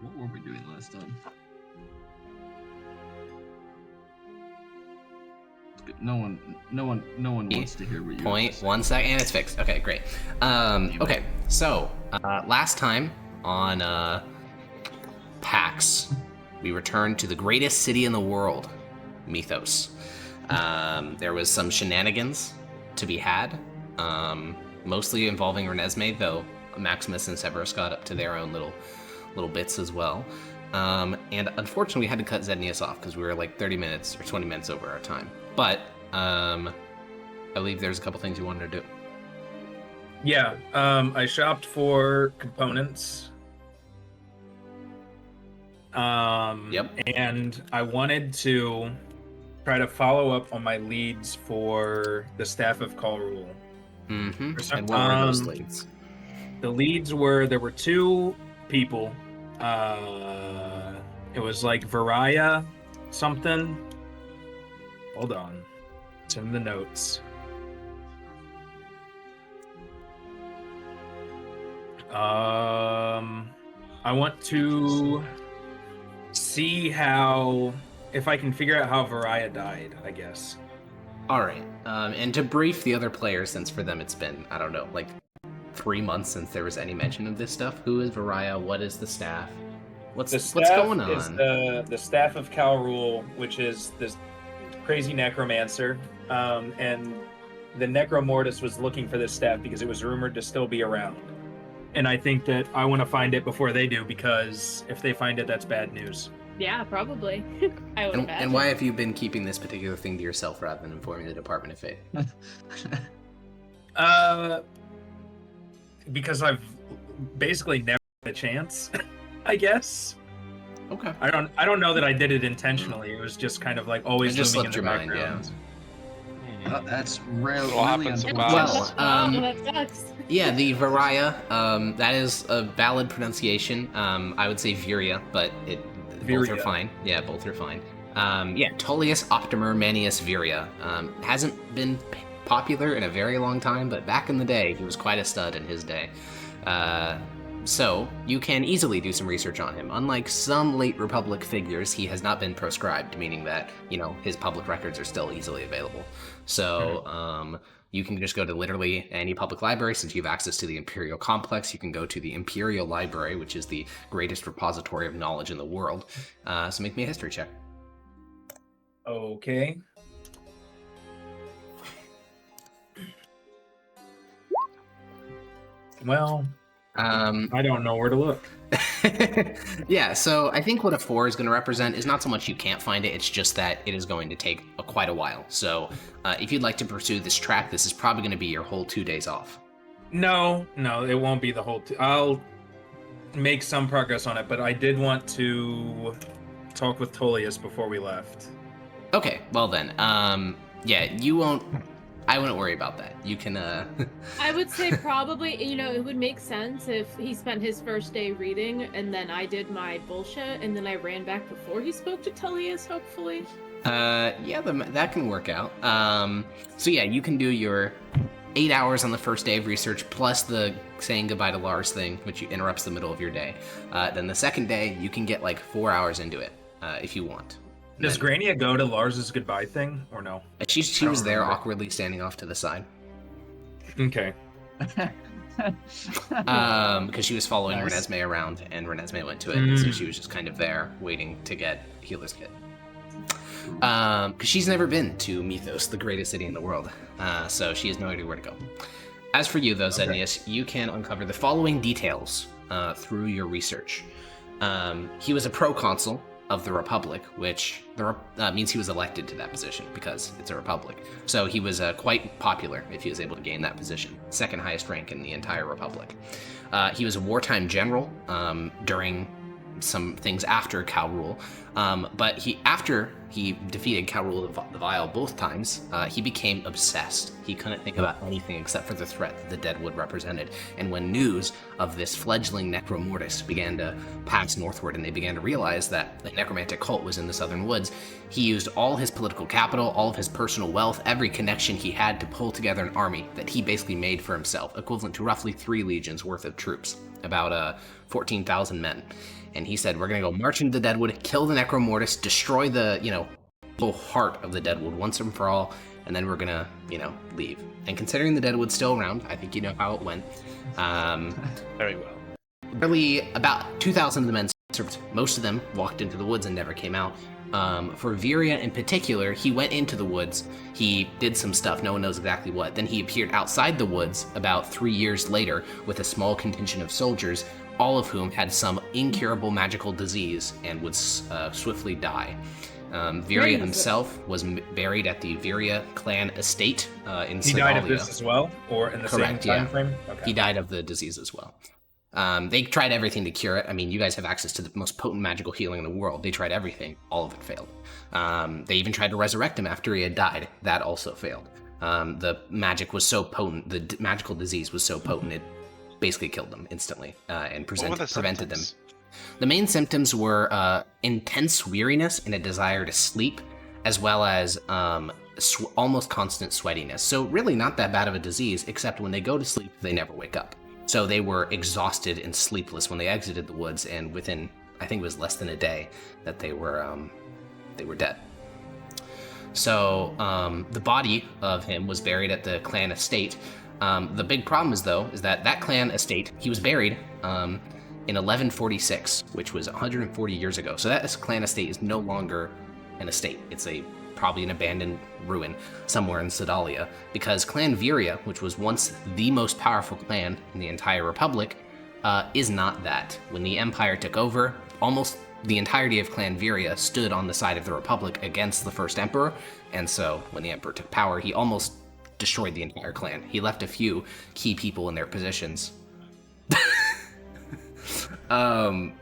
What were we doing last time? No one wants to hear what you Point 1 second, and it's fixed. Okay, great. Okay, so last time on Pax, we returned to the greatest city in the world, Mythos. There was some shenanigans to be had, mostly involving Renesmee, though Maximus and Severus got up to their own little bits as well. And unfortunately, we had to cut Zednius off because we were like 30 minutes or 20 minutes over our time. But I believe there's a couple things you wanted to do. Yeah, I shopped for components. Yep. And I wanted to try to follow up on my leads for the Staff of Kalrul. Mm-hmm. And what were those leads? The leads were, there were two people. It was like Varaya something. Hold on. It's in the notes. I want to see if I can figure out how Varaya died, I guess. All right. And to brief the other players, since for them it's been, I don't know, like 3 months since there was any mention of this stuff. Who is Varaya? What is the staff? What's going on? Is the Staff of Kalrul, which is this crazy necromancer, and the Necromortis was looking for this staff because it was rumored to still be around. And I think that I want to find it before they do, because if they find it, that's bad news. Yeah, probably. I would imagine. And why have you been keeping this particular thing to yourself rather than informing the Department of Fate? Because I've basically never had a chance, I guess. Okay. I don't know that I did it intentionally. It was just kind of like always just looming slipped in the your mind, background. Oh, that's rarely happens Well, that sucks. yeah, the Varaya, that is a valid pronunciation. I would say Viria, but both are fine. Yeah, both are fine. Yeah, Tullius Optimer Manius Viria. Hasn't been popular in a very long time, but back in the day, he was quite a stud in his day. So you can easily do some research on him. Unlike some late Republic figures, he has not been proscribed, meaning that, his public records are still easily available. So you can just go to literally any public library. Since you have access to the Imperial Complex, you can go to the Imperial Library, which is the greatest repository of knowledge in the world. So make me a history check. Okay. Well, I don't know where to look. Yeah, so I think what a 4 is going to represent is not so much you can't find it, it's just that it is going to take quite a while. So if you'd like to pursue this track, this is probably going to be your whole 2 days off. No, it won't be the whole... I'll make some progress on it, but I did want to talk with Tullius before we left. Okay, well then, yeah, you won't... I wouldn't worry about that. You can, I would say probably, it would make sense if he spent his first day reading and then I did my bullshit and then I ran back before he spoke to Tullius, hopefully. Yeah, that can work out. So yeah, you can do your 8 hours on the first day of research plus the saying goodbye to Lars thing, which interrupts the middle of your day. Then the second day, you can get like 4 hours into it, if you want. Does Grania go to Lars's goodbye thing, or no? She was there awkwardly standing off to the side. Okay. Because she was following Renesmee around, and Renesmee went to it, so she was just kind of there, waiting to get Healer's Kit. Because she's never been to Mythos, the greatest city in the world, so she has no idea where to go. As for you, though, Zednius, you can uncover the following details through your research. He was a proconsul of the Republic, which means he was elected to that position because it's a Republic. So he was quite popular if he was able to gain that position. Second highest rank in the entire Republic. He was a wartime general during some things after Kalrul, but after he defeated Kalrul the Vile both times, he became obsessed. He couldn't think about anything except for the threat that the Deadwood represented. And when news of this fledgling Necromortis began to pass northward and they began to realize that the necromantic cult was in the southern woods, he used all his political capital, all of his personal wealth, every connection he had to pull together an army that he basically made for himself, equivalent to roughly 3 legions worth of troops, about 14,000 men. And he said, we're going to go march into the Deadwood, kill the Necromortis, destroy the, whole heart of the Deadwood once and for all, and then we're going to, leave. And considering the Deadwood's still around, I think you know how it went. Very well. Really, about 2,000 of the men served. Most of them walked into the woods and never came out. For Viria in particular, he went into the woods, he did some stuff, no one knows exactly what. Then he appeared outside the woods about 3 years later with a small contingent of soldiers, all of whom had some incurable magical disease and would swiftly die. Viria himself was buried at the Viria clan estate in Sedalia. He died of this as well, or in the Correct, same time frame? Okay. He died of the disease as well. They tried everything to cure it. I mean, you guys have access to the most potent magical healing in the world. They tried everything. All of it failed. They even tried to resurrect him after he had died. That also failed. The magic was so potent, the magical disease was so potent, it basically killed them instantly and prevented them. The main symptoms were intense weariness and a desire to sleep, as well as almost constant sweatiness. So really not that bad of a disease, except when they go to sleep, they never wake up. So they were exhausted and sleepless when they exited the woods, and within, I think it was less than a day, that they were dead. So the body of him was buried at the clan estate. The big problem is that clan estate, he was buried in 1146, which was 140 years ago. So that clan estate is no longer an estate. It's probably an abandoned ruin somewhere in Sedalia, because Clan Viria, which was once the most powerful clan in the entire Republic, is not that. When the Empire took over, almost the entirety of Clan Viria stood on the side of the Republic against the first Emperor, and so when the Emperor took power, he almost destroyed the entire clan. He left a few key people in their positions. And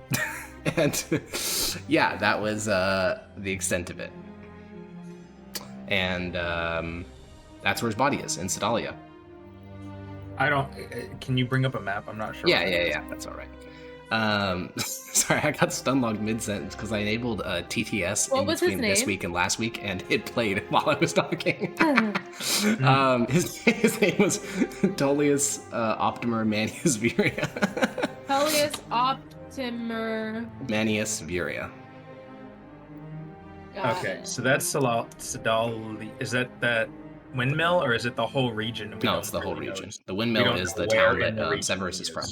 yeah, that was the extent of it. And that's where his body is, in Sedalia. Can you bring up a map? I'm not sure. Yeah, that's all right. Sorry, I got stunlocked mid-sentence because I enabled TTS in between this week and last week, and it played while I was talking. His name was Tullius Optimer Manius Viria. Tullius Optimer Manius Viria. Okay, so that's Sedalia. Is that windmill, or is it the whole region? No, it's the whole region. The windmill is the town that Severus is from.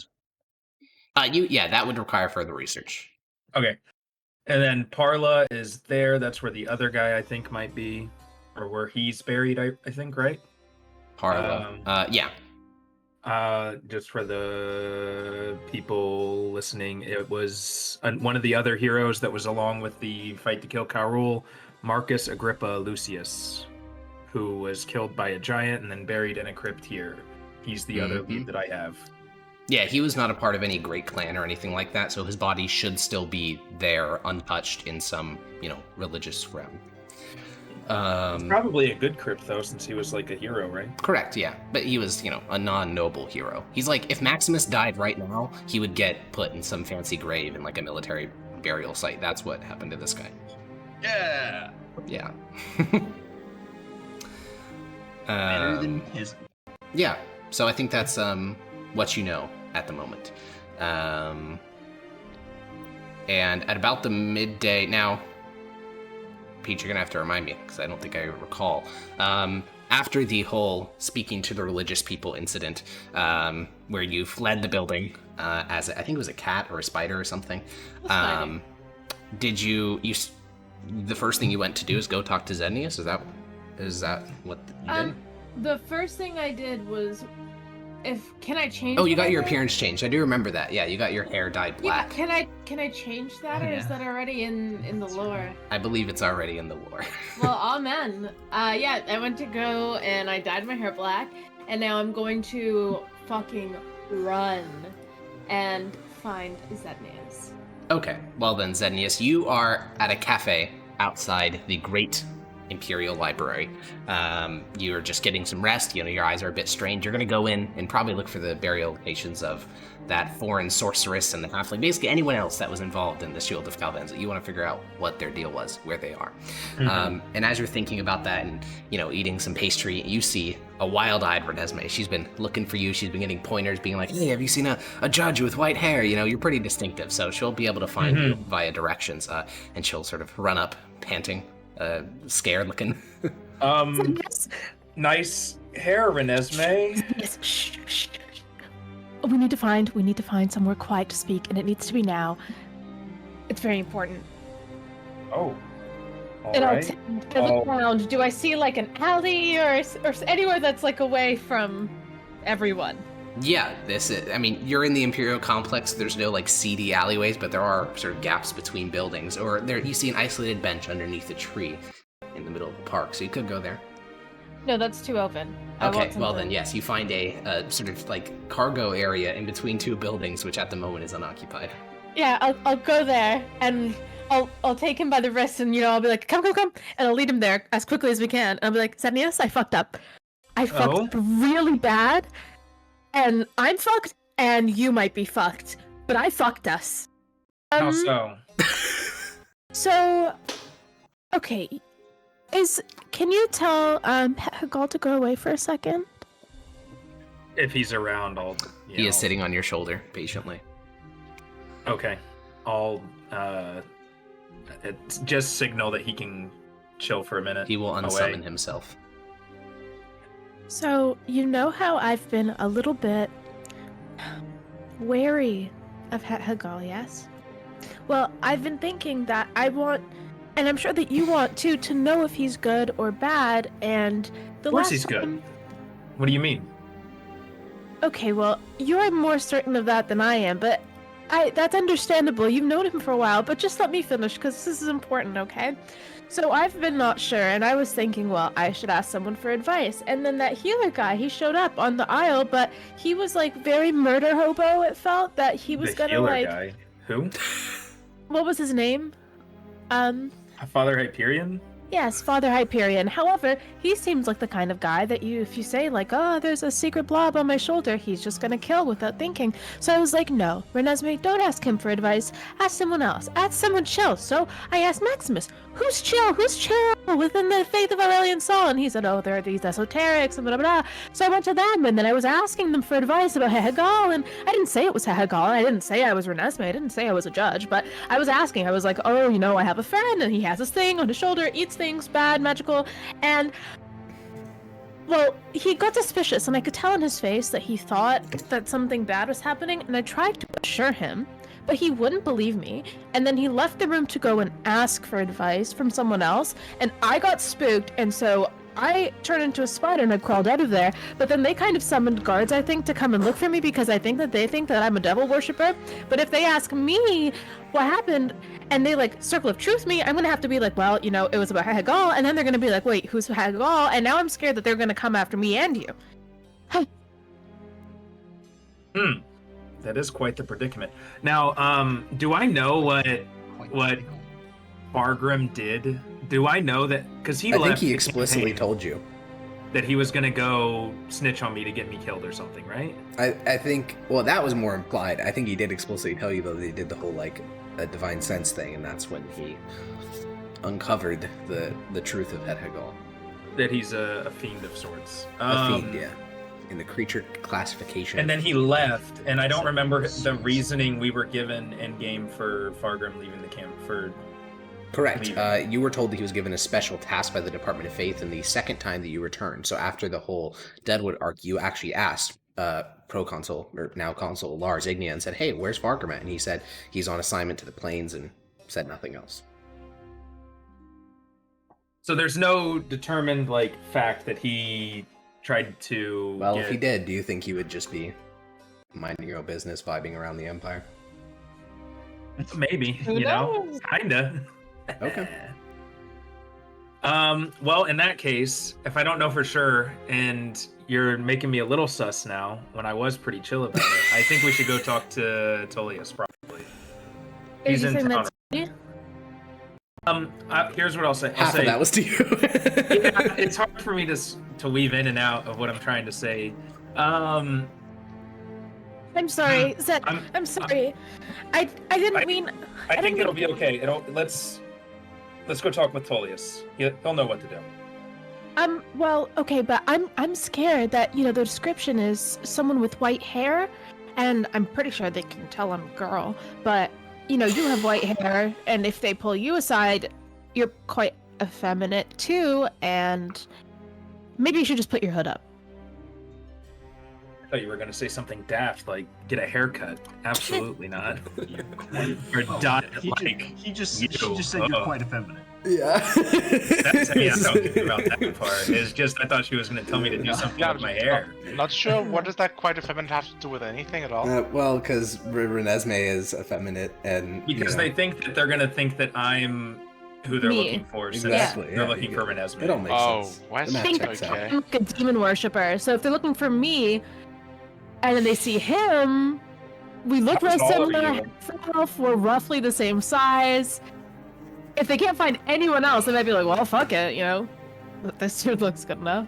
That would require further research. Okay. And then Parla is there. That's where the other guy, I think, might be. Or where he's buried, I think, right? Parla. Yeah. Just for the people listening, it was one of the other heroes that was along with the fight to kill Kalrul, Marcus Agrippa Lucius, who was killed by a giant and then buried in a crypt here. He's the other lead that I have. Yeah, he was not a part of any great clan or anything like that, so his body should still be there, untouched in some, religious realm. It's probably a good crypt, though, since he was like a hero, right? Correct, yeah. But he was, a non-noble hero. He's like, if Maximus died right now, he would get put in some fancy grave in like a military burial site. That's what happened to this guy. Yeah. Yeah. Better than his. Yeah, so I think that's what you know at the moment. And at about the midday, now, Pete, you're gonna have to remind me, because I don't think I recall. After the whole speaking to the religious people incident, where you fled the building as, I think it was a cat or a spider or something, did you the first thing you went to do is go talk to Zenius? Is that what you did? The first thing I did was, can I change? Oh, you got your appearance changed. I do remember that. Yeah, you got your hair dyed black. Yeah, can I change that, or is that already in the lore? I believe it's already in the lore. Well, amen. I went to go and I dyed my hair black, and now I'm going to fucking run and find Zenius. Okay, well then, Zenius, you are at a cafe outside the great Imperial Library. You're just getting some rest. Your eyes are a bit strained. You're going to go in and probably look for the burial locations of that foreign sorceress and the halfling, basically anyone else that was involved in the Shield of Calvenza. You want to figure out what their deal was, where they are. And as you're thinking about that and, eating some pastry, you see a wild-eyed Renesmee. She's been looking for you. She's been getting pointers, being like, hey, have you seen a judge with white hair? You're pretty distinctive, so she'll be able to find you via directions, and she'll sort of run up, panting, scared looking. Nice hair, Renesmee. Yes. Shh. We need to find somewhere quiet to speak, and it needs to be now. It's very important. Oh. And Alright. I look around. Do I see like an alley or anywhere that's like away from everyone? Yeah, you're in the Imperial complex. There's no like seedy alleyways, but there are sort of gaps between buildings. Or there, you see an isolated bench underneath a tree in the middle of the park, so you could go there. No, that's too open. Okay, well then, yes, you find a sort of like cargo area in between two buildings, which at the moment is unoccupied. Yeah, I'll go there and I'll take him by the wrist and I'll be like, come, and I'll lead him there as quickly as we can. And I'll be like, Xenius, I fucked up. I fucked up really bad, and I'm fucked, and you might be fucked, but I fucked us. How so? So, okay. Can you tell Hagal to go away for a second? If he's around, He is sitting on your shoulder patiently. Okay. I'll just signal that he can chill for a minute. He will unsummon himself. So, how I've been a little bit wary of Hagal, yes? Well, I've been thinking that I want, and I'm sure that you want too, to know if he's good or bad, and the Of course last he's time... good. What do you mean? Okay, well, you're more certain of that than I am, but that's understandable. You've known him for a while, but just let me finish, because this is important, okay? So I've been not sure, and I was thinking, well, I should ask someone for advice. And then that healer guy, he showed up on the aisle, but he was, like, very murder hobo, it felt, that he was gonna, like... The healer guy? Who? What was his name? Father Hyperion? Yes, Father Hyperion. However, he seems like the kind of guy that if you say, like, oh, there's a secret blob on my shoulder, he's just gonna kill without thinking. So I was like, no, Renesmee, don't ask him for advice. Ask someone else. Ask someone chill. So I asked Maximus, who's chill within the faith of Aurelian Sol? And he said, oh, there are these esoterics and blah, blah, blah. So I went to them, and then I was asking them for advice about Hagal, and I didn't say it was Hagal. I didn't say I was Renesmee. I didn't say I was a judge, but I was asking. I was like, oh, I have a friend, and he has this thing on his shoulder, eats things, bad, magical, and well, he got suspicious, and I could tell in his face that he thought that something bad was happening, and I tried to assure him, but he wouldn't believe me, and then he left the room to go and ask for advice from someone else, and I got spooked, and so I turned into a spider and I crawled out of there, but then they kind of summoned guards, I think, to come and look for me because I think that they think that I'm a devil worshiper. But if they ask me what happened and they like circle of truth me, I'm gonna have to be like, well, it was about Hagal, and then they're gonna be like, wait, who's Hagal? And now I'm scared that they're gonna come after me and you. That is quite the predicament. Now, do I know what Fargrim did? Do I know that? Because I think he explicitly told you that he was going to go snitch on me to get me killed or something, right? I think, well, that was more implied. I think he did explicitly tell you, though, that he did the whole, like, a divine sense thing, and that's when he uncovered the truth of Hagal. That he's a fiend of sorts. A fiend, yeah. In the creature classification. And then he left, and I don't remember the reasoning we were given in game for Fargrim leaving the camp for... Correct. You were told that he was given a special task by the Department of Faith in the second time that you returned. So after the whole Deadwood arc, you actually asked Proconsul, or now Consul Lars Ignia, and said, hey, where's Fargrim at? And he said he's on assignment to the plains, and said nothing else. So there's no determined, like, fact that he tried to... Well, if he did, do you think he would just be minding your own business, vibing around the Empire? Maybe, Who knows? Kinda. Okay. Well, in that case, if I don't know for sure, and you're making me a little sus now, when I was pretty chill about it, I think we should go talk to Tullius, probably. He's in town. Here's what I'll say. Half of that was to you. Yeah, it's hard for me to weave in and out of what I'm trying to say. I'm sorry, Zed. I'm sorry. I didn't mean. I think it'll be okay. Let's go talk with Tullius. He'll know what to do. Well, okay, but I'm scared that the description is someone with white hair, and I'm pretty sure they can tell I'm a girl. But you have white hair, and if they pull you aside, you're quite effeminate too, and maybe you should just put your hood up. I thought you were going to say something daft, like get a haircut. Absolutely not. Or dye it like She just said you're quite effeminate. Yeah. That's, I don't think about that part. It's just I thought she was going to tell me to do something with my hair. Not sure. What does that quite effeminate have to do with anything at all? Well, because Renesmee is effeminate, and because they think that they're going to think that I'm who they're looking for. Exactly. They're looking for Renesmee. It don't make sense. Oh, why is I think that okay? I'm like a demon worshiper. So if they're looking for me, and then they see him, we look real similar. We're roughly the same size. If they can't find anyone else, they might be like, well, fuck it, this dude looks good enough.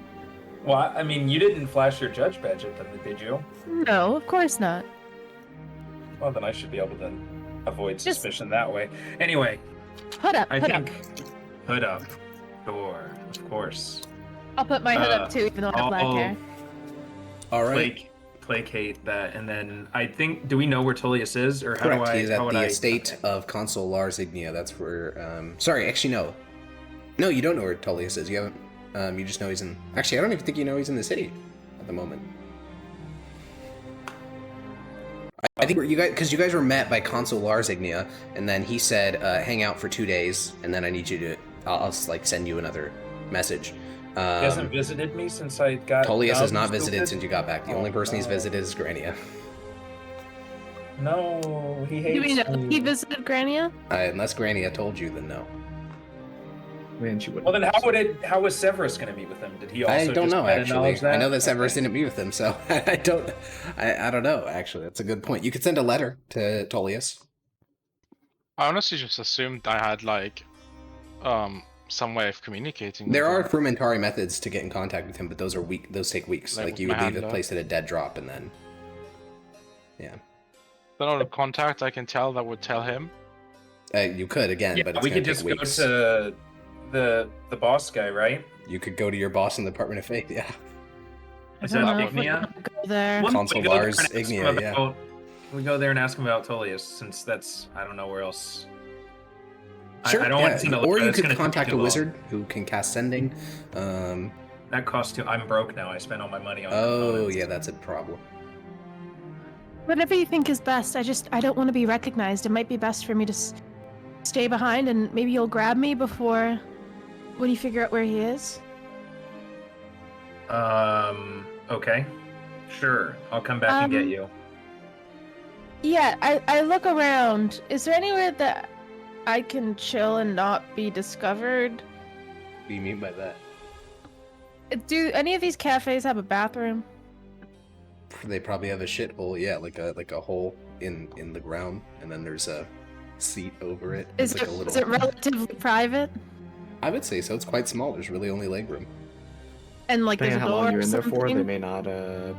Well, I mean, you didn't flash your judge badge at them, did you? No, of course not. Well, then I should be able to avoid suspicion that way. Anyway, Hood up, I hood think up. hood up. Sure, of course. I'll put my hood up too, even though I have black hair. All right. Placate that, and then I think. Do we know where Tullius is, or how Correct. do I? He's at the estate of Consul Lars Ignia. That's where. Sorry, actually, no. No, you don't know where Tullius is. You haven't. You just know he's in. Actually, I don't even think you know he's in the city at the moment. I think you guys, because you guys were met by Consul Lars Ignia, and then he said, "Hang out for 2 days, and then I need you to. I'll send you another message." He hasn't visited me since I got. Tullius has not visited since you got back. The only person he's visited is Grania. No, he hates Do we know me. he visited Grania? Unless Grania told you, then no. Man, she would. Well, then how was Severus going to meet with him? Did he also? I don't just know actually. acknowledge that? I know that Severus didn't meet with him, so I don't know actually. That's a good point. You could send a letter to Tullius. I honestly just assumed I had some way of communicating. There are with him. frumentary methods to get in contact with him, but those take weeks. Like You with would my leave a hand place at a dead drop, and then Then on a contact I can tell that would tell him. You could again, Yeah, but it's we gonna could take just weeks. go to the boss guy, right? You could go to your boss in the Department of Faith. Yeah, Is I don't that know if we're Ignia? gonna go there. Wouldn't Consul we go there Lars and ask him Ignia, yeah. about- We go there and ask him about Tullius, since that's I don't know where else. sure. I don't want to send a Or letter, you it's could gonna take contact too a long. wizard who can cast sending. That costs too. I'm broke now. I spent all my money on. Oh components. yeah, that's a problem. Whatever you think is best. I don't want to be recognized. It might be best for me to stay behind, and maybe you'll grab me before when you figure out where he is. Okay. Sure. I'll come back and get you. Yeah, I look around. Is there anywhere that I can chill and not be discovered? What do you mean by that? Do any of these cafes have a bathroom? They probably have a shithole, yeah, like a hole in the ground, and then there's a seat over it. Is It's it, like a is it relatively private? I would say so. It's quite small. There's really only legroom. And like Depending there's on a how long door you're or in there for, they something? may not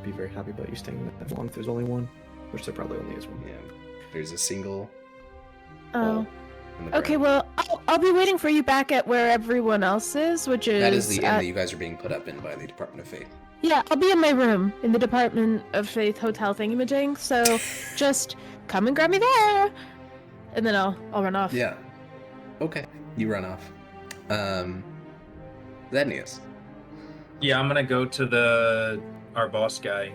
be very happy about you staying that long if there's only one, which there probably only is one. Yeah, there's a single Oh. hole in the Okay, ground. well, I'll be waiting for you back at where everyone else is, which is... That is the inn at- that you guys are being put up in by the Department of Faith. Yeah, I'll be in my room in the Department of Faith Hotel thingamajig, so just come and grab me there! And then I'll run off. Yeah. Okay. You run off. Zednius. Yeah, I'm gonna go to our boss guy.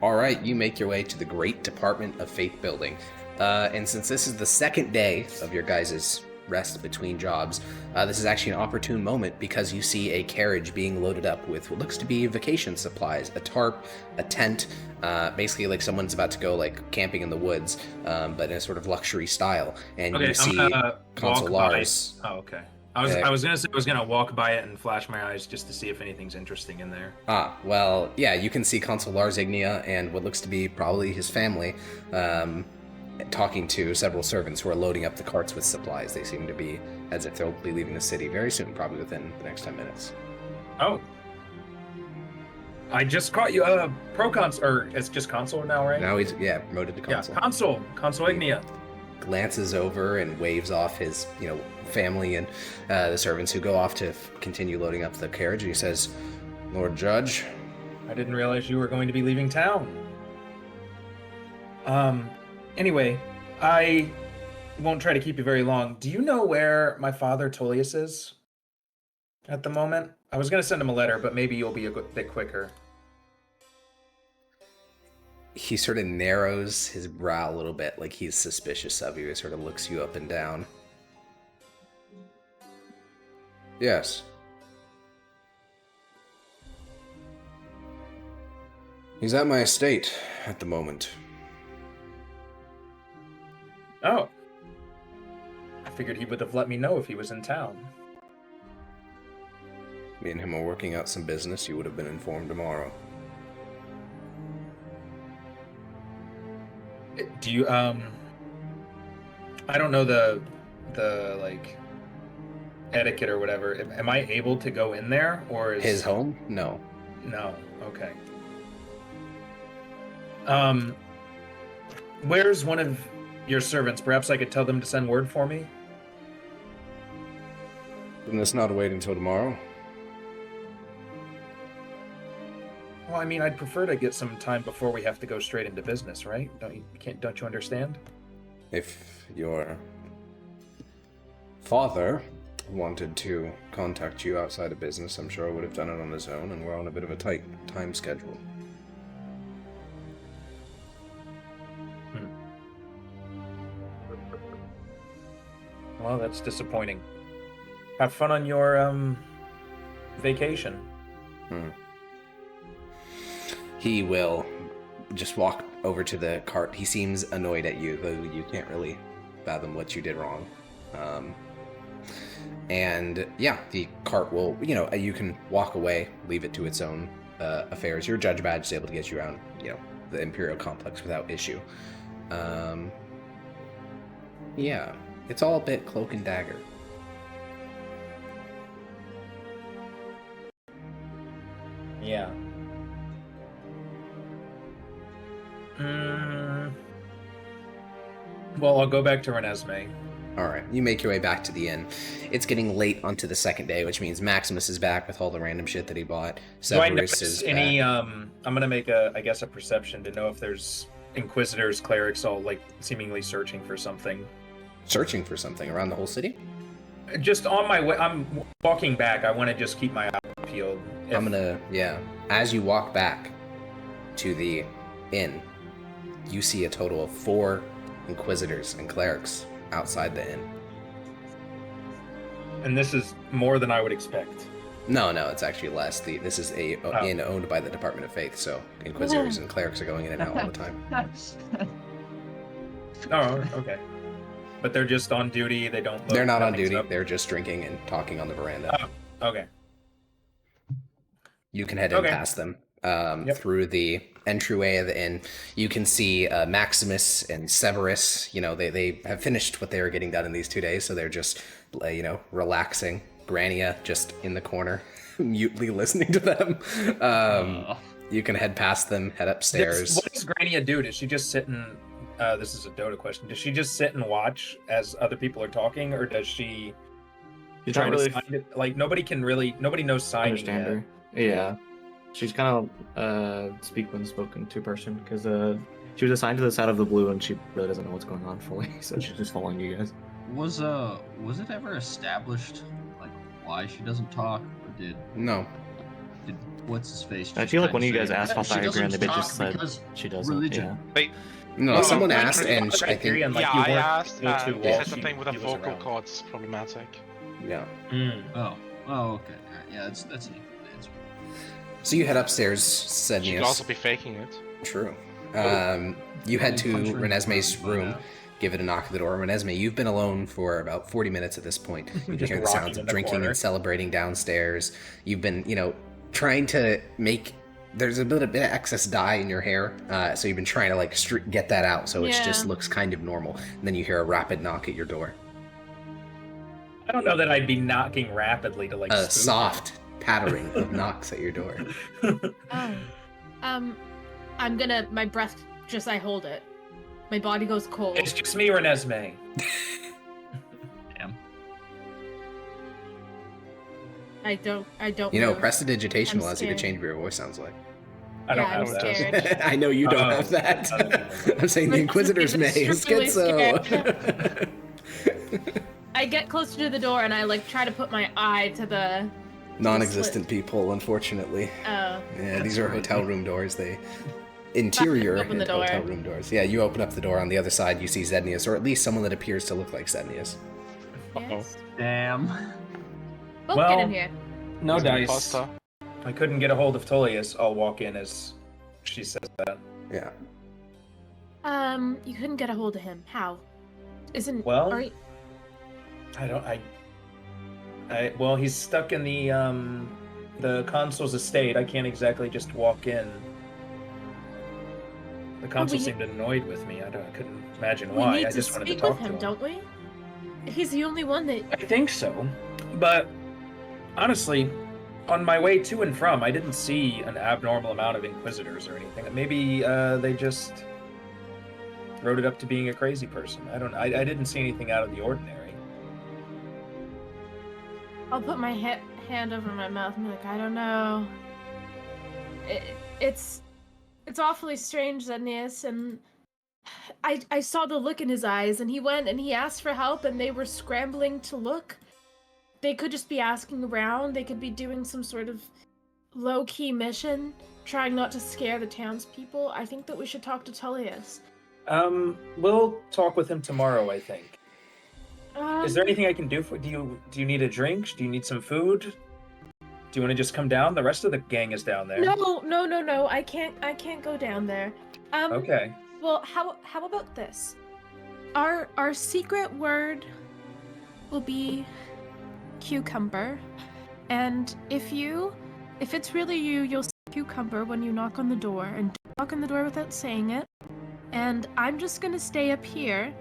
All right, you make your way to the Great Department of Faith building. And since this is the second day of your guys' rest between jobs, this is actually an opportune moment because you see a carriage being loaded up with what looks to be vacation supplies, a tarp, a tent, basically like someone's about to go like camping in the woods, but in a sort of luxury style. And Okay, you see I'm gonna Consul walk by. Lars. Oh, okay. I was gonna say I was gonna walk by it and flash my eyes just to see if anything's interesting in there. Well, yeah, you can see Consul Lars Ignia and what looks to be probably his family, talking to several servants who are loading up the carts with supplies. They seem to be as if they'll be leaving the city very soon, probably within the next 10 minutes. Oh. I just caught you, pro-consul, or it's just consul now, right? Now he's, promoted to consul. Yeah, consul Ignia. Glances over and waves off his, family and the servants who go off to continue loading up the carriage. And he says, Lord Judge. I didn't realize you were going to be leaving town. Anyway, I won't try to keep you very long. Do you know where my father Tullius is at the moment? I was going to send him a letter, but maybe you'll be a bit quicker. He sort of narrows his brow a little bit, like he's suspicious of you. He sort of looks you up and down. Yes. He's at my estate at the moment. Oh. I figured he would have let me know if he was in town. Me and him are working out some business. You would have been informed tomorrow. Do you, I don't know the like, etiquette or whatever. Am I able to go in there, or is... His home? No. No, okay. Where's one of your servants? Perhaps I could tell them to send word for me? Then let's not wait until tomorrow. Well, I mean, I'd prefer to get some time before we have to go straight into business, right? Don't you understand? If your father wanted to contact you outside of business, I'm sure he would have done it on his own, and we're on a bit of a tight time schedule. Well, that's disappointing. Have fun on your, vacation. He will just walk over to the cart. He seems annoyed at you, though you can't really fathom what you did wrong. And yeah, the cart will, you can walk away, leave it to its own affairs. Your judge badge is able to get you around, the Imperial complex without issue. Yeah, it's all a bit cloak and dagger. Yeah. Well, I'll go back to Renesmee. Alright, you make your way back to the inn. It's getting late onto the second day, which means Maximus is back with all the random shit that he bought. Do I Severus notice is any, back. I'm gonna make a perception to know if there's Inquisitors, clerics all, like, seemingly searching for something. Searching for something around the whole city? Just on my way, I'm walking back, I want to just keep my eye peeled. As you walk back to the inn, you see a total of 4 Inquisitors and clerics outside the inn. And this is more than I would expect. No, it's actually less. This is a inn owned by the Department of Faith, so Inquisitors and clerics are going in and out all the time. Oh, okay. But they're just on duty, they don't look... They're not on duty, up. they're just drinking and talking on the veranda. Oh, okay. You can head in past them. Through the entryway of the inn, you can see Maximus and Severus. They have finished what they were getting done in these 2 days, so they're just, relaxing. Grania just in the corner, mutely listening to them. You can head past them, head upstairs. What does Grania do? Does she just sit and... this is a Dota question. Does she just sit and watch as other people are talking, or does she... You don't really nobody knows signing understand yet. her. Yeah. She's kind of speak when spoken to person, because she was assigned to the side of the blue and she really doesn't know what's going on fully, so she's just following you guys. Was it ever established like why she doesn't talk, or did what's his face? I feel like when you guys asked about Diagram, the bitch just said because she doesn't. religion. Yeah. No, someone asked, and I think... I asked, able to and they while said something with the he was vocal around. cords is problematic. Yeah. Oh, okay. Yeah, that's an easy answer. So you head upstairs, She could Sednius. also be faking it. True. You head to Renesmee's room, give it a knock at the door. Renesmee, you've been alone for about 40 minutes at this point. You can hear the sounds of drinking and celebrating downstairs. You've been, trying to make there's a bit of excess dye in your hair, so you've been trying to like get that out, so it just looks kind of normal. And then you hear a rapid knock at your door. I don't know that I'd be knocking rapidly to like. A soft pattering of knocks at your door. I'm gonna. My breath I hold it. My body goes cold. It's just me or Nesme. Damn. I don't. You know, move. prestidigitation I'm allows you to scared. change your voice sounds like. I don't I'm have that. scared. I know you don't have that. I'm saying the Inquisitors may. It's good so. I get closer to the door and I like try to put my eye to the Non-existent people, unfortunately. Oh. Yeah, these are hotel room doors. They interior Open the door. hotel room doors. Yeah, you open up the door. On the other side, you see Zednius, or at least someone that appears to look like Zednius. Yes. Damn. Both Well, get in here. No dice. Imposter. I couldn't get a hold of Tullius. I'll walk in as she says that. Yeah. You couldn't get a hold of him. How? Isn't Well, are you- well, he's stuck in the consul's estate. I can't exactly just walk in. The consul seemed annoyed with me. I couldn't imagine why. We need I to just wanted to speak talk with him, to him. don't we? He's the only one that. I think so, but honestly, on my way to and from, I didn't see an abnormal amount of Inquisitors or anything. Maybe they just wrote it up to being a crazy person. I didn't see anything out of the ordinary. I'll put my hand over my mouth and be like, I don't know. It's awfully strange, Zednius, and I saw the look in his eyes, and he went and he asked for help, and they were scrambling to look. They could just be asking around. They could be doing some sort of low-key mission, trying not to scare the townspeople. I think that we should talk to Tullius. We'll talk with him tomorrow, I think. Is there Um, anything I can do for do you need a drink? Do you need some food? Do you want to just come down? The rest of the gang is down there. No. I can't go down there. Okay. Well, how about this? Our secret word will be cucumber, and if it's really you, you'll say cucumber when you knock on the door, and don't knock on the door without saying it. And I'm just gonna stay up here,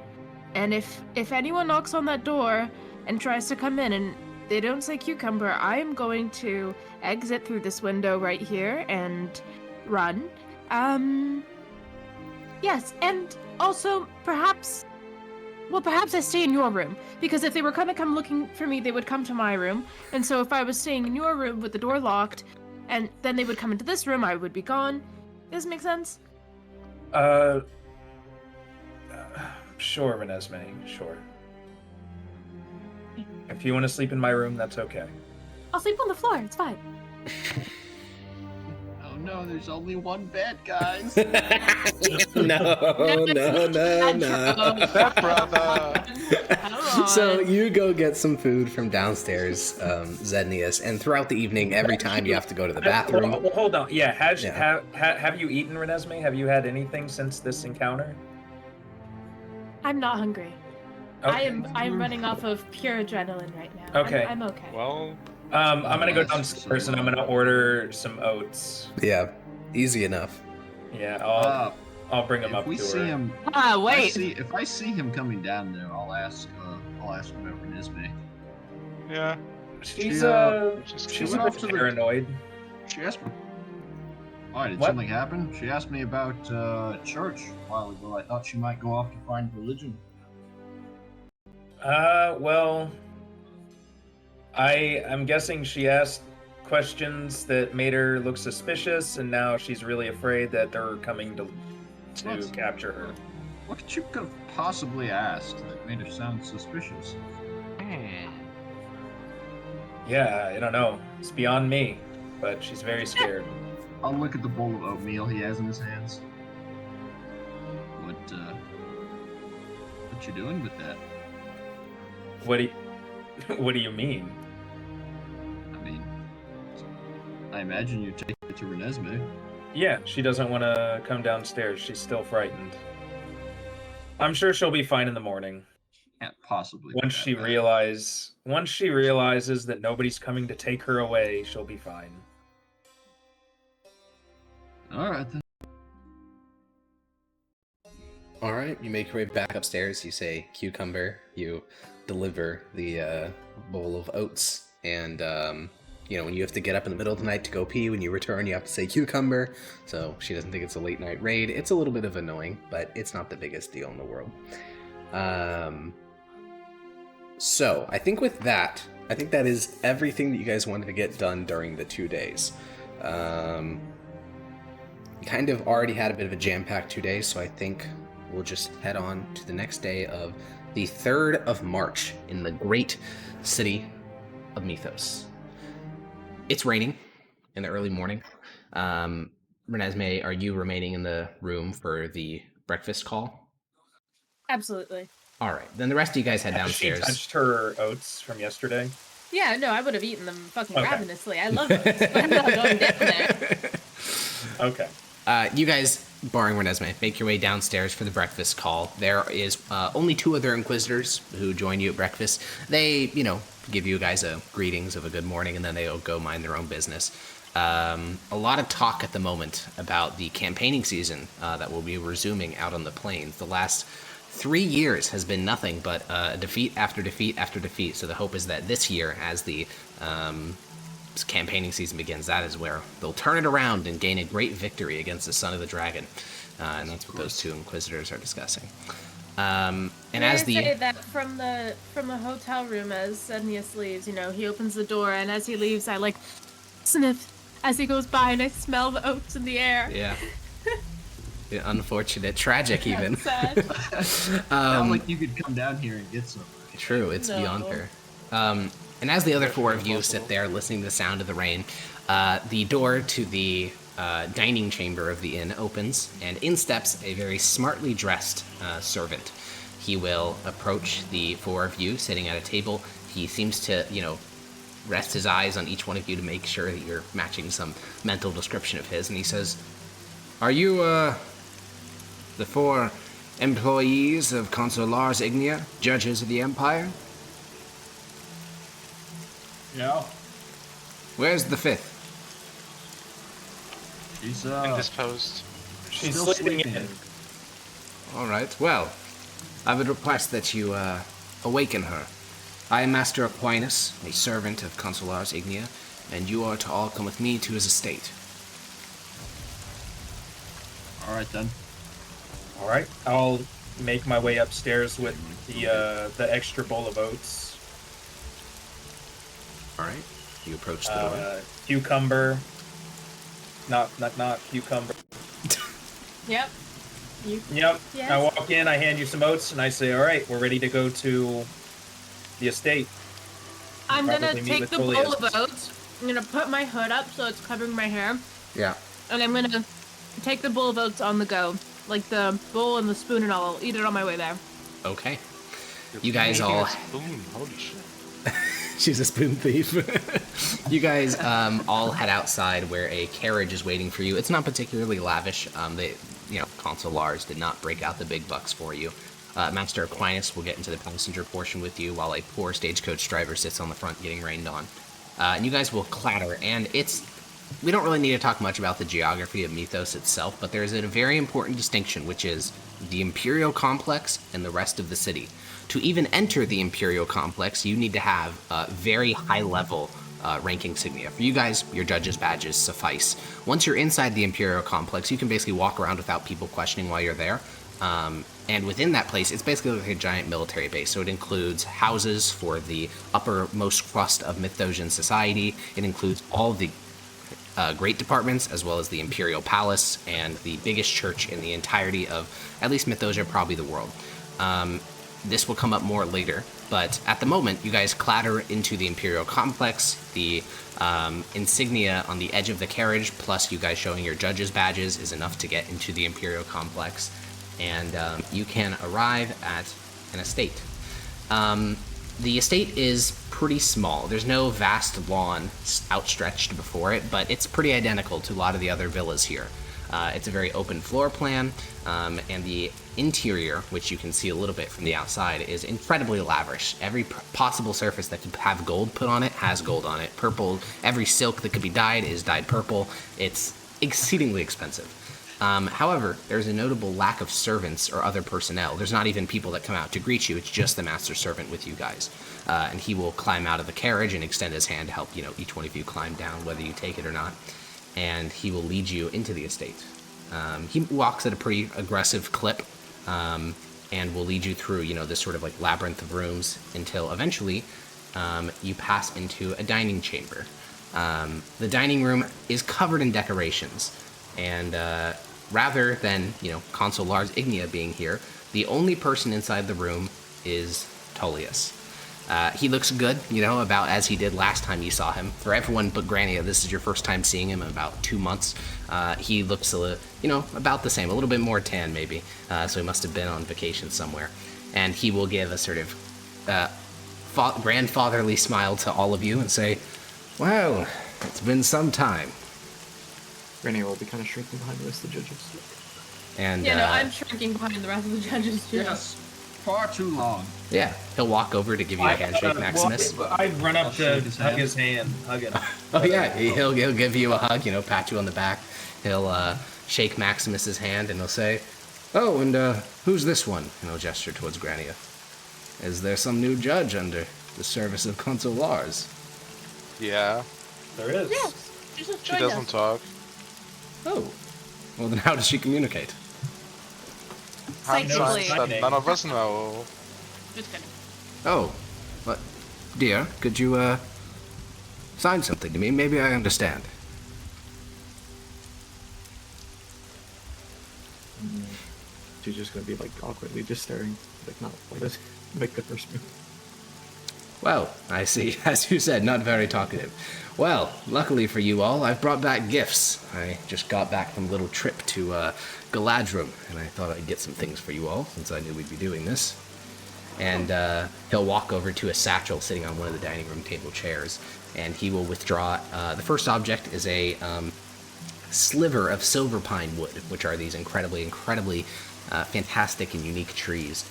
and if anyone knocks on that door and tries to come in and they don't say cucumber, I am going to exit through this window right here and run. Yes, and also perhaps I stay in your room, because if they were gonna come looking for me, they would come to my room, and so if I was staying in your room with the door locked, and then they would come into this room, I would be gone. Does this make sense? Sure, Renesmee, sure. If you want to sleep in my room, that's okay. I'll sleep on the floor, it's fine. Oh no, there's only one bed, guys. No. That brother. So you go get some food from downstairs, Zednius, and throughout the evening, every time you have to go to the bathroom. Well, hold on. Yeah, have you eaten, Renesmee? Have you had anything since this encounter? I'm not hungry. Okay. I'm running off of pure adrenaline right now. Okay. I'm okay. Well, I'm gonna go that's downstairs so and I'm gonna order some oats. Yeah, easy enough. Yeah, I'll bring them If up we to see her. him, Wait. if I see him coming down there, I'll ask him about Renesmee. yeah. She's She a went bit off to the- paranoid. She asked me. Why, did What? something happen? She asked me about church a while ago. I thought she might go off to find religion. Well, I'm guessing she asked questions that made her look suspicious, and now she's really afraid that they're coming to What? capture her. What could you could have possibly asked that made her sound suspicious? Yeah, I don't know. It's beyond me, but she's very scared. I'll look at the bowl of oatmeal he has in his hands. What you doing with that? What do you mean? I mean, I imagine you take it to Renesmee. Yeah, she doesn't want to come downstairs. She's still frightened. I'm sure she'll be fine in the morning. Can't possibly. be Once that she bad. realizes that nobody's coming to take her away, she'll be fine. All right then. All right, you make your way back upstairs. You say cucumber. You deliver the bowl of oats, and when you have to get up in the middle of the night to go pee, when you return, you have to say cucumber. So she doesn't think it's a late night raid. It's a little bit of annoying, but it's not the biggest deal in the world. So I think with that, that is everything that you guys wanted to get done during the 2 days. Kind of already had a bit of a jam-packed 2 days, so I think we'll just head on to the next day of the 3rd of March in the great city of Mythos. It's raining in the early morning. Renesmee, are you remaining in the room for the breakfast call? Absolutely. All right, then the rest of you guys head downstairs. She touched her oats from yesterday. Yeah, no, I would have eaten them fucking ravenously. I love oats, but I'm not going down there. Okay. You guys, barring Renesmee, make your way downstairs for the breakfast call. There is only 2 other Inquisitors who join you at breakfast. They, give you guys a greetings of a good morning, and then they'll go mind their own business. A lot of talk at the moment about the campaigning season that will be resuming out on the plains. The last 3 years has been nothing but defeat after defeat after defeat. So the hope is that this year, as the campaigning season begins, that is where they'll turn it around and gain a great victory against the Son of the Dragon. And that's what those 2 Inquisitors are discussing. And as the say that from the hotel room, as Sednius leaves, he opens the door, and as he leaves, I sniff as he goes by, and I smell the oats in the air. Yeah. Unfortunate, tragic even. Sad. Sound like you could come down here and get some. Right? True, it's beyond fair. And as the other 4 of you sit there listening to the sound of the rain, the door to the dining chamber of the inn opens, and in steps a very smartly dressed servant. He will approach the 4 of you sitting at a table. He seems to, rest his eyes on each one of you to make sure that you're matching some mental description of his, and he says, "Are you, the 4 employees of Consul Lars Ignia, judges of the Empire?" Yeah. Where's the 5th? She's indisposed. She's still sleeping sleeping. in. All right, well, I would request that you awaken her. I am Master Aquinas, a servant of Consul Lars Ignia, and you are to all come with me to his estate. All right then. All right. I'll make my way upstairs with the extra bowl of oats. All right, you approach the door. Cucumber. Not cucumber. Yep. Yep. Yes. I walk in, I hand you some oats, and I say, "All right, we're ready to go to the estate." I'm gonna Probably meet take with the bowl Julius. of oats. I'm gonna put my hood up so it's covering my hair, Yeah. and I'm gonna take the bowl of oats on the go, like the bowl and the spoon and all. I'll eat it on my way there. Okay. You guys all... Boom, holy shit. She's a spoon thief. You guys all head outside where a carriage is waiting for you. It's not particularly lavish. Consul Lars did not break out the big bucks for you. Master Aquinas will get into the passenger portion with you while a poor stagecoach driver sits on the front getting rained on. And you guys will clatter, and we don't really need to talk much about the geography of Mythos itself, but there's a very important distinction, which is the Imperial Complex and the rest of the city. To even enter the Imperial Complex, you need to have very high-level ranking insignia. For you guys, your judges' badges suffice. Once you're inside the Imperial Complex, you can basically walk around without people questioning why you're there. And within that place, it's basically like a giant military base. So it includes houses for the uppermost crust of Mythosian society. It includes all the great departments, as well as the Imperial Palace and the biggest church in the entirety of, at least Mythosia, probably the world. This will come up more later, but at the moment, you guys clatter into the Imperial Complex. The insignia on the edge of the carriage, plus you guys showing your judges' badges, is enough to get into the Imperial Complex, and you can arrive at an estate. The estate is pretty small. There's no vast lawn outstretched before it, but it's pretty identical to a lot of the other villas here. It's a very open floor plan, and the interior, which you can see a little bit from the outside, is incredibly lavish. Every possible surface that could have gold put on it has gold on it. Purple, every silk that could be dyed is dyed purple. It's exceedingly expensive. However, there's a notable lack of servants or other personnel. There's not even people that come out to greet you. It's just the master servant with you guys. And he will climb out of the carriage and extend his hand to help, each one of you climb down, whether you take it or not. And he will lead you into the estate. He walks at a pretty aggressive clip and will lead you through, this sort of like labyrinth of rooms until eventually you pass into a dining chamber. The dining room is covered in decorations. And rather than, Consul Lars Ignia being here, the only person inside the room is Tullius. He looks good, about as he did last time you saw him. For everyone but Grania, this is your first time seeing him in about 2 months. He looks, about the same, a little bit more tan maybe. So he must have been on vacation somewhere. And he will give a sort of grandfatherly smile to all of you and say, "Well, it's been some time." Grania will be kind of shrinking behind the rest of the judges. And I'm shrinking behind the rest of the judges too. Yes, far too long. Yeah, he'll walk over to give you a handshake, Maximus. I run up to hug his hand, hug him. Oh yeah, he'll give you a hug, pat you on the back. He'll shake Maximus's hand and he'll say, "Oh, and who's this one?" And he'll gesture towards Grania. "Is there some new judge under the service of Consul Lars?" Yeah. There is. Yes, she just She joined doesn't us. talk. Oh, well then how does she communicate? Hand Psychically. signs that none of us know. Just kidding. Oh, what, dear, could you sign something to me? Maybe I understand. She's just gonna be like awkwardly just staring, like not like this, make the first move. Well, I see. As you said, not very talkative. Well, luckily for you all, I've brought back gifts. I just got back from a little trip to Galadrim, and I thought I'd get some things for you all, since I knew we'd be doing this. And he'll walk over to a satchel sitting on one of the dining room table chairs, and he will withdraw. The first object is a sliver of silver pine wood, which are these incredibly fantastic and unique trees.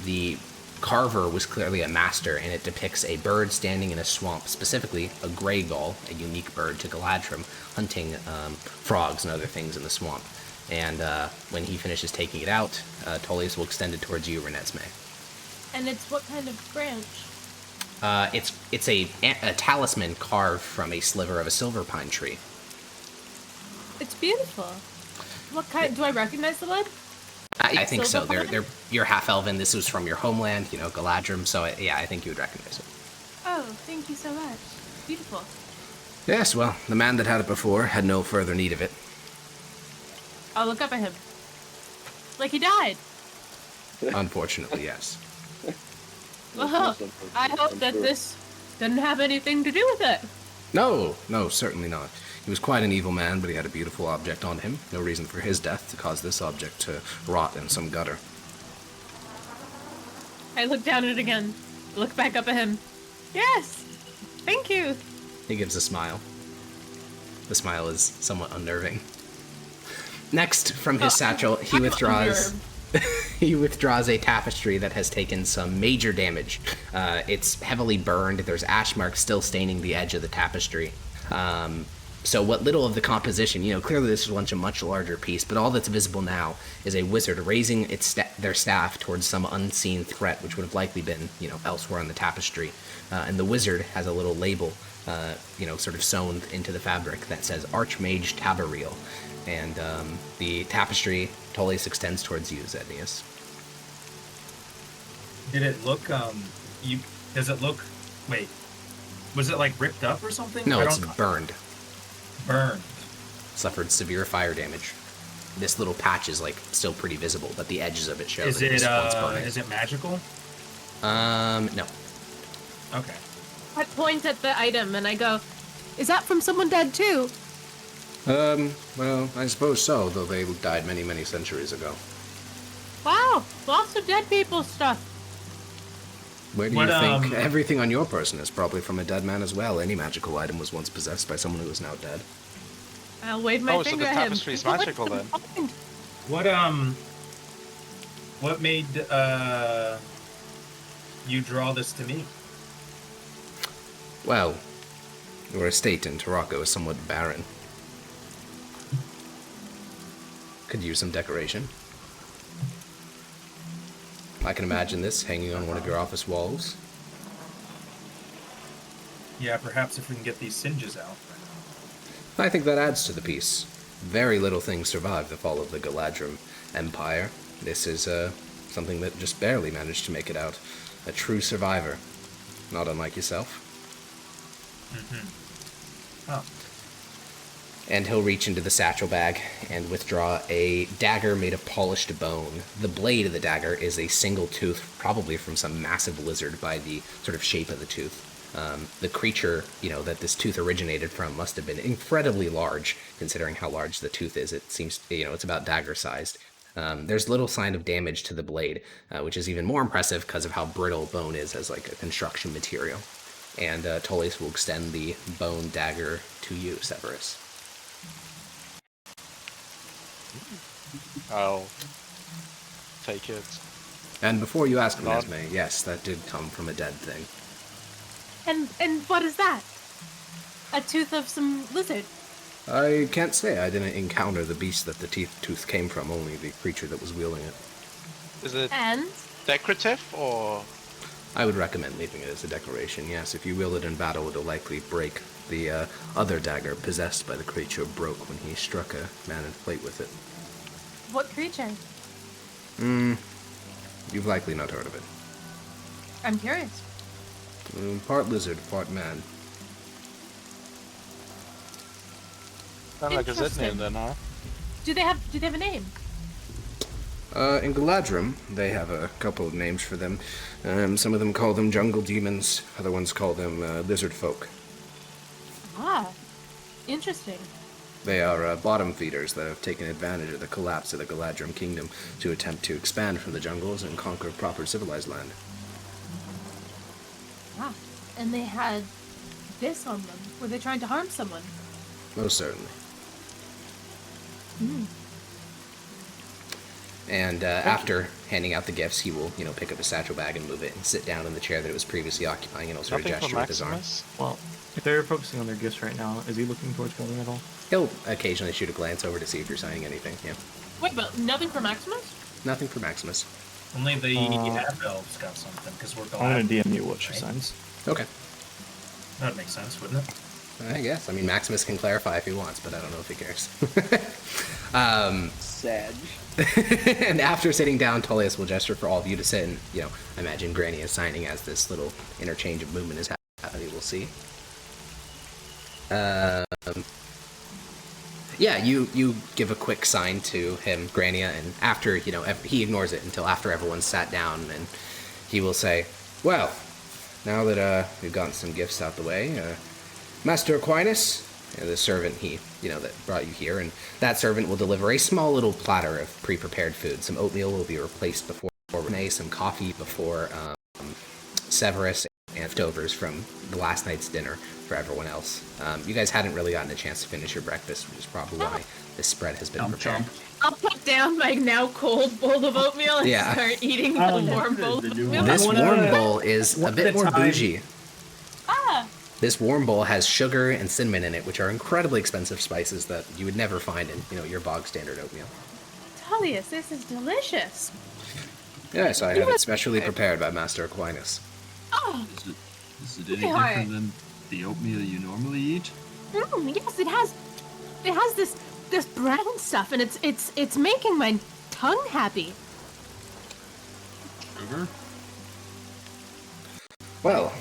The carver was clearly a master, and it depicts a bird standing in a swamp, specifically a gray gull, a unique bird to Galadrim, hunting frogs and other things in the swamp. And when he finishes taking it out, Tullius will extend it towards you, Renesmee. And it's what kind of branch? It's a talisman carved from a sliver of a silver pine tree. It's beautiful. What kind? Do I recognize the wood? I think so. Silver pine? You're half elven. This was from your homeland, Galadrim. So yeah, I think you would recognize it. Oh, thank you so much. Beautiful. Yes, well, the man that had it before had no further need of it. I'll look up at him. Like he died. Unfortunately, yes. Well, I hope that this didn't have anything to do with it. No, certainly not. He was quite an evil man, but he had a beautiful object on him. No reason for his death to cause this object to rot in some gutter. I look down at it again. Look back up at him. Yes! Thank you! He gives a smile. The smile is somewhat unnerving. Next, from his satchel, he withdraws... He withdraws a tapestry that has taken some major damage. It's heavily burned. There's ash marks still staining the edge of the tapestry. So what little of the composition, clearly this was a much larger piece, but all that's visible now is a wizard raising their staff towards some unseen threat, which would have likely been, elsewhere on the tapestry. And the wizard has a little label, sort of sewn into the fabric that says Archmage Tabariel. And the tapestry Tullius extends towards you, Zednius. Did it look, does it look, wait, was it like ripped up or something? No, it's burned. Burned. Suffered severe fire damage. This little patch is still pretty visible, but the edges of it show Is that it was once it, burning. is it magical? No. Okay. I point at the item and I go, is that from someone dead too? Well, I suppose so, though they died many, many centuries ago. Wow, lots of dead people stuff. Where do you think everything on your person is probably from a dead man as well? Any magical item was once possessed by someone who is now dead. I'll wave my finger at him. Oh, so the tapestry's magical then. What made you draw this to me? Well, your estate in Tarako is somewhat barren. could use some decoration. I can imagine this hanging on one of your office walls. Yeah, perhaps if we can get these singes out. I think that adds to the piece. Very little things survived the fall of the Galadrim Empire. This is something that just barely managed to make it out. A true survivor. Not unlike yourself. Mm-hmm. Oh. And he'll reach into the satchel bag and withdraw a dagger made of polished bone. The blade of the dagger is a single tooth, probably from some massive lizard by the sort of shape of the tooth. The creature, that this tooth originated from must have been incredibly large, considering how large the tooth is. It seems, it's about dagger-sized. There's little sign of damage to the blade, which is even more impressive because of how brittle bone is as like a construction material. And Tullius will extend the bone dagger to you, Severus. I'll take it. And before you ask, Renesmee, yes, that did come from a dead thing. And what is that? A tooth of some lizard? I can't say. I didn't encounter the beast that the tooth came from, only the creature that was wielding it. Is it And? decorative, or...? I would recommend leaving it as a decoration, yes. If you wield it in battle, it'll likely break. The other dagger possessed by the creature broke when he struck a man in plate with it. What creature? You've likely not heard of it. I'm curious. Part lizard, part man. Sound like a Z name then, huh? Do they have a name? In Galadrim, they have a couple of names for them. Some of them call them jungle demons, other ones call them lizard folk. Ah, interesting. They are bottom feeders that have taken advantage of the collapse of the Galadrim kingdom to attempt to expand from the jungles and conquer proper civilized land. Ah, and they had this on them. Were they trying to harm someone? Most certainly. And after handing out the gifts, he will, pick up his satchel bag and move it and sit down in the chair that it was previously occupying and also gesture with his arm. Well, if they're focusing on their gifts right now, is he looking towards Golden at all? He'll occasionally shoot a glance over to see if you're signing anything, yeah. Wait, but nothing for Maximus? Nothing for Maximus. Only the half-elves got something, because we're going I'm going to DM you what she signs. Okay. That would make sense, wouldn't it? I guess. I mean, Maximus can clarify if he wants, but I don't know if he cares. Sag. And after sitting down, Tullius will gesture for all of you to sit, and, imagine Granny is signing as this little interchange of movement is happening. We'll see. Yeah, you give a quick sign to him, Grania, and after, he ignores it until after everyone's sat down, and he will say, well, now that we've gotten some gifts out the way, Master Aquinas, the servant that brought you here, and that servant will deliver a small little platter of pre-prepared food. Some oatmeal will be replaced before Renee, some coffee before Severus, and leftovers from the last night's dinner for everyone else. You guys hadn't really gotten a chance to finish your breakfast, which is probably why this spread has been prepared. I'll put down my now cold bowl of oatmeal and start eating the warm bowl of oatmeal. This warm bowl is a bit more bougie. Ah! This warm bowl has sugar and cinnamon in it, which are incredibly expensive spices that you would never find in, your bog standard oatmeal. Tullius, this is delicious. Yes, I have it specially prepared by Master Aquinas. Oh! Is it any different than the oatmeal you normally eat? Yes, it has this brown stuff, and it's making my tongue happy. Sugar? Well,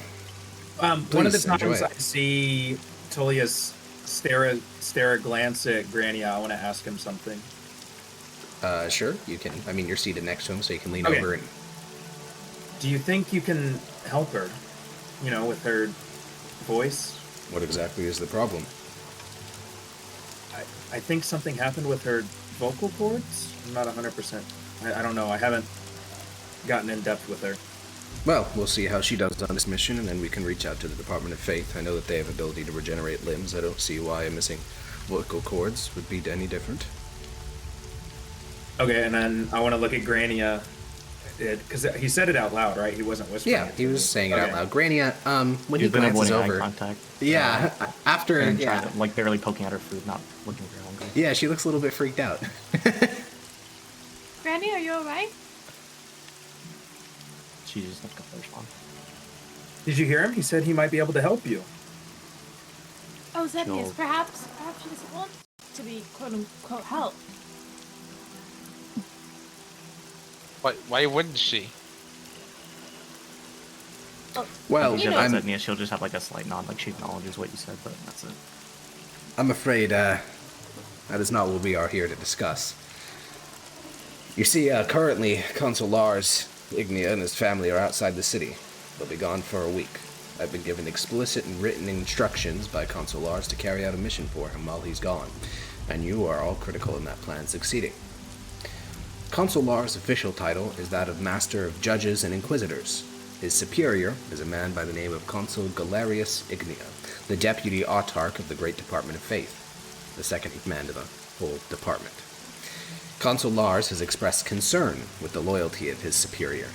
one of the times enjoy I see Tullius stare a glance at Grania, I want to ask him something. Sure, you can. I mean, you're seated next to him, so you can lean Okay. over and... Do you think you can help her, with her voice? What exactly is the problem? I think something happened with her vocal cords. I'm not 100%. I don't know. I haven't gotten in depth with her. Well, we'll see how she does on this mission, and then we can reach out to the Department of Faith. I know that they have ability to regenerate limbs. I don't see why missing vocal cords would be any different. Okay, and then I want to look at Grania, because he said it out loud, right? He wasn't whispering. Yeah, he was saying it out loud. Grania, when He's he been glances avoiding over... eye contact. Yeah, after... And Yeah. barely poking at her food, not looking very hungry. Yeah, she looks a little bit freaked out. you alright? She just not gonna respond. Did you hear him? He said he might be able to help you. Oh, Zenius, perhaps she doesn't want to be quote-unquote help. Why wouldn't she? Well, Zenius, she'll just have like a slight nod, like she acknowledges what you said, but that's it. I'm afraid that is not what we are here to discuss. You see, currently, Consul Lars Ignia and his family are outside the city. They'll be gone for a week. I've been given explicit and written instructions by Consul Lars to carry out a mission for him while he's gone, and you are all critical in that plan succeeding. Consul Lars' official title is that of Master of Judges and Inquisitors. His superior is a man by the name of Consul Galerius Ignia, the Deputy Autarch of the Great Department of Faith, the second in command of the whole department. Consul Lars has expressed concern with the loyalty of his superior.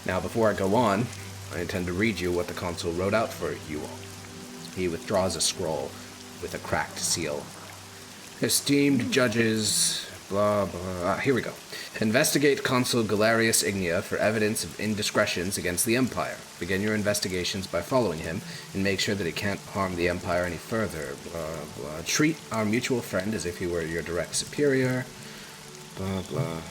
Now, before I go on, I intend to read you what the consul wrote out for you all. He withdraws a scroll with a cracked seal. Esteemed judges, blah, blah. Here we go. Investigate Consul Galerius Ignia for evidence of indiscretions against the Empire. Begin your investigations by following him, and make sure that he can't harm the Empire any further. Blah, blah. Treat our mutual friend as if he were your direct superior. Blah, blah.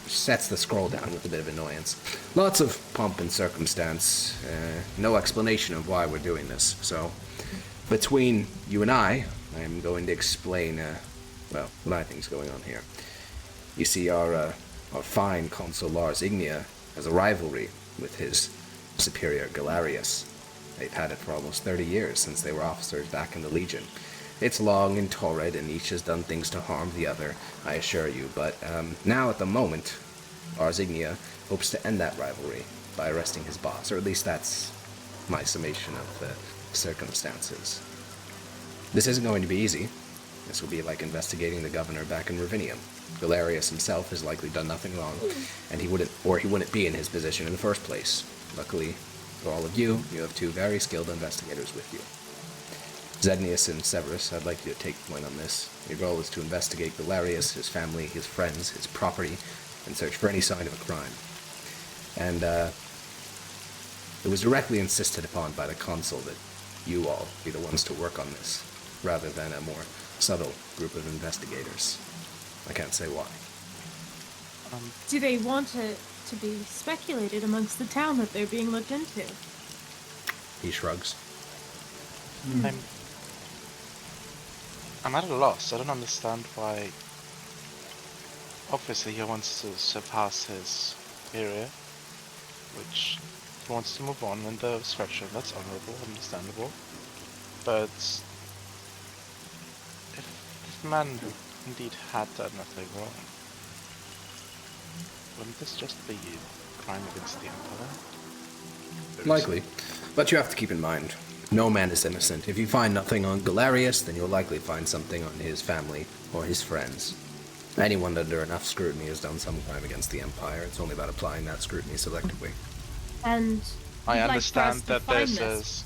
Sets the scroll down with a bit of annoyance. Lots of pomp and circumstance. No explanation of why we're doing this. So, between you and I am going to explain, what I think is going on here. You see, our fine Consul Lars Ignia has a rivalry with his superior Galerius. They've had it for almost 30 years since they were officers back in the Legion. It's long and torrid, and each has done things to harm the other, I assure you. But now, at the moment, Lars Ignia hopes to end that rivalry by arresting his boss, or at least that's my summation of the circumstances. This isn't going to be easy. This will be like investigating the governor back in Ravinium. Galerius himself has likely done nothing wrong, and he wouldn't be in his position in the first place. Luckily, for all of you, you have two very skilled investigators with you. Zednius and Severus, I'd like you to take point on this. Your goal is to investigate Galerius, his family, his friends, his property, and search for any sign of a crime. And, it was directly insisted upon by the consul that you all be the ones to work on this, rather than a more subtle group of investigators. I can't say why. Do they want it to be speculated amongst the town that they're being looked into? He shrugs. I'm at a loss. I don't understand why. Obviously, he wants to surpass his superior, which he wants to move on in the structure. That's honorable, understandable. But if the man who indeed had done nothing wrong, wouldn't this just be a crime against the Empire? Likely, but you have to keep in mind, no man is innocent. If you find nothing on Galerius, then you'll likely find something on his family or his friends. Anyone under enough scrutiny has done some crime against the Empire. It's only about applying that scrutiny selectively. And I understand that this is...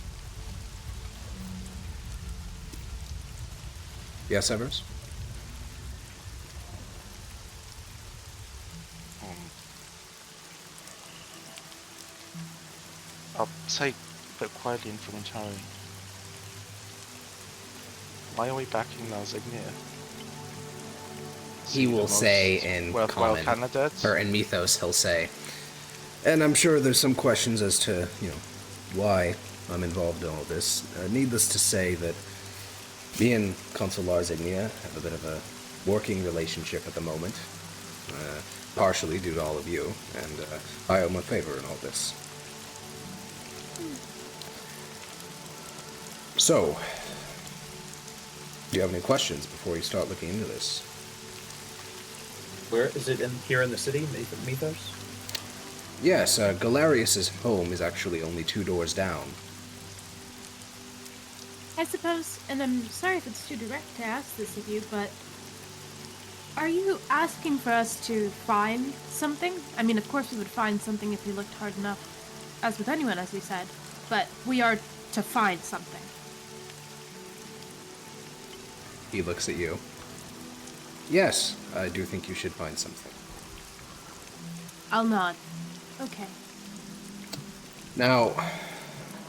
Yes, Severus? I'll say, but quietly and voluntarily. Why are we backing Lars Ignia? He will say in common, or in Mythos, he'll say, and I'm sure there's some questions as to, why I'm involved in all this. Needless to say that me and Consul Lars Ignia have a bit of a working relationship at the moment, partially due to all of you, and I owe him a favor in all this. So, do you have any questions before we start looking into this? Where is it? Here in the city, Mythos? Yes, Galerius' home is actually only 2 doors down. I suppose, and I'm sorry if it's too direct to ask this of you, but are you asking for us to find something? I mean, of course we would find something if we looked hard enough, as with anyone, as we said, but we are to find something. He looks at you. Yes, I do think you should find something. I'll nod. Okay. Now,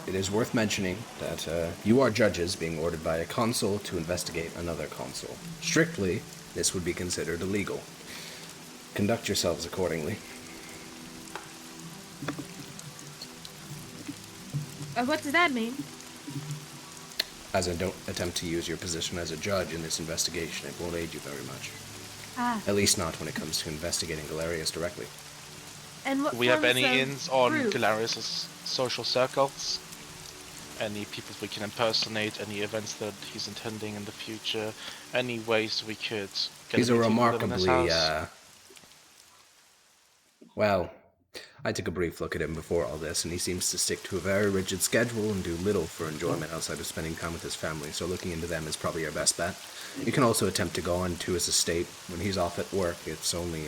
it is worth mentioning that you are judges being ordered by a consul to investigate another consul. Strictly, this would be considered illegal. Conduct yourselves accordingly. What does that mean? As in, don't attempt to use your position as a judge in this investigation. It won't aid you very much. At least not when it comes to investigating Galerius directly. And what Do we have forms any of ins on proof? Galerius' social circles? Any people we can impersonate? Any events that he's intending in the future? Any ways we could get He's a meeting with him in his remarkably, house? well, I took a brief look at him before all this, and he seems to stick to a very rigid schedule and do little for enjoyment outside of spending time with his family, so looking into them is probably your best bet. You can also attempt to go on to his estate when he's off at work. It's only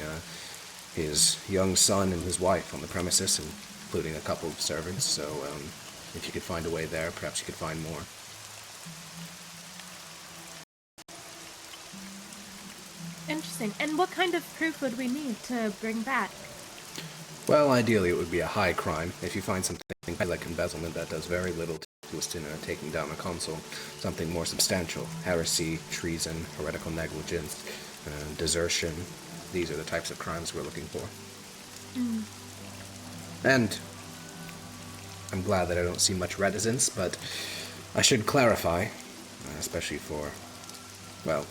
his young son and his wife on the premises, including a couple of servants, so if you could find a way there, perhaps you could find more. Interesting. And what kind of proof would we need to bring back? Well, ideally it would be a high crime. If you find something like embezzlement, that does very little to assist in taking down a consul. Something more substantial: heresy, treason, heretical negligence, desertion. These are the types of crimes we're looking for. And I'm glad that I don't see much reticence, but I should clarify, especially for, well,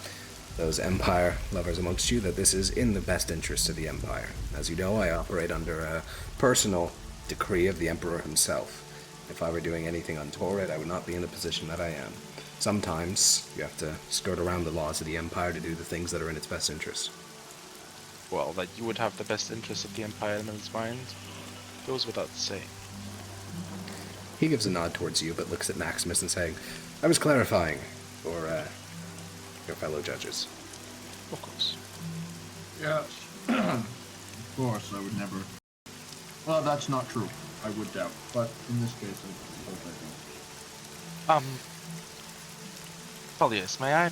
those Empire lovers amongst you, that this is in the best interest of the Empire. As you know, I operate under a personal decree of the Emperor himself. If I were doing anything untoward, I would not be in the position that I am. Sometimes you have to skirt around the laws of the Empire to do the things that are in its best interest. Well, that you would have the best interest of the Empire in his mind goes without saying. He gives a nod towards you, but looks at Maximus and saying, I was clarifying for your fellow judges. Of course. Yes. Of course, I would never. Well, that's not true. I would doubt. But in this case, I hope I don't. Paulius, may I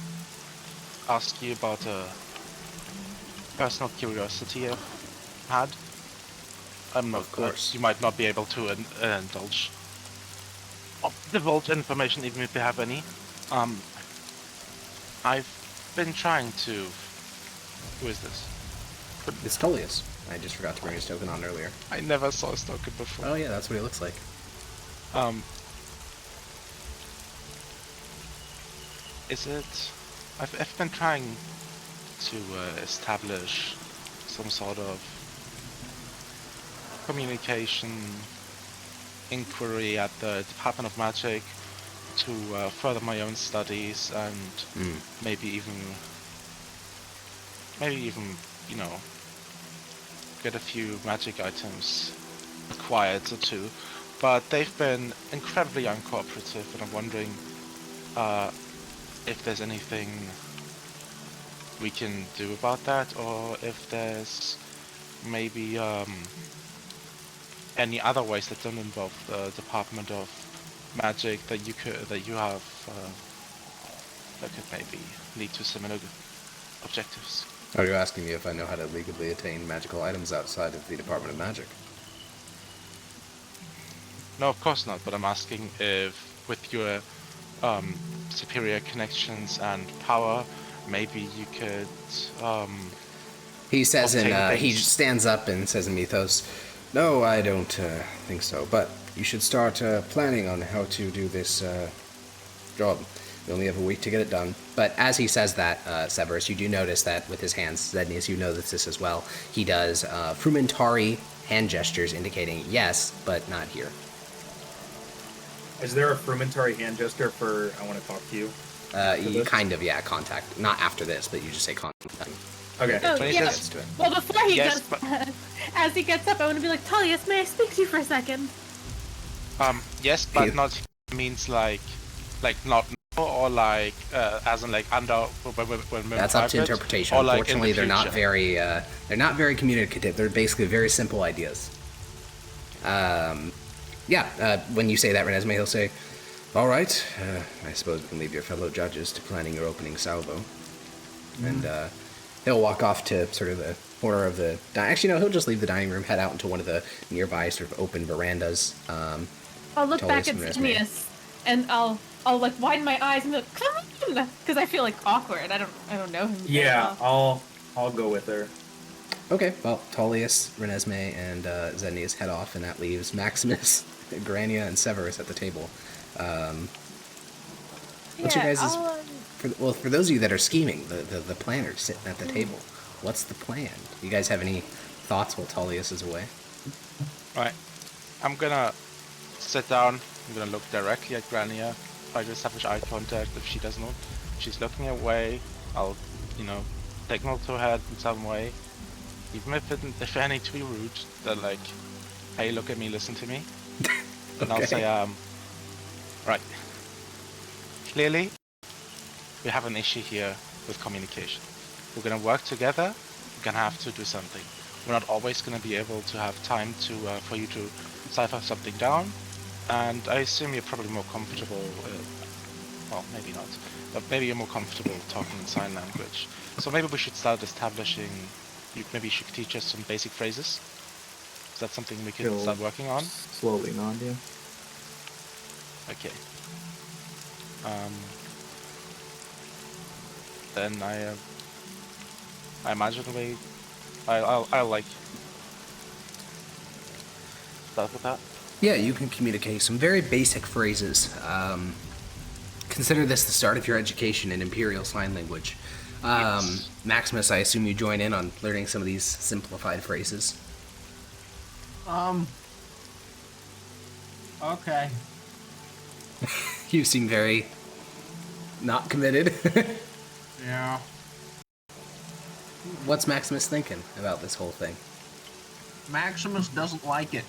ask you about a personal curiosity I've had? I'm not. Of course. You might not be able to divulge information, even if you have any. I've been trying to. Who is this? It's Tullius. I just forgot to bring his token on earlier. I never saw his token before. Oh yeah, that's what he looks like. Is it? I've been trying to establish some sort of communication inquiry at the Department of Magic to further my own studies and maybe even you know, get a few magic items acquired or two, but they've been incredibly uncooperative, and I'm wondering if there's anything we can do about that, or if there's maybe any other ways that don't involve the Department of Magic that you have that could maybe lead to similar objectives. Are you asking me if I know how to legally attain magical items outside of the Department of Magic? No, of course not, but I'm asking if with your superior connections and power, maybe you could he says he things. stands up and says in Mythos, no, I don't think so, but you should start planning on how to do this job. You only have a week to get it done. But as he says that, Severus, you do notice that with his hands, Zednius, you notice this as well. He does frumentary hand gestures indicating yes, but not here. Is there a frumentary hand gesture for I want to talk to you? You kind of, yeah, contact. Not after this, but you just say contact. Okay. Oh, When he yeah. says- Well, before he Yes, gets, as he gets up, I want to be like, Tullius, may I speak to you for a second? yes, but not means like not or like as in like under when That's up to interpretation. Or like in the Unfortunately, they're not very communicative. They're basically very simple ideas. When you say that, Renesmee, he'll say, all right, I suppose we can leave your fellow judges to planning your opening salvo. And he'll walk off to sort of the corner of the... Actually, no, he'll just leave the dining room, head out into one of the nearby sort of open verandas. I'll look back Tullius at and Renesmee. Phineas, and I'll like widen my eyes and be like, come on, because I feel like awkward. I don't know him. very Yeah, well. I'll go with her. Okay, well, Tullius, Renesmee, and Zenius head off, and that leaves Maximus, Grania, and Severus at the table. What's your guys' for those of you that are scheming, the planners sitting at the table, what's the plan? You guys have any thoughts while Tullius is away? Right. I'm gonna sit down. I'm gonna look directly at Grania. Try to establish eye contact. If she doesn't, if she's looking away, I'll, signal to her in some way. Even if I need to be rude, they're like, hey, look at me, listen to me. And I'll say, right. Clearly, we have an issue here with communication. We're gonna work together. We're gonna have to do something. We're not always gonna be able to have time to for you to cipher something down. And I assume you're probably more comfortable. Well, maybe not, but maybe you're more comfortable talking in sign language. So maybe we should start establishing. Maybe you should teach us some basic phrases. Is that something we can start working on? Slowly nod, yeah. Okay. Then I imagine I'll like start with that. Yeah, you can communicate some very basic phrases. Consider this the start of your education in Imperial Sign Language. Yes. Maximus, I assume you join in on learning some of these simplified phrases. Okay. You seem very not committed. Yeah. What's Maximus thinking about this whole thing? Maximus doesn't like it.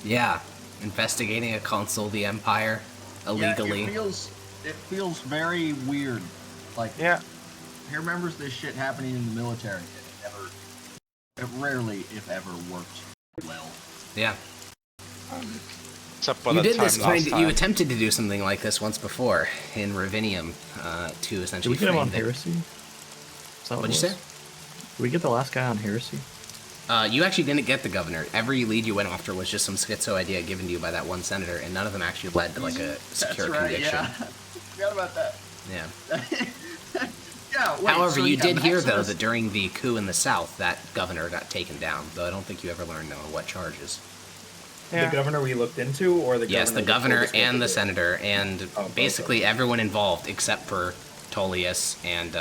Yeah, investigating a consul of the Empire illegally. Yeah, it feels very weird. Like, Yeah. he remembers this shit happening in the military, and it rarely, if ever, works well. Except Yeah. for You that did time this last time. you attempted to do something like this once before in Ravinium, to Did essentially we get him on frame it. heresy? Is that what What'd it you was? say? Did we get the last guy on heresy? You actually didn't get the governor. Every lead you went after was just some schizo idea given to you by that one senator, and none of them actually led to like a secure That's right, conviction. yeah. Forgot about that. Yeah. Yeah, wait, However, so you did hear though Maximus- that during the coup in the south, that governor got taken down. Though I don't think you ever learned on what charges. Yeah. The governor we looked into, or the Yes, the that told governor us what and to the do? senator, and Oh, basically everyone involved except for Tullius and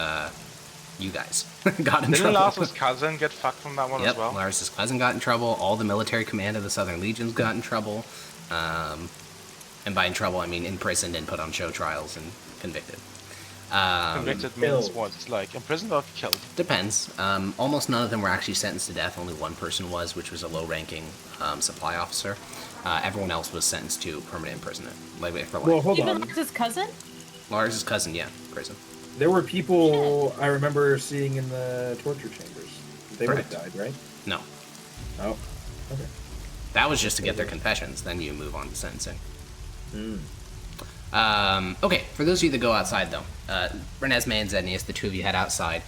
you guys got in Didn't trouble. Lars's cousin get fucked from that one Yep, as well? Lars's cousin got in trouble. All the military command of the Southern Legions got in trouble. And by in trouble, I mean imprisoned and put on show trials and convicted. Convicted means killed. what? It's like imprisoned or killed? Depends. Almost none of them were actually sentenced to death. Only one person was, which was a low-ranking supply officer. Everyone else was sentenced to permanent imprisonment, like for life. Well, hold Even on. Lars's cousin? Lars's cousin, yeah, prison. There were people I remember seeing in the torture chambers. They would have Correct. died, right? No, Oh. Okay. that was just to get their confessions. Then you move on to sentencing. Okay, for those of you that go outside, though, Renesmee and Zenius, the two of you head outside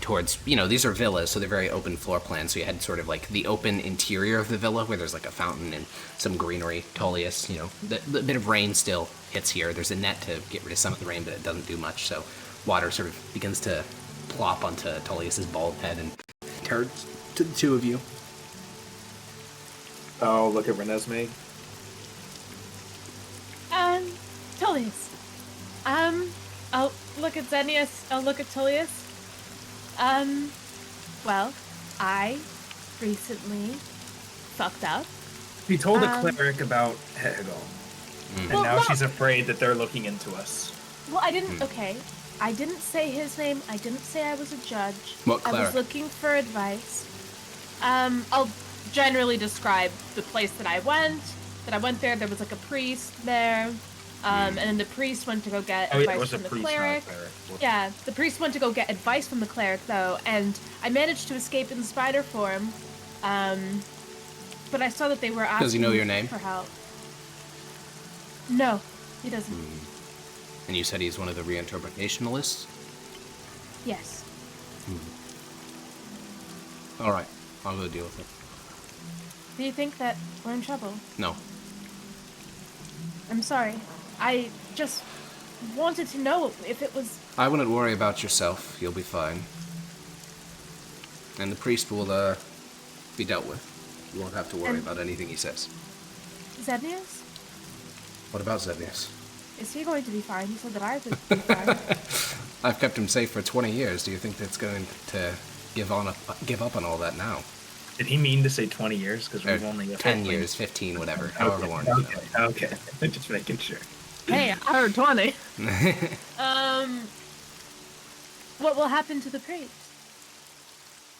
towards, these are villas, so they're very open floor plans. So you had sort of like the open interior of the villa where there's like a fountain and some greenery. Tullius, the bit of rain still hits here. There's a net to get rid of some of the rain, but it doesn't do much. So water sort of begins to plop onto Tullius's bald head and turns to the two of you. Oh, look at Renesmee. Tullius. I'll look at Zenius. I'll look at Tullius. Well, I recently fucked up. We told the cleric about Hegel, and Well, now no. she's afraid that they're looking into us. Well, I didn't. Okay, I didn't say his name. I didn't say I was a judge. What I cleric? was looking for advice. I'll generally describe the place that I went. There. There was like a priest there. And then the priest went to go get Oh, yeah, it advice was a from the priest, not a cleric. cleric. Yeah, the priest went to go get advice from the cleric, though, and I managed to escape in spider form. But I saw that they were asking Does he know your name? for help. No, he doesn't. And you said he's one of the reinterpretationalists? Yes. Alright, I'll go deal with it. Do you think that we're in trouble? No. I'm sorry. I just wanted to know if it was... I wouldn't worry about yourself. You'll be fine. And the priest will, be dealt with. You won't have to worry about anything he says. Zednius? What about Zednius? Is he going to be fine? He said that I would be fine. I've kept him safe for 20 years. Do you think that's going to give up on all that now? Did he mean to say 20 years? Because we've only 10 years, 15, whatever. However long. Okay. Just making sure. Hey, I heard 20. What will happen to the priest?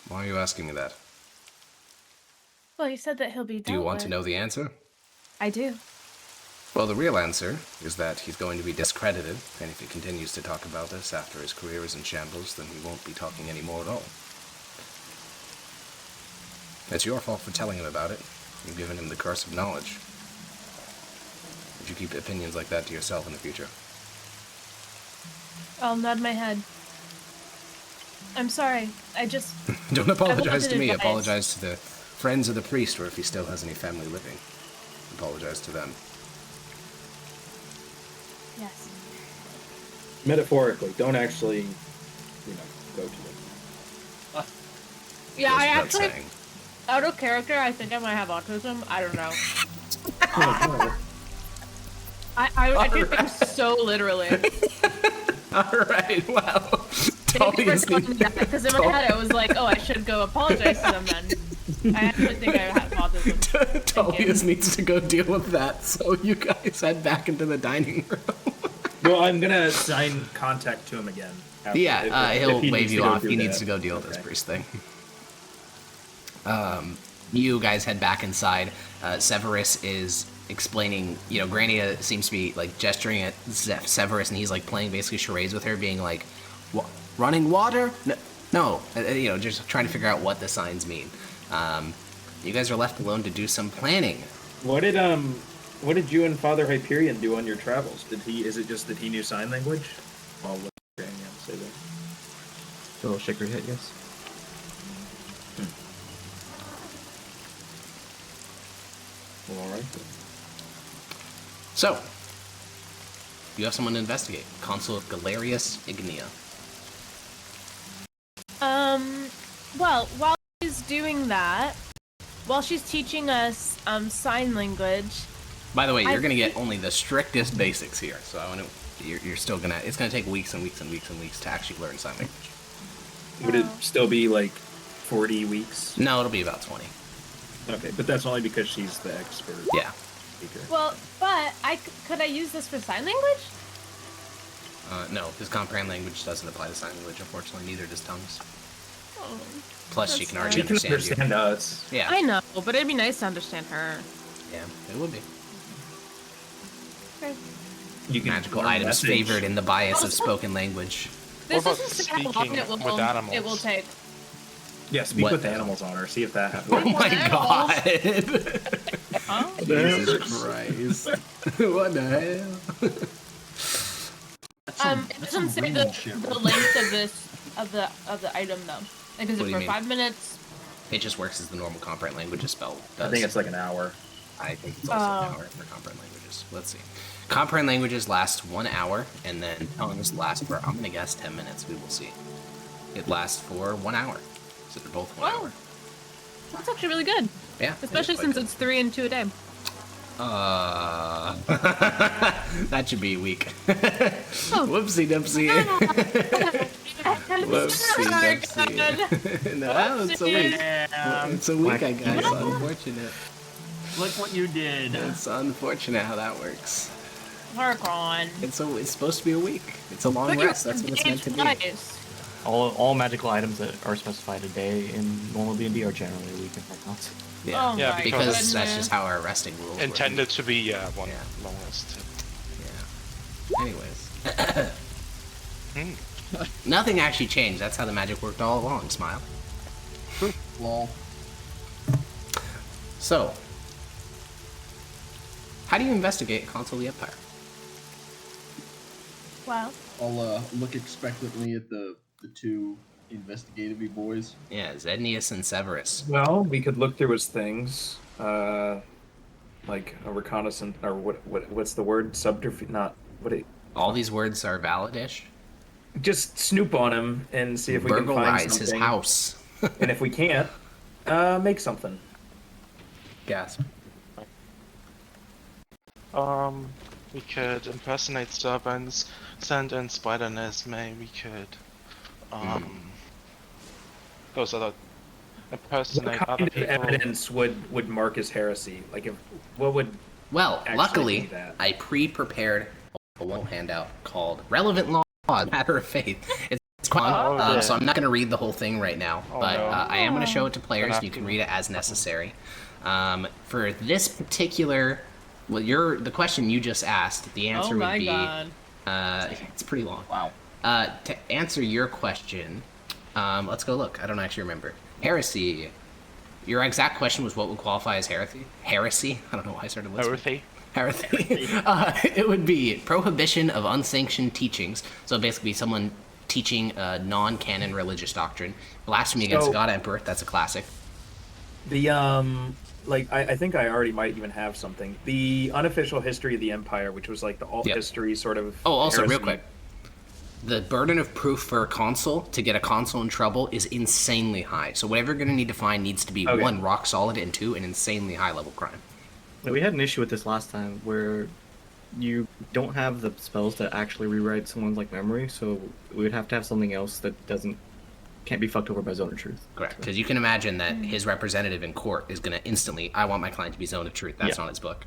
Why are you asking me that? Well, you said that he'll be dealt Do you want to with. know the answer? I do. Well, the real answer is that he's going to be discredited, and if he continues to talk about this after his career is in shambles, then he won't be talking anymore at all. It's your fault for telling him about it. You've given him the curse of knowledge. Would you keep opinions like that to yourself in the future? I'll nod my head. I'm sorry. I just... Don't apologize to me. advice. Apologize to the friends of the priest, or if he still has any family living. Apologize to them. Yes. Metaphorically, don't actually, go to them. Yeah, Goes I without actually, saying. out of character, I think I might have autism. I don't know. I take things so literally. Alright, well. Thank you for telling me that, because in my head I was like, oh, I should go apologize to them then. I actually think I have autism. Tullius needs to go deal with that, so you guys head back into the dining room. Well, I'm gonna sign contact to him again. Yeah, he'll he wave needs you to go off. do He needs that. to go deal with this Okay. priest thing. You guys head back inside. Severus is explaining, Grania seems to be, gesturing at Severus, and he's, playing basically charades with her, being like, running water? No. Just trying to figure out what the signs mean. You guys are left alone to do some planning. What did you and Father Hyperion do on your travels? Is it just that he knew sign language? Well, what did Grania say there? A little shaker hit, yes. Well, all right. So, you have someone to investigate. Consul Galerius Ignia. Well, while she's doing that, while she's teaching us, sign language... By the way, you're going to get only the strictest basics here, so I want to... You're still going to... It's going to take weeks and weeks and weeks and weeks to actually learn sign language. Would it still be 40 weeks? No, it'll be about 20. Okay, but that's only because she's the expert Yeah. speaker. Well, but could I use this for sign language? No, because comprehend language doesn't apply to sign language, unfortunately. Neither does tongues. Oh, Plus, she that's can already She can understand you. understand us. Yeah. I know, but it'd be nice to understand her. Yeah, it would be. Okay. You can Magical learn items message. favored in the bias of spoken language. This What about isn't how long speaking it will, with animals? it will take. Yeah, speak What? with animals on her. See if that happens. Oh my animals. god! Huh? Jesus Christ. What the hell? It doesn't say the length of the item though. Like, is What do it you for mean? 5 minutes? It just works as the normal comprehend languages spell does. I think it's an hour. I think it's also an hour for comprehend languages. Let's see. Comprehend languages last 1 hour, and then tongues last for, I'm gonna guess, 10 minutes. We will see. It lasts for 1 hour. So they're both 1 hour. That's actually really good. Yeah. Especially since it's 3 and 2 a day. That should be a week. Whoopsie dipsy. Whoopsie dipsy. No, it's a week. It's a week, I guess. Unfortunate. Look what you did. It's unfortunate how that works. Harkon. It's supposed to be a week. It's a long rest. That's what it's meant to be. Nice. All magical items that are specified a day in normal D&D are generally a week in Archons. Yeah, Oh Yeah, my because because that's goodness. just how our resting rules work. Intended to be one Yeah. long rest. Yeah. Anyways. Nothing actually changed. That's how the magic worked all along. Smile. Lol. So, how do you investigate Consul of the Empire? Well, I'll look expectantly at the two investigative boys. Yeah, Zednius and Severus. Well, we could look through his things, like a reconnaissance, or what's the word? Subterfuge, not what it. All these words are valid-ish. Just snoop on him and see if we can find Burglarize something. his house. And if we can't, make something. Gasp. We could impersonate servants, send in spider nest, maybe we could, those are the What impersonate kind other of people. evidence would mark as heresy? Like, what would? Well, Actually luckily, do that. I pre-prepared a little handout called Relevant Law, Matter of Faith. It's quite long, yeah. so I'm not going to read the whole thing right now, but no. I am going to show it to players, Gonna and you have can to. read it as necessary. For this particular, well, the question you just asked, the answer Oh my would be, god. it's pretty long. Wow. To answer your question, let's go look. I don't actually remember. Heresy. Your exact question was what would qualify as heresy? Heresy? I don't know why I started listening. Heresy. Heresy. It would be prohibition of unsanctioned teachings. So basically, someone teaching a non-canon religious doctrine. Blasphemy against So- God Emperor. That's a classic. The like I think I already might even have something. The unofficial history of the Empire, which was like the alt Yep. history sort of. Oh, also, real heresy. quick. The burden of proof for a consul to get a consul in trouble is insanely high. So whatever you're going to need to find needs to be Okay. 1, rock solid, and 2, an insanely high level crime. We had an issue with this last time where you don't have the spells to actually rewrite someone's like memory, so we would have to have something else that can't be fucked over by Zone of Truth. Correct. Because you can imagine that his representative in court is going to instantly, I want my client to be Zone of Truth. That's Yeah. not his book.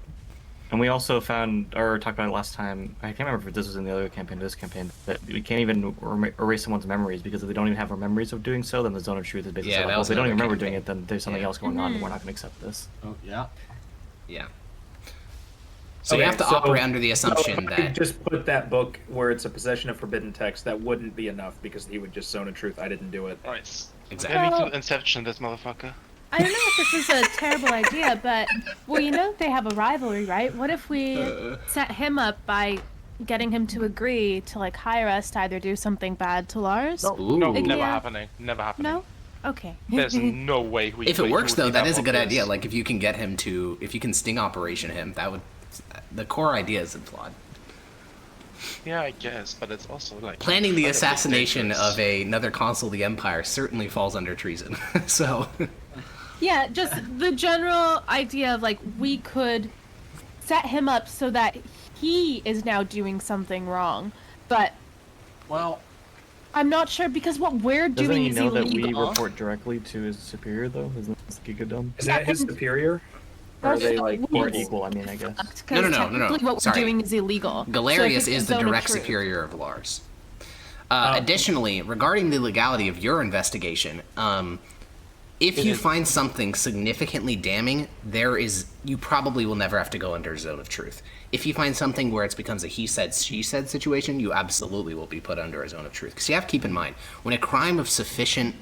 And we also found, or talked about it last time, I can't remember if this was in the other campaign or this campaign, that we can't even erase someone's memories, because if they don't even have memories of doing so, then the Zone of Truth is basically Yeah, like, that well, was if they don't even another remember doing campaign. it, then there's something Yeah. else going on, and we're not going to accept this. Oh yeah. Yeah. So you Okay, have to operate under the assumption so if I could that... just put that book where it's a possession of forbidden text, that wouldn't be enough because he would just Zone of Truth. I didn't do it. Right. Exactly. Maybe Well- to Inception this motherfucker. I don't know if this is a terrible idea, but well, you know they have a rivalry, right? What if we set him up by getting him to agree to like hire us to either do something bad to Lars? Ooh. No, Like, never yeah. happening. Never happening. No? Okay. There's no way we. If it we works, would though, need that is a good book idea. this. Like, if you can get him to... If you can sting operation him, that would... The core idea isn't flawed. Yeah, I guess, but it's also like Planning the incredibly assassination dangerous. of another consul of the Empire certainly falls under treason. So... Yeah, just the general idea of like we could set him up so that he is now doing something wrong, but Well, I'm not sure because what we're Doesn't doing he is know that we illegal. report directly to his superior, though? Isn't this Gigadome? Is that his superior? Or are they like Or Yes. equal, I mean, I guess. No. Technically what Sorry. we're doing is illegal. So if Galerius it's is the Zone of direct Truth- superior of Lars. Additionally, regarding the legality of your investigation, if you find something significantly damning, you probably will never have to go under Zone of Truth. If you find something where it becomes a he said, she said situation, you absolutely will be put under a Zone of Truth. Because you have to keep in mind, when a crime of sufficient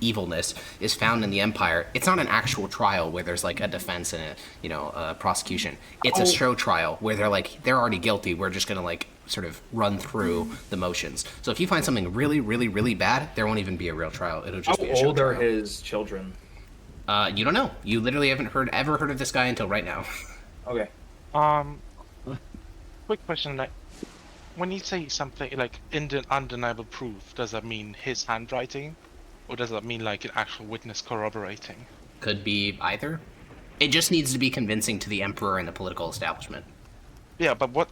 evilness is found in the Empire, it's not an actual trial where there's like a defense and a prosecution. It's a show trial where they're already guilty. We're just gonna like sort of run through the motions. So if you find something really, really, really bad, there won't even be a real trial. It'll just How be a show old are trial. his children? You don't know. You literally haven't ever heard of this guy until right now. Okay. Quick question, like, when you say something like undeniable proof, does that mean his handwriting, or does that mean like an actual witness corroborating? Could be either. It just needs to be convincing to the Emperor and the political establishment. Yeah, but what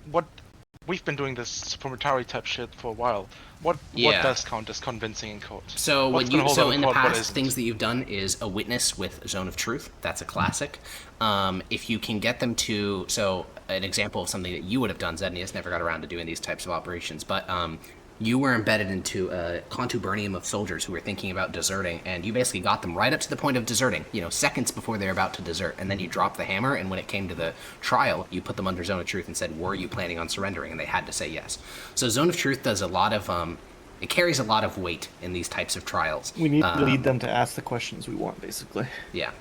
we've been doing this supplementary type shit for a while. What Yeah. does count as convincing in court? So What's what gonna you hold so up in the court, what past isn't? things that you've done is a witness with Zone of Truth. That's a classic. If you can get them to an example of something that you would have done, Zednius never got around to doing these types of operations, but you were embedded into a contubernium of soldiers who were thinking about deserting, and you basically got them right up to the point of deserting, seconds before they're about to desert, and then you dropped the hammer, and when it came to the trial, you put them under Zone of Truth and said, were you planning on surrendering? And they had to say yes. So Zone of Truth does a lot of, it carries a lot of weight in these types of trials. We need to lead them to ask the questions we want, basically. Yeah.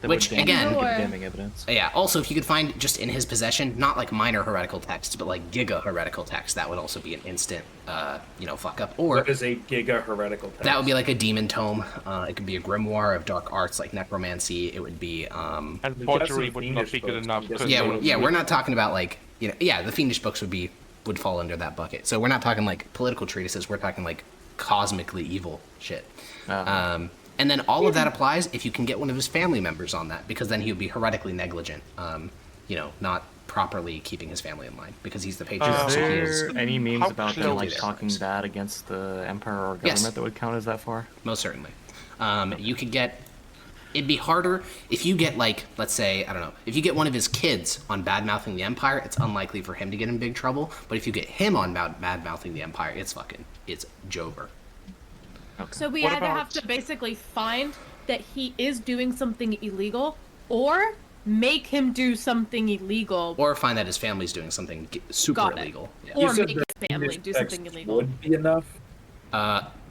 Which, again, damning evidence. Yeah, also, if you could find just in his possession, not like minor heretical texts, but like giga heretical texts, that would also be an instant, fuck up. Or what is a giga heretical text? That would be like a demon tome. It could be a grimoire of dark arts like necromancy. It would be, And pottery would not be good enough. Yeah, we're not talking about like, the fiendish books would fall under that bucket. So we're not talking like political treatises. We're talking like cosmically evil shit. And then all of that applies if you can get one of his family members on that, because then he would be heretically negligent, not properly keeping his family in line, because he's the patriarch. Is there any memes about them like there. talking bad against the empire or government that would count as that far? Most certainly. You could get... It'd be harder if you get, like, let's say, I don't know, if you get one of his kids on bad-mouthing the Empire, it's unlikely for him to get in big trouble. But if you get him on bad-mouthing the Empire, it's Jover. Okay. So we either have to basically find that he is doing something illegal, or make him do something illegal. Or find that his family's doing something super illegal. Yeah. Or make his family do something illegal. Would be enough?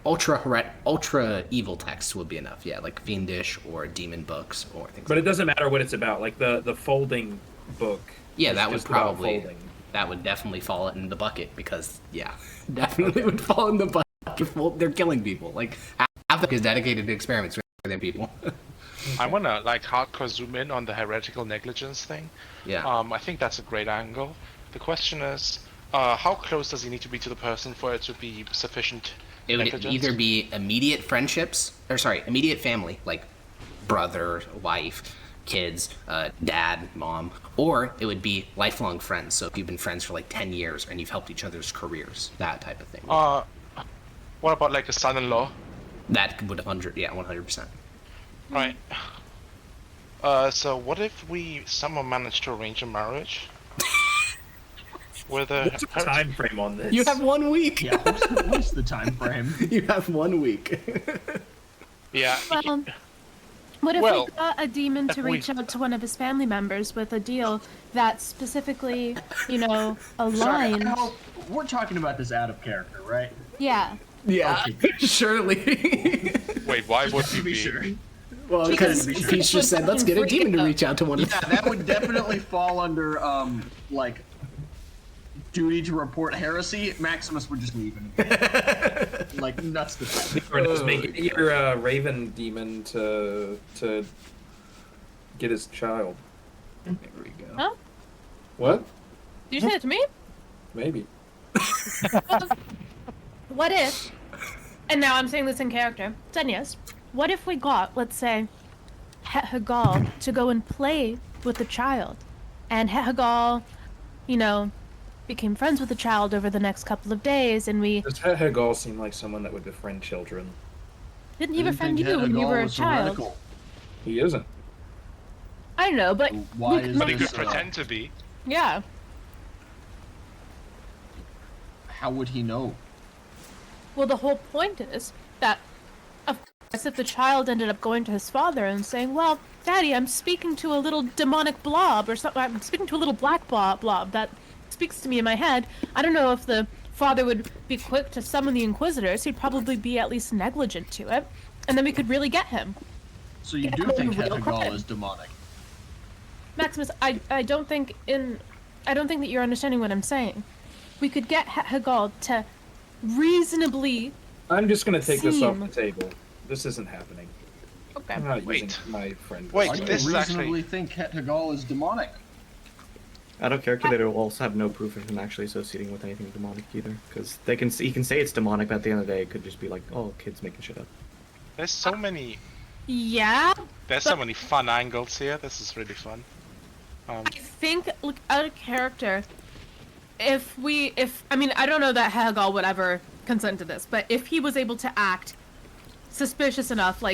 Ultra evil texts would be enough, yeah, like fiendish or demon books or things. But it doesn't matter what it's about. Like the folding book. Yeah, that would definitely fall in the bucket, because definitely would fall in the bucket. They're killing people. Like half of it is dedicated to experiments with people. I wanna like hardcore zoom in on the heretical negligence thing. Yeah. I think that's a great angle. The question is, how close does he need to be to the person for it to be sufficient? It would either be immediate family, like brother, wife, kids, dad, mom, or it would be lifelong friends. So if you've been friends for like 10 years and you've helped each other's careers, that type of thing. What about like a son-in-law? That would 100%. Right. So what if we somehow manage to arrange a marriage? What's the time frame on this? You have 1 week. Yeah, what's the time frame? You have 1 week. Yeah. Well, what if we got a demon to reach out to one of his family members with a deal that specifically, aligned? Sorry, we're talking about this out of character, right? Yeah. Yeah, okay. Surely. Wait, why would we be? Sure. Well, because Peach just said, let's get a demon to reach out to one of them. Yeah, that would definitely fall under, duty to report heresy. Maximus would just leave him. Like, nuts to that. Or just make your Raven demon to get his child. There we go. Huh? What? Did you say it to me? Maybe. What if, and now I'm saying this in character, Xenius, what if we got, let's say, Het-Hagal to go and play with the child, and Het-Hagal, became friends with the child over the next couple of days, and we... Does Het-Hagal seem like someone that would befriend children? Didn't he befriend you when you were a child? Heretical. He isn't. I know, but... Why is But he this, could pretend to be. Yeah. How would he know? Well, the whole point is that, of course, if the child ended up going to his father and saying, well, Daddy, I'm speaking to a little demonic blob, or something, I'm speaking to a little black blob that speaks to me in my head, I don't know if the father would be quick to summon the Inquisitors. He'd probably be at least negligent to it, and then we could really get him. So you do think Het-Hagal is demonic? Maximus, I don't think that you're understanding what I'm saying. We could get Het-Hagal to reasonably... I'm just gonna take this off the table. This isn't happening. Okay. I'm not using my friend. Wait, I do this is reasonably actually... think Het-Hagal is demonic. Out of character, they will also have no proof of him actually associating with anything demonic either, because he can say it's demonic, but at the end of the day, it could just be like, oh, kids making shit up. There's so many... Yeah? There's so many fun angles here. This is really fun. I think, look, out of character, I don't know that Het-Hagal would ever consent to this, but if he was able to act suspicious enough,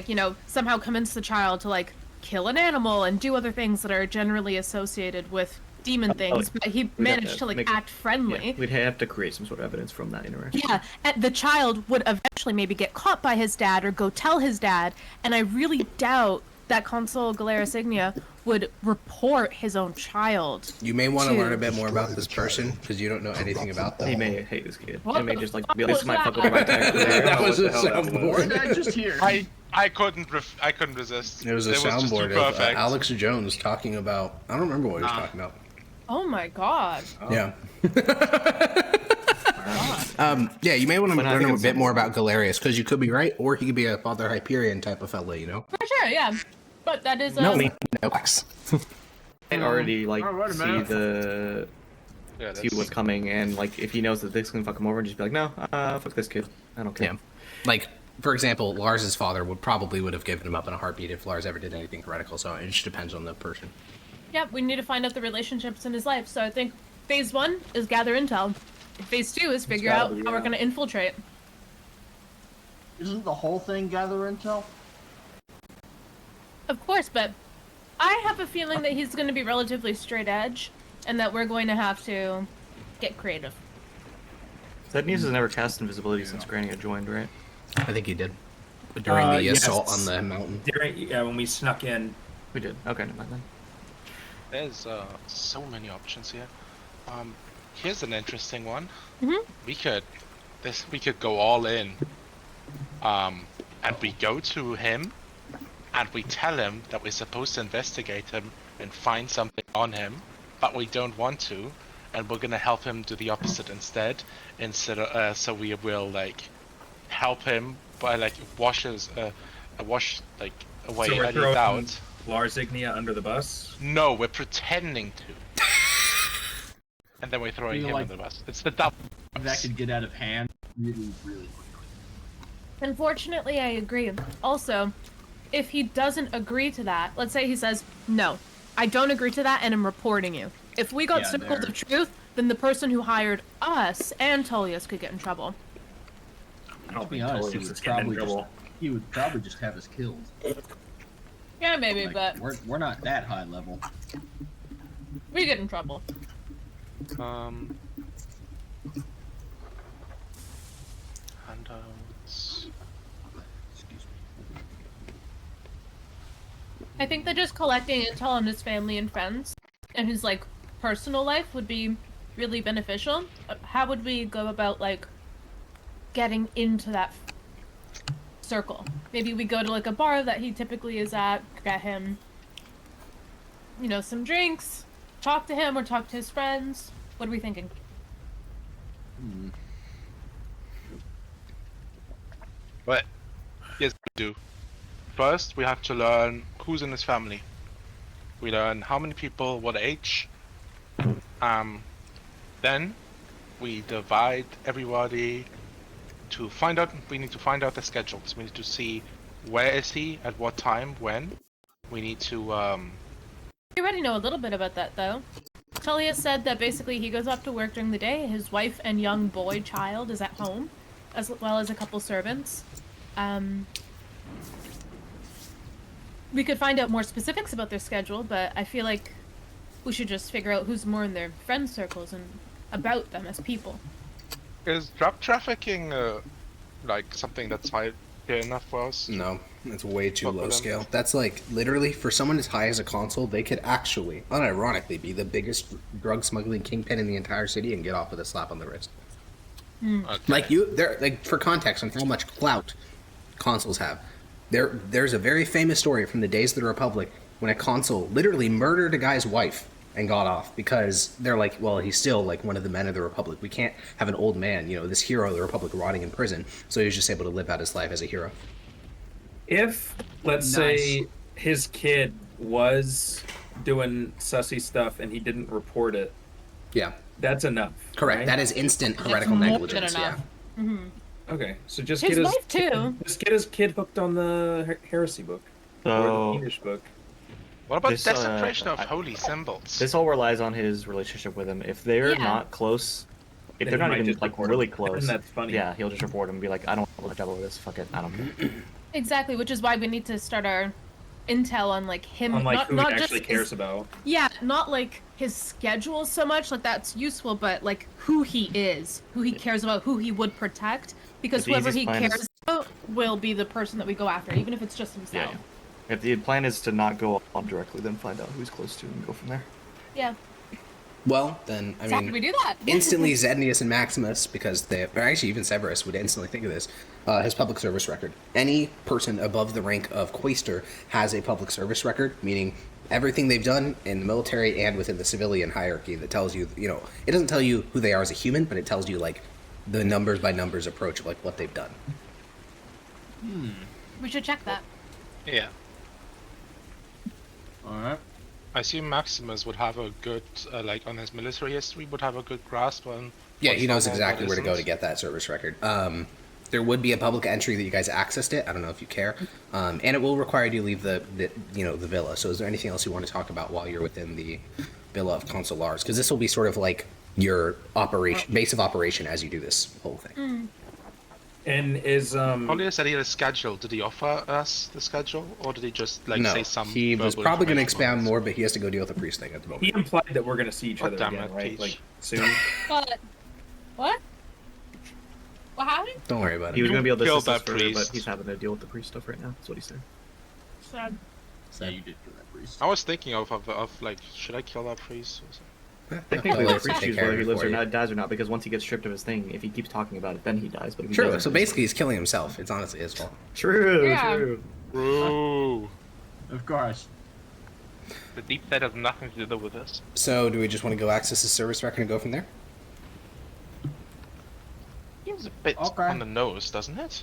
somehow convince the child to, kill an animal and do other things that are generally associated with demon things, but he managed to act friendly. Yeah, we'd have to create some sort of evidence from that interaction. Yeah, and the child would eventually maybe get caught by his dad or go tell his dad, and I really doubt that Consul Galerius Ignia would report his own child. You may want to learn a bit more about this person, because you don't know anything about them. He may hate this kid. What He may the just fuck be like, this was might that? fuck with my entire career. That was a What did I soundboard. just hear? I couldn't resist. It was a It just too soundboard of perfect. Alex Jones talking about. I don't remember what he was talking about. Oh my god. Yeah. Yeah, you may want to But I learn think a it's bit more about Galerius, because you could be right, or he could be a Father Hyperion type of fella, you know? For sure, yeah. But that is No, Alex. And already like wait a see minute. see what's coming, and like if he knows that this can fuck him over, just be like, no, fuck this kid. I don't care. Yeah. Like, for example, Lars's father would have given him up in a heartbeat if Lars ever did anything heretical, so it just depends on the person. Yeah, we need to find out the relationships in his life. So I think phase 1 is gather intel. Phase 2 is figure out how we're gonna infiltrate. Isn't the whole thing gather intel? Of course, but I have a feeling that he's gonna be relatively straight edge, and that we're going to have to get creative. Zednius has never cast invisibility since Grania joined, right? I think he did. During the Yes. assault on the mountain. When we snuck in. We did. Okay, never mind then. There's so many options here. Here's an interesting one. Mhm. We could go all in. And we go to him, and we tell him that we're supposed to investigate him and find something on him, but we don't want to, and we're gonna help him do the opposite instead. So we will like help him by like wash away So we're any throwing doubt. Lars Ignia under the bus. No, we're pretending to. And then we're throwing him under the bus. It's the double. That could get out of hand really, really quickly. Unfortunately, I agree. Also, if he doesn't agree to that, let's say he says, no, I don't agree to that and I'm reporting you. If we got circled of truth, then the person who hired us and Tullius could get in trouble. I'll be honest, he would probably just have us killed. Yeah, maybe, Like, but we're not that high level. we get in trouble. Handouts. Excuse me. I think that just collecting intel on his family and friends and his, like, personal life would be really beneficial. How would we go about, like, getting into that circle? Maybe we go to, like, a bar that he typically is at, get him, you know, some drinks, talk to him or talk to his friends. What are we thinking? But yes, we do. First, we have to learn who's in his family. We learn how many people, what age. Then we divide everybody to find out. We need to find out the schedules. We need to see where is he, at what time, when. We need to. We already know a little bit about that, though. Tullius said that basically he goes off to work during the day. His wife and young boy child is at home, as well as a couple servants. We could find out more specifics about their schedule, but I feel like we should just figure out who's more in their friend circles and about them as people. Is drug trafficking like something that's high enough for us? No, it's way too Fuck low with them. scale. That's like, literally, for someone as high as a consul, they could actually, unironically, be the biggest drug smuggling kingpin in the entire city and get off with a slap on the wrist. Okay. Like, for context on how much clout consuls have, there's a very famous story from the days of the Republic when a consul literally murdered a guy's wife and got off because they're like, well, he's still like one of the men of the Republic. We can't have an old man, you know, this hero of the Republic rotting in prison. So he was just able to live out his life as a hero. If, let's say, his kid was doing sussy stuff and he didn't report it, Yeah, that's enough. correct. right? That is instant heretical more than negligence. Yeah. enough. Okay, so just His get wife, too. Just get his kid hooked on the heresy book. Or the So English book. What about This, desecration of I- holy symbols? this all relies on his relationship with him. If they're Yeah. not close, if Then they're he not might even just like report really him. close, And that's funny. yeah, he'll just report him and be like, I don't want to double this. Fuck it, I don't care. Exactly, which is why we need to start our intel on, like, him. On like not, who not he just actually his- cares about. Yeah, not like his schedule so much, like that's useful, but like who he is, who he cares about, who he would protect, because The whoever easiest he plan is- cares about will be the person that we go after, even if it's just himself. Yeah. If the plan is to not go on directly, then find out who's close to and go from there. Yeah. Well, then, I So how mean, do we do that? instantly Zednius and Maximus, because they, or actually even Severus would instantly think of this, his public service record. Any person above the rank of Quaestor has a public service record, meaning everything they've done in the military and within the civilian hierarchy that tells you, you know, it doesn't tell you who they are as a human, but it tells you, like, the numbers by numbers approach of, like, what they've done. We should check that. Yeah. Alright. I assume Maximus would have a good, like, on his military history, would have a good grasp on. Yeah, what's he knows normal, exactly what where to go to isn't. get that service record. There would be a public entry that you guys accessed it. I don't know if you care, and it will require you to leave the villa. So, is there anything else you want to talk about while you're within the villa of Consul Lars? Because this will be sort of like your base of operation as you do this whole thing. And is Probably said he had a schedule. Did he offer us the schedule, or did he just like No, say some? he was verbal probably going to information on expound this? more, but he has to go deal with the priest thing at the moment. he implied that we're gonna see each Oh, other damn again, it, right? Peach. Like soon. But what? What happened? Don't worry about He was it. gonna be able to Kill assist us that further, but priest. he's having to deal with the priest stuff right now. That's what he said. Sad. Yeah, you did kill that priest. I was thinking of like, should I kill that priest? Or something? Technically, I'll the priest take chooses care of whether he it lives for or you. not, dies or not, because once he gets stripped of his thing, if he keeps talking about it, then he dies. But if he True. doesn't, So basically, he's killing himself. It's honestly his fault. true, Yeah. true. Bro, Of course. the deep state has nothing to do with this. So, do we just want to go access his service record and go from there? It's a bit Okay. on the nose, doesn't it?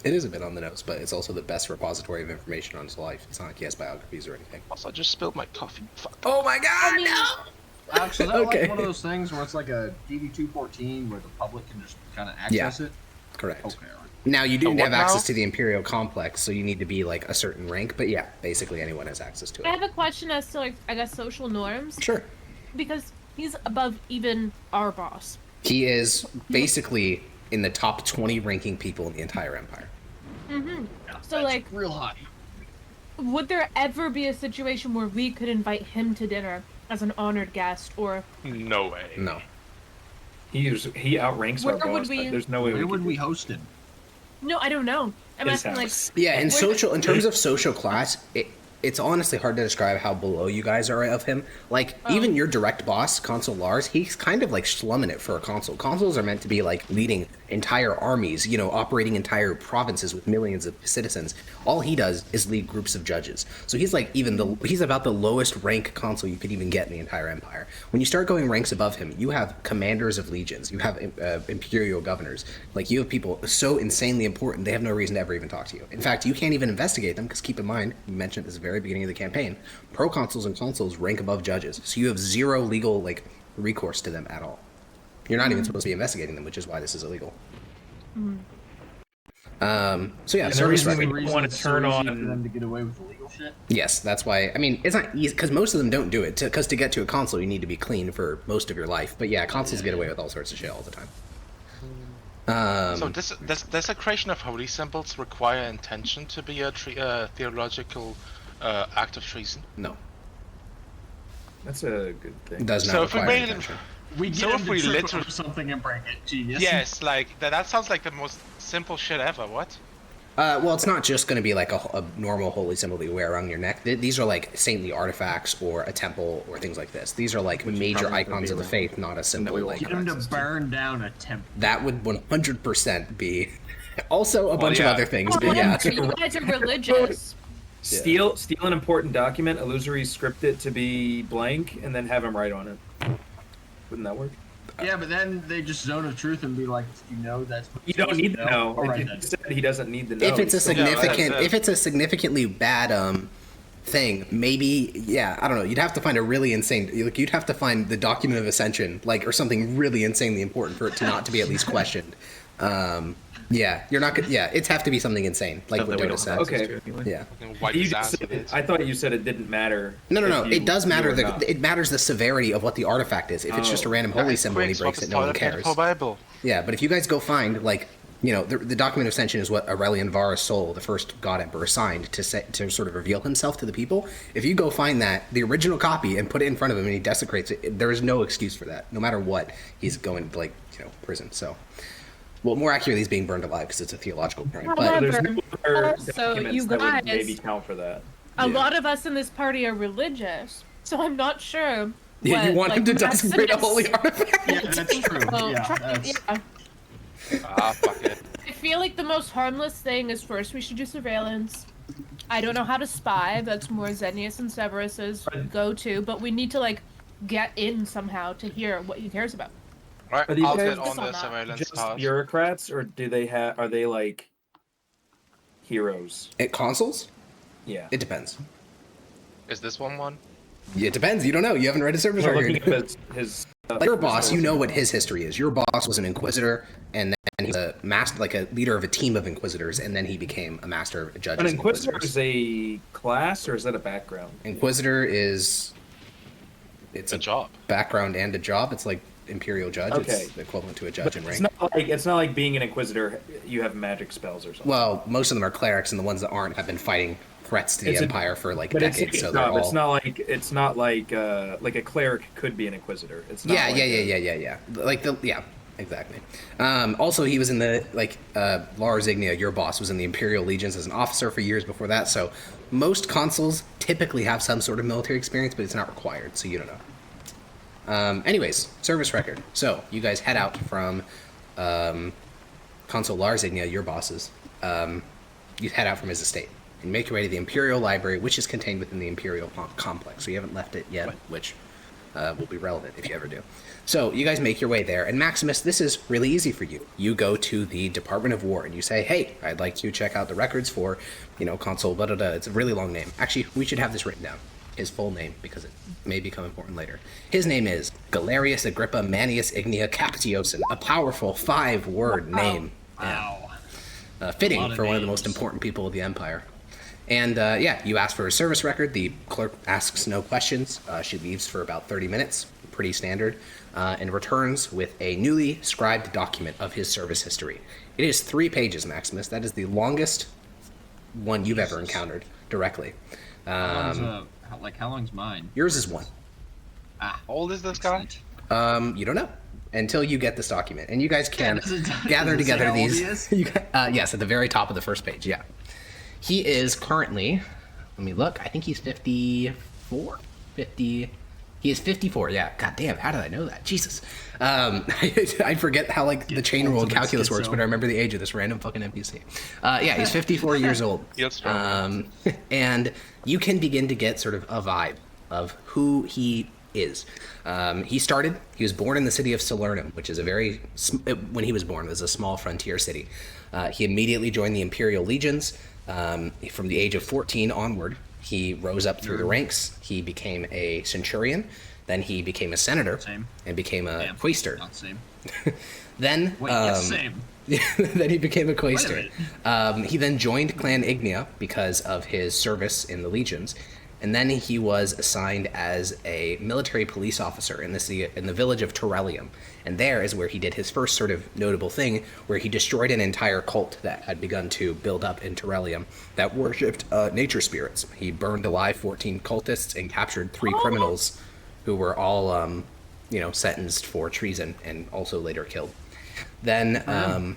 It is a bit on the nose, but it's also the best repository of information on his life. It's not like he has biographies or anything. Also, I just spilled my coffee. Fuck. Oh my god, no! Actually, is that Okay. like one of those things where it's like a DD214 where the public can just kind of access it? Correct. Okay, alright. Now, you do Oh, what have access now? to the Imperial Complex, so you need to be, like, a certain rank, but yeah, basically anyone has access to I it. have a question as to, like, I guess social norms, Sure. because he's above even our boss. He is basically in the top 20 ranking people in the entire Empire. So, like, Real hot. would there ever be a situation where we could invite him to dinner as an honored guest, or No way. No. He outranks our Where would boss. we- But there's no way Where we would could. we host him? no? I don't know. I'm His asking, house. Yeah, in Where- terms of social class, it's honestly hard to describe how below you guys are of him. Like, even your direct boss, Consul Lars, he's kind of like slumming it for a consul. Consuls are meant to be like leading entire armies, you know, operating entire provinces with millions of citizens. All he does is lead groups of judges. So he's like he's about the lowest rank consul you could even get in the entire empire. When you start going ranks above him, you have commanders of legions, you have imperial governors. Like, you have people so insanely important, they have no reason to ever even talk to you. In fact, you can't even investigate them, because keep in mind, you mentioned at the very beginning of the campaign, proconsuls and consuls rank above judges. So you have zero legal, like, recourse to them at all. You're not even supposed to be investigating them, which is why this is illegal. So yeah, And the service reason we record. don't want to it's so turn easy on. for them to get away with illegal shit. Yes, that's why. I mean, it's not easy because most of them don't do it. Because to get to a consul, you need to be clean for most of your life. But yeah, consuls get away with all sorts of shit all the time. So does desecration of holy symbols require intention to be a theological act of treason? No, That's a good thing. it does not So if we require made it- intention. We get So him if to we trip literally- over something and break it. Genius. Yes, like that sounds like the most simple shit ever. What? Well, it's not just going to be like a normal holy symbol that you wear around your neck. These are like saintly artifacts or a temple or things like this. These are like Which is major probably icons gonna be of the around. faith, not a we symbol won't like Get him to access to. burn down a temple. that would 100% be. Also, a bunch yeah. of other things, Oh, but yeah. you guys are religious. Steal an important document, illusory script it to be blank, and then have him write on it. Wouldn't that work? Yeah, but then they just zone of truth and be like, you know, that's what You you're don't supposed need to know. All right, Like then. you said, he doesn't need to know. If it's a He's still- significant, that's it. if it's a significantly bad thing, maybe I don't know. You'd have to find a really insane. You'd have to find the document of ascension, like, or something really insanely important for it to not to be at least questioned. Yeah, you're not gonna. Yeah, it's have to be something insane, like Stuff what that we Dota don't said. have access Okay. to anyway. Yeah. Fucking wipe You his just ass with said, it. I thought you said it didn't matter. No, if you it does knew matter. or not. It matters the severity of what the artifact is. If it's just a random holy symbol and he breaks it, no one cares. Bible. Yeah, but if you guys go find, like, you know, the document of ascension is what Aurelian Varus Sol, the first god emperor, signed to sort of reveal himself to the people. If you go find that, the original copy, and put it in front of him and he desecrates it, there is no excuse for that. No matter what, he's going to, like, you know, prison. So, well, more accurately, he's being burned alive because it's a theological crime. But So there's no other Also, documents you that would guys- maybe count for that. A Yeah. lot of us in this party are religious, so I'm not sure Yeah, you want him to desecrate a holy artifact? Yeah, that's true. Yeah, Fuck it. I feel like the most harmless thing is first we should do surveillance. I don't know how to spy. That's more Xenius and Severus's go-to. But we need to like get in somehow to hear what he cares about. Right, Are these I'll guys get on the surveillance just task. bureaucrats, or do they have? Are they like heroes? At consoles? Yeah. It depends. Is this one? It depends. You don't know. You haven't read his service No, record. looking at his Like your boss, you know what his history is. Your boss was an inquisitor, and then he was a master, like a leader of a team of inquisitors, and then he became a master of judges. An inquisitor inquisitors. is a class, or is that a background? Inquisitor is It's a job. background and a job. It's like imperial judge. Okay. It's the equivalent to a judge But in it's rank. not like being an inquisitor. You have magic spells or something. Well, most of them are clerics, and the ones that aren't have been fighting threats to the It's a- empire for like but decades. it's a So they're job. all. It's not like a cleric could be an inquisitor. It's not. Yeah, like yeah. Like exactly. Also, he was in the Lars Ignia, your boss, was in the Imperial Legions as an officer for years before that. So most consuls typically have some sort of military experience, but it's not required, so you don't know. Anyways, service record. So you guys head out from Consul Lars Ignia, your bosses. You head out from his estate and make your way to the Imperial Library, which is contained within the Imperial complex. So you haven't left it yet, which will be relevant if you ever do. So you guys make your way there, and Maximus, this is really easy for you. You go to the Department of War and you say, "Hey, I'd like to check out the records for, Consul blah blah blah." It's a really long name. Actually, we should have this written down. His full name, because it may become important later. His name is Galerius Agrippa Manius Ignia Captiosin, a powerful 5-word name. Wow. Fitting Lot of for one of the names. most important people of the Empire. And you ask for a service record. The clerk asks no questions. She leaves for about 30 minutes, pretty standard, and returns with a newly scribed document of his service history. It is 3 pages, Maximus. That is the longest one you've ever encountered directly. How long's mine? Yours is 1. How old is this guy? You don't know until you get this document, and you guys can does it gather say together how old these. he is? Yes, at the very top of the first page. Yeah, he is currently. Let me look. I think he's 54. 50. He is 54. Yeah. God damn. How did I know that? Jesus. I forget how the chain rule of calculus works, but I remember the age of this random fucking NPC. Yeah, he's 54 years old. Feels strong. And you can begin to get sort of a vibe of who he is. He was born in the city of Salernum, which is when he was born, it was a small frontier city. He immediately joined the Imperial Legions. From the age of 14 onward, he rose up through the ranks. He became a centurion. Then he became a senator. Same. And became a Damn. quaestor. Not same. Then, Wait, yes, same. then he became a quaestor. Wait a He then joined Clan Ignia because of his service in the legions, and then he was assigned as a military police officer in the village of Torellium. And there is where he did his first sort of notable thing, where he destroyed an entire cult that had begun to build up in Torellium that worshipped nature spirits. He burned alive 14 cultists and captured 3 criminals who were all, sentenced for treason and also later killed. Then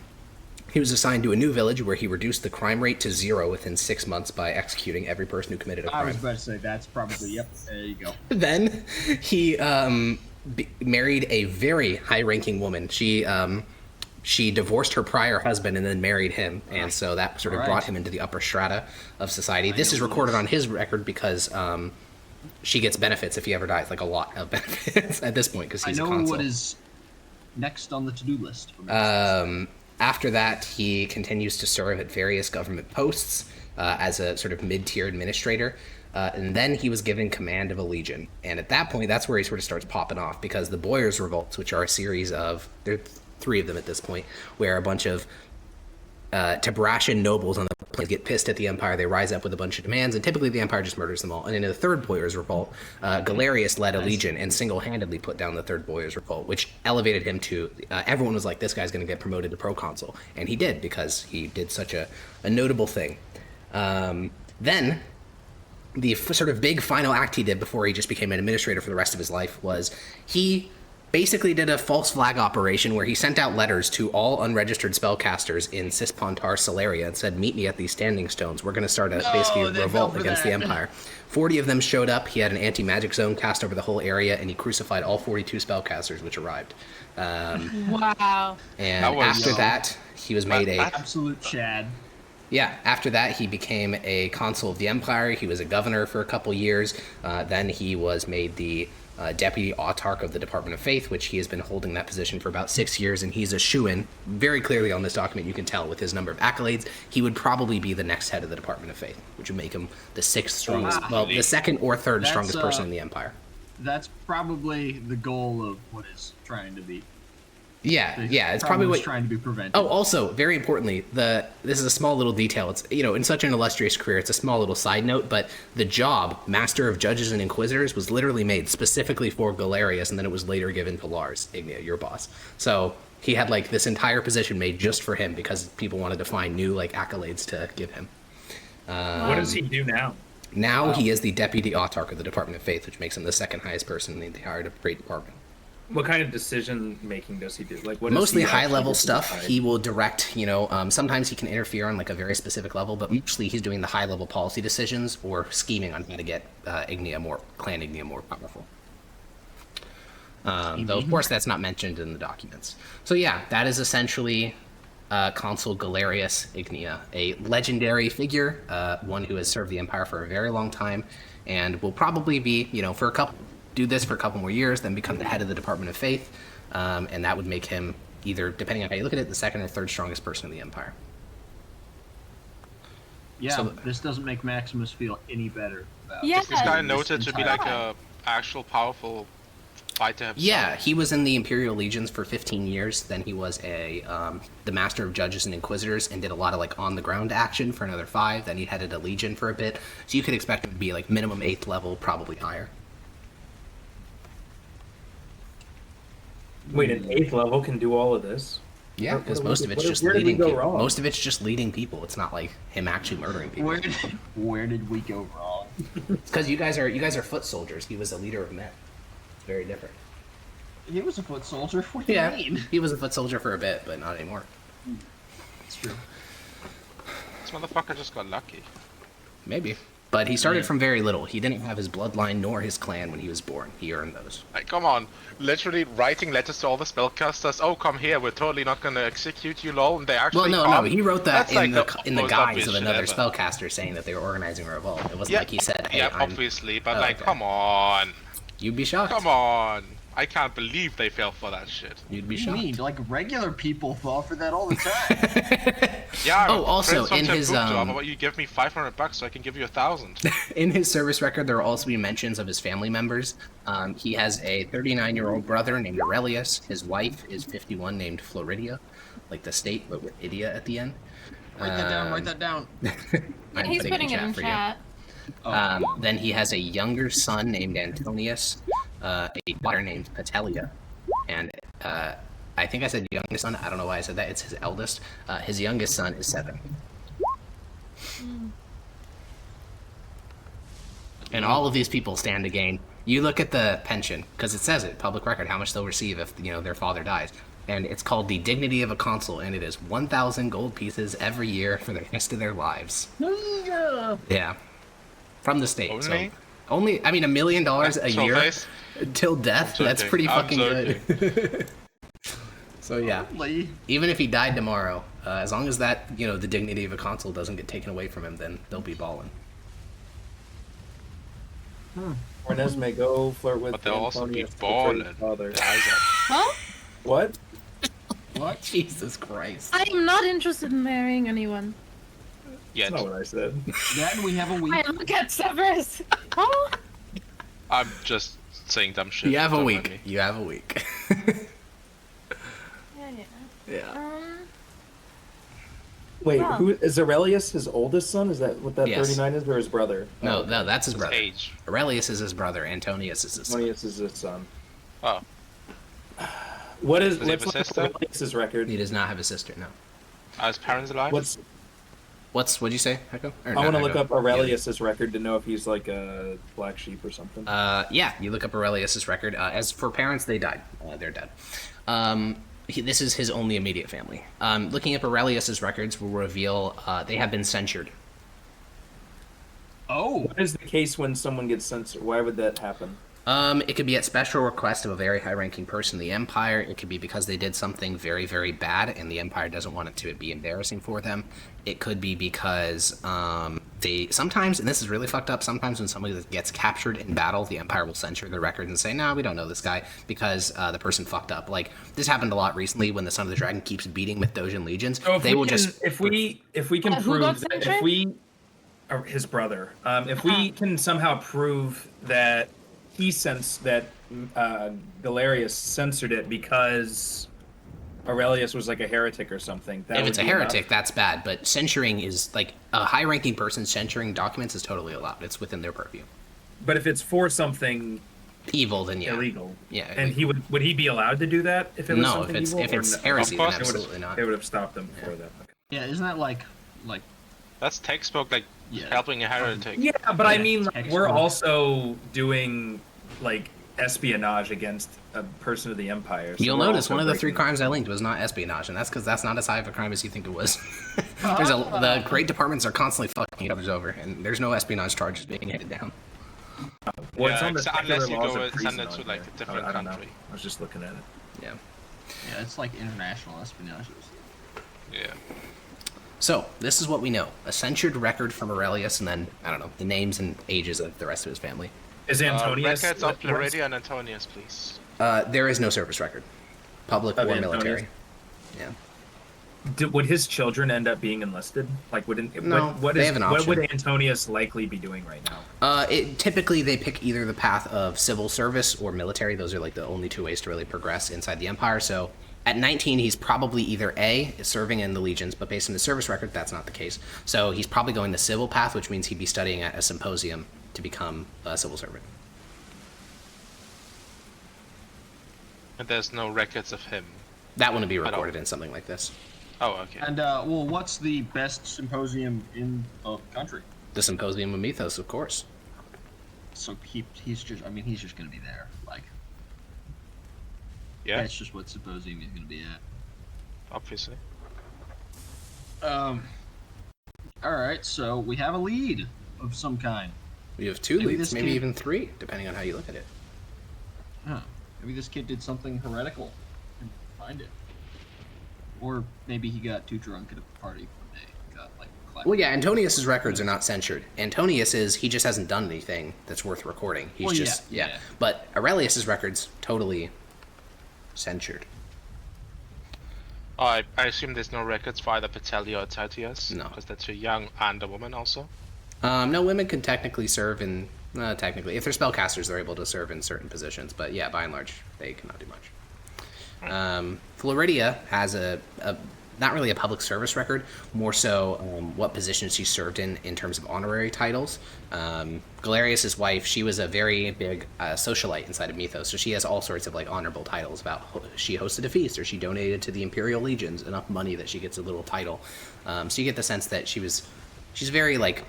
he was assigned to a new village where he reduced the crime rate to 0 within 6 months by executing every person who committed a crime. I was about to say that's probably there you go. Then he married a very high-ranking woman. She divorced her prior husband and then married him, and so that sort of brought him into the upper strata of society. This is recorded on his record because she gets benefits if he ever dies, like a lot of benefits at this point because he's a consul. I know what is next on the to-do list for me. After that, he continues to serve at various government posts as a sort of mid-tier administrator. And then he was given command of a legion. And at that point, that's where he sort of starts popping off, because the Boyars' Revolts, which are a series of, there are 3 of them at this point, where a bunch of Tabrashan nobles on the plains get pissed at the Empire. They rise up with a bunch of demands, and typically the Empire just murders them all. And in the 3rd Boyars' Revolt, Galerius led a legion and single-handedly put down the 3rd Boyars' Revolt, which elevated him to, everyone was like, this guy's going to get promoted to proconsul. And he did, because he did such a notable thing. Then, the sort of big final act he did before he just became an administrator for the rest of his life was he basically did a false flag operation where he sent out letters to all unregistered spellcasters in Cispontar Solaria and said, meet me at these standing stones. We're going to start a basically a revolt against the Empire. 40 of them showed up. He had an anti-magic zone cast over the whole area, and he crucified all 42 spellcasters, which arrived. Wow. And after that, he was made a... Absolute Chad. Yeah, after that, he became a consul of the Empire. He was a governor for a couple years. Then he was made the deputy autarch of the Department of Faith, which he has been holding that position for about 6 years, and he's a shoo-in. Very clearly on this document, you can tell with his number of accolades, he would probably be the next head of the Department of Faith, which would make him the 6th strongest, well, the 2nd or 3rd strongest person in the Empire. That's probably the goal of what is trying to be. Yeah, it's probably what trying to be prevented. Oh, also, very importantly, this is a small little detail. It's, you know, in such an illustrious career, it's a small little side note, but the job, Master of Judges and Inquisitors, was literally made specifically for Galerius, and then it was later given to Lars, Ignia, your boss. So he had like this entire position made just for him because people wanted to find new like accolades to give him. What does he do now? Now he is the deputy autarch of the Department of Faith, which makes him the 2nd highest person in the entire great department. What kind of decision making does he do? Like, what mostly high level stuff. He will direct, you know, sometimes he can interfere on like a very specific level, but mostly he's doing the high level policy decisions or scheming on how to get Clan Ignia more powerful. Though of course that's not mentioned in the documents. So yeah, that is essentially Consul Galerius Ignia, a legendary figure, one who has served the Empire for a very long time, and will probably be, you know, do this for a couple more years, then become the head of the Department of Faith, and that would make him either, depending on how you look at it, the 2nd or 3rd strongest person in the Empire. Yeah, so, this doesn't make Maximus feel any better. Is this guy noted to be like a actual powerful fighter himself? Yeah, he was in the Imperial Legions for 15 years. Then he was the Master of Judges and Inquisitors and did a lot of like on the ground action for another 5. Then he headed a legion for a bit. So you could expect him to be like minimum 8th level, probably higher. Wait, an 8th level can do all of this? Yeah, because most of it's just leading people. Most of it's just leading people. It's not like him actually murdering people. Where did we go wrong? It's because you guys are foot soldiers. He was a leader of men. It's very different. He was a foot soldier. What do you mean? He was a foot soldier for a bit, but not anymore. It's true. This motherfucker just got lucky. Maybe. But he started from very little. He didn't have his bloodline nor his clan when he was born. He earned those. Like, come on. Literally writing letters to all the spellcasters. Oh, come here. We're totally not going to execute you, lol. And they actually no. He wrote that in the guise of another ever. spellcaster saying that they were organizing a revolt. It wasn't like he said, hey, obviously. But like, come on. You'd be shocked. Come on. I can't believe they fell for that shit. You'd be shocked. Like regular people fall for that all the time. Yeah. Oh, also in his how about you give me $500 so I can give you 1,000? In his service record, there will also be mentions of his family members. He has a 39-year-old brother named Aurelius. His wife is 51, named Floridia, like the state, but with idia at the end. Write that down. He's putting it in chat. Then he has a younger son named Antonius, a daughter named Patelia, and I think I said youngest son. I don't know why I said that. It's his eldest. His youngest son is 7. And all of these people stand to gain. You look at the pension, because it says it, public record, how much they'll receive if their father dies. And it's called the dignity of a consul, and it is 1,000 gold pieces every year for the rest of their lives. Yeah. From the state. Only, I mean, $1 million a year until death. That's pretty fucking good. So yeah, even if he died tomorrow, as long as that, the dignity of a consul doesn't get taken away from him, then they'll be balling. Ornez may go flirt with. But they'll also be balling. Huh? What? What? Jesus Christ! I am not interested in marrying anyone. Yet. That's not what I said. Then we have a week. I look at Severus. Huh? I'm just saying dumb shit. You have a week. You have a week. Yeah. Wait, who is Aurelius? His oldest son? Is that what that Yes. 39 is, or his brother? No, that's his brother. Age. Aurelius is his brother. Antonius is his son. Antonius is his son. Oh. What is? Does he have Let's a look at sister? Aurelius's record. He does not have a sister. No. Are his parents alive? What'd you say, Echo? I want to look up Aurelius's record to know if he's like a black sheep or something. Yeah, you look up Aurelius's record. As for parents, they died. They're dead. This is his only immediate family. Looking up Aurelius's records will reveal they have been censured. Oh. What is the case when someone gets censored? Why would that happen? It could be at special request of a very high-ranking person in the Empire. It could be because they did something very, very bad, and the Empire doesn't want it to be embarrassing for them. It could be because they sometimes, and this is really fucked up, sometimes when somebody gets captured in battle, the Empire will censure their records and say, no, we don't know this guy, because the person fucked up. Like, this happened a lot recently when the Son of the Dragon keeps beating with Dojin legions. So they will just... If we can prove that, if we... Or his brother. If we can somehow prove that Galerius censored it because Aurelius was like a heretic or something. If it's a heretic, that's bad. But censoring is like a high-ranking person censoring documents is totally allowed. It's within their purview. But if it's for something evil, then yeah, illegal. Yeah, and he would he be allowed to do that if it was something evil? If it's heresy, then absolutely not. They would have stopped them before that. Okay. Yeah, isn't that like? That's textbook helping a heretic. Yeah, but I mean, we're also doing like espionage against a person of the Empire. So you'll notice one of the 3 crimes I linked was not espionage, and that's because that's not as high of a crime as you think it was. The great departments are constantly fucking each other over, and there's no espionage charges being handed down. Well, it's on the unless you laws go of and send it treason to like a different I don't know. country. I was just looking at it. Yeah. Yeah, it's like international espionage. Yeah. So, this is what we know. A censured record from Aurelius, and then, I don't know, the names and ages of the rest of his family. Is Antonius... records of Floridia and Antonius, please. There is no service record. Public or military. Yeah. Would his children end up being enlisted? Like, what would Antonius likely be doing right now? Typically, they pick either the path of civil service or military. Those are like the only 2 ways to really progress inside the Empire. So, at 19, he's probably either A, serving in the legions, but based on his service record, that's not the case. So he's probably going the civil path, which means he'd be studying at a symposium to become a civil servant. And there's no records of him. That wouldn't be recorded in something like this. Oh, okay. And, well, what's the best symposium in the country? The Symposium of Mythos, of course. So he's just going to be there, like... Yeah. That's just what symposium he's going to be at. Obviously. Alright, so we have a lead of some kind. We have 2 leads, maybe even 3, depending on how you look at it. Huh. Maybe this kid did something heretical and find it. Or maybe he got too drunk at a party one day. Well, yeah, Antonius's records are not censured. Antonius's, he just hasn't done anything that's worth recording. He's yeah. But Aurelius's records, totally censured. Oh, I assume there's no records for either Petelia or Titius? No. Because they're too young, and a woman also? No, women can technically serve in... technically. If they're spellcasters, they're able to serve in certain positions. But yeah, by and large, they cannot do much. Floridia has a not really a public service record, more so what positions she served in terms of honorary titles. Galerius's wife, she was a very big socialite inside of Mythos, so she has all sorts of like honorable titles about she hosted a feast or she donated to the Imperial Legions enough money that she gets a little title. So you get the sense that she's very like,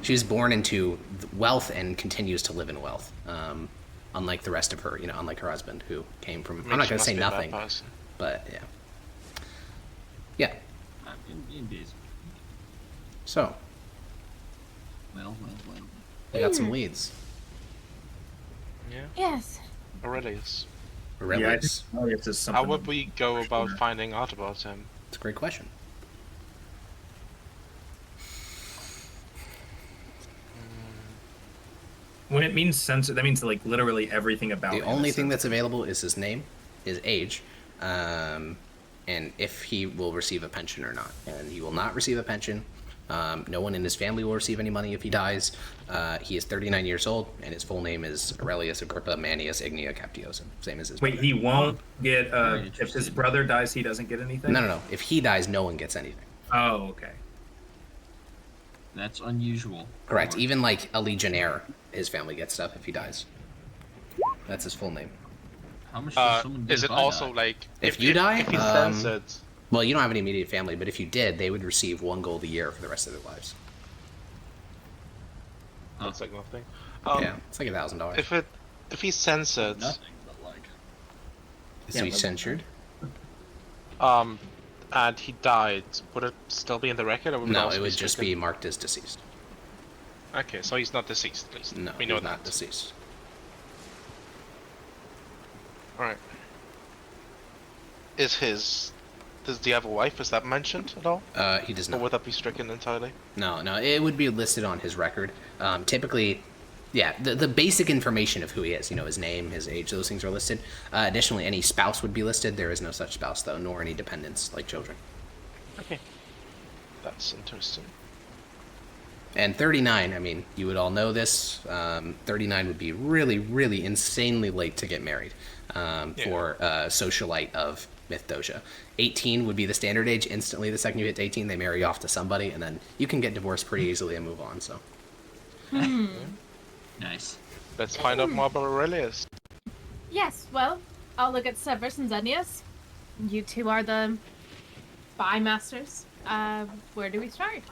she was born into wealth and continues to live in wealth. Unlike the rest of her, unlike her husband who came from, I'm not going to say nothing, but yeah. Yeah. Indeed. So. Well. We got some leads. Yeah. Yes. Aurelius. Aurelius. Yeah, how would we go about finding out about him? It's a great question. When it means censored, that means like literally everything about him. The only thing that's available is his name, his age, and if he will receive a pension or not. And he will not receive a pension. No one in his family will receive any money if he dies. He is 39 years old, and his full name is Aurelius Agrippa Manius Ignia Captiosum, same as his brother. He won't get, if his brother dies, he doesn't get anything? No. If he dies, no one gets anything. Oh, okay. That's unusual. Correct. Even like a legionnaire, his family gets stuff if he dies. That's his full name. How much does someone get is it also die? like if you die? If he's censored, Well, you don't have any immediate family, but if you did, they would receive 1 gold a year for the rest of their lives. That's like nothing. Yeah, it's like $1,000. If he's censored, Nothing, but like. Is he censured? and he died, would it still be in the record, or would No, also it be would just stricken? be marked as deceased. Okay, so he's not deceased, at least. No, we know he's that. not deceased. Alright. Does he have a wife? Is that mentioned at all? He does Or not. would that be stricken entirely? No, it would be listed on his record. Typically, yeah, the basic information of who he is, his name, his age, those things are listed. Additionally, any spouse would be listed. There is no such spouse, though, nor any dependents, like children. Okay. That's interesting. And 39, I mean, you would all know this. 39 would be really, really insanely late to get married for a socialite of Mithdosica. 18 would be the standard age. Instantly, the second you hit 18, they marry you off to somebody, and then you can get divorced pretty easily and move on. So. Nice. Let's find out more about Aurelius. Yes, well, I'll look at Severus and Xenius. You two are the spy masters. Where do we start?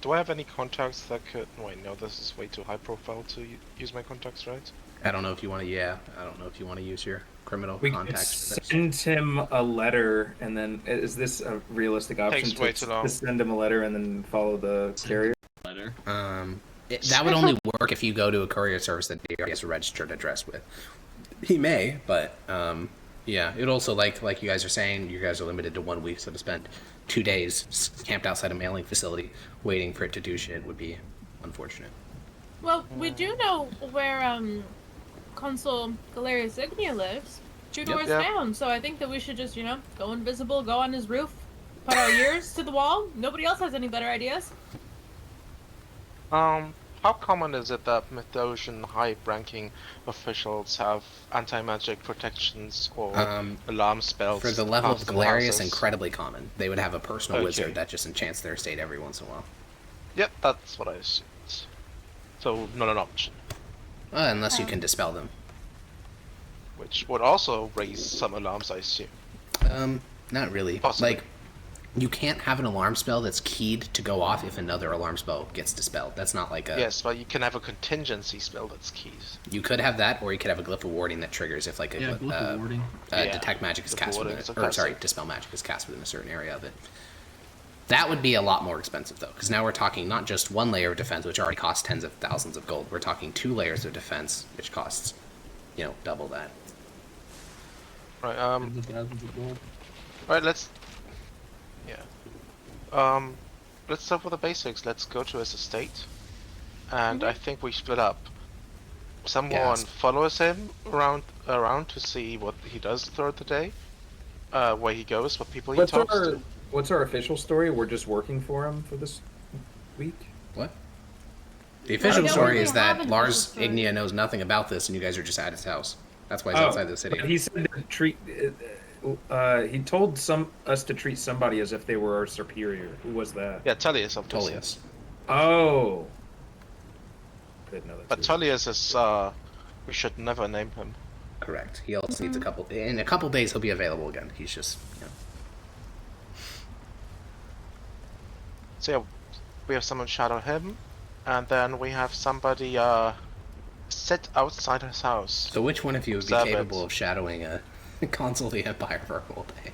Do I have any contacts that could... Wait, no, this is way too high profile to use my contacts, right? I don't know if you want to. Yeah, I don't know if you want to use your criminal We could contacts for this. send him a letter, and then is this a realistic option Takes way too long. to send him a letter and then follow the carrier? Letter. That would only work if you go to a courier service that he already has a registered address with. He may, but yeah, it also like you guys are saying, you guys are limited to 1 week, so to spend 2 days camped outside a mailing facility waiting for it to do shit would be unfortunate. Well, we do know where Consul Galerius Ignia lives. 2 doors down, so I think that we should just, go invisible, go on his roof, put our ears to the wall. Nobody else has any better ideas. How common is it that Mithdosian high-ranking officials have anti-magic protections or alarm spells? For the level of cast in Galerius, houses? incredibly common. They would have a personal Okay. wizard that just enchants their estate every once in a while. Yep, that's what I assumed. So, not an option. Unless you can dispel them. Which would also raise some alarms, I assume. Not really. Possibly. Like, you can't have an alarm spell that's keyed to go off if another alarm spell gets dispelled. That's not like a... Yes, but you can have a contingency spell that's keys. You could have that, or you could have a glyph of warding that triggers if like a Glyph of warding. detect magic is Glyph of cast warding within is a or classic. sorry, dispel magic is cast within a certain area of it. That would be a lot more expensive though, because now we're talking not just 1 layer of defense, which already costs tens of thousands of gold. We're talking 2 layers of defense, which costs, double that. Right, Thousands of gold. Alright, let's start with the basics. Let's go to his estate. And I think we split up. Someone Yes. follows him around to see what he does throughout the day. Where he goes, what people he talks to. What's our official story? We're just working for him for this week? What? The official don't story really is have that an Lars official story. Ignia knows nothing about this, and you guys are just at his house. That's why he's outside the city. But he said to treat. He told us to treat somebody as if they were our superior. Who was that? Yeah, Tullius, obviously. Tullius. Oh. I didn't know that. But too. Tullius is, we should never name him. Correct. He also needs in a couple days he'll be available again. He's just, So yeah, we have someone shadow him, and then we have somebody, sit outside his house. So which one of you would be Observe it. capable of shadowing a consul of the Empire for a whole day?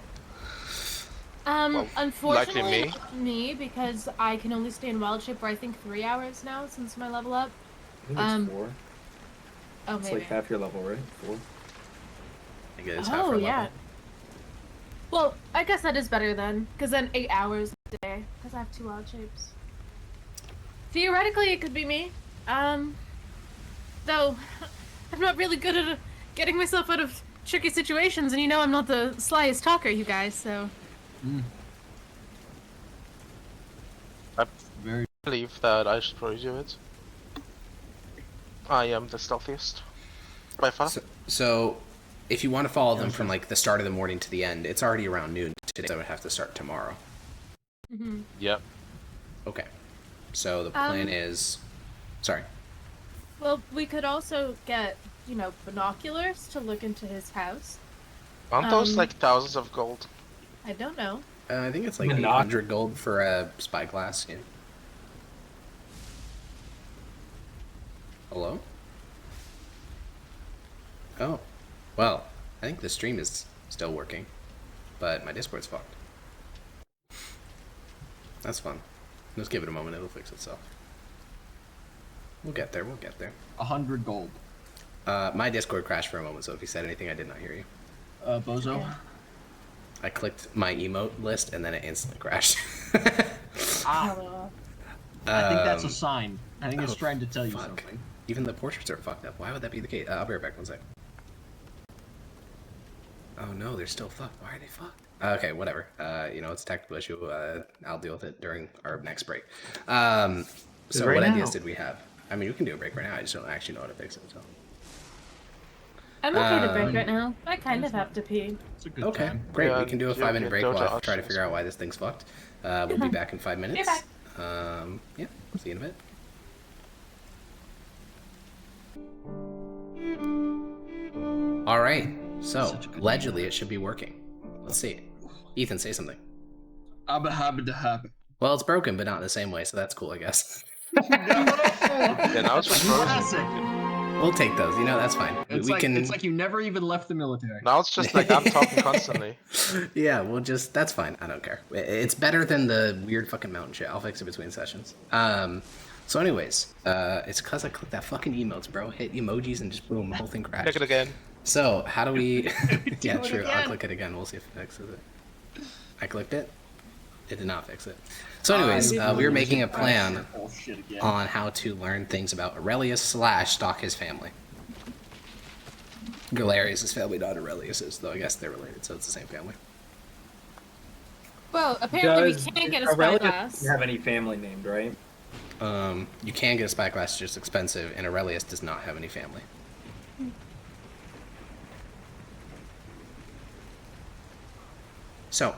Unfortunately, likely me. not me, because I can only stay in wild shape for I think 3 hours now since my level up. I think it's 4. Oh, It's maybe. like half your level, right? 4. I think it is half Oh, our yeah. level. Well, I guess that is better then, because then 8 hours a day, because I have 2 wild shapes. Theoretically, it could be me. Though, I'm not really good at getting myself out of tricky situations, and I'm not the slyest talker, you guys, so... I Very. believe that I should probably do it. I am the stealthiest. By far. So, if you want to follow them from like the start of the morning to the end, it's already around noon today, so I would have to start tomorrow. Mm-hmm. Yep. Okay. So the plan is... Sorry. Well, we could also get, binoculars to look into his house. Aren't those like thousands of gold? I don't know. I think it's like Monoc- 800 gold for a spyglass. Yeah. Hello? Oh. Well, I think the stream is still working, but my Discord's fucked. That's fun. Just give it a moment, it'll fix itself. We'll get there, we'll get there. 100 gold. My Discord crashed for a moment, so if you said anything, I did not hear you. Bozo? Yeah. I clicked my emote list, and then it instantly crashed. Oh, I think that's a sign. I think it's oh, trying to tell you fuck. something. Even the portraits are fucked up. Why would that be the case? I'll be right back, one sec. Oh no, they're still fucked. Why are they fucked? Okay, whatever. You know, it's a technical issue. I'll deal with it during our next break. So Right what now. ideas did we have? I mean, we can do a break right now. I just don't actually know how to fix it. So. I'm okay to break right now. I kind of have to pee. It's a good Okay, time. great. Yeah, We can do a you 5-minute can break go to while I try to options. figure out why this thing's fucked. We'll be back in 5 minutes. back. Yeah, see you in a bit. All right, so Such a good allegedly it should be working. Let's see. Ethan, say something. Abba habba da habba. Well, it's broken, but not in the same way, so that's cool, I guess. Yeah, now it's just frozen. Classic. We'll take those. You know, that's fine. It's like you never even left the military. Now it's just like I'm talking constantly. Yeah, we'll just. That's fine. I don't care. It's better than the weird fucking mountain shit. I'll fix it between sessions. So, anyways, it's because I clicked that fucking emotes, bro. Hit emojis and just boom, the whole thing crashed. Click it again. So, how do we. Yeah, it true. I'll again. click it again. We'll see if it fixes it. I clicked it. It did not fix it. So, anyways, we were making a plan Oh, shit again. on how to learn things about Aurelius / stalk his family. Galerius' family, not Aurelius's, though I guess they're related, so it's the same family. Well, apparently Does we can't get a Aurelius spyglass. doesn't have any family named, right? You can get a spyglass, it's just expensive, and Aurelius does not have any family. So,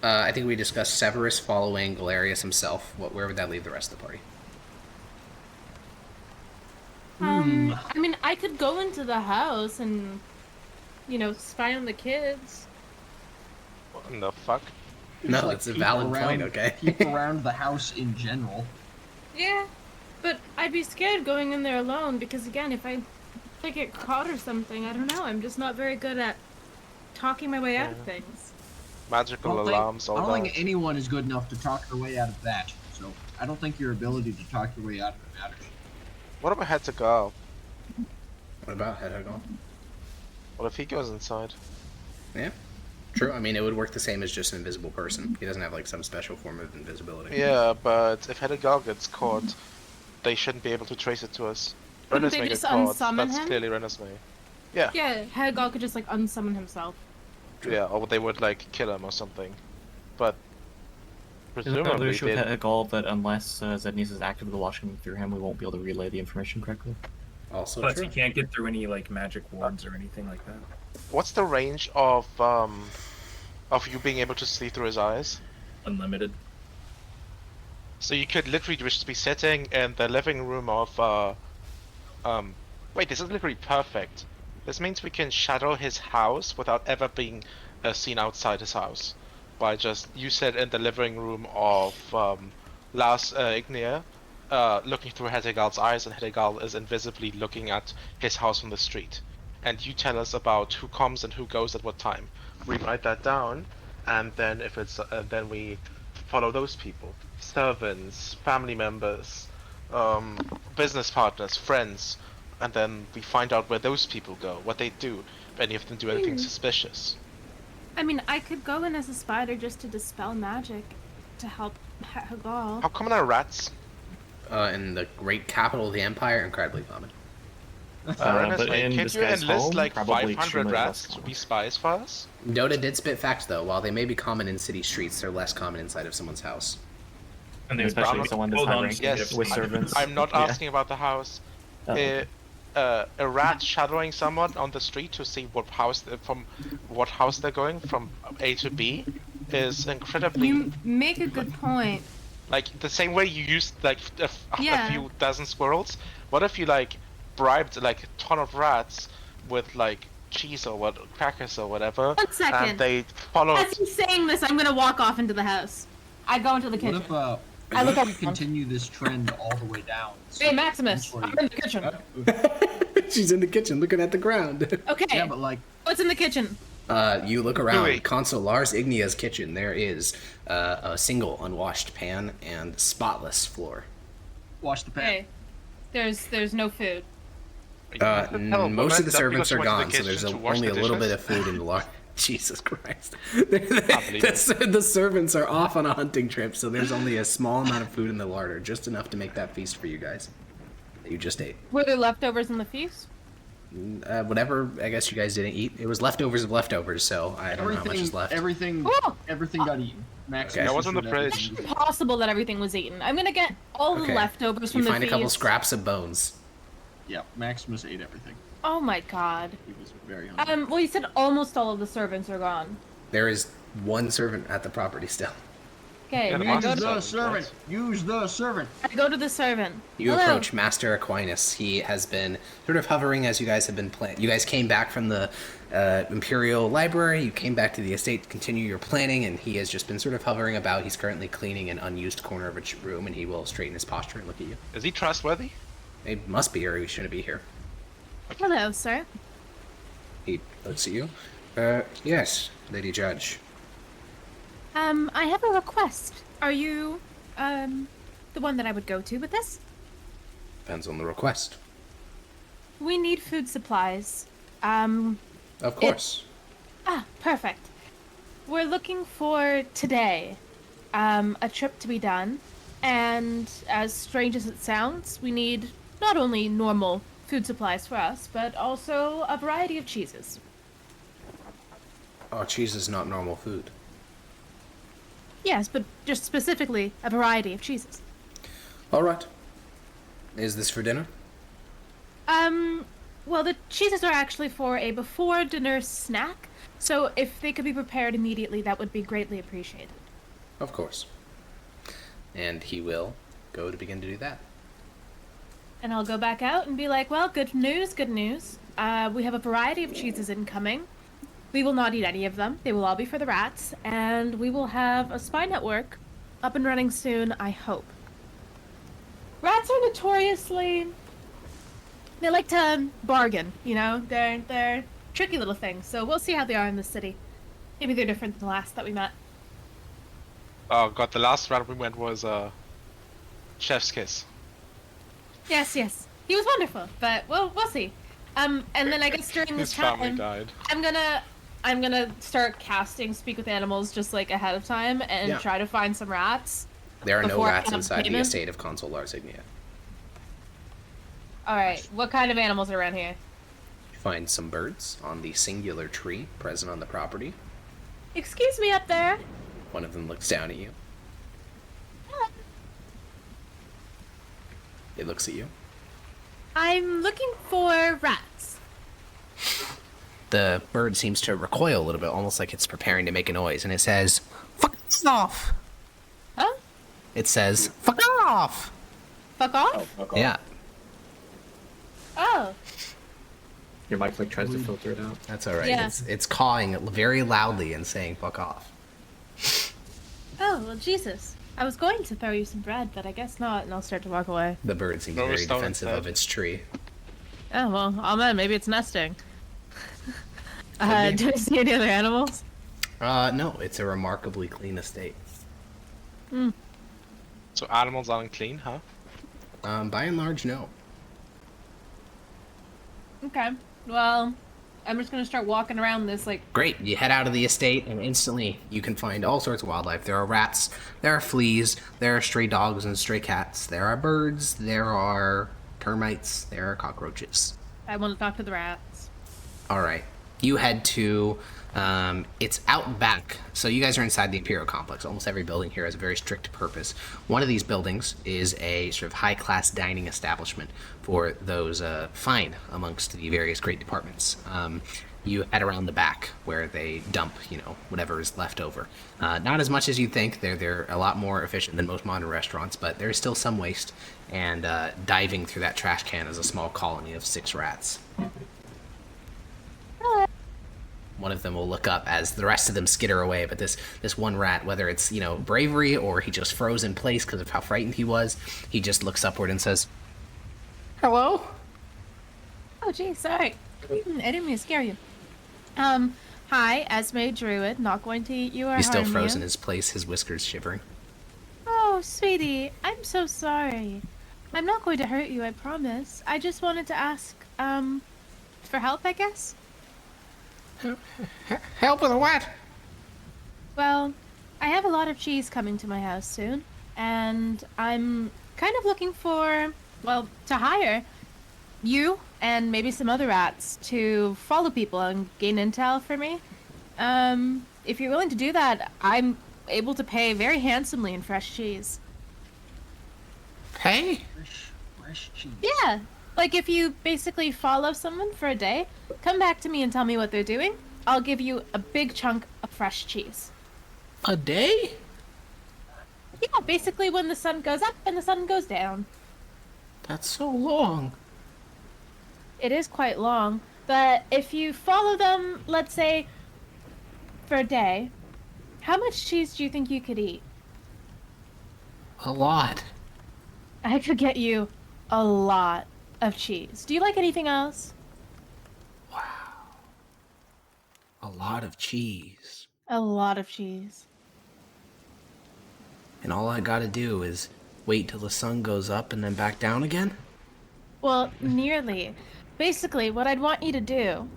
I think we discussed Severus following Galerius himself. Where would that leave the rest of the party? I mean, I could go into the house and, spy on the kids. What in the fuck? No, Like, it's a peek valid around- point, okay? Peek around the house in general. Yeah, but I'd be scared going in there alone because, again, if I get caught or something, I don't know. I'm just not very good at talking my way out of things. Magical I don't alarms, think, I all don't that. think anyone is good enough to talk their way out of that. So I don't think your ability to talk your way out of it matters. What about head to go? What about Hedgehog? What if he goes inside? Yeah, true. I mean, it would work the same as just an invisible person. He doesn't have, like, some special form of invisibility. Yeah, but if Hedegal gets caught, they shouldn't be able to trace it to us. Couldn't Renesmee they gets just caught. unsummon That's him? clearly Renesmee. Yeah. Yeah, Hegal could just, unsummon himself. Yeah, or they would, kill him or something. But There's another presumably issue with they... Hegal that unless Zednius is actively watching through him, we won't be able to relay the information correctly. Also Plus, true. you can't get through any magic wards or anything like that. What's the range of you being able to see through his eyes? Unlimited. So you could literally just be sitting in the living room of wait, this is literally perfect. This means we can shadow his house without ever being seen outside his house. By just, you sit in the living room of Lars Ignea, looking through Hedegal's eyes, and Hedegal is invisibly looking at his house on the street. And you tell us about who comes and who goes at what time. We write that down, and then if it's then we follow those people. Servants, family members, business partners, friends, and then we find out where those people go, what they do, if any of them do anything suspicious. I mean, I could go in as a spider just to dispel magic to help Hegal. How common are rats? In the great capital of the Empire, incredibly common. But in Can't this you guy's enlist home, probably 500 extremely less rats to common. be spies for us? Dota did spit facts, though. While they may be common in city streets, they're less common inside of someone's house. And they Especially probably someone that's hold high on rank to Yes, it. with servants. I'm not Yeah. asking about the house. Oh. A rat shadowing someone on the street to see what house they're going from A to B is incredibly You make a good point. like the same way you used a Yeah. few dozen squirrels. What if you bribed a ton of rats with cheese or what crackers or whatever. 1 second. And they followed. As he's saying this, I'm gonna walk off into the house. I go into the kitchen. What I look if we up- continue this trend all the way down? Hey, Maximus, Eventually- I'm in the kitchen. She's in the kitchen looking at the ground. Okay. Yeah, but like, What's in the kitchen? You look around Wait. Consul Lars Ignia's kitchen. There is a single unwashed pan and spotless floor. wash the pan. Hey, there's no food. Most of the That servants because are you went to gone, the so there's kitchen to wash only a the little bit dishes? of food in the large. Jesus Christ. believe The servants are off on a hunting trip, so there's only a small amount of food in the larder, just enough to make that feast for you guys. That you just ate. Were there leftovers in the feast? Whatever, I guess you guys didn't eat. It was leftovers of leftovers, so I don't know how much is left. Everything Oh! got eaten. Max Okay. That was in the should have fridge. eaten. Impossible that everything was eaten. I'm gonna get all the Okay. leftovers from You the find a feast. couple scraps of bones. Yeah, Maximus ate everything. Oh my god. He was very hungry. Well, you said almost all of the servants are gone. There is one servant at the property still. Okay, Yeah, the I, go master's to, done. The servant. Use the servant. I go to the servant. You Hello. approach Master Aquinas. He has been sort of hovering as you guys have been planning. You guys came back from the Imperial Library. You came back to the estate to continue your planning, and he has just been sort of hovering about. He's currently cleaning an unused corner of a room, and he will straighten his posture and look at you. Is he trustworthy? It must be, or he shouldn't be here. Hello, sir. He looks at you. Yes, Lady Judge. I have a request. Are you, the one that I would go to with this? Depends on the request. We need food supplies. Of course. Perfect. We're looking for today, a trip to be done, and as strange as it sounds, we need not only normal food supplies for us, but also a variety of cheeses. Oh, cheese is not normal food. Yes, but just specifically a variety of cheeses. All right. Is this for dinner? Well, the cheeses are actually for a before-dinner snack, so if they could be prepared immediately, that would be greatly appreciated. Of course. And he will go to begin to do that. And I'll go back out and be like, well, good news, good news. We have a variety of cheeses incoming. We will not eat any of them. They will all be for the rats, and we will have a spy network up and running soon, I hope. Rats are notoriously... They like to bargain, you know? They're tricky little things, so we'll see how they are in the city. Maybe they're different than the last that we met. Oh god, the last round we went was chef's kiss. Yes, yes. He was wonderful, but we'll see. And then I guess during this His family time, died. I'm gonna start casting Speak with Animals just like ahead of time and Yeah. try to find some rats. There are no Before I rats have inside the payment? estate of Consul Lars Ignia. Alright, what kind of animals are around here? You find some birds on the singular tree present on the property. Excuse me up there. One of them looks down at you. It looks at you. I'm looking for rats. The bird seems to recoil a little bit, almost like it's preparing to make a noise, and it says, "Fuck off!" Huh? It says, "Fuck off!" Fuck off? Yeah, Oh. Your mic like tries to filter it out. that's all right. Yeah. It's cawing very loudly and saying, "Fuck off." Oh, well, Jesus. I was going to throw you some bread, but I guess not, and I'll start to walk away. The bird seems Throw a very stone defensive instead. of its tree. Oh, well, amen. Maybe it's nesting. be. Do I see any other animals? No, it's a remarkably clean estate. So animals aren't clean, huh? By and large, no. Okay. Well, I'm just gonna start walking around this, like, Great. You head out of the estate, and instantly you can find all sorts of wildlife. There are rats, there are fleas, there are stray dogs and stray cats, there are birds, there are termites, there are cockroaches. I want to talk to the rats. All right. You head to, it's out back. So you guys are inside the Imperial Complex. Almost every building here has a very strict purpose. One of these buildings is a sort of high-class dining establishment for those fine amongst the various great departments. You head around the back where they dump, whatever is left over. Not as much as you think. They're a lot more efficient than most modern restaurants, but there's still some waste. And diving through that trash can is a small colony of 6 rats. Hello. one of them will look up as the rest of them skitter away. But this one rat, whether it's, you know, bravery or he just froze in place because of how frightened he was, he just looks upward and says, "Hello." Oh, gee, sorry. I didn't mean to scare you. Hi, Esme Druid. Not going to eat you or He's still harm frozen in you. his place, his whiskers shivering. Oh, sweetie, I'm so sorry. I'm not going to hurt you, I promise. I just wanted to ask, for help, I guess? Help with what? Well, I have a lot of cheese coming to my house soon, and I'm kind of looking for, well, to hire you and maybe some other rats to follow people and gain intel for me. If you're willing to do that, I'm able to pay very handsomely in fresh cheese. Hey? Fresh cheese. Yeah, like if you basically follow someone for a day, come back to me and tell me what they're doing. I'll give you a big chunk of fresh cheese. A day? Yeah, basically when the sun goes up and the sun goes down. That's so long. It is quite long, but if you follow them, let's say, for a day, how much cheese do you think you could eat? A lot. I could get you a lot of cheese. Do you like anything else? Wow. A lot of cheese. A lot of cheese. And all I gotta do is wait till the sun goes up and then back down again? Well, nearly. Basically, what I'd want you to do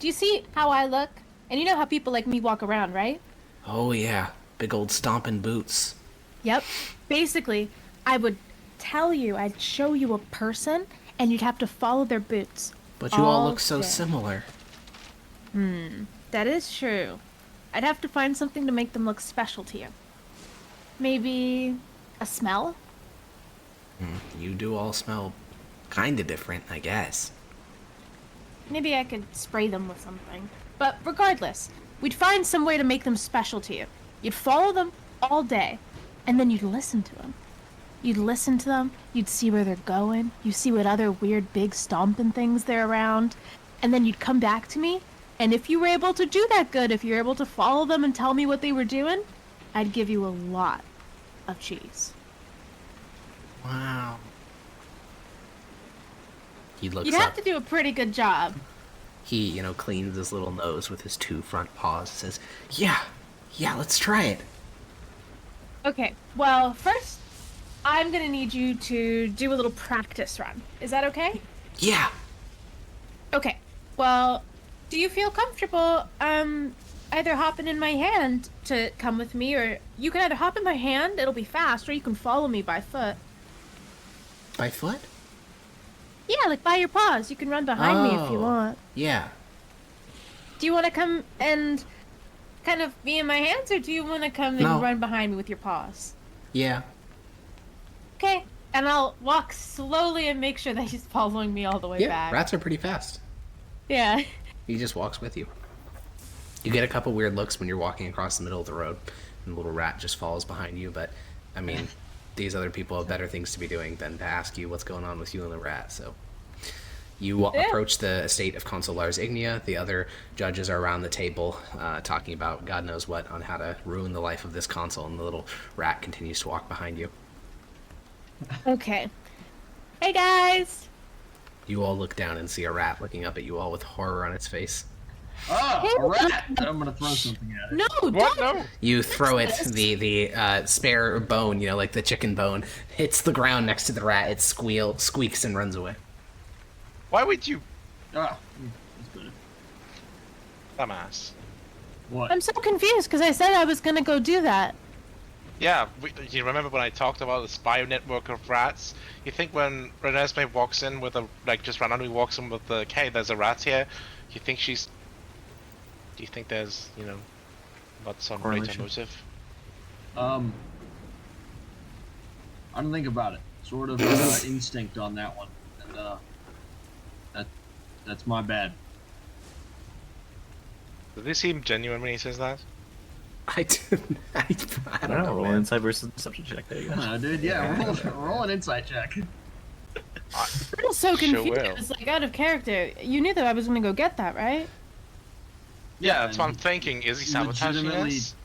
you see how I look? And you know how people like me walk around, right? Oh yeah, big old stomping boots. Yep. Basically, I would tell you, I'd show you a person, and you'd have to follow their boots. But you all look day. so similar. That is true. I'd have to find something to make them look special to you. Maybe a smell? You do all smell kinda different, I guess. Maybe I could spray them with something. But regardless, we'd find some way to make them special to you. You'd follow them all day, and then you'd listen to them. You'd listen to them, you'd see where they're going, you'd see what other weird big stomping things they're around, and then you'd come back to me, and if you were able to do that good, if you were able to follow them and tell me what they were doing, I'd give you a lot of cheese. Wow. He looks You'd up. have to do a pretty good job. He, cleans his little nose with his two front paws, says, Yeah, let's try it. Okay, well, first, I'm gonna need you to do a little practice run. Is that okay? Yeah. Okay, well, do you feel comfortable, either hopping in my hand to come with me, or you can either hop in my hand, it'll be fast, or you can follow me by foot. By foot? Yeah, like by your paws. You can run behind me if you want. Yeah. Do you want to come and kind of be in my hands, or do you want to come and No. run behind me with your paws? Yeah. Okay, and I'll walk slowly and make sure that he's following me all the way Yeah, back. rats are pretty fast. Yeah. He just walks with you. You get a couple weird looks when you're walking across the middle of the road, and the little rat just follows behind you, but, I mean, these other people have better things to be doing than to ask you what's going on with you and the rat, so... You approach the estate of Consul Lars Ignia. The other judges are around the table, talking about God knows what on how to ruin the life of this consul, and the little rat continues to walk behind you. Okay. Hey, guys! You all look down and see a rat looking up at you all with horror on its face. Oh, a rat! I'm gonna throw something at it. No, What? don't! No. You throw it, the spare bone, like the chicken bone, hits the ground next to the rat. It squeaks and runs away. Why would you, Ah, that's good. dumbass? What? I'm so confused, because I said I was gonna go do that. Yeah, you remember when I talked about the spy network of rats? You think when Renesmee walks in with just randomly walks in with the, hey, there's a rat here, you think she's... Do you think there's, not some greater Correlation. motive? I don't think about it. Sort of instinct on that one, and that's my bad. Does he seem genuine when he says that? I don't know, Roll man. insight versus deception check. There you go. Dude, yeah, roll an insight check. I'm so Sure confused. will. It's like out of character. You knew that I was gonna go get that, right? Yeah, that's what I'm and thinking. Is he sabotaging legitimately- us?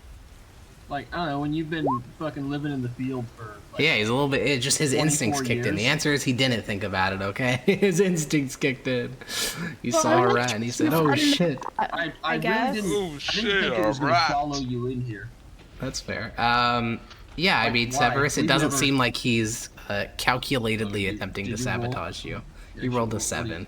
Like, I don't know, when you've been fucking living in the field for, like, Yeah, he's a little bit. Just his 24 instincts kicked in. The years. answer is he didn't think about it. Okay, his instincts kicked in. He Well, saw I'm a not rat and he said, sure. "Oh shit." I really guess. didn't, Oh, I didn't shit, think it was a gonna rat. follow you in here. That's fair. Yeah, I Like, mean, why? Severus, it We've doesn't never- seem like he's calculatedly Did- attempting did to you roll? sabotage you. Yeah, You rolled a what do 7.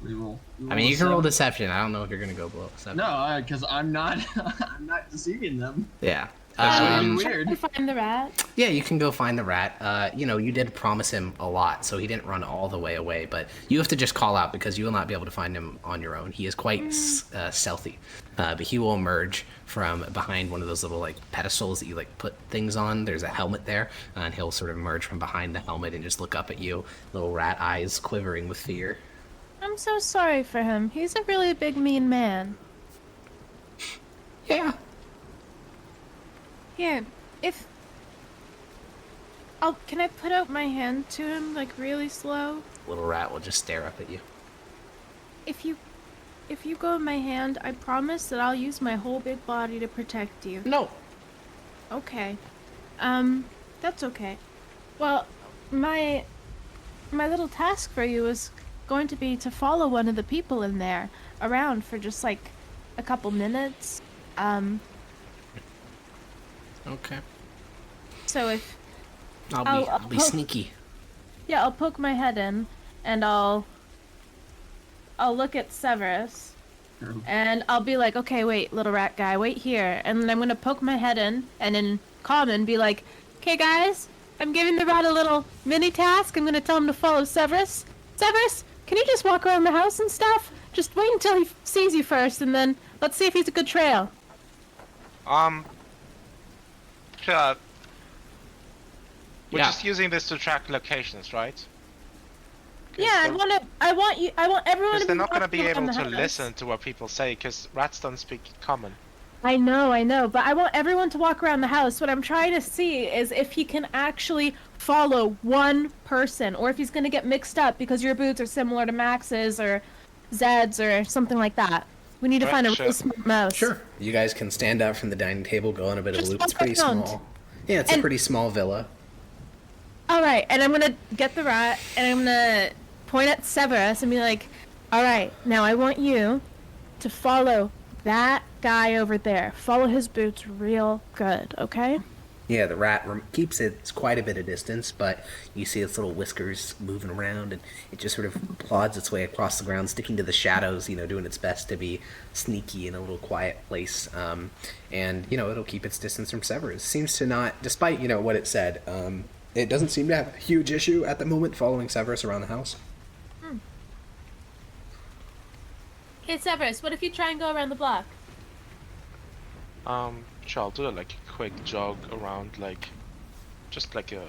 Reroll. I mean, you can roll a 7? deception. I don't know if you're gonna go below 7. No, because I'm not, I'm not deceiving them. Yeah. That's what That'd you be Trying weird. to find the rat. Yeah, you can go find the rat. You did promise him a lot, so he didn't run all the way away. But you have to just call out because you will not be able to find him on your own. He is quite stealthy, but he will emerge from behind one of those little like pedestals that you like put things on. There's a helmet there, and he'll sort of emerge from behind the helmet and just look up at you, little rat eyes quivering with fear. I'm so sorry for him. He's a really big, mean man. Yeah. Here, if... can I put out my hand to him, like, really slow? Little rat will just stare up at you. If you go in my hand, I promise that I'll use my whole big body to protect you. No. Okay. That's okay. Well, my little task for you is going to be to follow one of the people in there around for just, like, a couple minutes. Okay. So if... I'll be I'll- sneaky. Yeah, I'll poke my head in, and I'll look at Severus, and I'll be like, okay, wait, little rat guy, wait here. And then I'm gonna poke my head in, and in common be like, okay, guys, I'm giving the rat a little mini task. I'm gonna tell him to follow Severus. Severus, can you just walk around the house and stuff? Just wait until he sees you first, and then let's see if he's a good trail. Sure. We're Yeah. just using this to track locations, right? 'Cause Yeah, I want everyone to Because be they're not going to be walking around able the to house. listen to what people say, because rats don't speak common. I know, but I want everyone to walk around the house. What I'm trying to see is if he can actually follow one person, or if he's going to get mixed up because your boots are similar to Max's or Zed's or something like that. We need to Right, find a sure. really smart mouse. Sure. You guys can stand up from the dining table, go on a bit of a Just loop. It's walk pretty around. small. Yeah, it's a And- pretty small villa. All right, and I'm going to get the rat, and I'm going to point at Severus and be like, all right, now I want you to follow that guy over there. Follow his boots real good, okay? Yeah, the rat keeps it quite a bit of distance, but you see its little whiskers moving around, and it just sort of plods its way across the ground, sticking to the shadows, doing its best to be sneaky in a little quiet place. And, it'll keep its distance from Severus. Seems to not, despite, what it said, it doesn't seem to have a huge issue at the moment following Severus around the house. Hey, Severus, what if you try and go around the block? Sure, I'll do like a quick jog around, just like a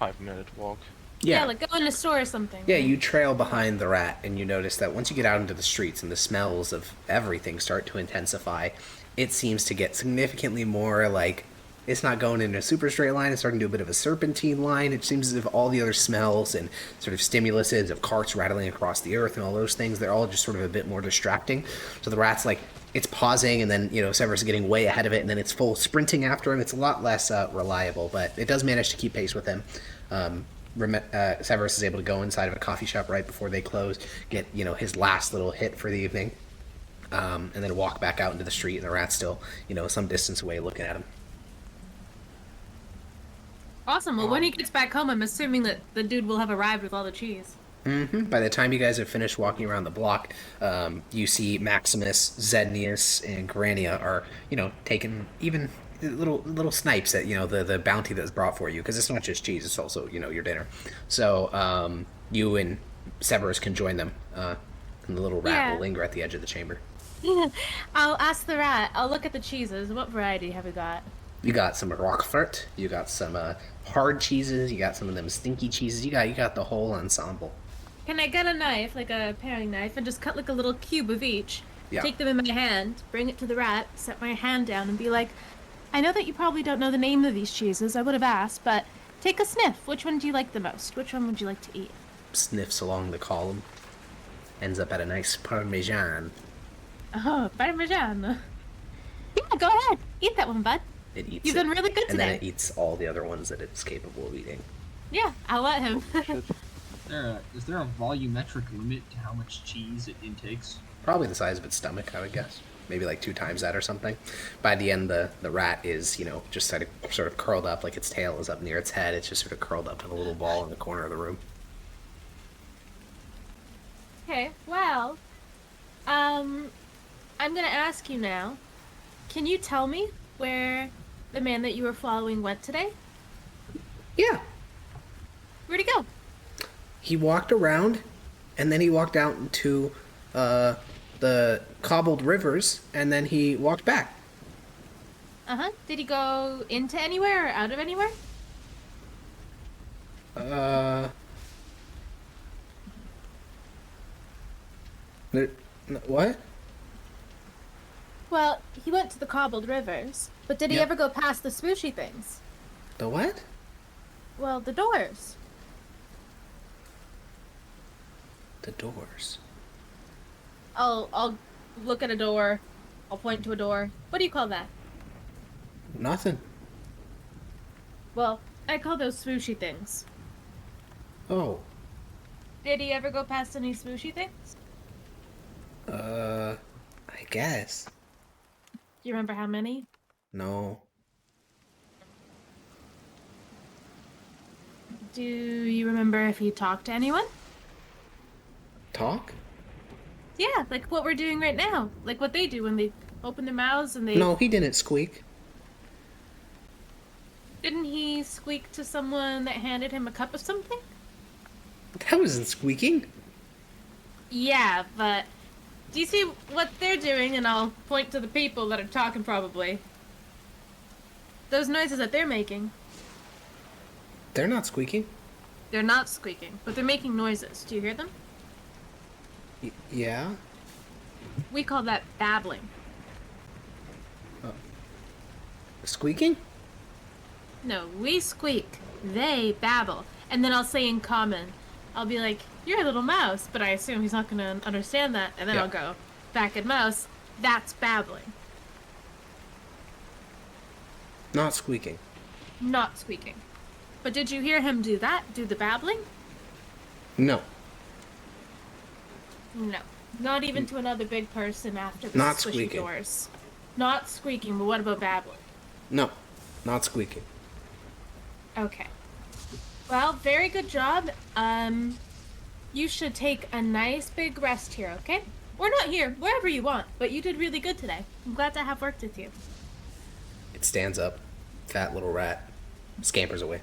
5-minute walk. Yeah, like go in a store or something. Yeah, you trail behind the rat, and you notice that once you get out into the streets and the smells of everything start to intensify, it seems to get significantly more like it's not going in a super straight line. It's starting to do a bit of a serpentine line. It seems as if all the other smells and sort of stimuluses of carts rattling across the earth and all those things, they're all just sort of a bit more distracting. So the rat's like, it's pausing, and then, Severus is getting way ahead of it, and then it's full sprinting after him. It's a lot less reliable, but it does manage to keep pace with him. Severus is able to go inside of a coffee shop right before they close, get, his last little hit for the evening, and then walk back out into the street, and the rat's still, some distance away looking at him. Awesome. Well, when he gets back home, I'm assuming that the dude will have arrived with all the cheese. By the time you guys have finished walking around the block, you see Maximus, Zednius, and Grania are, taking even little snipes at, the bounty that's brought for you, because it's not just cheese, it's also, your dinner. So, you and Severus can join them, and the little rat will linger at the edge of the chamber. I'll ask the rat. I'll look at the cheeses. What variety have we got? You got some Roquefort, you got some hard cheeses, you got some of them stinky cheeses, you got the whole ensemble. Can I get a knife, like a paring knife, and just cut like a little cube of each? Yeah. Take them in my hand, bring it to the rat, set my hand down, and be like, I know that you probably don't know the name of these cheeses. I would have asked, but take a sniff. Which one do you like the most? Which one would you like to eat? Sniffs along the column, ends up at a nice Parmesan. Oh, Parmesan. Yeah, go ahead. Eat that one, bud. It eats You've it, done really good and then today. it eats all the other ones that it's capable of eating. Yeah, I'll let him. Is there a volumetric limit to how much cheese it intakes? Probably the size of its stomach, I would guess. Maybe like 2 times that or something. By the end, the rat is, just sort of curled up, like its tail is up near its head. It's just sort of curled up in a little ball in the corner of the room. Okay, well, I'm gonna ask you now. Can you tell me where the man that you were following went today? Yeah. Where'd he go? He walked around, and then he walked out into the cobbled rivers, and then he walked back. Uh-huh. Did he go into anywhere or out of anywhere? What? Well, he went to the cobbled rivers, but did he Yep. ever go past the swooshy things? The what? Well, the doors. The doors. I'll look at a door. I'll point to a door. What do you call that? Nothing. Well, I call those swooshy things. Oh. Did he ever go past any swooshy things? I guess. Do you remember how many? No. Do you remember if he talked to anyone? Talk? Yeah, like what we're doing right now. Like what they do when they open their mouths and they... No, he didn't squeak. Didn't he squeak to someone that handed him a cup of something? That wasn't squeaking. Yeah, but... Do you see what they're doing? And I'll point to the people that are talking probably. Those noises that they're making. They're not squeaking. They're not squeaking, but they're making noises. Do you hear them? Yeah? We call that babbling. Squeaking? No, we squeak. They babble. And then I'll say in common, I'll be like, you're a little mouse, but I assume he's not going to understand that. And then Yeah. I'll go, back in mouse, that's babbling. Not squeaking. Not squeaking. But did you hear him do that? Do the babbling? No. No. Not even to another big person after the Not squishy squeaking. doors. Not squeaking, but what about babbling? No. Not squeaking. Okay. Well, very good job. You should take a nice big rest here, okay? Or not here, wherever you want, but you did really good today. I'm glad to have worked with you. It stands up. Fat little rat. Scampers away.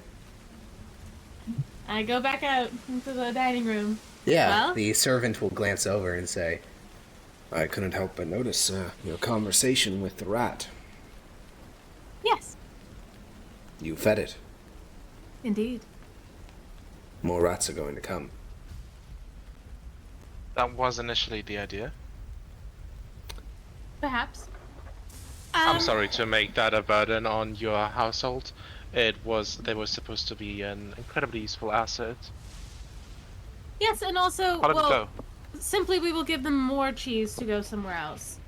I go back out into the dining room. Yeah, Well? the servant will glance over and say, I couldn't help but notice your conversation with the rat. Yes, You fed it. indeed. More rats are going to come. That was initially the idea. Perhaps. I'm sorry to make that a burden on your household. They were supposed to be an incredibly useful asset. Yes, and also, How did it well, go? simply we will give them more cheese to go somewhere else.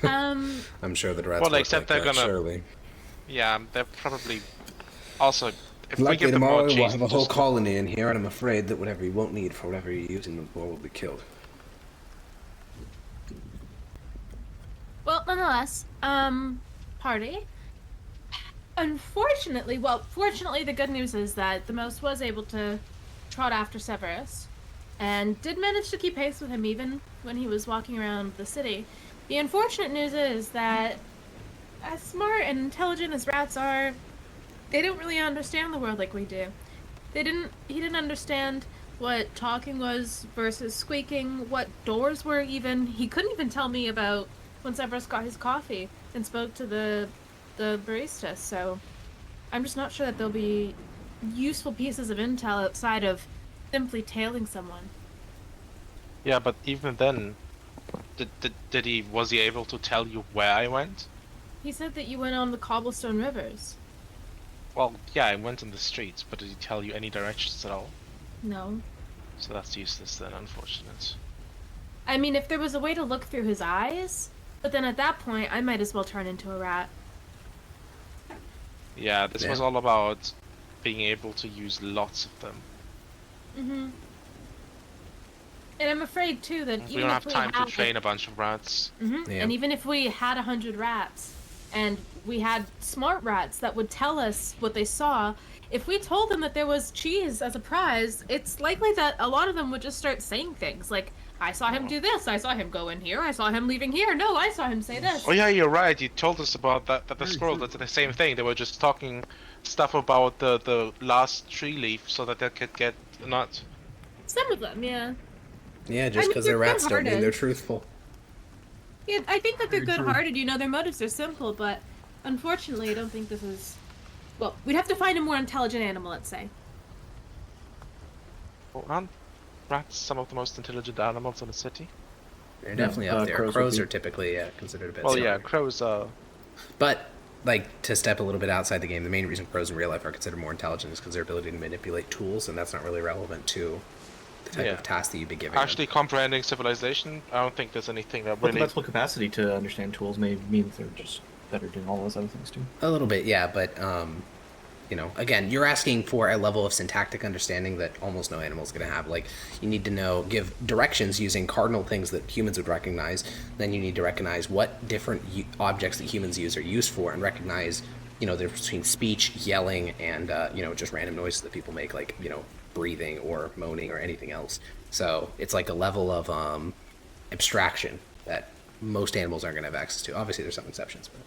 I'm sure the rats Well, work except like they're that, gonna- surely. Yeah, they're probably also. If we Likely give them tomorrow more we'll cheese, have a they'll whole just- colony in here, and I'm afraid that whatever you won't need for whatever you're using them for will be killed. Well, nonetheless, party. Unfortunately, well, fortunately, the good news is that the Mouse was able to trot after Severus, and did manage to keep pace with him even when he was walking around the city. The unfortunate news is that, as smart and intelligent as rats are, they don't really understand the world like we do. He didn't understand what talking was versus squeaking, what doors were even. He couldn't even tell me about when Severus got his coffee and spoke to the barista, so I'm just not sure that there'll be useful pieces of intel outside of simply tailing someone. Yeah, but even then, was he able to tell you where I went? He said that you went on the cobblestone rivers. Well, yeah, I went in the streets, but did he tell you any directions at all? No. So that's useless then, unfortunate. I mean, if there was a way to look through his eyes, But then at that point, I might as well turn into a rat. Yeah, this was all about being able to use lots of them. Mm-hmm. And I'm afraid too that We don't have time to train a bunch of rats. Mm-hmm. Yeah. And even if we had 100 rats, and we had smart rats that would tell us what they saw, if we told them that there was cheese as a prize, it's likely that a lot of them would just start saying things like, I saw him do this, I saw him go in here, I saw him leaving here, no, I saw him say this. Oh yeah, you're right. You told us about that the squirrel did the same thing. They were just talking stuff about the last tree leaf so that they could get a nut. Some of them, yeah. Yeah, just because they're rats don't mean they're truthful. Yeah, I think that they're good-hearted, you know, their motives are simple, but unfortunately I don't think this is... Well, we'd have to find a more intelligent animal, let's say. Well, aren't rats some of the most intelligent animals in the city? They're definitely up there. Crows are typically considered a bit Well, similar. yeah, crows are... But, like, to step a little bit outside the game, the main reason crows in real life are considered more intelligent is because their ability to manipulate tools, and that's not really relevant to the type of task that you'd be giving Actually, comprehending civilization, I don't think there's anything that But really... the mental capacity to understand tools may mean they're just better doing all those other things too. A little bit, yeah, but, you know, again, you're asking for a level of syntactic understanding that almost no animal is going to have. Like, you need to know, give directions using cardinal things that humans would recognize. Then you need to recognize what different objects that humans use are used for, and recognize, you know, the difference between speech, yelling, and, you know, just random noises that people make, like, you know, breathing or moaning or anything else. So it's like a level of abstraction that most animals aren't going to have access to. Obviously, there's some exceptions, but...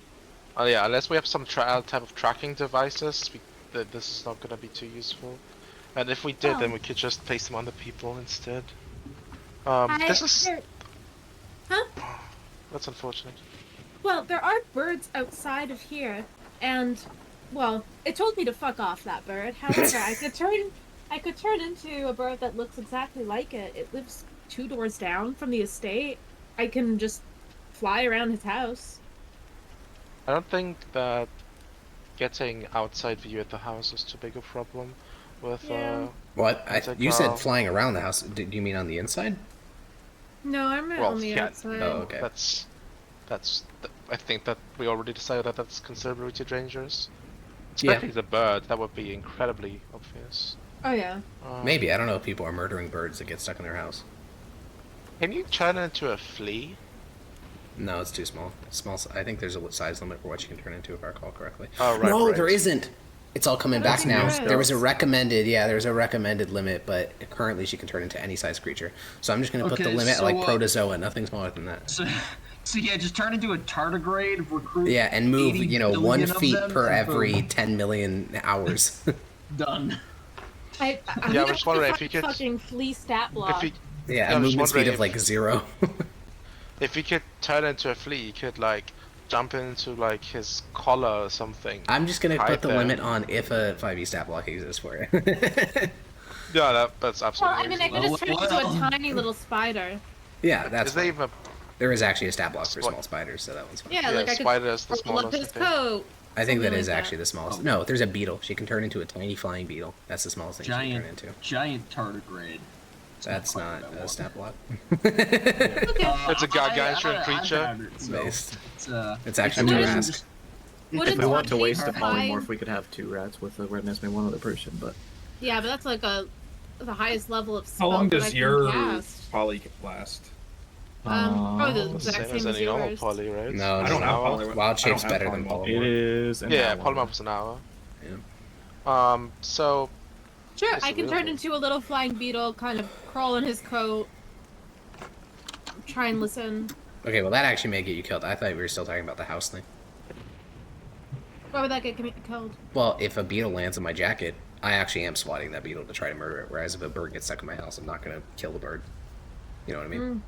Oh yeah, unless we have some type of tracking devices, this is not gonna be too useful. And if we did, then we could just place them on the people instead. This is... Huh? That's unfortunate. Well, there are birds outside of here, and, well, it told me to fuck off, that bird. However, I could turn into a bird that looks exactly like it. It lives 2 doors down from the estate. I can just fly around his house. I don't think that getting outside view at the house is too big a problem with What? You said flying around the house. Do you mean on the inside? No, I meant on the outside. Oh, okay. I think that we already decided that that's considerably too dangerous. Especially the bird, that would be incredibly obvious. Oh yeah. Maybe, I don't know if people are murdering birds that get stuck in their house. Can you turn into a flea? No, it's too small. I think there's a size limit for what you can turn into, if I recall correctly. Oh, right, no, right. there isn't. It's all coming back now. There is. There was a recommended, there's a recommended limit, but currently she can turn into any size creature. So I'm just going to put the limit at like protozoa, nothing smaller than that. So yeah, just turn into a tardigrade, recruit. Yeah, and move, 1 feet per every boom. 10 million hours. Done. I was just wondering if you could... fucking flea stat block. Yeah, a movement speed of like 0. If you could turn into a flea, you could like jump into like his collar or something. I'm just gonna put the limit on if a 5e stat block exists for it. Yeah, that's absolutely. Well, I mean, I could just turn into a tiny little spider. Yeah, that's. Even there is actually a stat block for small spiders, so that one's fine. Yeah, like I spider is the could pull up smallest. his coat. I think that something is like actually the smallest. No, there's a beetle. She can turn into a tiny flying beetle. That's the smallest thing she can turn into. Giant tardigrade. That's not a stat block. It's a gargantuan creature. It's actually too fast. If we want to waste a polymorph, we could have 2 rats with a red nest and 1 other person, but... Yeah, but that's like the highest level of spell. How long that I does can your cast. poly last? Probably the The exact same as same as any normal yours. poly, right? No, I don't have poly. Wild shape's I don't have better than polymorph. It polymorph. is an Yeah, hour. polymorph is an hour. Yeah. So... Sure, It's I can turn into a little flying beetle, kind of crawl in his coat, try and listen. Okay, well that actually may get you killed. I thought we were still talking about the house thing. Why would that get killed? Well, if a beetle lands on my jacket, I actually am swatting that beetle to try to murder it, whereas if a bird gets stuck in my house, I'm not going to kill the bird. You know what I mean?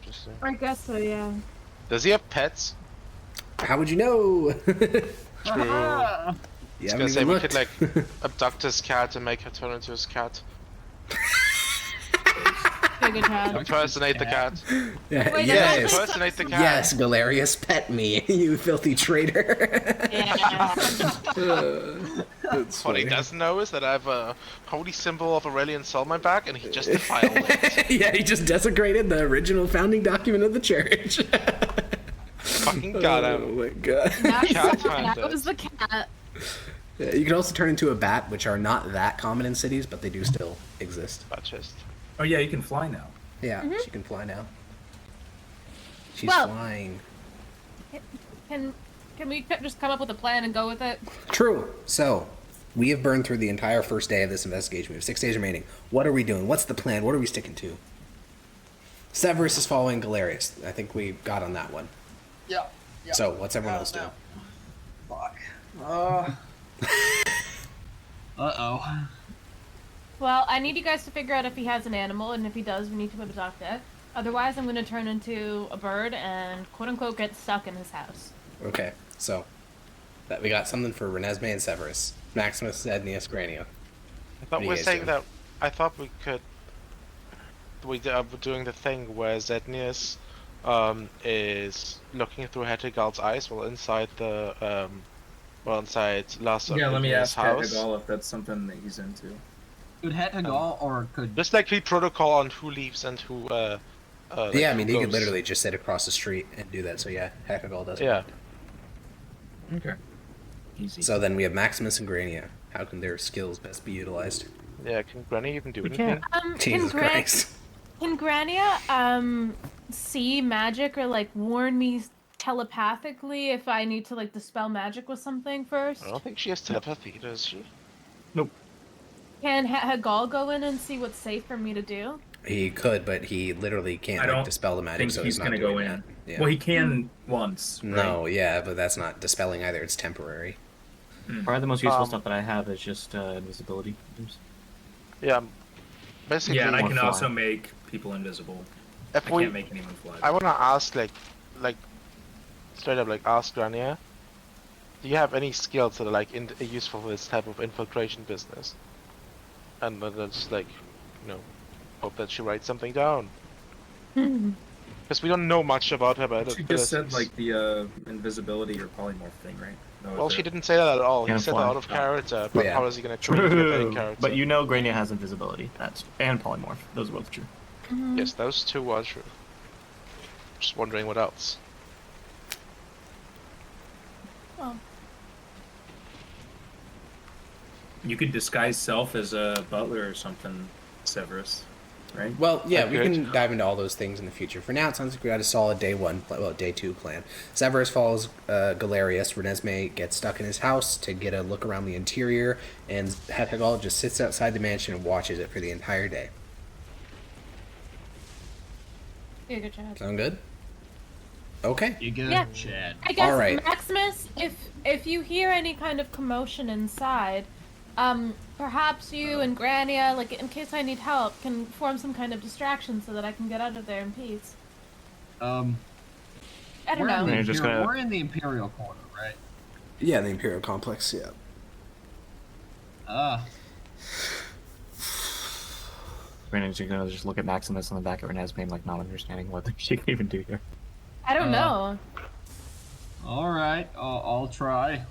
Interesting. I guess so, yeah. Does he have pets? How would you know? True. I You was haven't gonna say even we looked. could like abduct his cat and make her turn into his cat. Good good job. Impersonate the cat. Yeah, Wait, yes. Impersonate the cat. Yes, Galerius, pet me, you filthy traitor. Yeah. That's What he funny. doesn't know is that I have a holy symbol of Aurelian Sol on my back, and he just defiled it. Yeah, he just desecrated the original founding document of the church. Fucking got Oh him. my god. That was the cat. Yeah, you can also turn into a bat, which are not that common in cities, but they do still exist. But just Oh yeah, you can fly now. Yeah, she can fly now. She's Well- flying. Can we just come up with a plan and go with it? True. So, we have burned through the entire first day of this investigation. We have 6 days remaining. What are we doing? What's the plan? What are we sticking to? Severus is following Galerius. I think we got on that one. Yeah. So, what's everyone else doing? Fuck. Uh-oh. Well, I need you guys to figure out if he has an animal, and if he does, we need to abduct it. Otherwise, I'm going to turn into a bird and quote-unquote get stuck in his house. Okay, so that we got something for Renesmee and Severus. Maximus, Ednius, Grania. I thought What are we you were guys saying doing? that. I thought we could. We were doing the thing where Zednius is looking through Hettigal's eyes while inside the inside Lars Yeah, let me ask house. Hegal if that's something that he's into. Could Hetagal or could... Just like we protocol on who leaves and who. Like Yeah, I mean, who he could goes. literally just sit across the street and do that, so yeah, Hekagal does it. Yeah. Okay. Easy. So then we have Maximus and Grania. How can their skills best be utilized? Yeah, can Granny even do We anything? can't. Jesus Christ. Can Grania, see magic or, like, warn me telepathically if I need to, like, dispel magic with something first? I don't think she has telepathy, does she? Can Hagal go in and see what's safe for me to do? He could, but he literally I can't don't dispel the magic, think so he's not gonna doing go in. that. Yeah. Well, he can once. No, yeah, but that's not dispelling either. It's temporary. Probably the most useful Um, stuff that I have is just invisibility. Yeah. Basically, Yeah, and I Or can fly. also make people invisible. if I we, can't make anyone fly. I wanna ask like straight up like ask Grania. Do you have any skills that are like useful for this type of infiltration business? And then just like, hope that she writes something down. Because we don't know much about her. But She just said like the invisibility or polymorph thing, right? No, well, is she it- didn't say that at all. He Can't said that fly. out of character. But Yeah. how is he gonna train to get that in character? But you know Grania has invisibility. That's and polymorph. Those are both true. Yes, those two are true. Just wondering what else. You could disguise self as a butler or something, Severus, right? Well, yeah, we Okay. can dive into all those things in the future. For now, it sounds like we got a solid day 2 plan. Severus follows Galerius. Renesmee gets stuck in his house to get a look around the interior, and Hekagal just sits outside the mansion and watches it for the entire day. Yeah, good job. Sound good? Okay. You good, Yeah. Chad? I guess, All right. Maximus, if you hear any kind of commotion inside, perhaps you and Grania, like, in case I need help, can form some kind of distraction so that I can get out of there in peace. I don't We're know. in the You're just Imperial- gonna- We're in the Imperial Quarter, right? Yeah, the Imperial Complex, yeah. Grania's gonna just look at Maximus on the back of Renesmee like not understanding what she can even do here. I don't know. All right, I'll try.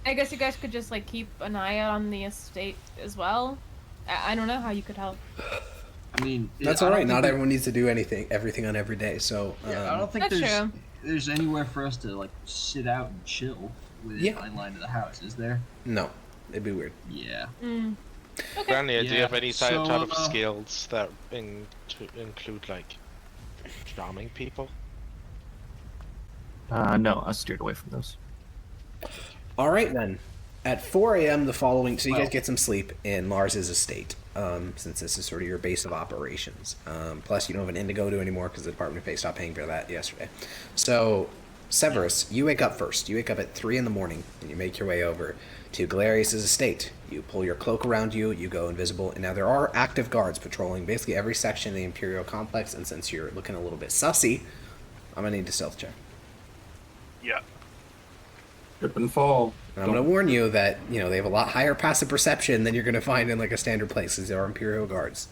I guess you guys could just, like, keep an eye out on the estate as well. I don't know how you could help. I mean, That's I all don't right. think Not there- everyone needs to do everything on every day. So Yeah, I don't think That's there's true. there's anywhere for us to like sit out and chill within Yeah. line line of the house, is there? no, it'd be weird. Yeah. Mm. Grania, do you Yeah, have any type so, of skills that include like charming people? No, I steered away from those. All right then. At 4 a.m. the following, so you guys Well- get some sleep in Lars's estate, since this is sort of your base of operations. Plus, you don't have an Indigo to anymore because the Department of Pay stopped paying for that yesterday. So, Severus, you wake up first. You wake up at 3 in the morning, and you make your way over to Galerius' estate. You pull your cloak around you, you go invisible, and now there are active guards patrolling basically every section of the Imperial Complex, and since you're looking a little bit sussy, I'm gonna need a stealth check. Yeah. Trip and fall. And I'm going to warn you that, they have a lot higher passive perception than you're going to find in, like, a standard place, because they are Imperial Guards.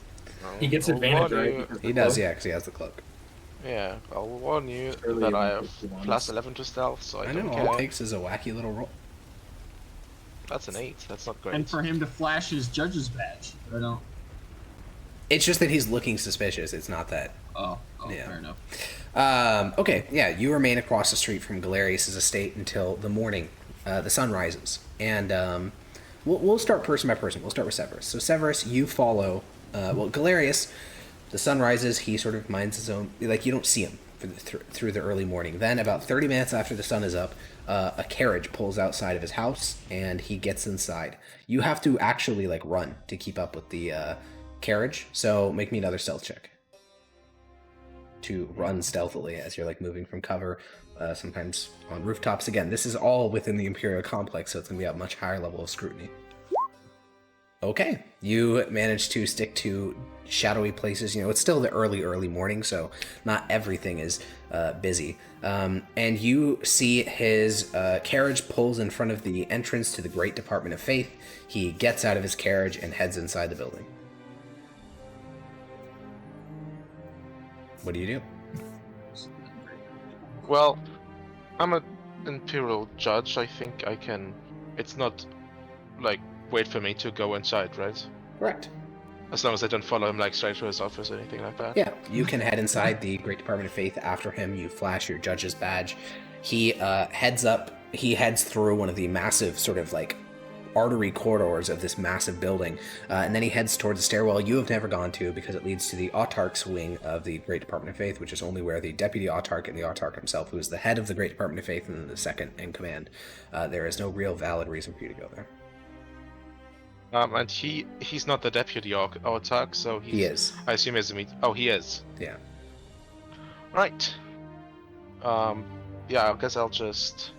He gets I'll advantage, warn right? you- because He the does, cloak? yeah, because he has the cloak. Yeah, I'll warn you Early that in I the have 51s. plus 11 to stealth, so I, I don't know, care. all it takes is a wacky little roll. That's an 8. That's not great. And for him to flash his judge's badge. I don't. It's just that he's looking suspicious. It's not that. Oh, Yeah. fair enough. Okay, yeah, you remain across the street from Galerius' estate until the morning. The sun rises. And we'll start person by person. We'll start with Severus. So, Severus, you follow. Galerius, the sun rises. He sort of minds his own. Like, you don't see him through the early morning. Then, about 30 minutes after the sun is up, a carriage pulls outside of his house, and he gets inside. You have to actually, like, run to keep up with the carriage. So, make me another stealth check. To run stealthily as you're like moving from cover, sometimes on rooftops. Again, this is all within the Imperial complex, so it's gonna be a much higher level of scrutiny. Okay, you managed to stick to shadowy places. You know, it's still the early morning, so not everything is busy. And you see his carriage pulls in front of the entrance to the Great Department of Faith. He gets out of his carriage and heads inside the building. What do you do? Well, I'm an Imperial judge. I think I can. It's not like wait for me to go inside, right? Correct. As long as I don't follow him like straight to his office or anything like that. Yeah, you can head inside the Great Department of Faith after him. You flash your judge's badge. He heads through one of the massive sort of like artery corridors of this massive building, and then he heads towards a stairwell you have never gone to because it leads to the Autarch's wing of the Great Department of Faith, which is only where the Deputy Autarch and the Autarch himself, who is the head of the Great Department of Faith and the second in command, there is no real valid reason for you to go there. And he's not the Deputy Autarch, so He is. I assume he's a meet. Oh, he is. Yeah. Right. Yeah, I guess I'll just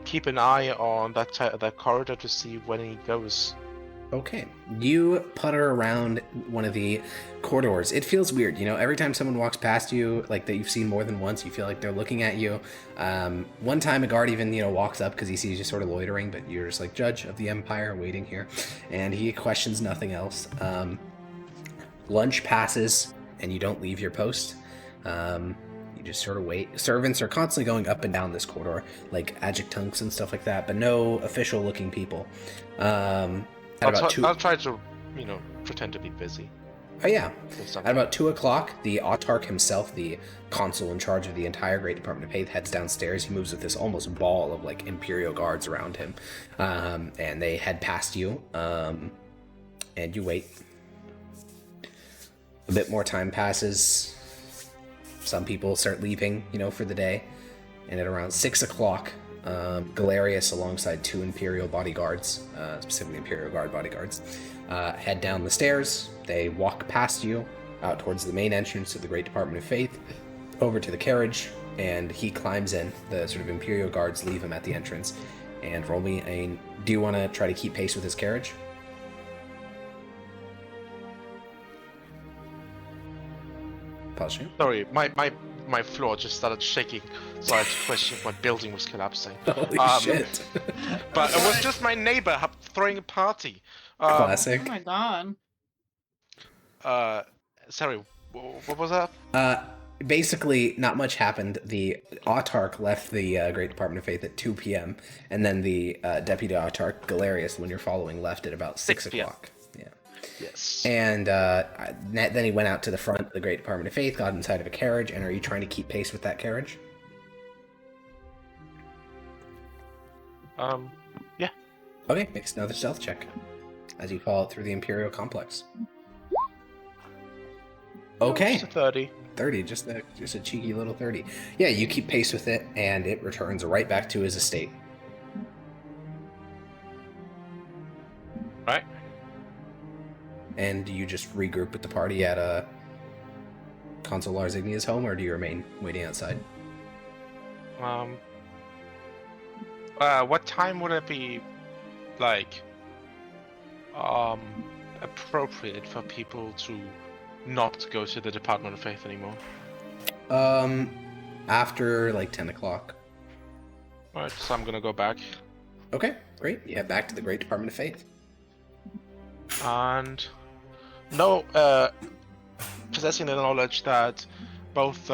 keep an eye on that corridor to see when he goes. Okay. You putter around one of the corridors. It feels weird, you know, every time someone walks past you, like that you've seen more than once, you feel like they're looking at you. One time a guard even, you know, walks up because he sees you sort of loitering, but you're just like, Judge of the Empire, waiting here. And he questions nothing else. Lunch passes, and you don't leave your post. You just sort of wait. Servants are constantly going up and down this corridor, like adjuncts and stuff like that, but no official-looking people. I'll try to, you know, pretend to be busy. Oh yeah. At about 2 o'clock, the Autarch himself, the consul in charge of the entire Great Department of Faith, heads downstairs. He moves with this almost ball of like Imperial guards around him, and they head past you, and you wait. A bit more time passes. Some people start leaving, you know, for the day, and at around 6 o'clock, Galerius, alongside 2 Imperial bodyguards, specifically Imperial Guard bodyguards, head down the stairs. They walk past you, out towards the main entrance of the Great Department of Faith, over to the carriage, and he climbs in. The sort of Imperial Guards leave him at the entrance. And roll me a... Do you want to try to keep pace with his carriage? Pause you. Sorry, my floor just started shaking, so I had to question what building was collapsing. Holy shit. But it was just my neighbor throwing a party. Classic. Oh my god. Sorry, what was that? Basically, not much happened. The Autarch left the Great Department of Faith at 2 p.m., and then the Deputy Autarch, Galerius, when you're following, left at about 6 o'clock. Yeah. Yes. And then he went out to the front of the Great Department of Faith, got inside of a carriage, and are you trying to keep pace with that carriage? Yeah. Okay, makes another stealth check as you follow it through the Imperial complex. Okay. It's a 30. 30, just a cheeky little 30. Yeah, you keep pace with it, and it returns right back to his estate. Right. And do you just regroup with the party at Consul Lars Ignia's home, or do you remain waiting outside? What time would it be, like, appropriate for people to not go to the Department of Faith anymore? After, like, 10 o'clock. Alright, so I'm gonna go back. Okay, great. You head back to the Great Department of Faith. And No, possessing the knowledge that both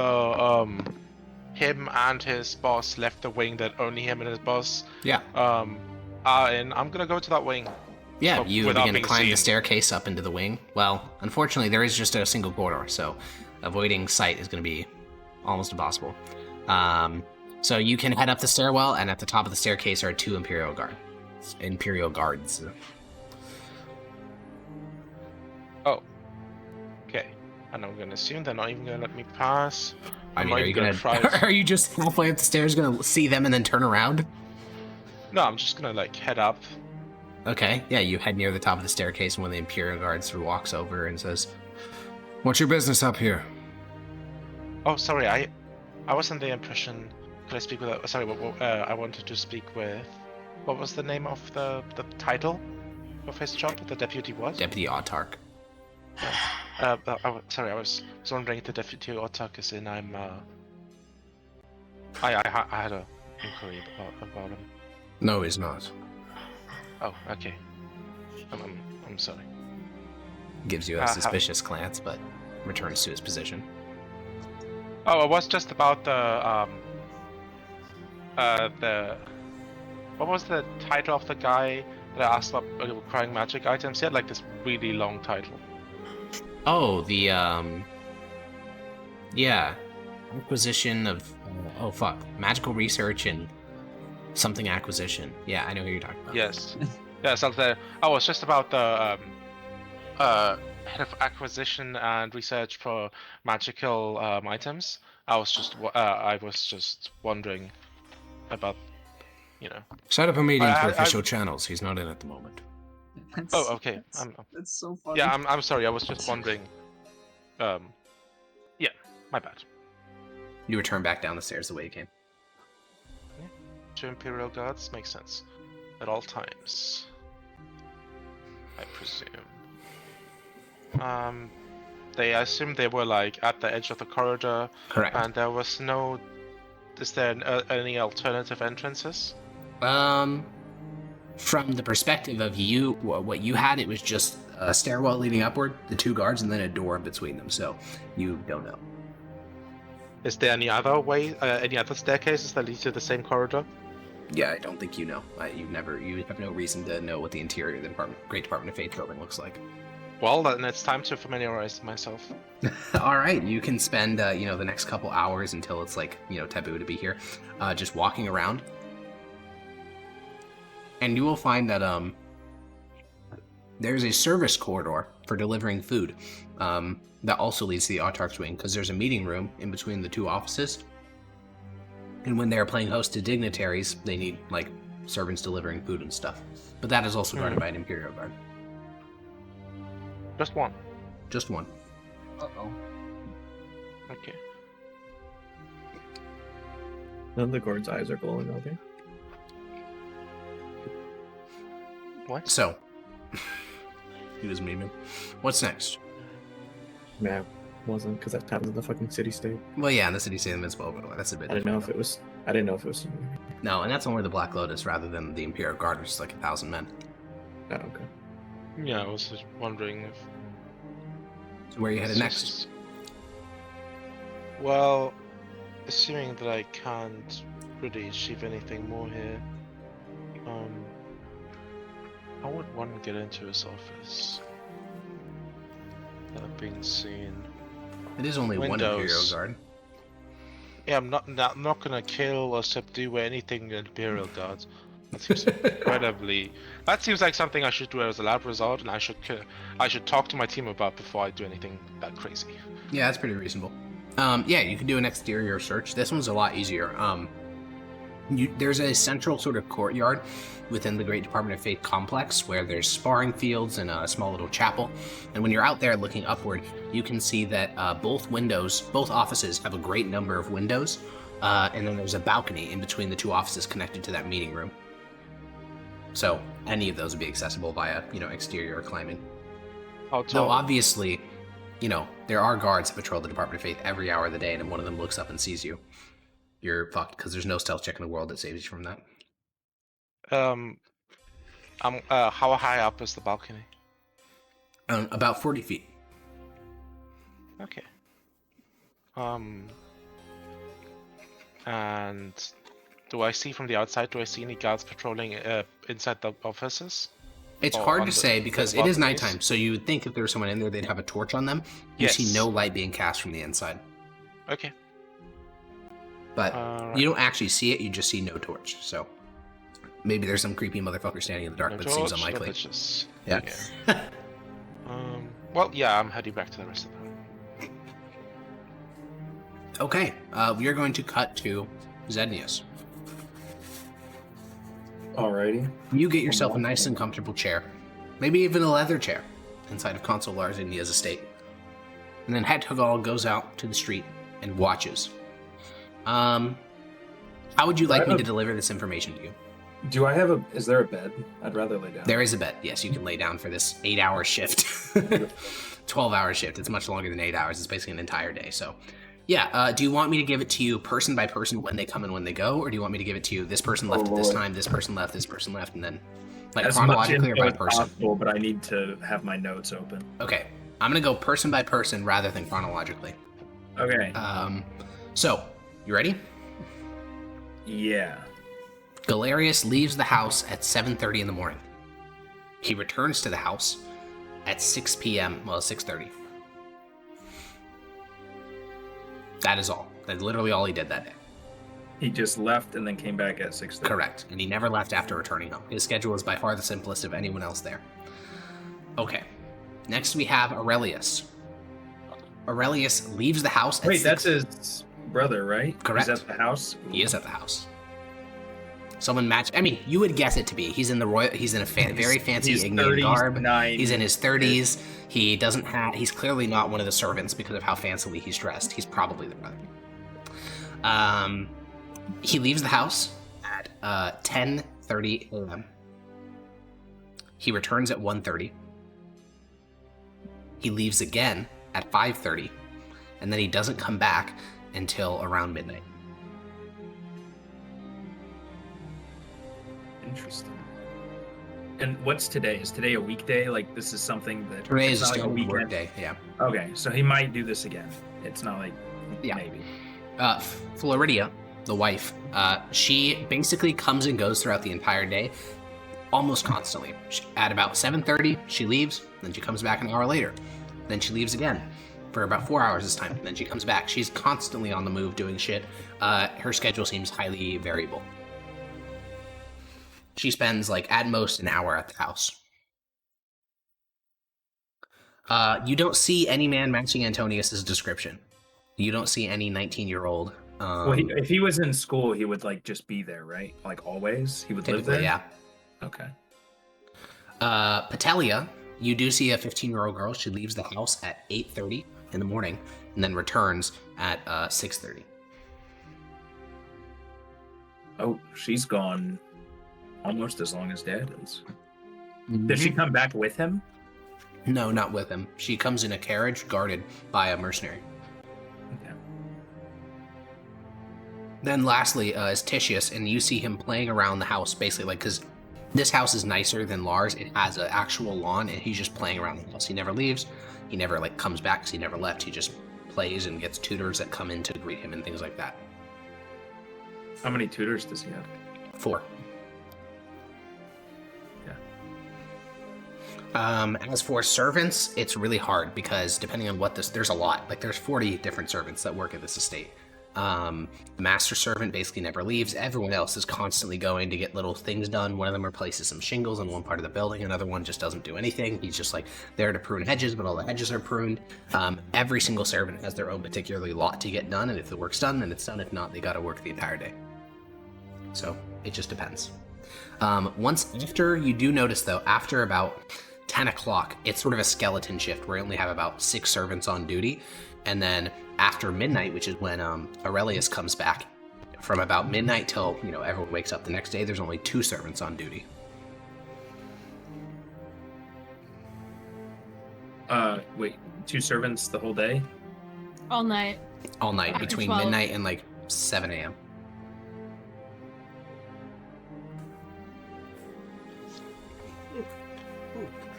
him and his boss left the wing that only him and his boss are in, I'm gonna go to that wing. Yeah, you without begin to being climb the seen. staircase up into the wing. Well, unfortunately, there is just a single corridor, so avoiding sight is going to be almost impossible. So you can head up the stairwell, and at the top of the staircase are 2 Imperial guards. Oh. Okay. And I'm gonna assume they're not even gonna let me pass. I mean, not are you even gonna? try Are you just halfway up the stairs gonna see them and then turn around? No, I'm just gonna like head up. Okay, yeah, you head near the top of the staircase, and one of the Imperial guards sort of walks over and says, "What's your business up here?" Oh, sorry, I was under the impression. Could I speak with? Sorry, I wanted to speak with. What was the name of the title of his job? The deputy was. Deputy Autarch. Sorry, I was wondering if the deputy Autarch is in. I had a inquiry about him. No, he's not. Oh, okay. I'm sorry. Gives you a suspicious glance, but returns to his position. Oh, it was just about the what was the title of the guy that I asked about requiring magic items? He had like this really long title. Oh, the yeah, acquisition of magical research and something acquisition. Yeah, I know who you're talking about. Yes, yeah. So it's just about the head of acquisition and research for magical items. I was just wondering about, Set up a meeting for official channels. He's not in at the moment. Oh, okay. That's so funny. Yeah, I'm sorry. I was just wondering. Yeah, my bad. You return back down the stairs the way you came. 2 Imperial guards makes sense at all times, I presume. I assume they were like at the edge of the corridor. Correct. And there was no. Is there any alternative entrances? From the perspective of you, what you had, it was just a stairwell leading upward, the 2 guards, and then a door between them. So you don't know. Is there any other way, any other staircases that lead to the same corridor? Yeah, I don't think you know. You have no reason to know what the interior of the Great Department of Faith building looks like. Well, then it's time to familiarize myself. All right, you can spend the next couple hours until it's like taboo to be here, just walking around, and you will find that there's a service corridor for delivering food that also leads to the Autarch's wing, because there's a meeting room in between the 2 offices. And when they're playing host to dignitaries, they need, like, servants delivering food and stuff. But that is also guarded by an Imperial Guard. Just one. Just one. Uh-oh. Okay. None of the guards' eyes are glowing, are they? What? So, he was memeing. What's next? Nah, wasn't, because that happens in the fucking city-state. Well, yeah, in the city-state of Invincible, but that's a bit I didn't know if it was. No, and that's only the Black Lotus rather than the Imperial Guard, which is like 1,000 men. Oh, okay. Yeah, I was just wondering if... So where are you headed next? Well, assuming that I can't really achieve anything more here, I would want to get into his office without being seen. It is only one Imperial Windows. Guard. Yeah, I'm not gonna kill or subdue anything Imperial Guards. That seems incredibly. That seems like something I should do as a lab result, and I should talk to my team about before I do anything that crazy. Yeah, that's pretty reasonable. Yeah, you can do an exterior search. This one's a lot easier. There's a central sort of courtyard within the Great Department of Faith complex where there's sparring fields and a small little chapel. And when you're out there looking upward, you can see that both offices have a great number of windows, and then there's a balcony in between the 2 offices connected to that meeting room. So any of those would be accessible via, exterior climbing. Though obviously, there are guards that patrol the Department of Faith every hour of the day, and if one of them looks up and sees you, you're fucked, because there's no stealth check in the world that saves you from that. How high up is the balcony? About 40 feet. Okay. And do I see from the outside? Do I see any guards patrolling inside the offices? It's Or hard on to the- say because the it is balconies? nighttime, so you would think if there was someone in there, they'd have a torch on them. You see Yes. no light being cast from the inside. Okay. But Right. you don't actually see it, you just see no torch. So maybe there's some creepy motherfucker standing in the dark, No but it seems torch, no unlikely. bitches. Yeah. Okay. Well, yeah, I'm heading back to the rest of them. Okay, we are going to cut to Zednius. Alrighty. You get yourself a nice and comfortable chair, maybe even a leather chair, inside of Consul Lars India's estate. And then Hettugal goes out to the street and watches. How would you like me to deliver this information to you? Do I have a? Is there a bed? I'd rather lay down. There is a bed. Yes, you can lay down for this 8-hour shift. 12-hour shift. It's much longer than 8 hours. It's basically an entire day. So, yeah. Do you want me to give it to you person by person when they come and when they go, or do you want me to give it to you? This person left at this time. This person left. This person left, and then like as chronologically or much by info as person? possible, but I need to have my notes open. Okay, I'm gonna go person by person rather than chronologically. Okay. So you ready? Yeah. Galerius leaves the house at 7:30 in the morning. He returns to the house at 6 p.m. Well, 6:30. That is all. That's literally all he did that day. He just left and then came back at 6:30. Correct. And he never left after returning home. His schedule is by far the simplest of anyone else there. Okay. Next we have Aurelius. Aurelius leaves the house at Wait, 6. that's his brother, right? Correct. He's at the house? He is at the house. Someone match. I mean, you would guess it to be. He's in the royal. He's in a very fancy He's Ignean garb. 39. He's in his 30s. He doesn't have. He's clearly not one of the servants because of how fancily he's dressed. He's probably the brother. He leaves the house at 10:30 a.m. He returns at 1:30. He leaves again at 5:30, and then he doesn't come back until around midnight. Interesting. And what's today? Is today a weekday? Like, this is something that... Today it's is not just like a weekend? work day. Yeah. Okay, so he might do this again. It's not like... Yeah. Maybe. Floridia, the wife, she basically comes and goes throughout the entire day, almost constantly. At about 7:30, she leaves, then she comes back an hour later. Then she leaves again for about 4 hours this time, and then she comes back. She's constantly on the move doing shit. Her schedule seems highly variable. She spends, like, at most an hour at the house. You don't see any man matching Antonius's description. You don't see any 19-year-old. Well, if he was in school, he would, like, just be there, right? Like, always? He would live typically, there? yeah. Okay. Patelia, you do see a 15-year-old girl. She leaves the house at 8:30 in the morning and then returns at 6:30. Oh, she's gone almost as long as Dad is. Did she come back with him? No, not with him. She comes in a carriage guarded by a mercenary. Okay. Then lastly is Titius, and you see him playing around the house, basically, like, because this house is nicer than Lars. It has an actual lawn, and he's just playing around the house. He never leaves. He never, like, comes back because he never left. He just plays and gets tutors that come in to greet him and things like that. How many tutors does he have? 4. As for servants, it's really hard because depending on what there's a lot. Like, there's 40 different servants that work at this estate. The master servant basically never leaves. Everyone else is constantly going to get little things done. One of them replaces some shingles in one part of the building. Another one just doesn't do anything. He's just, like, there to prune hedges, but all the hedges are pruned. Every single servant has their own particular lot to get done, and if the work's done, then it's done. If not, they gotta work the entire day. So it just depends. Once after, you do notice though, after about 10 o'clock, it's sort of a skeleton shift where you only have about 6 servants on duty. And then after midnight, which is when Aurelius comes back, from about midnight till, everyone wakes up the next day, there's only 2 servants on duty. Wait, 2 servants the whole day? All night. All night, After between 12. midnight and like 7 a.m.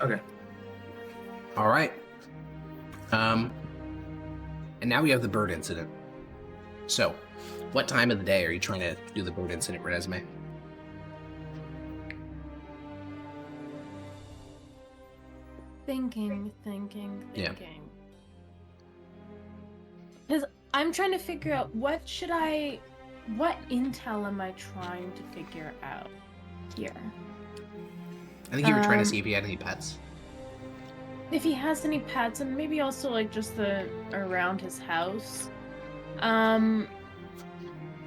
Okay. All right. And now we have the bird incident. So, what time of the day are you trying to do the bird incident, Renesmee? Thinking. Yeah. Because I'm trying to figure out what intel am I trying to figure out here? I think you were trying to see if he had any pets. If he has any pets, and maybe also like just around his house.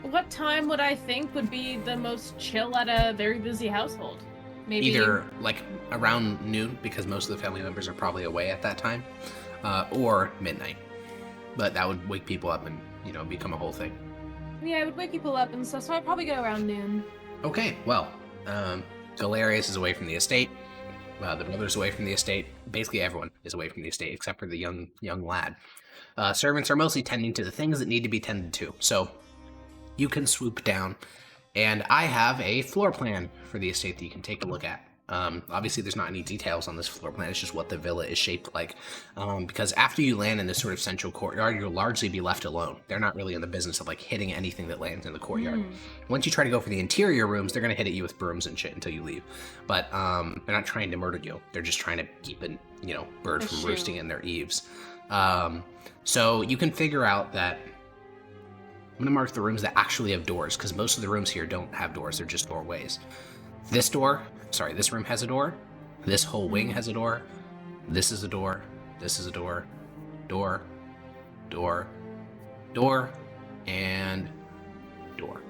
What time would I think would be the most chill at a very busy household? Maybe Either like around noon, because most of the family members are probably away at that time, or midnight. But that would wake people up and, become a whole thing. Yeah, it would wake people up and stuff, so I'd probably go around noon. Okay, well, Galerius is away from the estate. The brother's away from the estate. Basically, everyone is away from the estate except for the young lad. Servants are mostly tending to the things that need to be tended to. So you can swoop down, and I have a floor plan for the estate that you can take a look at. Obviously, there's not any details on this floor plan. It's just what the villa is shaped like. Because after you land in this sort of central courtyard, you'll largely be left alone. They're not really in the business of hitting anything that lands in the courtyard. Once you try to go for the interior rooms, they're going to hit at you with brooms and shit until you leave. But they're not trying to murder you. They're just trying to keep a bird from roosting in their eaves. So you can figure out that I'm going to mark the rooms that actually have doors, because most of the rooms here don't have doors. They're just doorways. This room has a door. This whole wing has a door. This is a door. This is a door. Door. Door. Door. And door.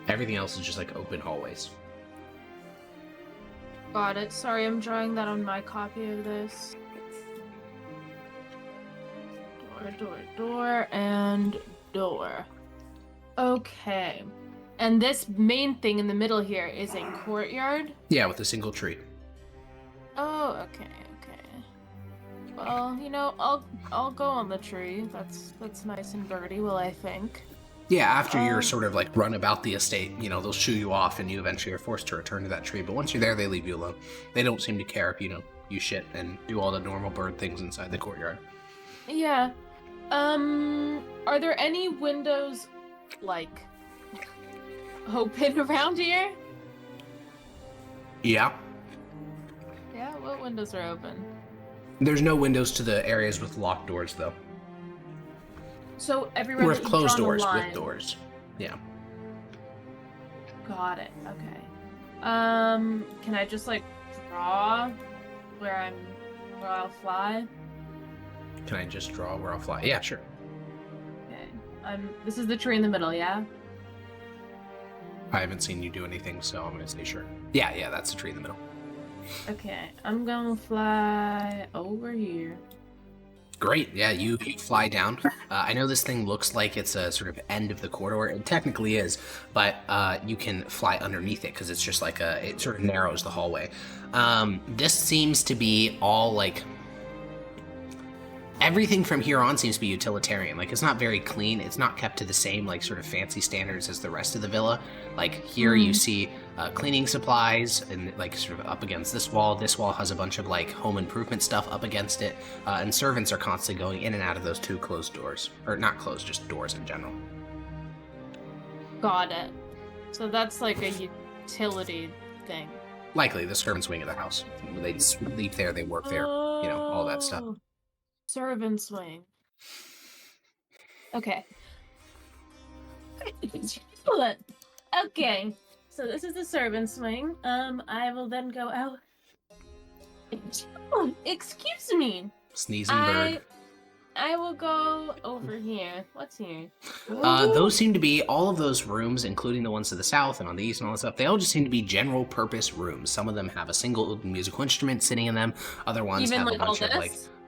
Everything else is just open hallways. Got it. Sorry, I'm drawing that on my copy of this. Door, and door. Okay. And this main thing in the middle here is a courtyard? Yeah, with a single tree. Oh, okay. Well, I'll go on the tree. That's nice and birdy, I think. Yeah, after you're sort of run about the estate, they'll shoo you off and you eventually are forced to return to that tree. But once you're there, they leave you alone. They don't seem to care if, you shit and do all the normal bird things inside the courtyard. Yeah. Are there any windows, open around here? Yeah. Yeah, what windows are open? There's no windows to the areas with locked doors, though. So everywhere With closed doors, with doors. Yeah. Got it. Okay. Can I just draw where I'll fly? Can I just draw where I'll fly? Yeah, sure. Okay. This is the tree in the middle, yeah? I haven't seen you do anything, so I'm gonna say sure. Yeah, that's the tree in the middle. Okay, I'm gonna fly over here. Great, yeah, you fly down. I know this thing looks like it's a sort of end of the corridor. It technically is, but you can fly underneath it because it's just it sort of narrows the hallway. This seems to be all everything from here on seems to be utilitarian. It's not very clean. It's not kept to the same sort of fancy standards as the rest of the villa. Here you see cleaning supplies and sort of up against this wall. This wall has a bunch of home improvement stuff up against it, and servants are constantly going in and out of those two closed doors, or not closed, just doors in general. Got it. So that's a utility thing. Likely the servants' wing of the house. They sleep there, they work there, all that stuff. Servant's wing. Okay. Okay. So this is the servant's wing. I will then go out. Excuse me. Sneezing bird. I will go over here. What's here? Those seem to be all of those rooms, including the ones to the south and on the east and all that stuff. They all just seem to be general purpose rooms. Some of them have a single musical instrument sitting in them. Other ones have a bunch of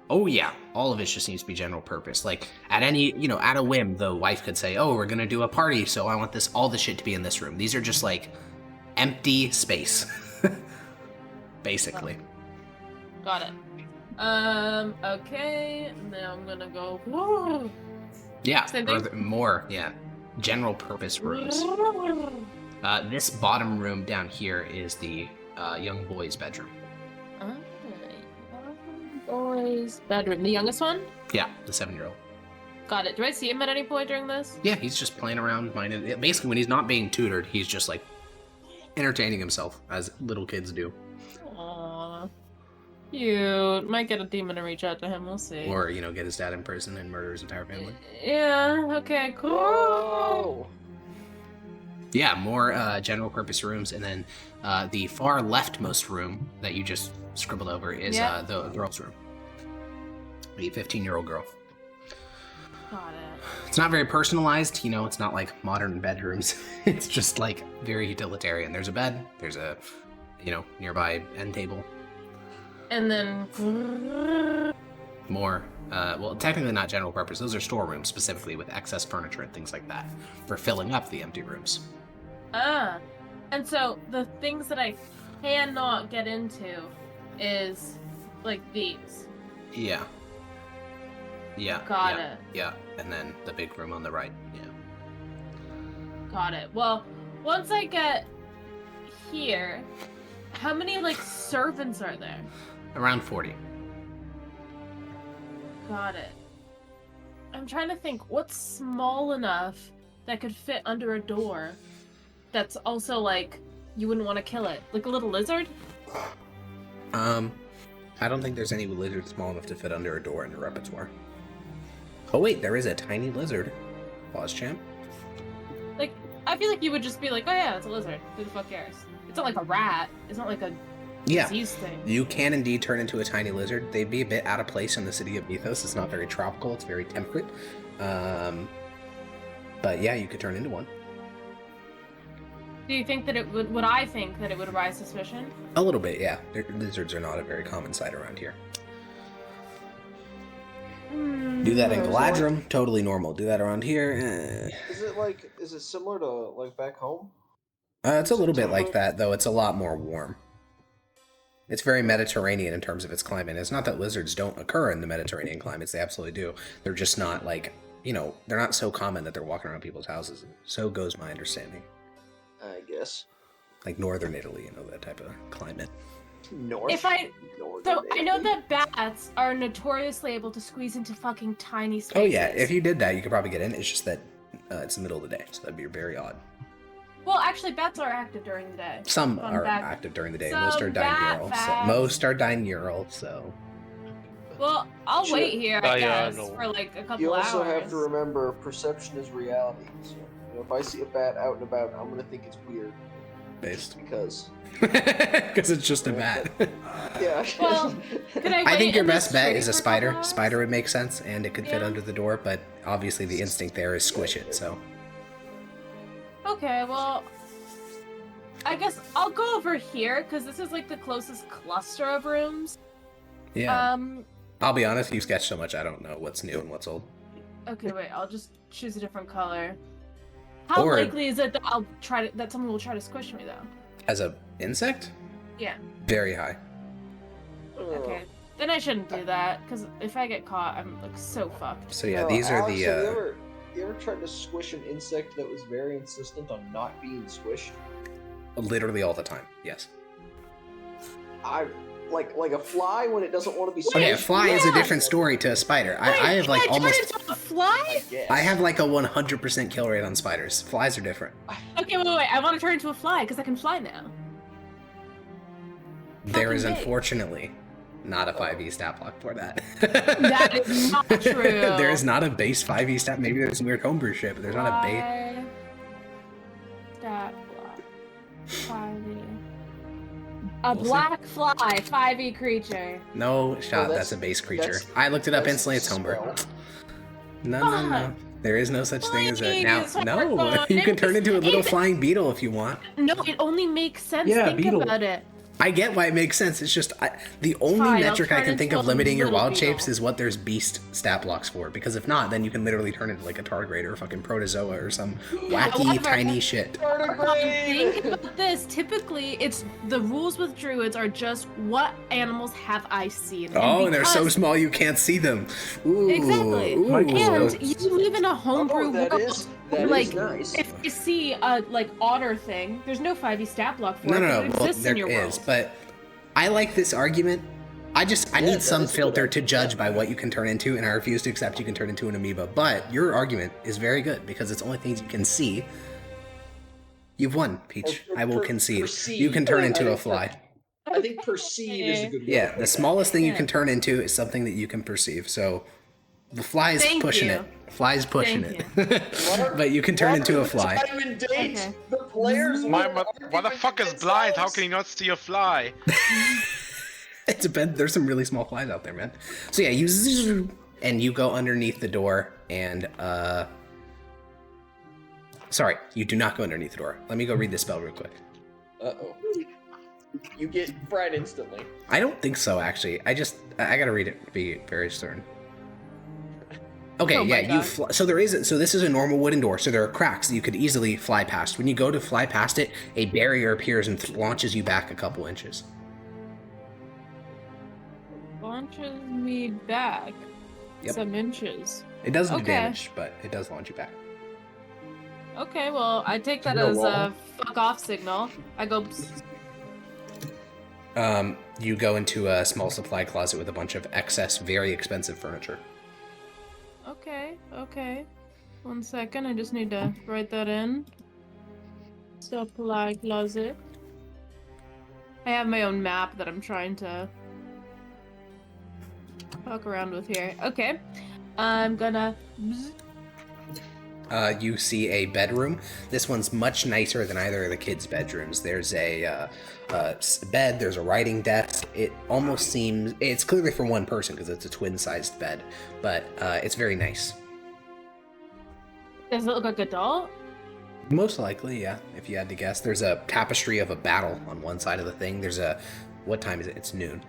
oh yeah, all of it just seems to be general purpose. At any, at a whim, the wife could say, "Oh, we're gonna do a party, so I want all the shit to be in this room." These are just empty space, basically. Got it. Okay. Now I'm gonna go. Whoa. Yeah, more. Yeah, general purpose rooms. This bottom room down here is the young boy's bedroom. Boy's bedroom. The youngest one? Yeah, the 7-year-old. Got it. Do I see him at any point during this? Yeah, he's just playing around, minding. Basically, when he's not being tutored, he's just like entertaining himself, as little kids do. Aww. Cute. Might get a demon to reach out to him. We'll see. Or, get his dad in prison and murder his entire family. Yeah, okay, cool. Whoa. Yeah, more general purpose rooms, and then the far leftmost room that you just scribbled over is the girl's room. The 15-year-old girl. Got it. It's not very personalized, it's not like modern bedrooms. It's just like very utilitarian. There's a bed, there's a, nearby end table. And then... More, well, technically not general purpose. Those are storerooms specifically with excess furniture and things like that for filling up the empty rooms. Ah. And so the things that I cannot get into is like these. Yeah. Yeah. Got it. Yeah. And then the big room on the right. Yeah. Got it. Well, once I get here, how many like servants are there? Around 40. Got it. I'm trying to think what's small enough that could fit under a door that's also like you wouldn't want to kill it. Like a little lizard? I don't think there's any lizard small enough to fit under a door in the repertoire. Oh wait, there is a tiny lizard. Pause, champ. Like, I feel like you would just be like, oh yeah, it's a lizard. Who the fuck cares? It's not like a rat. It's not like a disease thing. You can indeed turn into a tiny lizard. They'd be a bit out of place in the city of Mythos. It's not very tropical. It's very temperate. But yeah, you could turn into one. Do you think that it would I think that it would arise suspicion? A little bit, yeah. Lizards are not a very common sight around here. Do that in Galadrim, totally normal. Do that around here, Is it similar to like back home? It's a little bit like that, though. It's a lot more warm. It's very Mediterranean in terms of its climate. It's not that lizards don't occur in the Mediterranean climates. They absolutely do. They're just not like, they're not so common that they're walking around people's houses. So goes my understanding. I guess. Like northern Italy, that type of climate. So I know that bats are notoriously able to squeeze into fucking tiny spaces. Oh yeah, if you did that, you could probably get in. It's just that it's the middle of the day, so that'd be very odd. Well, actually, bats are active during the day. Some are active during the day. Most are diurnal. So. Well, I'll wait here, I guess, for like a couple hours. You also have to remember, perception is reality. So, if I see a bat out and about, I'm gonna think it's weird. Based. Because it's just a bat. Yeah. Well, I think your best bet is a spider. Spider would make sense, and it could fit under the door, but obviously the instinct there is squish it, so. Okay, well, I guess I'll go over here, because this is like the closest cluster of rooms. Yeah. I'll be honest, you sketch so much, I don't know what's new and what's old. Okay, wait, I'll just choose a different color. How likely is it that that someone will try to squish me, though? As a insect? Yeah. Very high. Okay, then I shouldn't do that, because if I get caught, I'm like so fucked. So yeah, these are Alex, the. You ever tried to squish an insect that was very insistent on not being squished? Literally all the time. Yes. Like a fly when it doesn't want to be squished. Okay, a fly is a different story to a spider. I have like almost. Turn into a fly? I have like a 100% kill rate on spiders. Flies are different. Okay, wait. I want to turn into a fly because I can fly now. There is unfortunately not a 5e stat block for that. That is not true. There is not a base 5e stat. Maybe there's some weird homebrew shit, but there's not a base. Stat block. 5e. A black fly, 5e creature. No shot, that's a base creature. I looked it up instantly, it's homebrew. No. There is no such thing as a... Now, no, you can turn into a little flying beetle if you want. No, it only makes sense. Think about it. I get why it makes sense. It's just the only metric I can think of limiting your wild shapes is what there's beast stat blocks for. Because if not, then you can literally turn into like a tardigrade or a fucking protozoa or some wacky tiny shit. Think about this. Typically, it's the rules with druids are just what animals have I seen. And they're so small you can't see them. Ooh, exactly. Ooh. And you live in a homebrew world. That is like, nice. if you see a like otter thing, there's no 5e stat block for it. No. It Well, exists there in your is, world. but I like this argument. I Yeah, need that some is a good filter to argument, judge yeah. by what you can turn into, and I refuse to accept you can turn into an amoeba. But your argument is very good because it's only things you can see. You've won, Peach. Or I will concede. perceive. You can turn I into a think fly. I think perceive is a good word. Yeah, for the that. smallest thing you Yeah. can turn into is something that you can perceive. So the fly is Thank pushing you. it. Fly's pushing Thank it. But you can turn into a fly. Time and date. Okay. The players. My will argue motherfucker's with blind. How themselves. can he not see a fly? It depends. There's some really small flies out there, man. So yeah, and you go underneath the door, and sorry, you do not go underneath the door. Let me go read this spell real quick. Uh-oh. You get fried instantly. I don't think so, actually. I gotta read it to be very certain. Okay, Oh my yeah, you God. fly. So this is a normal wooden door, so there are cracks that you could easily fly past. When you go to fly past it, a barrier appears and launches you back a couple inches. Launches me back Yep. some inches. It doesn't do Okay. damage, but it does launch you back. Okay, well, I take that You're as wrong. a fuck off signal. I go, "Psst." You go into a small supply closet with a bunch of excess, very expensive furniture. Okay. 1 second, I just need to write that in. Supply closet. I have my own map that I'm trying to fuck around with here. Okay. I'm gonna... You see a bedroom. This one's much nicer than either of the kids' bedrooms. There's a bed, there's a writing desk. It almost seems... It's clearly for one person because it's a twin-sized bed, but it's very nice. Does it look like a doll? Most likely, yeah, if you had to guess. There's a tapestry of a battle on one side of the thing. There's a... What time is it? It's noon.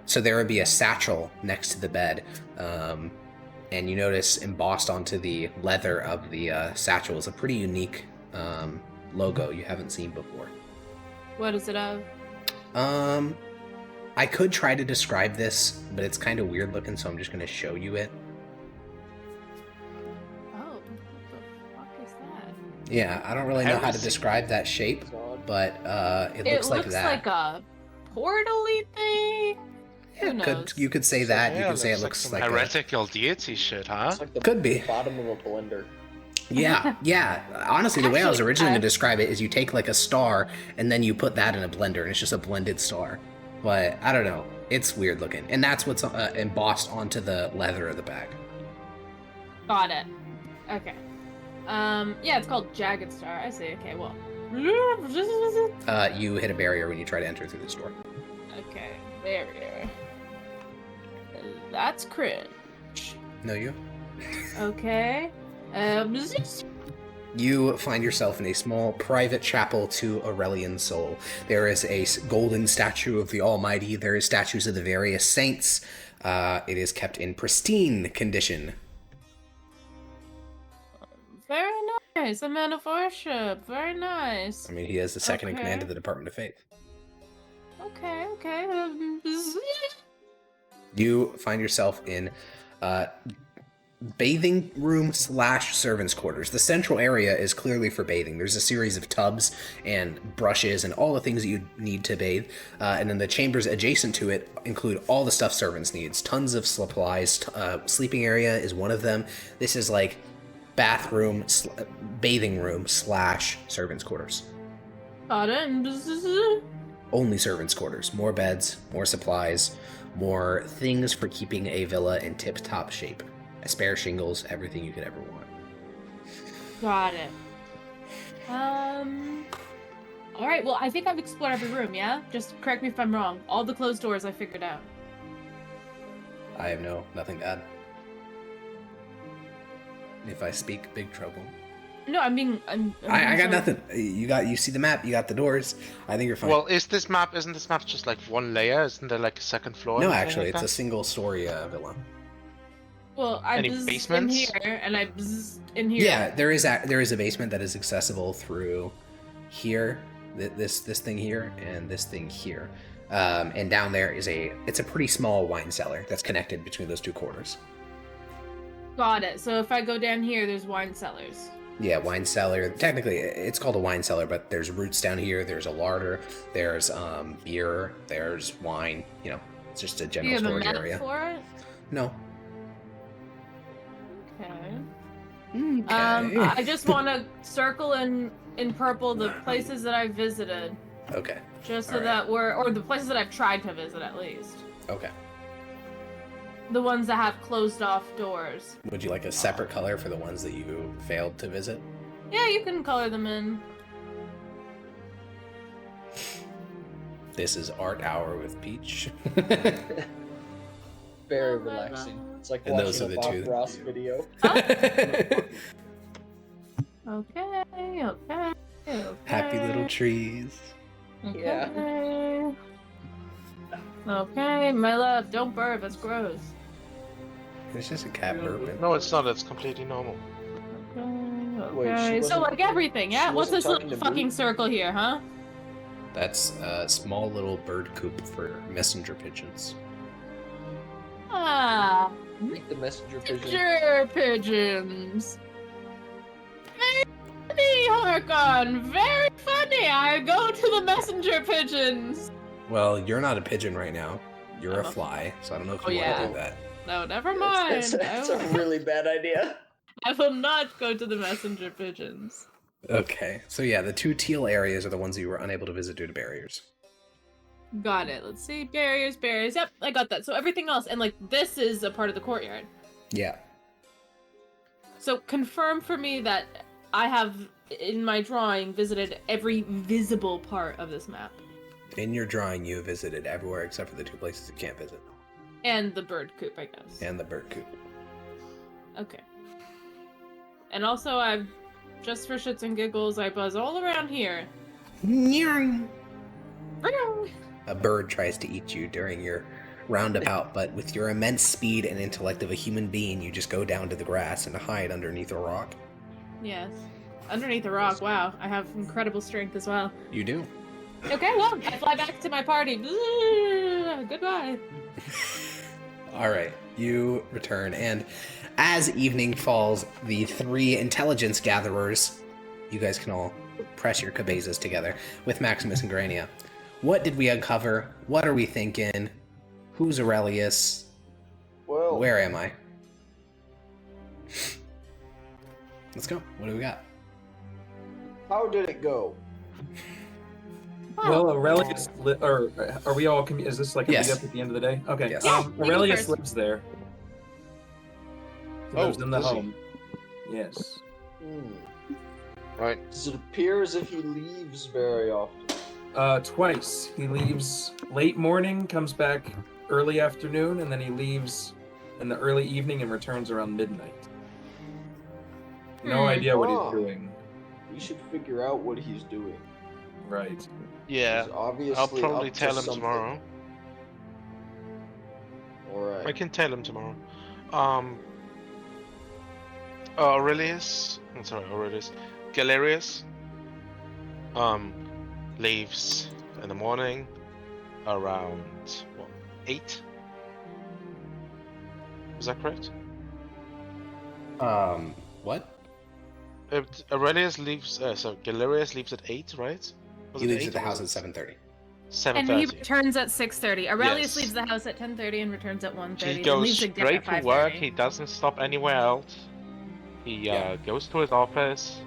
So there would be a satchel next to the bed, and you notice embossed onto the leather of the satchel is a pretty unique logo you haven't seen before. What is it of? I could try to describe this, but it's kind of weird looking, so I'm just going to show you it. Oh, what the fuck is that? Yeah, I don't really know how to Heresy. describe that shape, but it looks like that. Like a portal-y thing. Who Yeah, knows? you could say that. You could say it looks looks some like a, heretical deity shit, huh? It's like the Could be. bottom of a blender. Yeah. Honestly, the way I was Actually, originally going to describe it is you take like a star and then you put that in a blender and it's just a blended star. But I don't know. It's weird looking. And that's what's embossed onto the leather of the bag. Got it. Okay. Yeah, it's called Jagged Star. I see. Okay, well. You hit a barrier when you try to enter through this door. Okay, barrier. That's cringe. No, you? Okay. You find yourself in a small private chapel to Aurelian Soul. There is a golden statue of the Almighty. There is statues of the various saints. It is kept in pristine condition. Very nice. A man of worship. Very nice. I mean, he is the second in command Okay. of the Department of Faith. Okay. You find yourself in bathing room / servants' quarters. The central area is clearly for bathing. There's a series of tubs and brushes and all the things that you need to bathe. And then the chambers adjacent to it include all the stuff servants needs. Tons of supplies. Sleeping area is one of them. This is like bathroom, bathing room / servants' quarters. Got it. Only servants' quarters. More beds, more supplies, more things for keeping a villa in tip-top shape. Spare shingles, everything you could ever want. Got it. All right. Well, I think I've explored every room. Yeah. Just correct me if I'm wrong. All the closed doors I figured out. I have nothing to add. If I speak, big trouble. No, I'm being. I got sorry. nothing. You see the map, you got the doors. I think you're fine. Well, isn't this map just like one layer? Isn't there like a second floor? no, or anything actually, like it's a that? single-story villa. Well, I Any bzzed in basements? here, and I bzzed in here. Yeah, there is a basement that is accessible through here, this thing here, and this thing here. And down there is it's a pretty small wine cellar that's connected between those two quarters. Got it. So if I go down here, there's wine cellars. Yeah, wine cellar. Technically, it's called a wine cellar, but there's roots down here. There's a larder. There's beer. There's wine. You know, it's just a Do general you have a storage map area. for it? No. Okay. Okay. I just want to circle in purple the places that I visited, Okay. just so All right. that or the places that I've tried to visit at least. Okay. The ones that have closed off doors. Would you like a separate color for the ones that you failed to visit? Yeah, you can color them in. This is Art Hour with Peach. Very relaxing. It's like And those watching are a the Bob two. Ross video. Okay. Happy little trees. Yeah. Okay, my love, don't burp, it's gross. It's just a cat burping. No, it's not. It's completely normal. Wait, she Okay, so wasn't- like everything, yeah? she What's wasn't this talking little to fucking me? circle here, huh? That's a small little bird coop for messenger pigeons. Ah, Meet the messenger pigeon. messenger pigeons. Very funny, Harkon, very funny. I go to the messenger pigeons. Well, you're not a pigeon right now. You're I'm a a- fly, so I don't know if Oh, you want yeah. to do that. No, never mind. That's a really bad idea. I will not go to the messenger pigeons. Okay, so yeah, the two teal areas are the ones that you were unable to visit due to barriers. Got it. Let's see. Barriers. Yep, I got that. So everything else, and like this is a part of the courtyard. Yeah. So confirm for me that I have, in my drawing, visited every visible part of this map. In your drawing, you visited everywhere except for the two places you can't visit. And the bird coop, I guess. And the bird coop. Okay. And also, I've, just for shits and giggles, I buzz all around here. A bird tries to eat you during your roundabout, but with your immense speed and intellect of a human being, you just go down to the grass and hide underneath a rock. Yes. Underneath a rock, wow. I have incredible strength as well. You do. Okay, well, I fly back to my party. Goodbye. Alright, you return, and as evening falls, the three intelligence gatherers, you guys can all press your cabezas together, with Maximus and Grania. What did we uncover? What are we thinking? Who's Aurelius? Well, Where am I? Let's go. What do we got? how did it go? Well, Aurelius, or are we all? Is this like a Yes. meet up at the end of the day? Okay. Yes. Yeah, we go Aurelius first. lives there. He Oh, lives in the does he? home. Yes. Right. Does it appear as if he leaves very often? Twice. He leaves late morning, comes back early afternoon, and then he leaves in the early evening and returns around midnight. No idea what Ah. he's doing. We should figure out what he's doing. Right. Yeah. He's obviously I'll probably up to tell him something. tomorrow. Alright. I can tell him tomorrow. Aurelius. I'm sorry, Aurelius. Galerius. Leaves in the morning around what, 8? Is that correct? What? Aurelius leaves. So Galerius leaves at 8, right? Was He it leaves 8 at the or house at was it 7:30. 7:30. And he returns at 6:30. Aurelius Yes. leaves the house at 10:30 and returns at 1:30. He and goes leaves again straight at to work. 5:30. He doesn't stop anywhere else. He Yeah. goes to his office.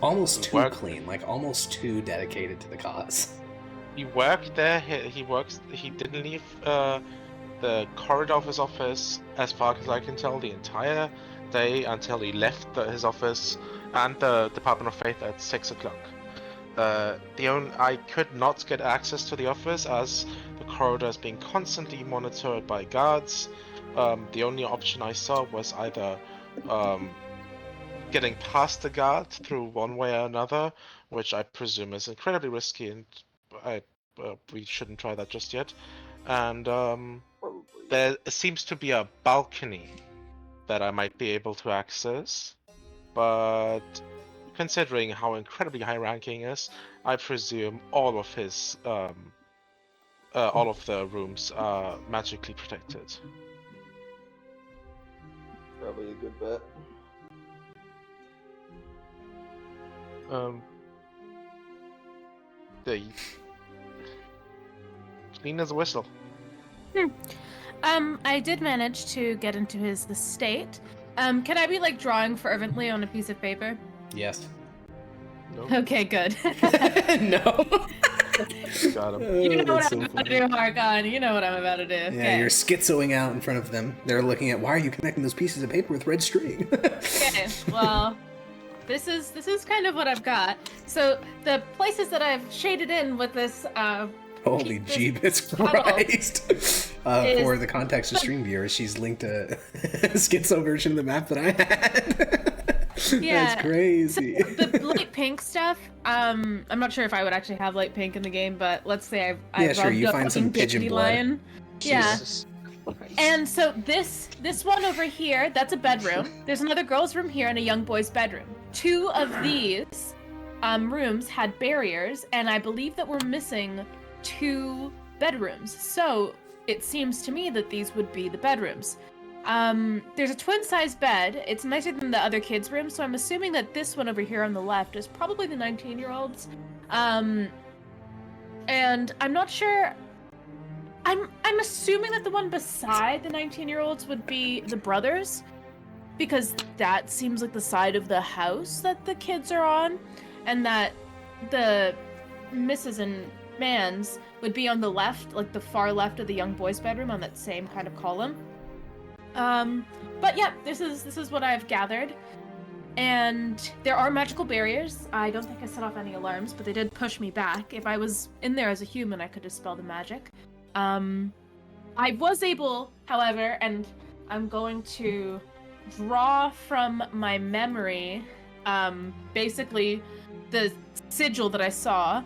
Almost too Work. clean, like almost too dedicated to the cause. He worked there. He works. He didn't leave the corridor of his office, as far as I can tell, the entire day until he left his office and the Department of Faith at 6 o'clock. I could not get access to the office as the corridor is being constantly monitored by guards. The only option I saw was either getting past the guard through one way or another, which I presume is incredibly risky, and we shouldn't try that just yet. And Probably. there seems to be a balcony that I might be able to access, but considering how incredibly high-ranking he is, I presume all of his all of the rooms are magically protected. Probably a good bet. The clean as a whistle. I did manage to get into his estate. Can I be like drawing fervently on a piece of paper? Yes. Nope. Okay, good. No. Got him. You know what That's I'm so about funny. to do, Harkon. You know what I'm about to do. Yeah, Okay. you're schizoing out in front of them. They're looking at, why are you connecting those pieces of paper with red string? Okay, well, this is kind of what I've got. So the places that I've shaded in with this Holy this Jeebus puddle Christ! is- For the context of stream viewers, she's linked a schizo version of the map that I had. Yeah. That's crazy. So the light pink stuff, I'm not sure if I would actually have light pink in the game, but let's say I've Yeah, sure, rubbed you a find some fucking pigeon blood. dandelion. Yeah. Jesus Christ. And so this one over here, that's a bedroom. There's another girl's room here and a young boy's bedroom. Two of these rooms had barriers, and I believe that we're missing 2 bedrooms. So it seems to me that these would be the bedrooms. There's a twin-size bed. It's nicer than the other kids' room, so I'm assuming that this one over here on the left is probably the 19-year-olds. And I'm not sure. I'm assuming that the one beside the 19-year-olds would be the brothers, because that seems like the side of the house that the kids are on, and that the Mrs. and Mans would be on the left, like the far left of the young boy's bedroom on that same kind of column. But yeah, this is what I've gathered. And there are magical barriers. I don't think I set off any alarms, but they did push me back. If I was in there as a human, I could dispel the magic. I was able, however, and I'm going to draw from my memory, basically the sigil that I saw.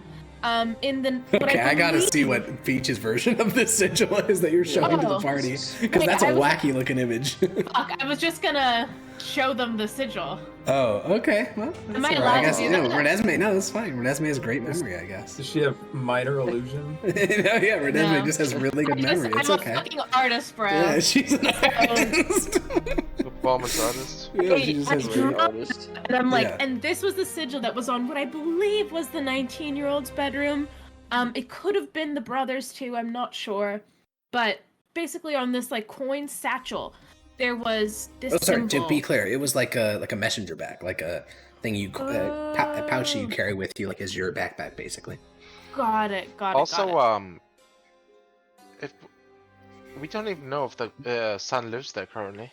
In the Okay, I gotta see what Peach's version of this sigil is that you're showing to the party, because that's a wacky looking image. Fuck, I was just gonna show them the sigil. Oh, okay. Well, Am that's I all right. allowed I guess to do you know, that? Renesmee. No, that's fine. Renesmee has great memory, I guess. Does she have minor illusion? No, yeah, Renesmee No. just has really good memory. It's I'm okay. a fucking artist, bro. Yeah, she's an artist. Performance artist. Yeah, she just has Great really. Artist. And I'm like, Yeah. and this was the sigil that was on what I believe was the 19-year-old's bedroom. It could have been the brothers too, I'm not sure. But basically on this like coin satchel, there was this Oh, sorry. symbol. To be clear, it was like a messenger bag, like a thing you a pouch you carry with you, like as your backpack, basically. Got it. Also, if we don't even know if the son lives there currently.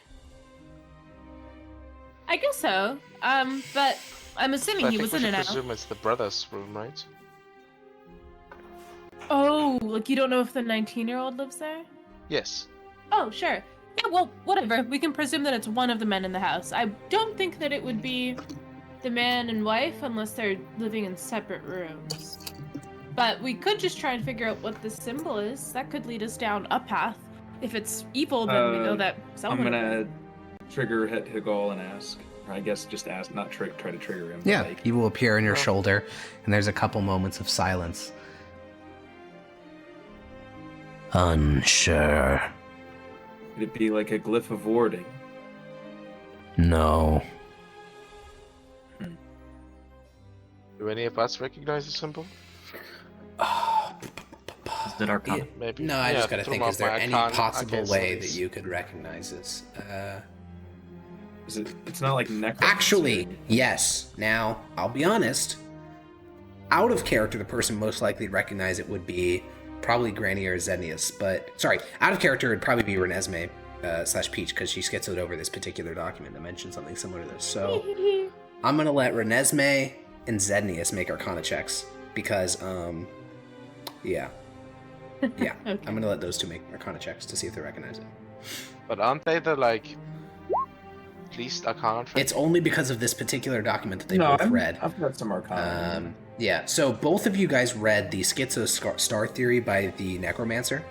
I guess so. But I'm assuming So I he think was we in should and out. presume it's the brother's room, right? Oh, like you don't know if the 19-year-old lives there? Yes. Oh, sure. Yeah, well, whatever. We can presume that it's one of the men in the house. I don't think that it would be the man and wife unless they're living in separate rooms. But we could just try and figure out what this symbol is. That could lead us down a path. If it's evil, then we know that I'm someone... gonna trigger Higol and ask. Or I guess just ask, not try to trigger him. Yeah, Like, he will appear on your Oh. shoulder, and there's a couple moments of silence. Unsure. could it be like a glyph of warding? No. Do any of us recognize the symbol? Is it Arcana? Maybe. No, I Yeah, just gotta throw think, them is off there my any Arcana possible against way these. that you could recognize this? Is it? It's not like necromancy. Actually, yes. Now, I'll be honest. Out of character, the person most likely to recognize it would be probably Granny or Zenius, but... Sorry, out of character, it'd probably be Renesmee / Peach, because she schizoed over this particular document that mentions something similar to this. So, I'm gonna let Renesmee and Zenius make Arcana checks, because, yeah. Yeah, Okay. I'm gonna let those two make Arcana checks to see if they recognize it. But aren't they the like least Arcana trick? It's only because of this particular document that they both read. I've got some Arcana. Yeah, so both of you guys read the Schizo Star Theory by the Necromancer.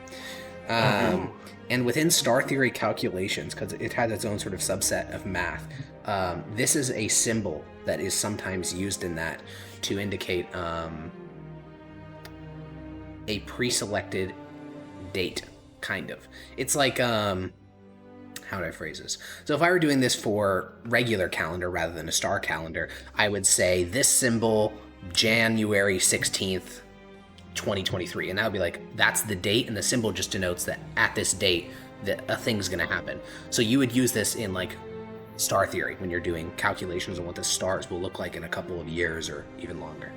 And within Star Theory calculations, because it has its own sort of subset of math, this is a symbol that is sometimes used in that to indicate a pre-selected date, kind of. It's like, how do I phrase this? So if I were doing this for regular calendar rather than a star calendar, I would say this symbol, January 16th, 2023. And that would be like, that's the date, and the symbol just denotes that at this date, that a thing's going to happen. So you would use this in like star theory when you're doing calculations on what the stars will look like in a couple of years or even longer.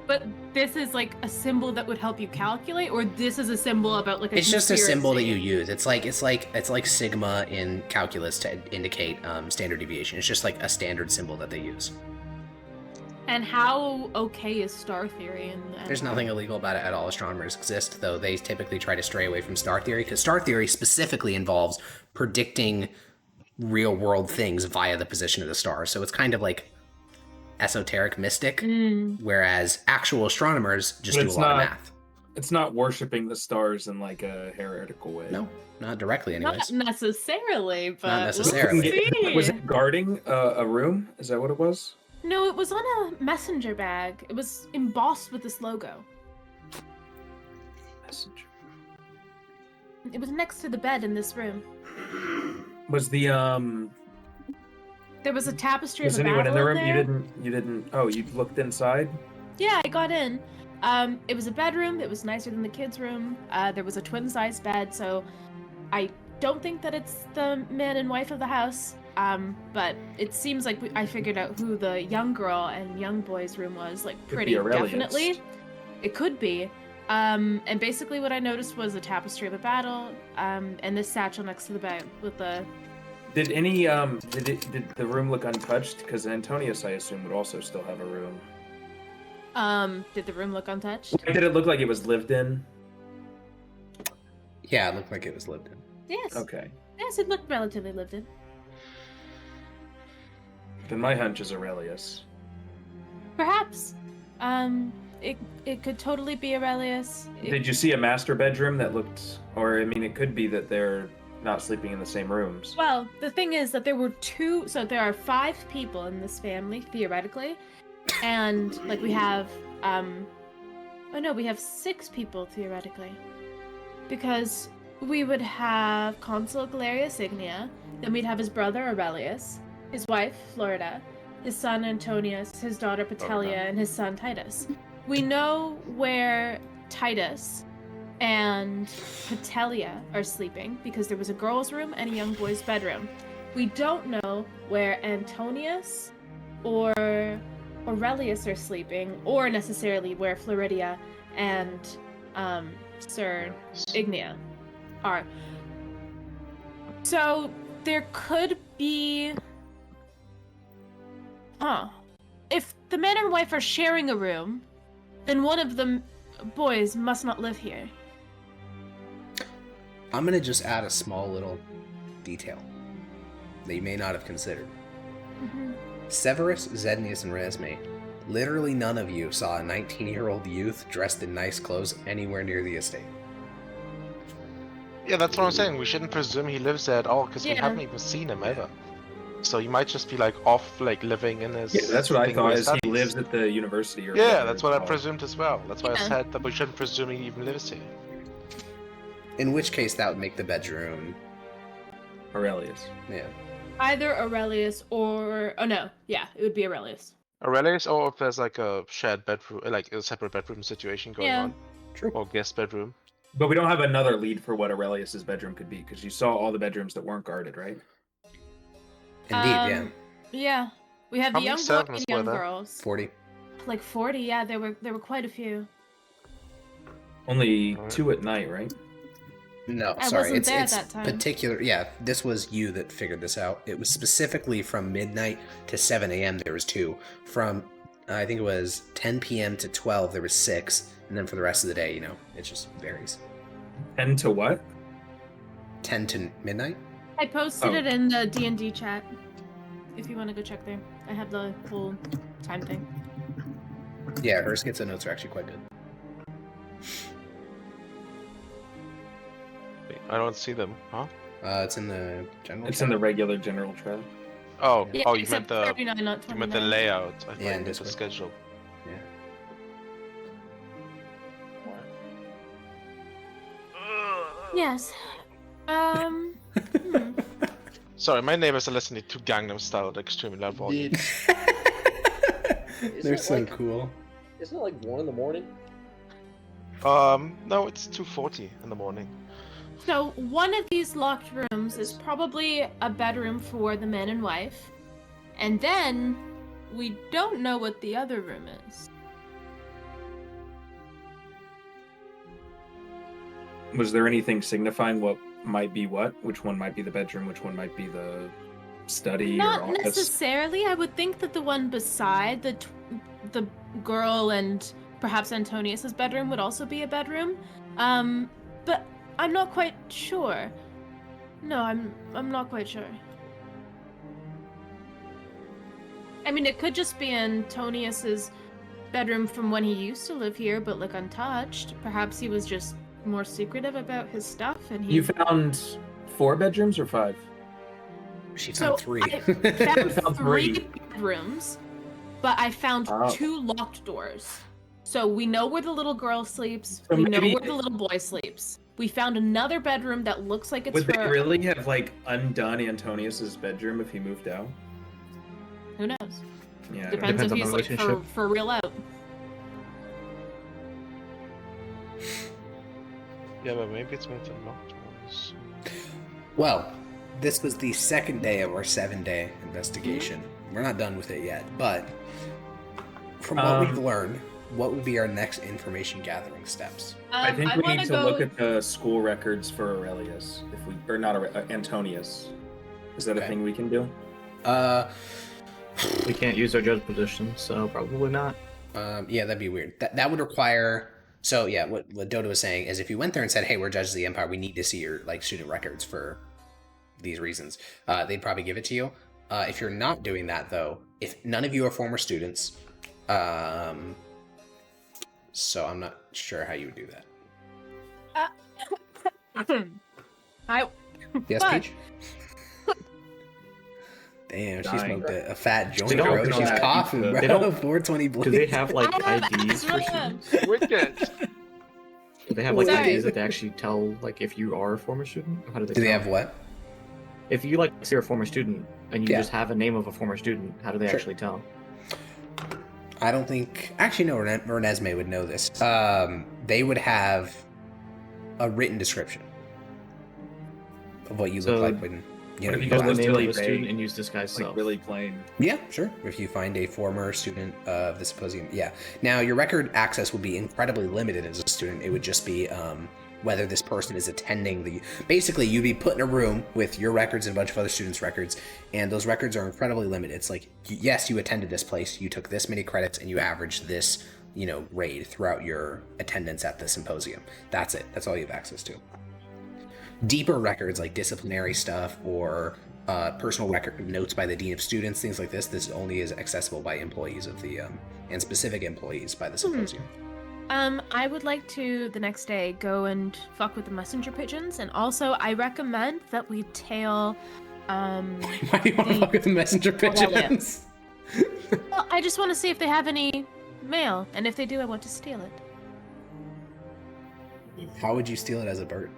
But this is like a symbol that would help you calculate, or this is a symbol about like a It's just a symbol that conspiracy? you use. It's like sigma in calculus to indicate standard deviation. It's just like a standard symbol that they use. And how okay is star theory? And There's nothing illegal about it at all. Astronomers exist, though they typically try to stray away from star theory, because star theory specifically involves predicting real world things via the position of the stars. So it's kind of like esoteric mystic, whereas actual astronomers just But do a it's lot of not- math. It's not worshiping the stars in like a heretical way. No, not directly anyways. Not necessarily, but Not necessarily. we'll see. Was it guarding a room? Is that what it was? No, it was on a messenger bag. It was embossed with this logo. Messenger. It was next to the bed in this room. Was the There was a tapestry Was of a anyone in the battle room? there. You didn't. Oh, you looked inside. Yeah, I got in. It was a bedroom. It was nicer than the kids' room. There was a twin-sized bed, so I don't think that it's the man and wife of the house. But it seems like I figured out who the young girl and young boy's room was, like Could pretty be Aurelius. definitely. It could be. And basically what I noticed was a tapestry of a battle, and this satchel next to the bed with the. Did any did the room look untouched? Because Antonius, I assume, would also still have a room. Did the room look untouched? Did it look like it was lived in? Yeah, it looked like it was lived in. Yes. Okay. Yes, it looked relatively lived in. Then my hunch is Aurelius. Perhaps. It could totally be Aurelius. Did you see a master bedroom that looked, or I mean, it could be that they're not sleeping in the same rooms. Well, the thing is that there were so there are 5 people in this family, theoretically. And, like, we have, we have 6 people, theoretically. Because we would have Consul Galerius Ignia, then we'd have his brother Aurelius, his wife, Florida, his son Antonius, his daughter Petelia, and his son Titus. We know where Titus and Petelia are sleeping because there was a girl's room and a young boy's bedroom. We don't know where Antonius or Aurelius are sleeping, or necessarily where Floridia and Sir Ignia are. So there could be... If the man and wife are sharing a room, then one of the boys must not live here. I'm gonna just add a small little detail that you may not have considered. Severus, Zednius, and Resme, literally none of you saw a 19-year-old youth dressed in nice clothes anywhere near the estate. Yeah, that's what I'm saying. We shouldn't presume he lives there at all, because we Yeah. haven't even seen him ever. So he might just be like off, like living in his. Yeah, that's what I thing thought. where Is he studies. lives at the university or? Yeah, whatever that's it's what I called. presumed as well. That's why I Yeah. said that we shouldn't presume he even lives here. In which case, that would make the bedroom. Aurelius. Yeah. Either Aurelius or... Oh, no. Yeah, it would be Aurelius. Aurelius, or if there's like a shared bedroom, like a separate bedroom situation going Yeah. on. True. Or guest bedroom. But we don't have another lead for what Aurelius's bedroom could be, because you saw all the bedrooms that weren't guarded, right? Indeed, yeah. Yeah. We have How the many young boy servants and were young there? girls. 40. Like 40, yeah, there were quite a few. Only Alright. 2 at night, right? No, I sorry. wasn't It's there at it's that time. particular. Yeah, this was you that figured this out. It was specifically from midnight to 7 a.m. There was 2. From I think it was 10 p.m. to 12. There was 6, and then for the rest of the day, it just varies. 10 to what? 10 to midnight. I posted Oh. it in the D&D chat. If you want to go check there. I have the full time thing. Yeah, her schizo notes are actually quite good. Wait, I don't see them, huh? It's in the general. It's chat. in the regular general chat. Oh, Yeah, oh, you except meant the 39, not you meant the 29. layout. I thought Yeah, you and meant the Discord. schedule. Yeah. Yes. Hmm. Sorry, my neighbors are listening to Gangnam Style at extremely loud volume. They're so cool. Isn't it like 1 in the morning? No, it's 2:40 in the morning. So one of these locked rooms is probably a bedroom for the man and wife, and then we don't know what the other room is. Was there anything signifying what might be what? Which one might be the bedroom? Which one might be the study Not or office? necessarily. I would think that the one beside the girl and perhaps Antonius's bedroom would also be a bedroom. But I'm not quite sure. No, I'm not quite sure. I mean, it could just be Antonius's bedroom from when he used to live here, but like untouched. Perhaps he was just more secretive about his stuff, and he. You found 4 bedrooms or 5? She found 3. I found Found 3 3. bedrooms, but I found 2 locked doors. So we know where the little girl sleeps. So We know maybe- where the little boy sleeps. We found another bedroom that looks like it's Would for. they really have like undone Antonius's bedroom if he moved out? Who knows? Yeah. I don't Depends know. if on the he's like relationship. for real out. Yeah, but maybe it's one of the locked ones. Well, this was the second day of our 7-day investigation. We're not done with it yet, but from what we've learned, what would be our next information gathering steps? I think we wanna need to go- look at the school records for Aurelius, if we or not Antonius. Is that a Okay. thing we can do? We can't use our judge position, so probably not. Yeah, that'd be weird. That would require. So yeah, what Dodo was saying is, if you went there and said, "Hey, we're judges of the Empire. We need to see your like student records for these reasons," they'd probably give it to you. If you're not doing that, though, if none of you are former students, so I'm not sure how you would do that. I Yes, Fuck. Peach. Damn, she Dying. smoked a fat joint, They don't bro. know She's that. coughing, They bro. don't- 420 Do they blades. have like I have IDs for asthma. students? Wicked! Do they have like Sorry. IDs that they actually tell like if you are a former student? Or how do they? Do they tell? have what? If you like say you're a former student and you Yeah. just have a name of a former student, how do they Sure. actually tell? I don't think. Actually, no. Renesmee would know this. They would have a written description of what you So, look like when you know. if You you go go Know out. the That's name really of a student vague. and use disguise Like self. really plain. Yeah, sure. If you find a former student of the symposium, yeah. Now your record access would be incredibly limited as a student. It would just be whether this person is attending the. Basically, you'd be put in a room with your records and a bunch of other students' records, and those records are incredibly limited. It's like, yes, you attended this place, you took this many credits, and you averaged this, grade throughout your attendance at the symposium. That's it. That's all you have access to. Deeper records like disciplinary stuff or personal record notes by the dean of students, things like this only is accessible by employees of the and specific employees by the symposium. I would like to the next day go and fuck with the messenger pigeons, and also I recommend that we tail. Why do you want to the- fuck with the messenger well, yeah. pigeons? Well, I just want to see if they have any mail, and if they do, I want to steal it. How would you steal it as a bird?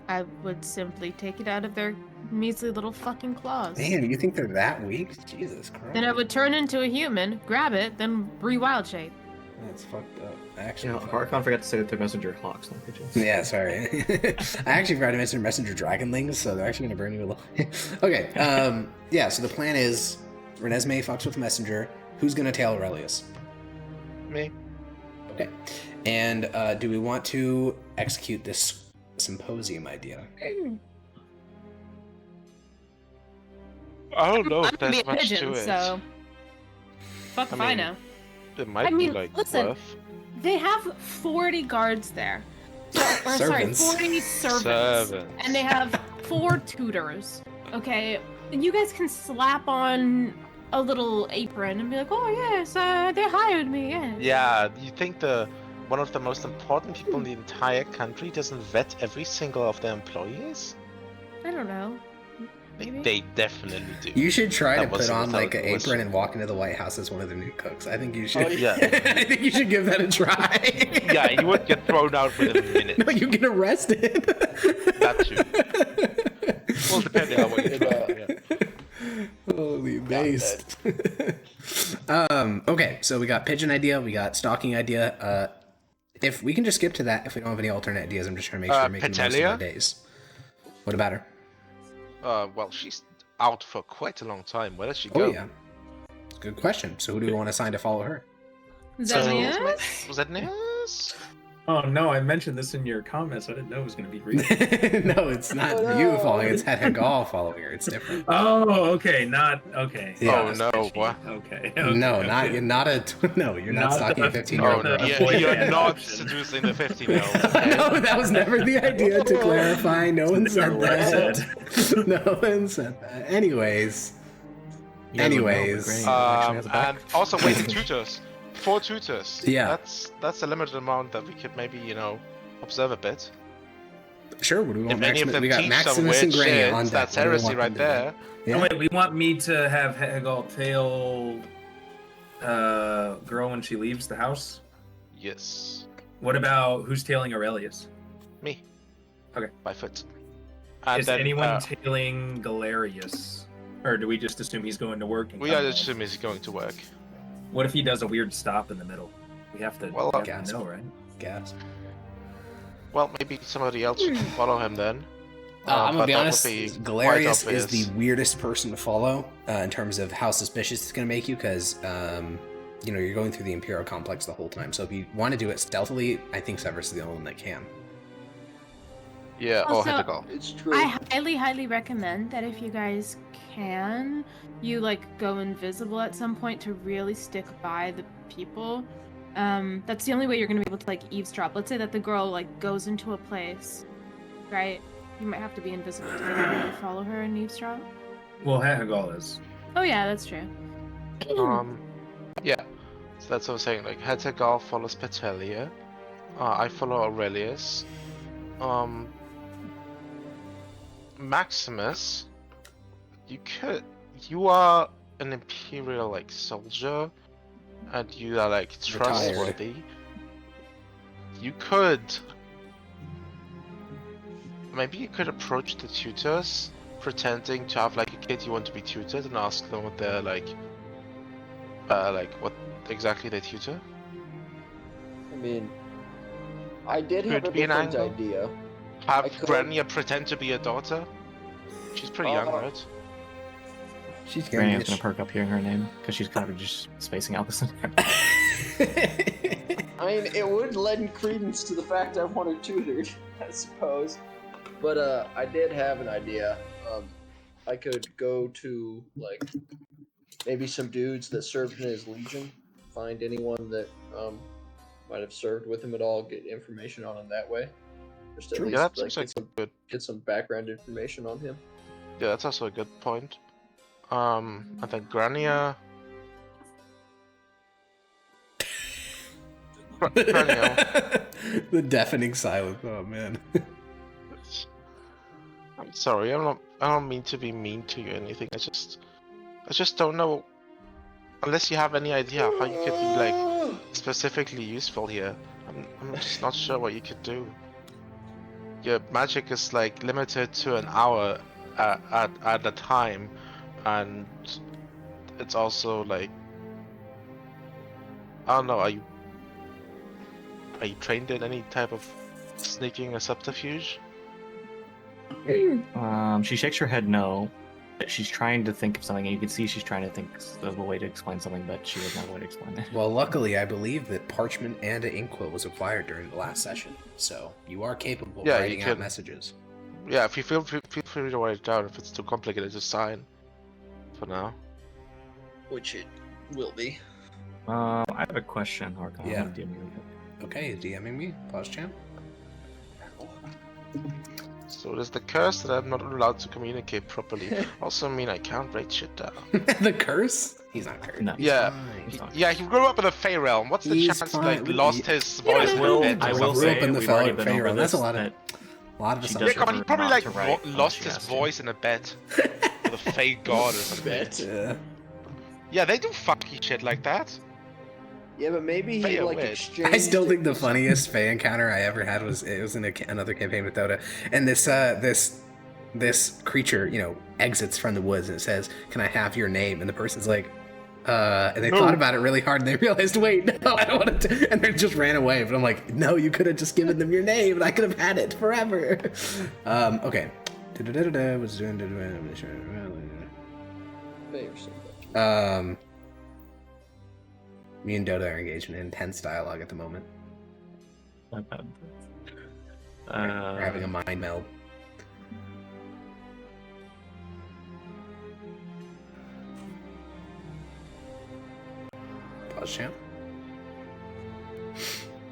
I would simply take it out of their measly little fucking claws. Man, you think they're that weak? Jesus Christ. Then I would turn into a human, grab it, then re-wild shape. That's fucked up. Actually, Yeah, Harkon forgot to say that they're messenger hawks, not pigeons. Yeah, sorry. I actually forgot to mention messenger dragonlings, so they're actually gonna burn you alive. Okay, yeah, so the plan is Renesmee fucks with the messenger. Who's gonna tail Aurelius? Me? Okay. And do we want to execute this symposium idea? I don't know I'm if gonna be there's a much pigeon, to it. so fuck if I mean, know. It might I mean, be like listen. worth. They have 40 guards there. So, or Servants. sorry, 40 servants. Servants. And they have 4 tutors. Okay, and you guys can slap on a little apron and be like, "Oh yes, they hired me." Yes. Yeah, you think one of the most important people in the entire country doesn't vet every single of their employees? I don't know. Maybe. They definitely do. You should try That to put wasn't on like an without question. apron and walk into the White House as one of the new cooks. I think you should. Oh, yeah. I think you should give that a try. Yeah, you would get thrown out within a minute. No, you get arrested. That too. Well, depending on what you do. Holy based. Okay, so we got pigeon idea, we got stalking idea. If we can just skip to that, if we don't have any alternate ideas, I'm just trying to make sure we're making the most of our days. What about her? Well, she's out for quite a long time. Where does she go? Oh yeah, good question. So who do we want to assign to follow her? Xenius? Was that Nias? Oh no, I mentioned this in your comments. I didn't know it was going to be read. No, it's not you following. It's Hegal following her. It's different. Oh, okay, not okay. Yeah. Oh no, what? Okay. No, okay. you're not stalking a 15-year-old. Oh, girl. you're not seducing the 15-year-old. Okay? No, that was never the idea. To clarify, no one said that. No one said that. Anyways. Actually has a back. And also wait, the tutors. 4 tutors. Yeah. That's a limited amount that we could maybe, observe a bit. Sure, what do we want? If any of them we got teach Maximus some and weird Granny shit, on deck. that's What do we heresy want right them to there. do? Yeah. Oh, wait, we want me to have Hegel tail girl when she leaves the house? Yes. What about who's tailing Aurelius? Me. Okay. By foot. And Is then, anyone tailing Galerius? Or do we just assume he's going to work? And we come are home? assuming he's going to work. What if he does a weird stop in the middle? We have to, Well, we have to know, right? Gas. Well, maybe somebody else should follow him then. I'm but gonna be that would honest, be quite Galerius is obvious. the weirdest person to follow in terms of how suspicious it's gonna make you, because you're going through the Imperial complex the whole time. So if you want to do it stealthily, I think Severus is the only one that can. Yeah, Also, or Hetegal. It's true. I highly recommend that if you guys can, you go invisible at some point to really stick by the people. That's the only way you're gonna be able to eavesdrop. Let's say that the girl goes into a place, right? You might have to be invisible to really follow her and eavesdrop. Well, Hegel is. Oh yeah, that's true. Yeah. So that's what I'm saying. Hetegal follows Petelia. I follow Aurelius. Maximus, you are an Imperial soldier, and you are trustworthy. You could approach the tutors, pretending to have a kid you want to be tutored, and ask them what they're what exactly they tutor. I mean, I did have a Could be an different angle. idea. Have I could- Grania pretend to be a daughter. She's pretty young, right? She's Granny's gonna perk up hearing her name because she's kind of just spacing out this entire. I mean, it would lend credence to the fact I want her tutored, I suppose. But I did have an idea. I could go to maybe some dudes that served in his legion, find anyone that might have served with him at all, get information on him that way. Just at True. least Yeah, that seems good. get some background information on him. Yeah, that's also a good point. And then Grania. Grania. The deafening silence. Oh man. I'm sorry. I don't mean to be mean to you or anything. I just don't know. Unless you have any idea how you could be specifically useful here, I'm just not sure what you could do. Your magic is limited to an hour at a time, and it's also I don't know. Are you trained in any type of sneaking or subterfuge? She shakes her head no. But she's trying to think of something, and you can see she's trying to think of a way to explain something, but she doesn't have a way to explain it. Well, luckily, I believe that parchment and an inkwell was acquired during the last session, so you are capable of writing out messages. Yeah, if you feel free to write it down. If it's too complicated to sign, for now. Which it will be. I have a question, Archon. Yeah. I'm gonna DM you. Okay, DMing me? Pause champ? So there's the curse that I'm not allowed to communicate properly. Also mean I can't write shit down. The curse? He's not cursed. No. Yeah, Fine. he grew up in the Fey realm. What's the He's chance fine. lost his voice? I in will, bed or I will something? Grew up say in the we've already been Fey over realm. That's this, a lot of that assumptions. Yeah, come on, he probably Not to write lost unless his you ask voice in a bed with a Fey god or something. Yeah. Yeah, they do funky shit like that. Yeah, but maybe he Fair wit. exchanged. I still think the it- funniest Fey encounter I ever had was another campaign with Dota, and this this creature, exits from the woods and it says, "Can I have your name?" And the person's like, and they thought about it really hard and they realized, wait, no, I don't want to, and they just ran away. But I'm like, no, you could have just given them your name and I could have had it forever. Okay. Me and Dodo are engaged in intense dialogue at the moment. We're having a mind meld. Pause, champ.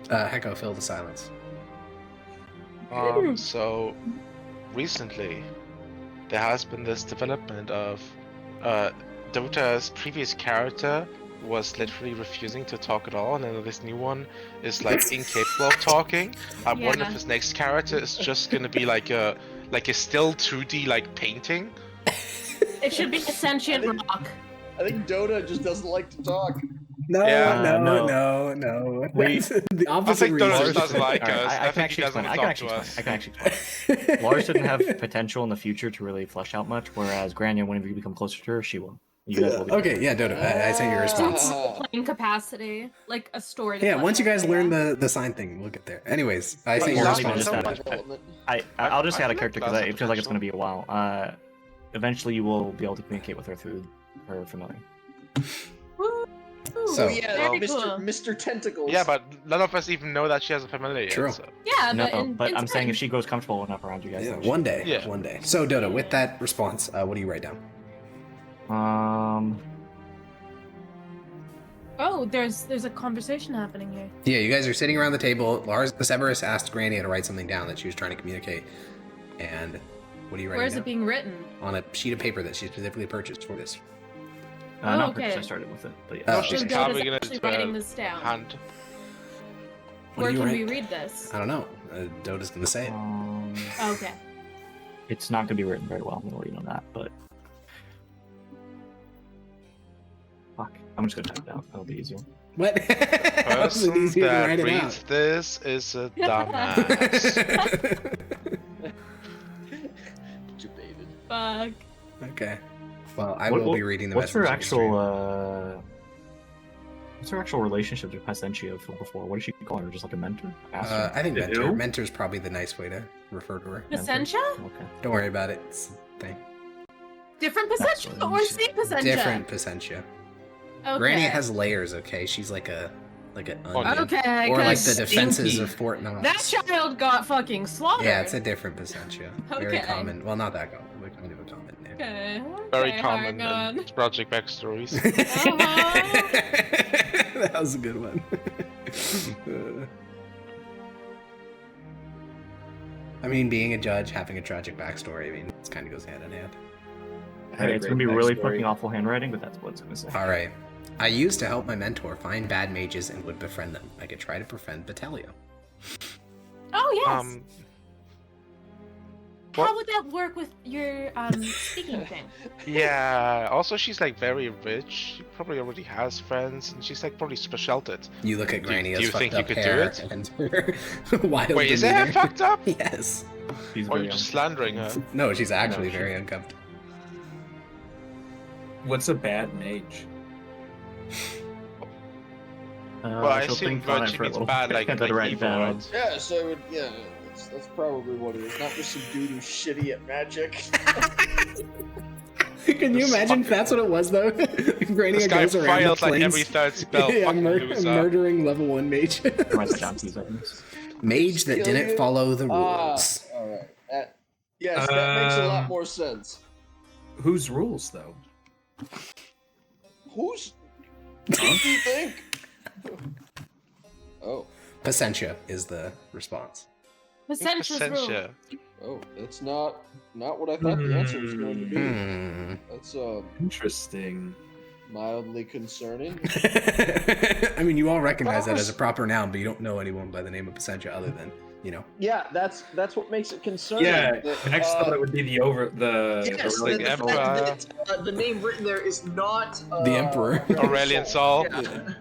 Hecko, fill the silence. So recently there has been this development of Dota's previous character was literally refusing to talk at all, and then this new one is like incapable of talking. I wonder if his next character is just gonna be like a still 2D like painting. It should be a sentient rock. I think Dota just doesn't like to talk. No. Wait, the opposite I think reason. Dota just doesn't like Alright, us. I think he doesn't want to talk to us. I can actually explain. Lars didn't have potential in the future to really flesh out much, whereas Grania, whenever you become closer to her, she will. You guys will be Okay, yeah, Dodo, I sent your response. Playing capacity, like a story. to Yeah, flesh once you out, guys learn the sign thing, we'll get there. Anyways, I sent your Not even response. just that. I'll just add a character because it feels like it's going to be a while. Eventually, you will be able to communicate with her through her familiar. So, yeah, Very Mr. Tentacles. Yeah, but none of us even know that she has a familiar yet. True. So. Yeah, No, but in I'm saying time. if she grows comfortable enough around you guys. yeah, then she- one day. Yeah. One day. So, Dodo, with that response, what do you write down? Oh, there's a conversation happening here. Yeah, you guys are sitting around the table. Lars Severus asked Grania to write something down that she was trying to communicate. And what are you writing Where is down? it being written? On a sheet of paper that she specifically purchased for this. Not okay. purchased, I started with it, but yeah. Oh, She's So probably Dota's gonna actually do a writing this down. hand. What Where do you can write? we read this? I don't know. Dodo's gonna say it. Okay. It's not going to be written very well, I'm going to let you know that, but... Fuck. I'm just going to type it out. That'll be easier. What? How is it Person easier to that write it reads out? this is a dumbass. Debated. Fuck. Okay. Well, I will be reading the What's her message. actual relationship to Pacentia from before? What does she call her? Just like a mentor? Master? I think Who? mentor. Mentor's probably the nice way to refer to her. Placentia? Okay. Don't worry about it. It's a thing. Different That's Placentia what or you same Placentia? Different Placentia. Okay. Granny has layers, okay? She's like an onion. Okay, Or like the 'cause defenses stinky. of Fort Knox. that child got fucking slaughtered. Yeah, it's a different Placentia. Very Okay. common. Well, not that common, but kind of a common name. Okay. Very okay, common hang in Project Backstories. That was a good one. I mean, being a judge, having a tragic backstory, I mean, it kind of goes hand in hand. Hey, it's going to be really fucking awful handwriting, but that's what it's going to say. Alright. I used to help my mentor find bad mages and would befriend them. I could try to befriend Batelio. Oh yes. How what- would that work with your speaking thing? Yeah. Also, she's like very rich. She probably already has friends, and she's like probably sheltered. You look at Do- Granny do as you think fucked you up could do hair it? and her wild Wait, is her demeanor. hair fucked up? Yes. She's Or are very you just slandering her? No, she's actually No, very uncomfortable. What's a bad mage? Well, I she'll assume think on it virtue for a means little bad, bit. like I gotta write it evil, down. right? Yeah, so that's probably what it is. Not just some dude who's shitty at magic. Can you imagine if that's what it was, though? Granny This guy goes around the fails like plains. every third spell. Yeah, Fucking loser. murdering level 1 mage. Write it down, please, items. Mage that Kill didn't you? follow the rules. Alright. Yes, that makes a lot more sense. Whose rules though? Who's... Who do you think? Oh. Pacentia is the response. Placentia's rule. Essentia. Oh, that's not what I thought the answer was going to be. Hmm. That's Interesting. mildly concerning. I mean, you all recognize that as a proper noun, but you don't know anyone by the name of Pacentia other than, Yeah, that's what makes it concerning. Yeah, that, Max thought it would be yes, Like the Emperor. fact that the name written there is not The Emperor. Aurelian Sol. Yeah.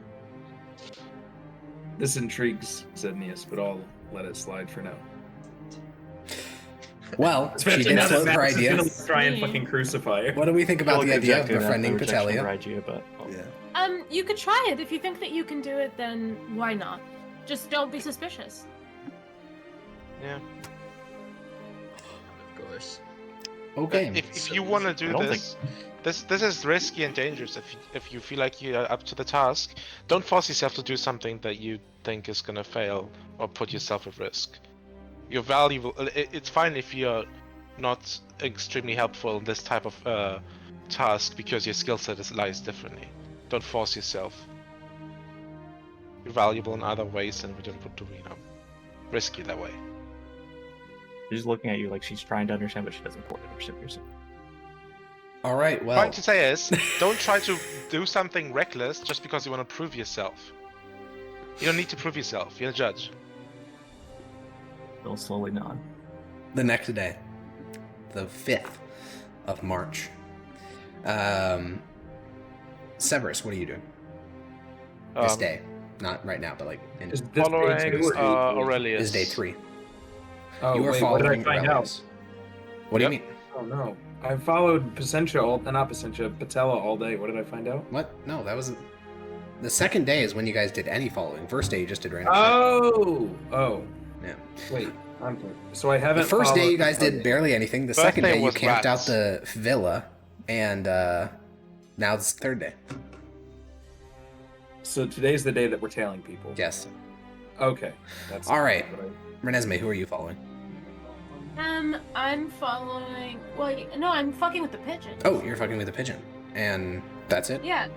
This intrigues Zednius, but I'll let it slide for now. Well, she Especially did now that float her Max is idea. gonna try and fucking crucify her. What do we think about the idea of Exactly, befriending the rejection of Petelia? her idea, but You could try it. If you think that you can do it, then why not? Just don't be suspicious. Yeah. Of course. Okay. If you want to do this is risky and dangerous. If you feel like you're up to the task, don't force yourself to do something that you think is gonna fail or put yourself at risk. You're valuable. It's fine if you're not extremely helpful in this type of task because your skill set lies differently. Don't force yourself. You're valuable in other ways, and we don't want to, risk you that way. she's looking at you like she's trying to understand, but she doesn't quite understand what you're saying. All right. What I'm Well, trying to say is, don't try to do something reckless just because you want to prove yourself. You don't need to prove yourself. You're a judge. They'll slowly nod. the next day, the 5th of March. Severus, what are you doing this day? Not right now, but like in Is this Following day 2 or day 3? Aurelius. is day 3. Oh, You are wait, what did I following find Aurelius. What do you mean? out? Oh no. I followed Patella all day. What did I find out? What? No, that wasn't. The second day is when you guys did any following. First day you just did random. Oh. Yeah. Wait. So I haven't. The first day followed you guys did Patella. barely anything. The First second day day you was camped rats. out the villa, and now it's the third day. So today's the day that we're tailing people. Yes. Okay. That's All right. what Renesmee, who are you following? I'm following. Well, no, I'm fucking with the pigeons. Oh, you're fucking with the pigeon, and that's it. Yeah.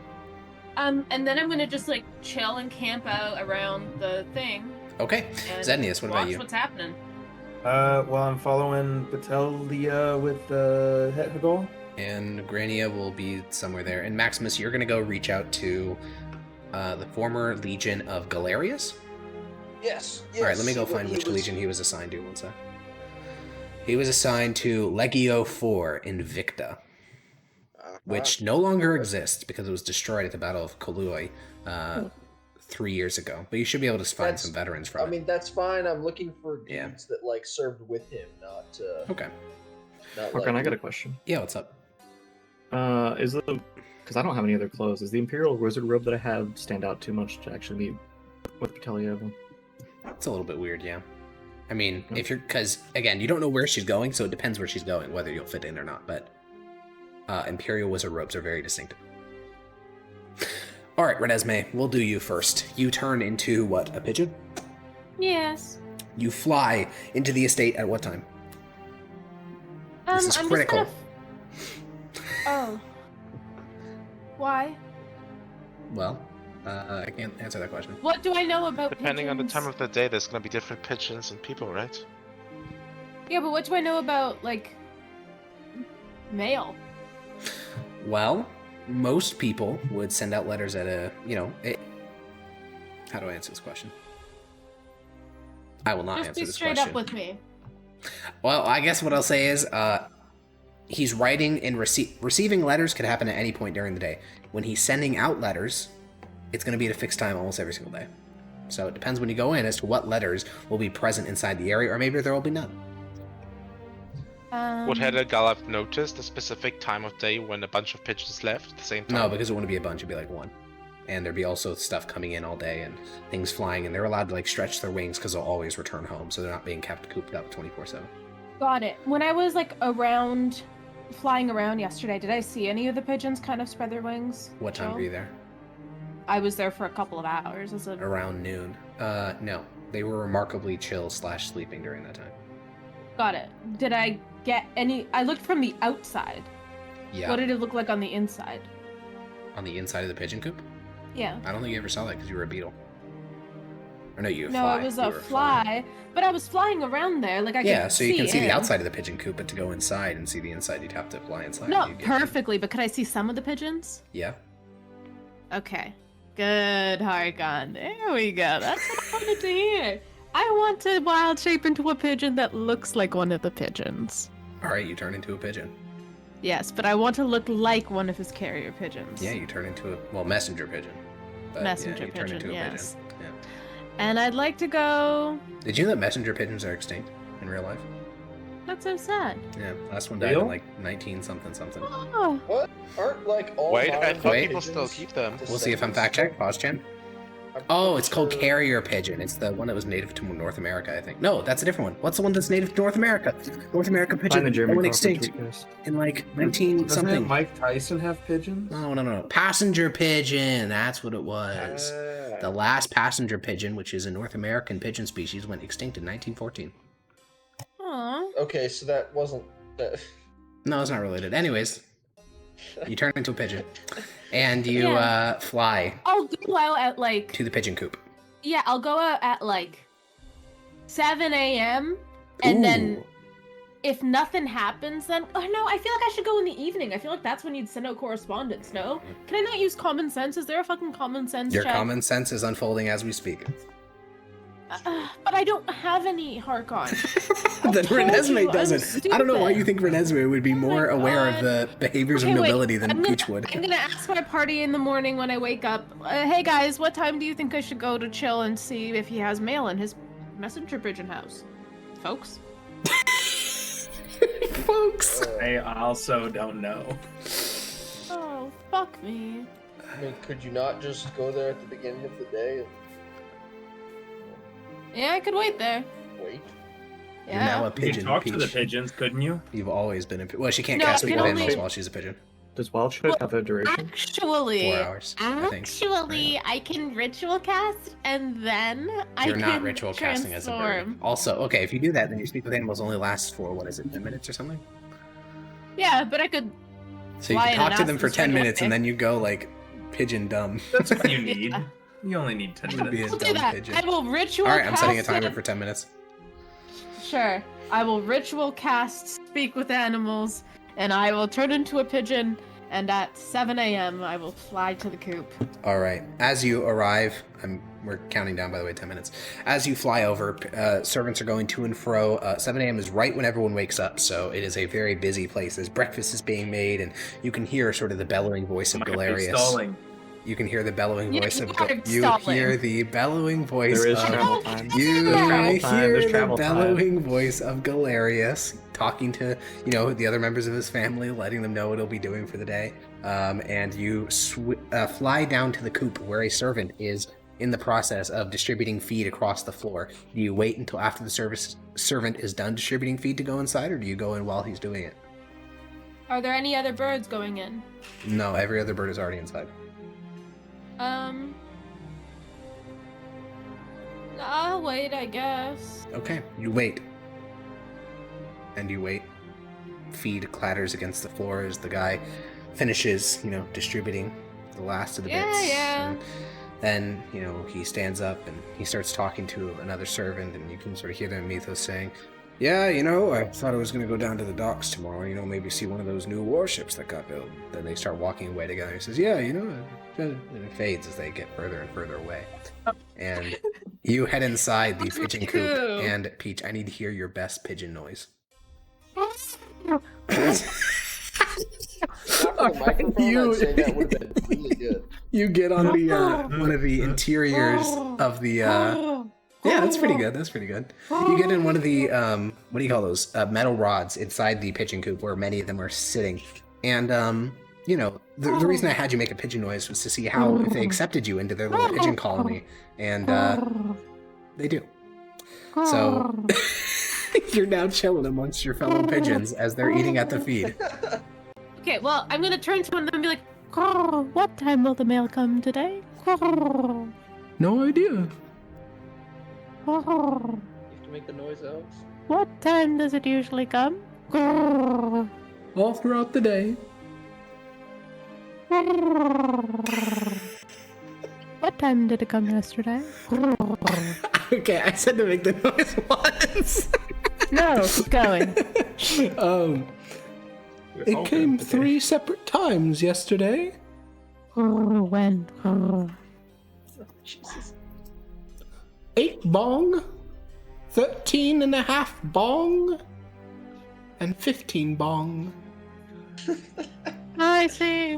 And then I'm gonna just like chill and camp out around the thing. Okay. And Zednius, what about watch you? what's happening. Well, I'm following Patelia with Hegol. And Grania will be somewhere there. And Maximus, you're gonna go reach out to the former Legion of Galerius. Yes. All right, let me go see what find he which was- legion he was assigned to. One sec. He was assigned to Legio 4 Invicta, which no longer exists because it was destroyed at the Battle of Koloi 3 years ago. But you should be able to find That's- some veterans from I it. mean, that's fine. I'm looking for dudes Yeah. that like served with him, not Okay. not Morgan, like. I got a question. Yeah, what's up? Is the because I don't have any other clothes. Is the Imperial Wizard robe that I have stand out too much to actually be with Patelia? It's a little bit weird, yeah. I mean, Okay. if you're, because again, you don't know where she's going, so it depends where she's going, whether you'll fit in or not. But Imperial Wizard robes are very distinctive. All right, Renesmee, we'll do you first. You turn into what? A pigeon? Yes. You fly into the estate at what time? This is I'm critical. Just gonna... Oh. Why? Well, I can't answer that question. What do I know about Depending on the pigeons? time of the day, there's gonna be different pigeons and people, right? Yeah, but what do I know about, like, mail? Well, most people would send out letters at a, how do I answer this question? I will not Just answer be this straight question. up with me. Well, I guess what I'll say is, he's writing and receiving letters could happen at any point during the day. When he's sending out letters, it's going to be at a fixed time almost every single day. So it depends when you go in as to what letters will be present inside the area, or maybe there will be none. Would Hedda Gallup noticed a specific time of day when a bunch of pigeons left at the same time? No, because it wouldn't be a bunch, it'd be like one. And there'd be also stuff coming in all day and things flying, and they're allowed to like stretch their wings because they'll always return home, so they're not being kept cooped up 24/7. Got it. When I was, like, flying around yesterday, did I see any of the pigeons kind of spread their wings? What time chill? were you there? I was there for a couple of hours. Around noon. No. They were remarkably chill / sleeping during that time. Got it. Did I get any... I looked from the outside. Yeah. What did it look like on the inside? On the inside of the pigeon coop? Yeah. I don't think you ever saw that because you were a beetle. Or no, you No, fly. it was You a were flying. fly, but I was flying around there. Like, I Yeah, could so you can see the in. outside of the pigeon coop, but to go inside and see the inside, you'd have to fly inside. Not You'd get- perfectly, but could I see some of the pigeons? Yeah. Okay. Good, Hargon. There we go. That's what I wanted to hear. I want to wild shape into a pigeon that looks like one of the pigeons. All right, you turn into a pigeon. Yes, but I want to look like one of his carrier pigeons. Yeah, you turn into a messenger pigeon. But Messenger yeah, you turn pigeon, into a yes. pigeon. Yeah. And I'd like to go... Did you know that messenger pigeons are extinct in real life? That's so sad. Yeah, last one died in like 19 something. Oh. What? Aren't like all Wait, I modern thought Wait. people still pigeons keep them. We'll see if I'm fact checked. Pause, Chan. I'm Oh, pretty it's called sure- carrier pigeon. It's the one that was native to North America, I think. No, that's a different one. What's the one that's native to North America? North America pigeon Find the that German went Crawford extinct tweet, guys. in like 19 Doesn't something. Mike Tyson have pigeons? No. Passenger pigeon. That's what it was. Ah. The last passenger pigeon, which is a North American pigeon species, went extinct in 1914. Aw. Okay, so that wasn't. No, it's not related. Anyways, you turn into a pigeon, and you Yeah. fly I'll go out at like to the pigeon coop. yeah, I'll go out at like 7 a.m. and then Ooh. if nothing happens, then oh no, I feel like I should go in the evening. I feel like that's when you'd send out correspondence. No, can I not use common sense? Is there a fucking common sense? Your check? common sense is unfolding as we speak. But I don't have any Harkon. Then told Renesmee you, I'm doesn't. I don't know why stupid. you think Renesmee would be more my aware of God. the behaviors Okay, of wait, nobility than I'm gonna- Peach would. I'm gonna ask my party in the morning when I wake up. Hey guys, what time do you think I should go to chill and see if he has mail in his messenger pigeon house, folks? Folks. I also don't know. Oh, fuck me. I mean, could you not just go there at the beginning of the day and Yeah, I could wait there. wait? You're now Yeah. a You pigeon, could talk to the Peach. pigeons, couldn't you? You've always been a pigeon. Well, she can't No, cast I speak can with only- animals while she's a pigeon. Does Wild Shape have a duration? Actually, 4 hours, I think. I can ritual cast and then I You're can not ritual casting as a bird. transform. Also, okay, if you do that, then your speak with animals only lasts for, what is it, 10 minutes or something? Yeah, but I could. So you Fly can in talk and to them ask for them 10 straight minutes and away. then you go, like, pigeon dumb. That's what you Yeah. need. You only need 10 Be minutes. a I'll do dumb that. pigeon. I will ritual. Alright, I'm setting a cast timer it. for 10 minutes. Sure. I will ritual cast speak with animals, and I will turn into a pigeon. And at 7 a.m., I will fly to the coop. All right. As you arrive, we're counting down, by the way, 10 minutes. As you fly over, servants are going to and fro. 7 a.m. is right when everyone wakes up, so it is a very busy place. As breakfast is being made, and you can hear sort of the bellowing voice of Am I Galerius. stalling? You can hear the bellowing Yeah, voice of you are you stalling. hear the bellowing voice There is of travel time. you There's travel time. hear There's the travel time. bellowing voice of Galerius talking to, the other members of his family, letting them know what he'll be doing for the day. And you fly down to the coop where a servant is in the process of distributing feed across the floor. Do you wait until after the servant is done distributing feed to go inside, or do you go in while he's doing it? Are there any other birds going in? No, every other bird is already inside. I'll wait, I guess. Okay, you wait. And you wait. Feed clatters against the floor as the guy finishes, distributing the last of the bits. Yeah. And then, he stands up and he starts talking to another servant, and you can sort of hear them Mythos saying, yeah, I thought I was going to go down to the docks tomorrow, maybe see one of those new warships that got built. Then they start walking away together. He says, yeah, and it fades as they get further and further away. And you head inside the pigeon coop, Cool. and Peach, I need to hear your best pigeon noise. Not for the microphone, I'd say that would have been really good. You get on the one of the interiors of the yeah, that's pretty good. You get in one of the what do you call those metal rods inside the pigeon coop where many of them are sitting, and the reason I had you make a pigeon noise was to see how if they accepted you into their little pigeon colony, and they do. So you're now chilling amongst your fellow pigeons as they're eating at the feed. Okay, well, I'm gonna turn to one of them and be like, what time will the mail come today? No idea. You have to make the noise, Alex. What time does it usually come? All throughout the day. What time did it come yesterday? Okay, I said to make the noise once. No, keep going. It came 3 separate times yesterday. When? Jesus. 8 bong, 13.5 bong, and 15 bong. I see.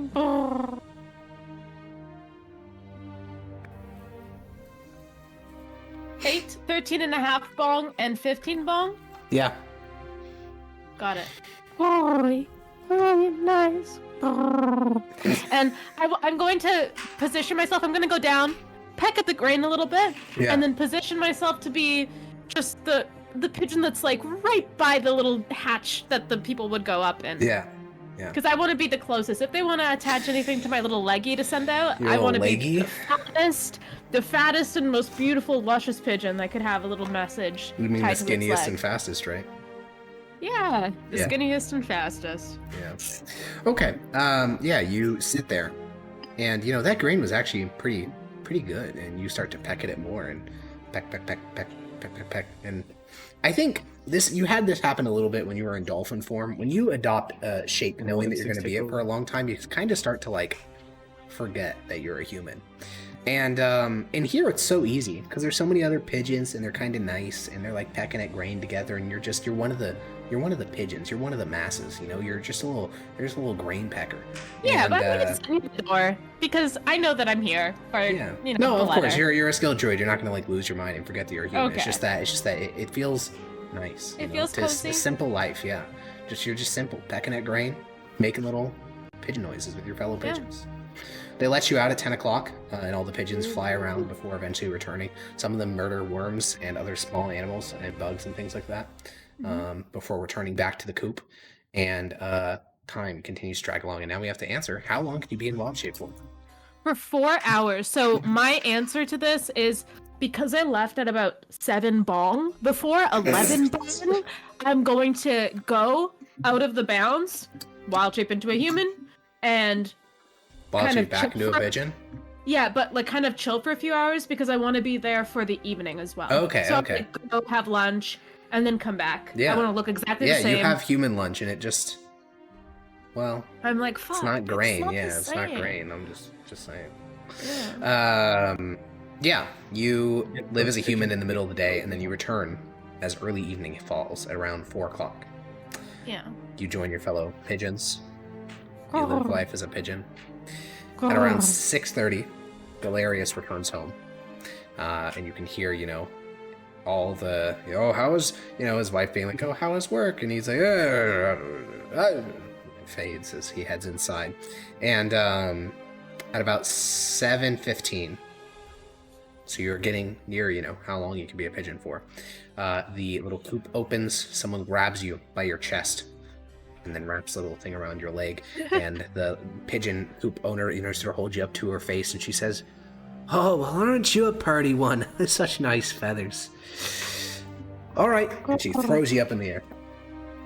8, 13.5 bong, and 15 bong? Yeah. Got it. Very, very nice. And I'm going to position myself. I'm going to go down, peck at the grain a little bit, and then position myself to be just the pigeon that's like right by the little hatch that the people would go up in. Yeah. Because I want to be the closest. If they want to attach anything to my little leggy to send out, I want to be the fattest and most beautiful, luscious pigeon that could have a little message. You mean the skinniest and fastest, right? Yeah, the skinniest and fastest. Yeah. Okay. Yeah, you sit there, and you know that grain was actually pretty good, and you start to peck at it more, and peck, and I think you had this happen a little bit when you were in dolphin form. When you adopt a shape, knowing that you're going to be it for a long time, you kind of start to like forget that you're a human. And in here it's so easy because there's so many other pigeons and they're kind of nice and they're like pecking at grain together, and you're one of the pigeons. You're one of the masses. You know, you're just a little grain pecker. Yeah, and, but I'm gonna send the door because I know that I'm here. No, of course you're a skilled droid. You're not gonna like lose your mind and forget that you're a human. Okay. It's just that it feels nice. It feels cozy. A simple life, yeah. You're just simple, pecking at grain, making little pigeon noises with your fellow pigeons. They let you out at 10 o'clock, and all the pigeons fly around before eventually returning. Some of them murder worms and other small animals and bugs and things like that before returning back to the coop. And time continues to drag along, and now we have to answer, how long can you be in wild shape for? For 4 hours. So my answer to this is, because I left at about 7 bong before 11 bong, I'm going to go out of the bounds, wild shape into a human, and Wild kind shape of back into a pigeon? Yeah, but like kind of chill for a few hours because I want to be there for the evening as well. Okay, so okay. I'm gonna go have lunch and then come back. Yeah. I want to look exactly the same. Yeah, you have human lunch and it just, well, I'm like, fuck. it's not grain. It's not grain. I'm just saying. Yeah, you live as a human in the middle of the day, and then you return as early evening falls at around 4 o'clock. Yeah. You join your fellow pigeons. You live life as a pigeon. At around 6:30, Galerius returns home, and you can hear, all the, how was, his wife being like, how was work? And he's like, fades as he heads inside. And at about 7:15, so you're getting near, how long you can be a pigeon for, the little coop opens, someone grabs you by your chest, and then wraps a little thing around your leg, and the pigeon coop owner, sort of holds you up to her face, and she says, "Oh, well, aren't you a party one? Such nice feathers." All right, and she throws you up in the air.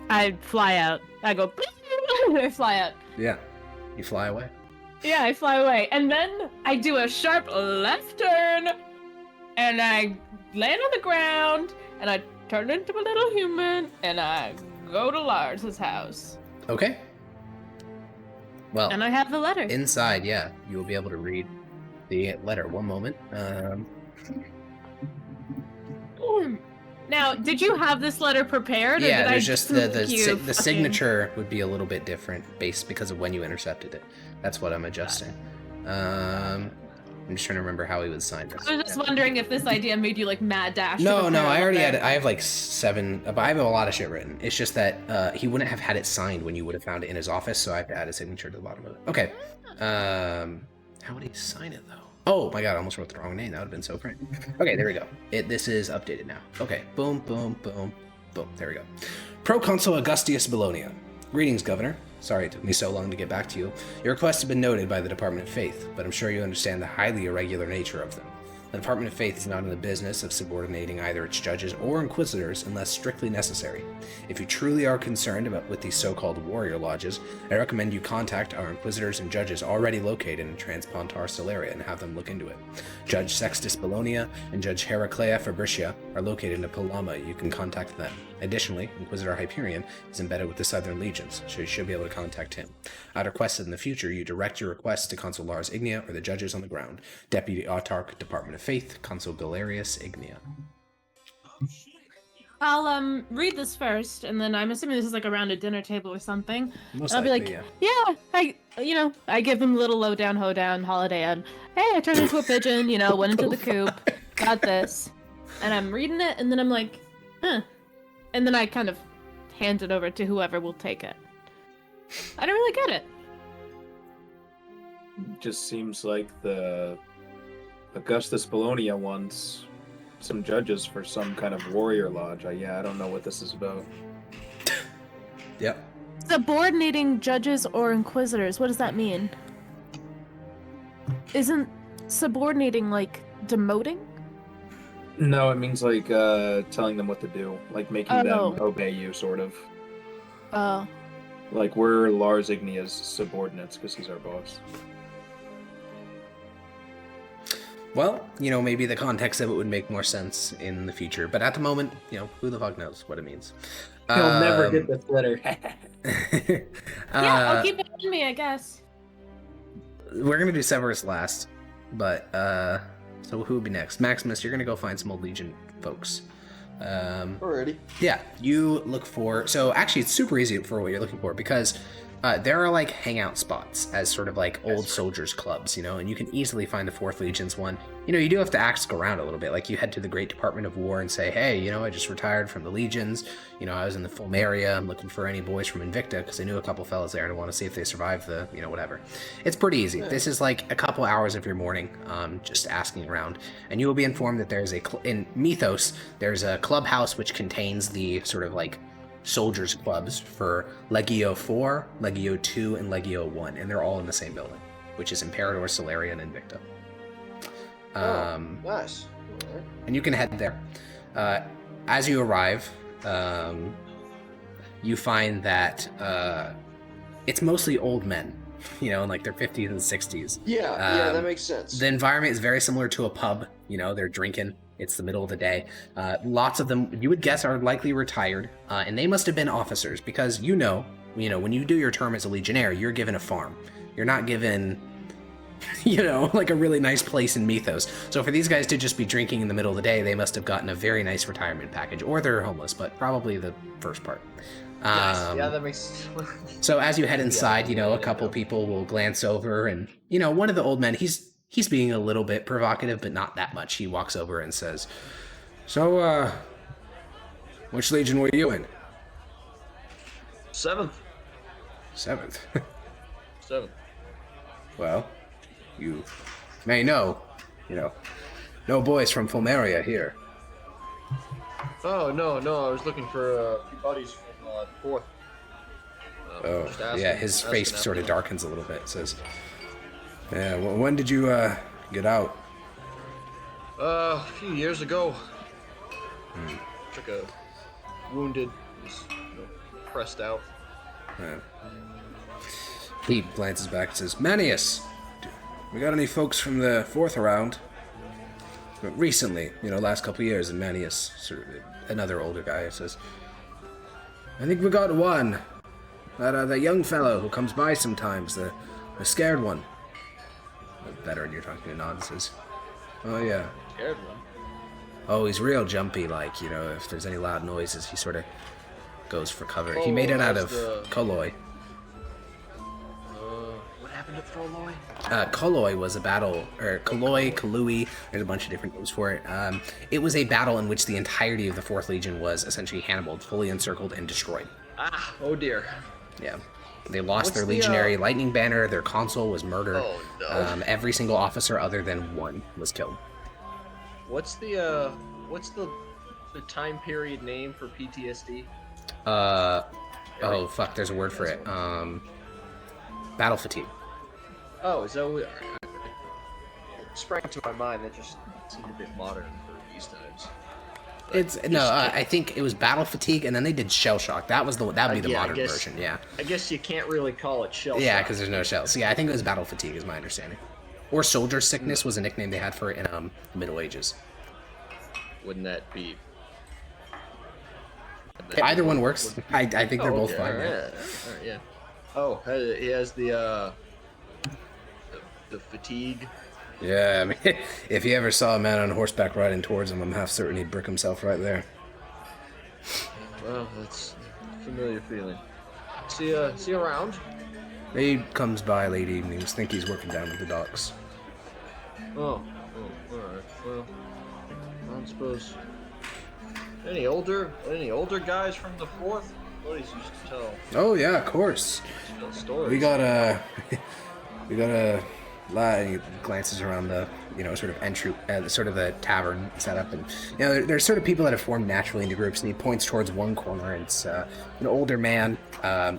I fly out. I go, I fly out. Yeah, you fly away. Yeah, I fly away, and then I do a sharp left turn, and I land on the ground, and I turn into a little human, and I go to Lars's house. Okay. Well, and I have the letter. Inside, yeah, you will be able to read the letter. One moment. Now, did you have this letter prepared? Yeah, or did there's I just the signature would be a little bit different based because of when you intercepted it. That's what I'm adjusting. I'm just trying to remember how he would sign this. I was just wondering if this idea made you like mad dash. No, I already had it. I have like 7, but I have a lot of shit written. It's just that he wouldn't have had it signed when you would have found it in his office, so I have to add a signature to the bottom of it. Okay. How would he sign it though? Oh my god, I almost wrote the wrong name. That would have been so great. Okay, there we go. This is updated now. Okay, boom, boom, boom, boom. There we go. Proconsul Augustius Bologna. Greetings, Governor. Sorry it took me so long to get back to you. Your request has been noted by the Department of Faith, but I'm sure you understand the highly irregular nature of them. The Department of Faith is not in the business of subordinating either its judges or inquisitors unless strictly necessary. If you truly are concerned with these so-called warrior lodges, I recommend you contact our inquisitors and judges already located in Transpontar Solaria and have them look into it. Judge Sextus Bologna and Judge Heraclea Fabricia are located in Palama. You can contact them. Additionally, Inquisitor Hyperion is embedded with the Southern Legions, so you should be able to contact him. I'd request that in the future you direct your requests to Consul Lars Ignia or the judges on the ground. Deputy Autarch, Department of Faith, Consul Galerius Ignia. I'll read this first, and then I'm assuming this is like around a dinner table or something. Most I'll likely, be like, I give him a little lowdown, hoedown, holiday, and hey, I turned into a pigeon, went into the coop, got this, and I'm reading it, and then I'm like, huh. And then I kind of hand it over to whoever will take it. I don't really get it. Just seems like the Augustus Bologna wants some judges for some kind of warrior lodge. I don't know what this is about. Yep. Subordinating judges or inquisitors, what does that mean? Isn't subordinating like demoting? No, it means like telling them what to do, like making them obey you, sort of. Oh. Like we're Lars Ignia's subordinates because he's our boss. Well, you know, maybe the context of it would make more sense in the future, but at the moment, you know, who the fuck knows what it means. He'll never get this letter. Yeah, I'll keep it in me, I guess. We're gonna do Severus last, but so who would be next? Maximus, you're gonna go find some old Legion folks. Alrighty. Yeah, you look for. So actually, it's super easy for what you're looking for because there are like hangout spots as sort of like old soldiers clubs, you know, and you can easily find the 4th Legion's one. You know, you do have to ask around a little bit. Like you head to the Great Department of War and say, hey, you know, I just retired from the Legions. You know, I was in the Fulm area. I'm looking for any boys from Invicta because I knew a couple fellas there and I want to see if they survived the, you know, whatever. It's pretty easy. This is like a couple hours of your morning, just asking around, and you will be informed that there's in Mythos, there's a clubhouse which contains the sort of like soldiers clubs for Legio 4, Legio 2, and Legio 1, and they're all in the same building, which is Imperador, Solarian, and Invicta. Nice. Right. And you can head there. As you arrive, you find that it's mostly old men, you know, in like their 50s and 60s. Yeah, that makes sense. The environment is very similar to a pub, you know, they're drinking. It's the middle of the day. Lots of them, you would guess, are likely retired, and they must have been officers because you know, when you do your term as a Legionnaire, you're given a farm. You're not given, you know, like a really nice place in Mythos. So for these guys to just be drinking in the middle of the day, they must have gotten a very nice retirement package, or they're homeless, but probably the first part. Yes. Yeah, that makes. So as you head inside, you know, a couple people will glance over, and you know, one of the old men, he's being a little bit provocative, but not that much. He walks over and says, so, which Legion were you in? 7th. 7th. 7th. Well, you may know, you know, no boys from Fulmeria here. Oh, no, I was looking for buddies from 4th. Yeah, his face sort of darkens a little bit. Says, yeah, well, when did you get out? A few years ago. Took a wounded, was pressed out. He glances back and says, Manius, we got any folks from the 4th around? But recently, you know, last couple of years, and Manius, sort of another older guy, says, I think we got one. That young fellow who comes by sometimes, the scared one. The veteran you're talking to nods says, oh yeah. Scared one? Oh, he's real jumpy, like, you know, if there's any loud noises, he sort of goes for cover. He made it out of Koloi. What happened to Koloi? Koloi was a battle, or Koloi, there's a bunch of different names for it. It was a battle in which the entirety of the 4th Legion was essentially Hannibaled, fully encircled, and destroyed. Ah, oh dear. Yeah. They lost their legionary lightning banner, their consul was murdered. Oh no. Every single officer other than one was killed. What's the time period name for PTSD? Oh fuck, there's a word for it. Battle fatigue. Oh, is that what... It sprang to my mind, that just seemed a bit modern for these times. I think it was battle fatigue, and then they did shell shock. That'd be the modern version. Yeah. I guess you can't really call it shell shock. Yeah, because there's no shells. Yeah, I think it was battle fatigue, is my understanding. Or soldier sickness was a nickname they had for it in the Middle Ages. Wouldn't that be? Either one works. I think they're both fine. Yeah. Oh, he has the fatigue. Yeah, I mean, if he ever saw a man on horseback riding towards him, I'm half certain he'd brick himself right there. Well, that's a familiar feeling. See you around? He comes by late evenings. Think he's working down at the docks. Oh, alright. Well, I don't suppose. Any older guys from the 4th? buddies used to tell. Oh yeah, of course. Tell stories. We got a lot. He glances around the, sort of entry, sort of the tavern setup, and there's sort of people that have formed naturally into groups. And he points towards one corner. And it's an older man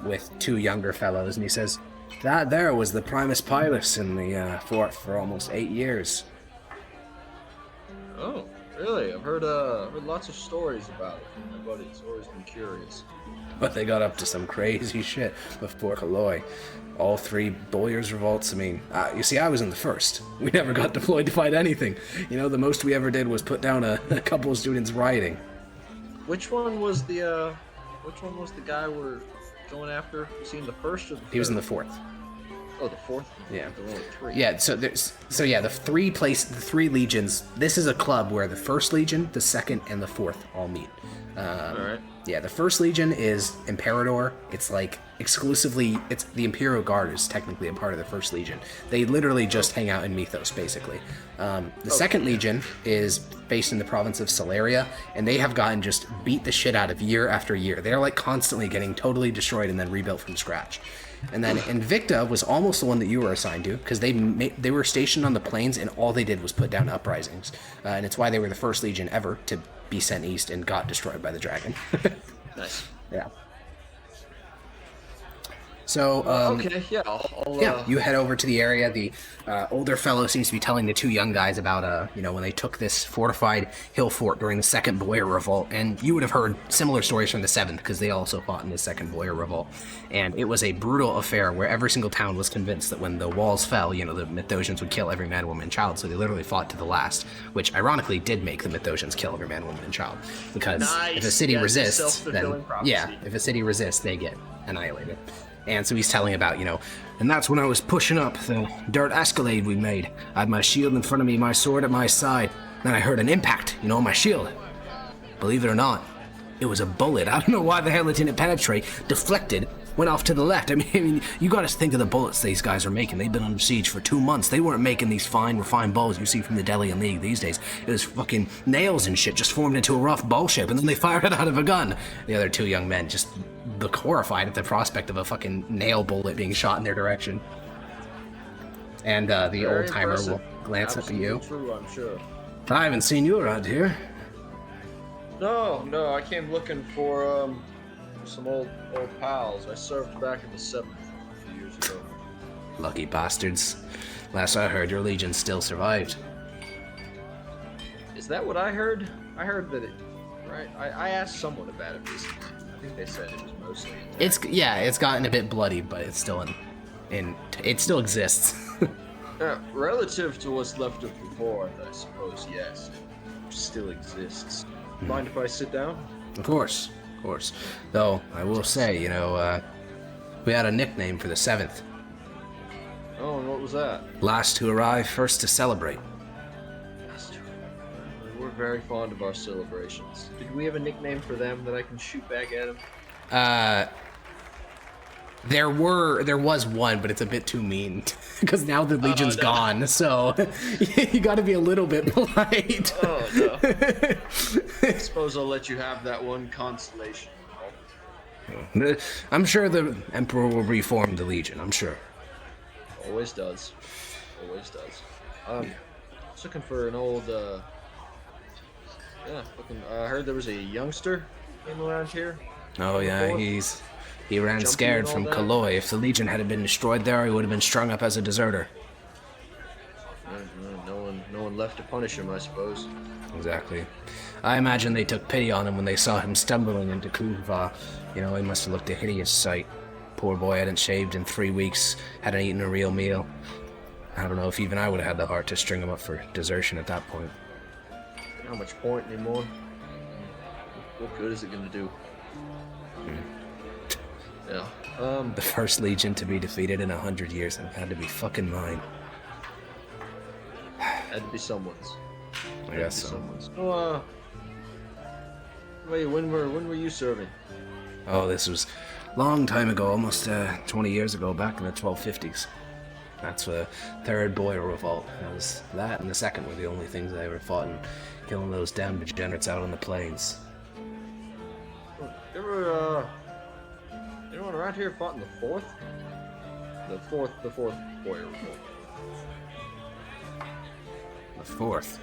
with two younger fellows, and he says, "That there was the Primus Pilus in the fort for almost 8 years." Oh, really? I've heard lots of stories about it. My buddy's always been curious. But they got up to some crazy shit before Kaloi. All 3 Boyers revolts. I mean, you see, I was in the first. We never got deployed to fight anything. The most we ever did was put down a couple of students rioting. Which one was the guy we're going after? Was he in the first or the third? He was in the 4th. Oh, the 4th? Yeah. There were only 3. Yeah, the 3 legions. This is a club where the 1st Legion, the 2nd, and the 4th all meet. Alright. Yeah, the 1st Legion is Imperador. It's like exclusively, it's the Imperial Guard is technically a part of the 1st Legion. They literally just hang out in Mythos, basically. The 2nd Legion is based in the province of Celeria, and they have gotten just beat the shit out of year after year. They're like constantly getting totally destroyed and then rebuilt from scratch. And then Invicta was almost the one that you were assigned to, because they were stationed on the plains, and all they did was put down uprisings. And it's why they were the 1st Legion ever to be sent east and got destroyed by the dragon. Nice. Yeah. So, okay, yeah, I'll you head over to the area. The older fellow seems to be telling the 2 young guys about, when they took this fortified hill fort during the 2nd Boyer Revolt. And you would have heard similar stories from the 7th, because they also fought in the 2nd Boyer Revolt. And it was a brutal affair where every single town was convinced that when the walls fell, the Mythosians would kill every man, woman, and child. So they literally fought to the last, which ironically did make the Mythosians kill every man, woman, and child. Because if a city resists, then, if a city resists, they get annihilated. And so he's telling about, and that's when I was pushing up the dirt escalade we made. I had my shield in front of me, my sword at my side. Then I heard an impact, on my shield. Believe it or not, it was a bullet. I don't know why the hell it didn't penetrate, deflected, went off to the left. I mean, you gotta think of the bullets these guys are making. They've been under siege for 2 months. They weren't making these fine, refined bows you see from the Delian League these days. It was fucking nails and shit just formed into a rough ball shape, and then they fired it out of a gun. The other 2 young men just look horrified at the prospect of a fucking nail bullet being shot in their direction. And the old-timer will glance up at you. True, I'm sure. I haven't seen you around here. No, I came looking for some old pals. I served back in the 7th a few years ago. Lucky bastards. Last I heard, your legion still survived. Is that what I heard? I heard that it... Right? I asked someone about it recently. I think they said it was mostly intact. It's gotten a bit bloody, but it's still it still exists. Relative to what's left of the board, I suppose, yes. It still exists. Mind if I sit down? Of course. Though, I will say, we had a nickname for the 7th. Oh, and what was that? Last to arrive, first to celebrate. We're very fond of our celebrations. Did we have a nickname for them that I can shoot back at them? There was one, but it's a bit too mean because now the legion's gone. So you got to be a little bit polite. Oh no! I suppose I'll let you have that one consolation. I'm sure the emperor will reform the legion. I'm sure. Always does. I was looking for an old. I heard there was a youngster came around here. Oh yeah, he ran scared from Kaloi. If the Legion hadn't been destroyed there, he would have been strung up as a deserter. No one left to punish him, I suppose. Exactly. I imagine they took pity on him when they saw him stumbling into Kuva. He must have looked a hideous sight. Poor boy hadn't shaved in 3 weeks, hadn't eaten a real meal. I don't know if even I would have had the heart to string him up for desertion at that point. Not much point anymore. What good is it gonna do? Yeah. The first Legion to be defeated in 100 years, and it had to be fucking mine. Had to be someone's. I guess so. Someone's. Oh, wait, when were you serving? Oh, this was a long time ago, almost 20 years ago, back in the 1250s. That's the 3rd Boyer Revolt. That and the 2nd were the only things I ever fought in, killing those damn degenerates out on the plains. anyone around here fought in the 4th? The fourth Boyer Revolt. The 4th.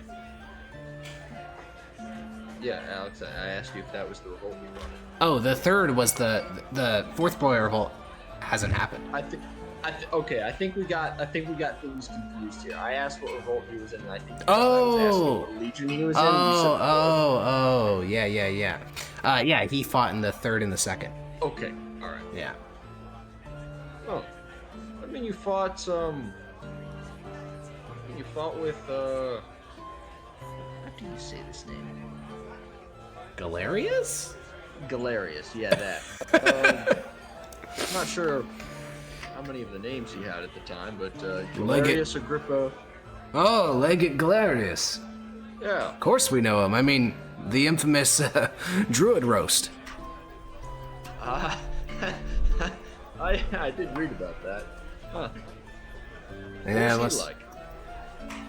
Yeah, Alex, I asked you if that was the revolt we wanted. Oh, the 3rd was the 4th Boyer Revolt. Hasn't happened. I think we got things confused here. I asked what revolt he was in, and I think I was asking what legion he was in. Yeah, he fought in the 3rd and the 2nd. Okay, all right. Yeah. Oh, I mean, you fought with how do you say this name? Galerius? Galerius, yeah, that. I'm not sure how many of the names he had at the time, but Galerius Agrippa. Oh, Legate Galerius. Yeah. Of course we know him. I mean, the infamous Druid roast. I did read about that. Huh. Yeah, what was he like?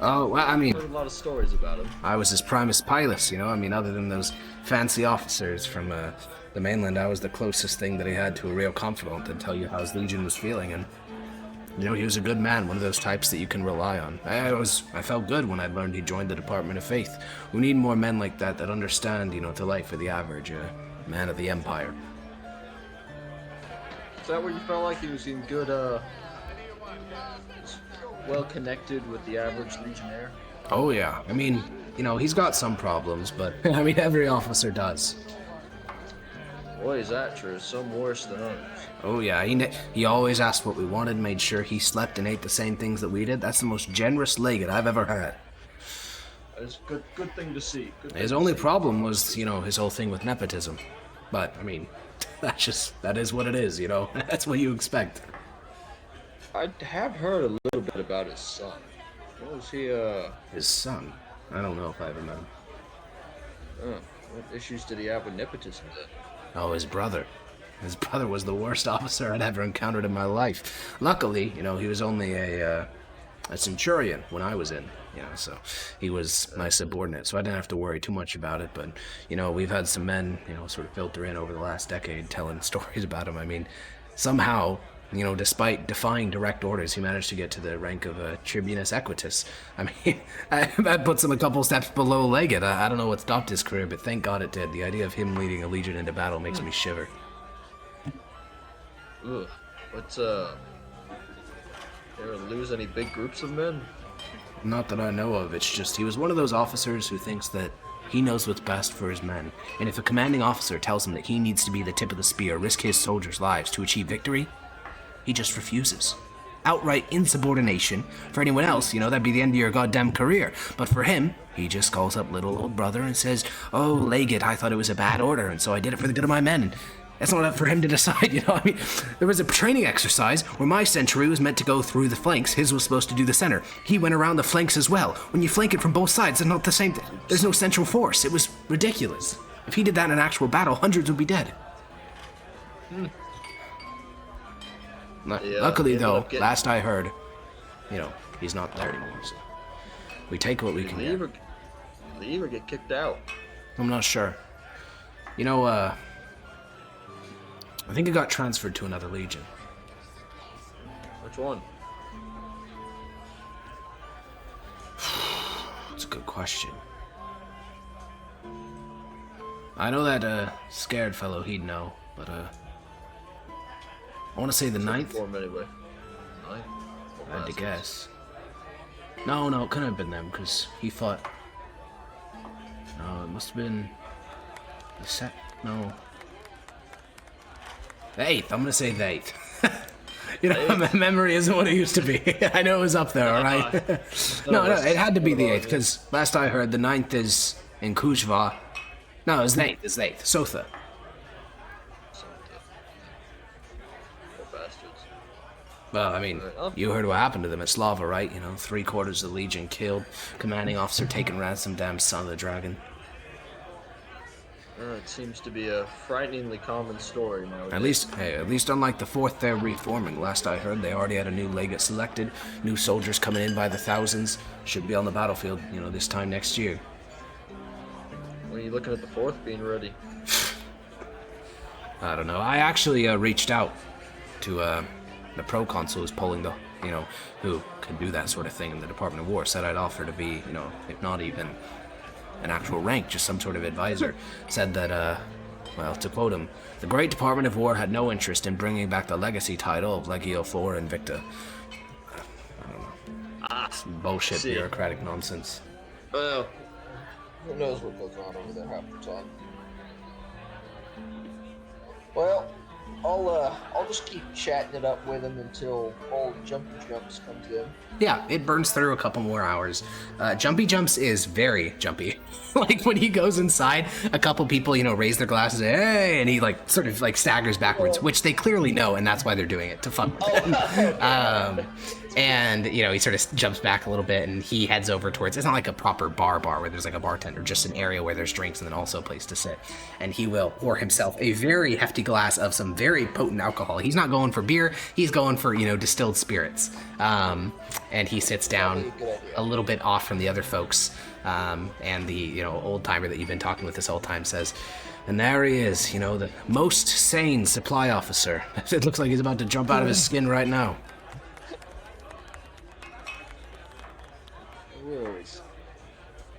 Oh, well, I mean, I've heard a lot of stories about him. I was his Primus Pilus, you know? I mean, other than those fancy officers from the mainland, I was the closest thing that he had to a real confidant to tell you how his legion was feeling, and, you know, he was a good man, one of those types that you can rely on. I felt good when I learned he joined the Department of Faith. We need more men like that that understand, you know, the life of the average man of the Empire. Is that what you felt like? He was in good, well connected with the average legionnaire? Oh, yeah. I mean, you know, he's got some problems, but, I mean, every officer does. Boy, is that true. Some worse than others. Oh, yeah. He always asked what we wanted, made sure he slept and ate the same things that we did. That's the most generous legate I've ever had. That's a good thing to see. His only problem was, you know, his whole thing with nepotism. But, I mean, that is what it is, you know? That's what you expect. I have heard a little bit about his son. What was he, His son? I don't know if I ever met him. What issues did he have with nepotism then? Oh, his brother. His brother was the worst officer I'd ever encountered in my life. Luckily, you know, he was only a centurion when I was in, you know, so he was my subordinate, so I didn't have to worry too much about it, but, you know, we've had some men, you know, sort of filter in over the last decade telling stories about him. I mean, somehow, you know, despite defying direct orders, he managed to get to the rank of a tribunus equitus. I mean, that puts him a couple steps below Legate. I don't know what stopped his career, but thank God it did. The idea of him leading a legion into battle makes me shiver. Ugh. But, ever lose any big groups of men? Not that I know of. It's just he was one of those officers who thinks that he knows what's best for his men. And if a commanding officer tells him that he needs to be the tip of the spear, risk his soldiers' lives to achieve victory, he just refuses. Outright insubordination. For anyone else, you know, that'd be the end of your goddamn career. But for him, he just calls up little old brother and says, "Oh, Legate, I thought it was a bad order, and so I did it for the good of my men." And that's not up for him to decide, you know? I mean, there was a training exercise where my century was meant to go through the flanks. His was supposed to do the center. He went around the flanks as well. When you flank it from both sides, it's not the same. There's no central force. It was ridiculous. If he did that in an actual battle, hundreds would be dead. Yeah, Luckily, though, last I heard, you know, he's not there anymore. So we take what we can get. Leave or get kicked out? I'm not sure. You know, I think he got transferred to another legion. Which one? That's a good question. I know that scared fellow, he'd know, but I want to say the 9th. Anyway. 9th? I had to guess. No, it couldn't have been them, because he fought... No, it must have been... the No. The 8th. I'm going to say the 8th. You know, my memory isn't what it used to be. I know it was up there, alright? No, it had to be the 8th, because last I heard, the 9th is in Kujva. No, it's the 8th. It's the 8th. Sotha. Well, I mean, you heard what happened to them at Slava, right? You know, 3/4 of the Legion killed, commanding officer taken ransom, damn son of the dragon. It seems to be a frighteningly common story now. At least unlike the 4th, they're reforming. Last I heard, they already had a new legate selected, new soldiers coming in by the thousands. Should be on the battlefield, you know, this time next year. When are you looking at the 4th being ready? I don't know. I actually reached out to the proconsul who's polling the, who can do that sort of thing in the Department of War. Said I'd offer to be, if not even an actual rank, just some sort of advisor. Said that, well, to quote him, the great Department of War had no interest in bringing back the legacy title of Legio IV Invicta. I don't know. Some bullshit bureaucratic nonsense. Well, who knows what goes on over there half the time. Well, I'll just keep chatting it up with him until old Jumpy Jumps comes in. Yeah, it burns through a couple more hours. Jumpy Jumps is very jumpy. Like, when he goes inside, a couple people, raise their glasses, hey, and he, sort of staggers backwards, which they clearly know, and that's why they're doing it, to fuck with him. And, he sort of jumps back a little bit, and he heads over towards, it's not like a proper bar where there's a bartender, just an area where there's drinks and then also a place to sit. And he will pour himself a very hefty glass of some very potent alcohol. He's not going for beer, he's going for, distilled spirits. And he sits down a little bit off from the other folks. And the, old timer that you've been talking with this whole time says, and there he is, the most sane supply officer. It looks like he's about to jump out of his skin right now.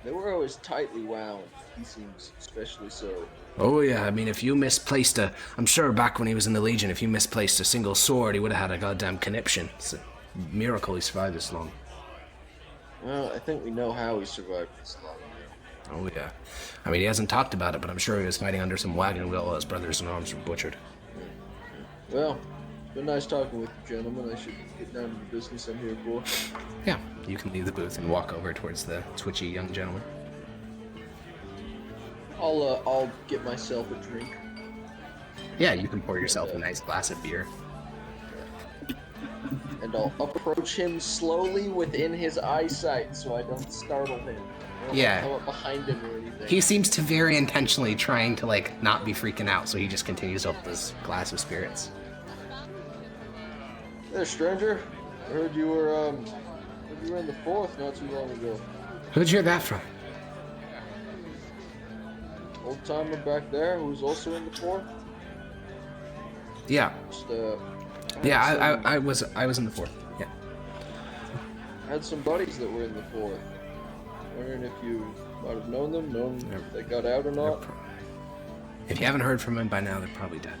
They were always tightly wound. He seems especially so. Oh yeah, I mean, if you misplaced I'm sure back when he was in the Legion, if you misplaced a single sword, he would have had a goddamn conniption. It's a miracle he survived this long. Well, I think we know how he survived this long. Oh yeah. I mean, he hasn't talked about it, but I'm sure he was fighting under some wagon wheel while his brothers in arms were butchered. Well, it's been nice talking with you, gentlemen. I should get down to the business I'm here for. Yeah, you can leave the booth and walk over towards the twitchy young gentleman. I'll get myself a drink. Yeah, you can pour yourself a nice glass of beer. And I'll approach him slowly within his eyesight so I don't startle him. I don't come up behind him or anything. He seems to very intentionally trying to not be freaking out, so he just continues up this glass of spirits. There, stranger. I heard you were in the 4th not too long ago. Who'd you hear that from? Old timer back there who's also in the 4th. Yeah. Just, I was in the 4th. Yeah. I had some buddies that were in the 4th. Wondering if you might have known them, if they got out or not. If you haven't heard from them by now, they're probably dead.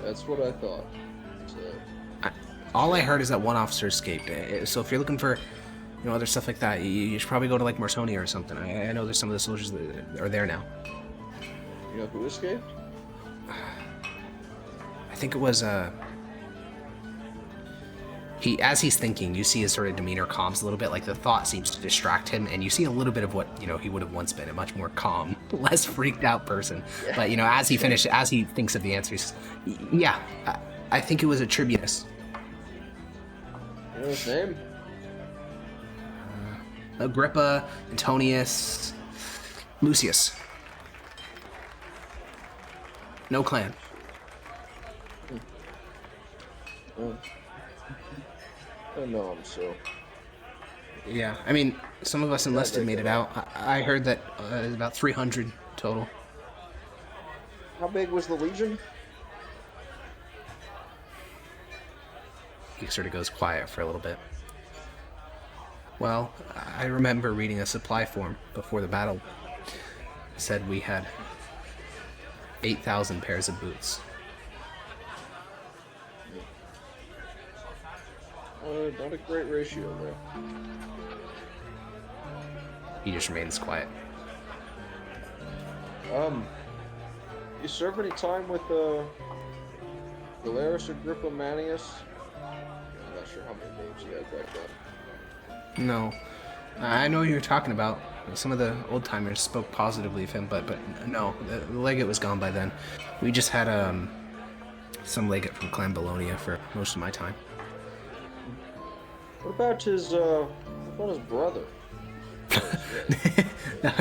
That's what I thought. All I heard is that one officer escaped. So if you're looking for, other stuff like that, you should probably go to Marsonia or something. I know there's some of the soldiers that are there now. You know who escaped? I think it was as he's thinking, you see his sort of demeanor calms a little bit, the thought seems to distract him, and you see a little bit of what, he would have once been, a much more calm, less freaked out person. Yeah. But, as he thinks of the answers, yeah, I think it was a Tribunus. You know his name? Agrippa, Antonius, Lucius. No clan. I know him, so. Yeah, I mean, some of us enlisted made it out. I heard that there's about 300 total. How big was the Legion? He sort of goes quiet for a little bit. Well, I remember reading a supply form before the battle. It said we had 8,000 pairs of boots. Not a great ratio there. He just remains quiet. You serve any time with Galerius Agrippa Manius? I'm not sure how many names he had back then. No. I know who you're talking about. Some of the old timers spoke positively of him, but no, the legate was gone by then. We just had some legate from Clan Bologna for most of my time. What about his brother?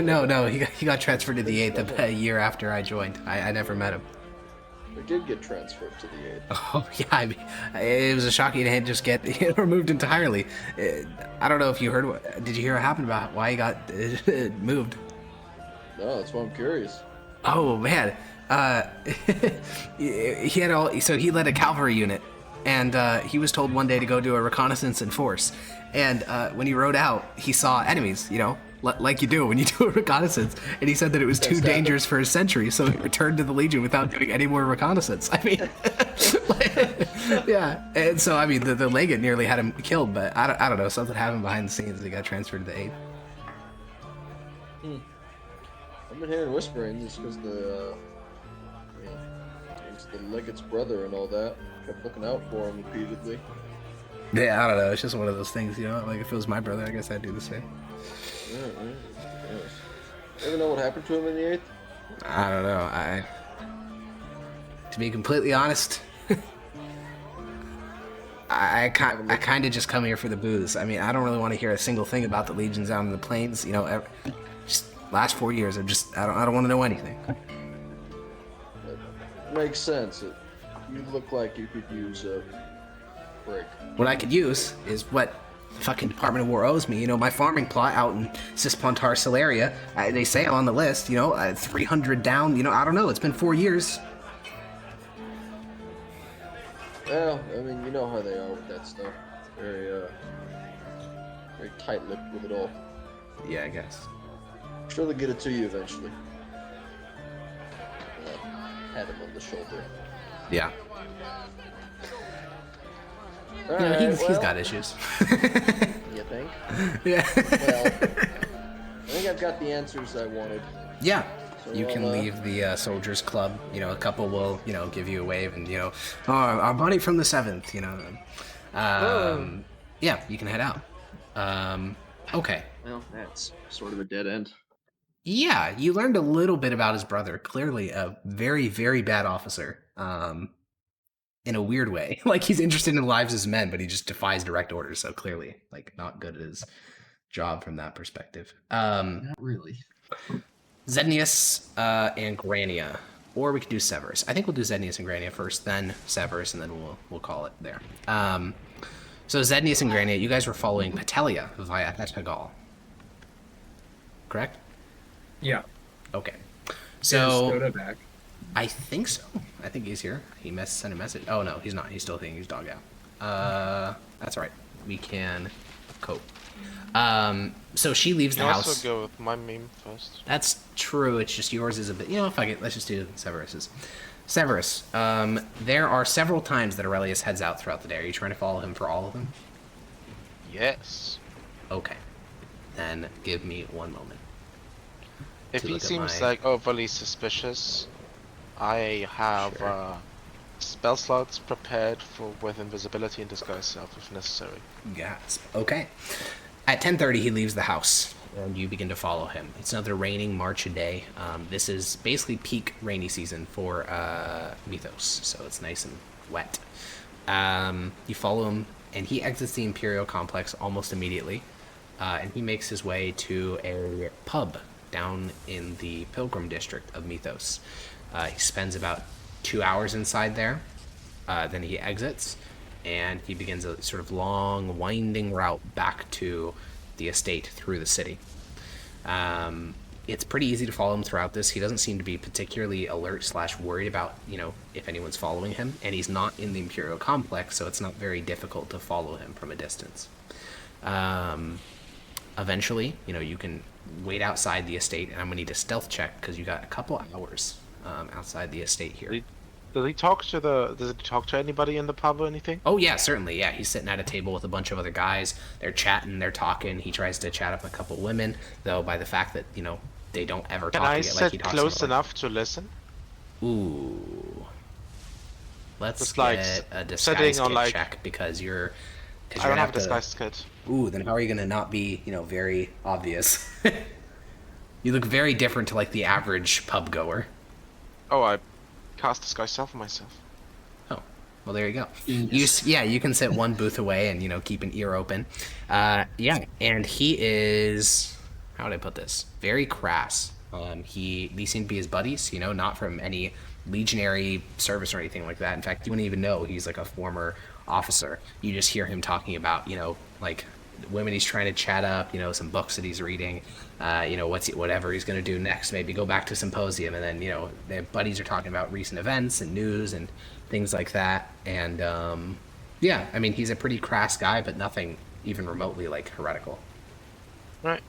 No, he got transferred to the 8th a year after I joined. I never met him. He did get transferred to the 8th. Oh yeah, I mean, it was a shocking to just get removed entirely. I don't know if you heard. Did you hear what happened about why he got moved? No, that's why I'm curious. Oh man, he had all. So he led a cavalry unit, and he was told one day to go do a reconnaissance in force. And when he rode out, he saw enemies. You know, like you do when you do a reconnaissance. And he said that it was too dangerous for his century, so he returned to the Legion without doing any more reconnaissance. I mean, yeah. And so I mean, the legate nearly had him killed, but I don't know, something happened behind the scenes, and he got transferred to the 8th. I've been hearing whisperings because it's the legate's brother and all that. Kept looking out for him repeatedly. Yeah, I don't know. It's just one of those things, you know. Like if it was my brother, I guess I'd do the same. Yeah, right. Yes. Ever know what happened to him in the 8th? I don't know. To be completely honest, I kind of just come here for the booze. I mean, I don't really want to hear a single thing about the Legions out in the plains. You know, just last 4 years, I don't want to know anything. That makes sense. You look like you could use a break. What I could use is what the fucking Department of War owes me. You know, my farming plot out in Cispontar Celeria, they say I'm on the list, you know, 300 down, you know, I don't know, it's been 4 years. Well, I mean, you know how they are with that stuff. Very tight-lipped with it all. Yeah, I guess. I'm sure they'll get it to you eventually. Pat him on the shoulder. Yeah. All you know, right, he's got issues. You think? Yeah. Well, I think I've got the answers I wanted. Yeah. So You can leave the Soldiers Club. You know, a couple will, you know, give you a wave and, you know, oh, our buddy from the 7th, you know. Yeah, you can head out. Okay. Well, that's sort of a dead end. Yeah, you learned a little bit about his brother. Clearly a very, very bad officer. In a weird way. Like, he's interested in the lives of his men, but he just defies direct orders, so clearly, like, not good at his job from that perspective. Not really. Zednius and Grania. Or we could do Severus. I think we'll do Zednius and Grania first, then Severus, and then we'll call it there. So Zednius and Grania, you guys were following Petelia via Petagal. Correct? Yeah. Okay. Is So Stoda back? I think so. I think he's here. He sent a message. Oh no, he's not. He's still thinking he's dog out. That's all right. We can cope. So she leaves the house. Also go with my meme first. That's true. It's just yours is a bit. You know, fuck it. Let's just do Severus's. Severus. There are several times that Aurelius heads out throughout the day. Are you trying to follow him for all of them? Yes. Okay. Then give me one moment. If to he look at seems my- like overly suspicious, I have Sure. spell slots prepared with invisibility and disguise self if necessary. Gasp. Okay. At 10:30, he leaves the house, and you begin to follow him. It's another raining March a day. This is basically peak rainy season for Mythos, so it's nice and wet. You follow him, and he exits the Imperial complex almost immediately, and he makes his way to a pub down in the Pilgrim district of Mythos. He spends about 2 hours inside there, then he exits, and he begins a sort of long, winding route back to the estate through the city. It's pretty easy to follow him throughout this. He doesn't seem to be particularly alert / worried about, you know, if anyone's following him, and he's not in the Imperial complex, so it's not very difficult to follow him from a distance. Eventually, you know, you can wait outside the estate, and I'm gonna need a stealth check because you got a couple hours outside the estate here. Does he talk to anybody in the pub or anything? Oh yeah, certainly. Yeah, he's sitting at a table with a bunch of other guys. They're chatting, they're talking. He tries to chat up a couple women, though by the fact that, you know, they don't ever Can talk I to get like he sit talks close about. enough to listen? Ooh. Let's Just get like a disguise sitting on, kit like- check because you're. I don't have a disguise kit. Ooh, then how are you gonna not be, you know, very obvious? You look very different to like the average pub goer. Oh, I cast disguise self on myself. Oh, well, there you go. You can sit one booth away and, you know, keep an ear open. Yeah, and he is, how would I put this? Very crass. These seem to be his buddies, you know, not from any legionary service or anything like that. In fact, you wouldn't even know he's like a former officer. You just hear him talking about, you know, like women he's trying to chat up, some books that he's reading, whatever he's going to do next, maybe go back to symposium, and then, their buddies are talking about recent events and news and things like that. And, yeah, I mean, he's a pretty crass guy, but nothing even remotely, like, heretical. Right.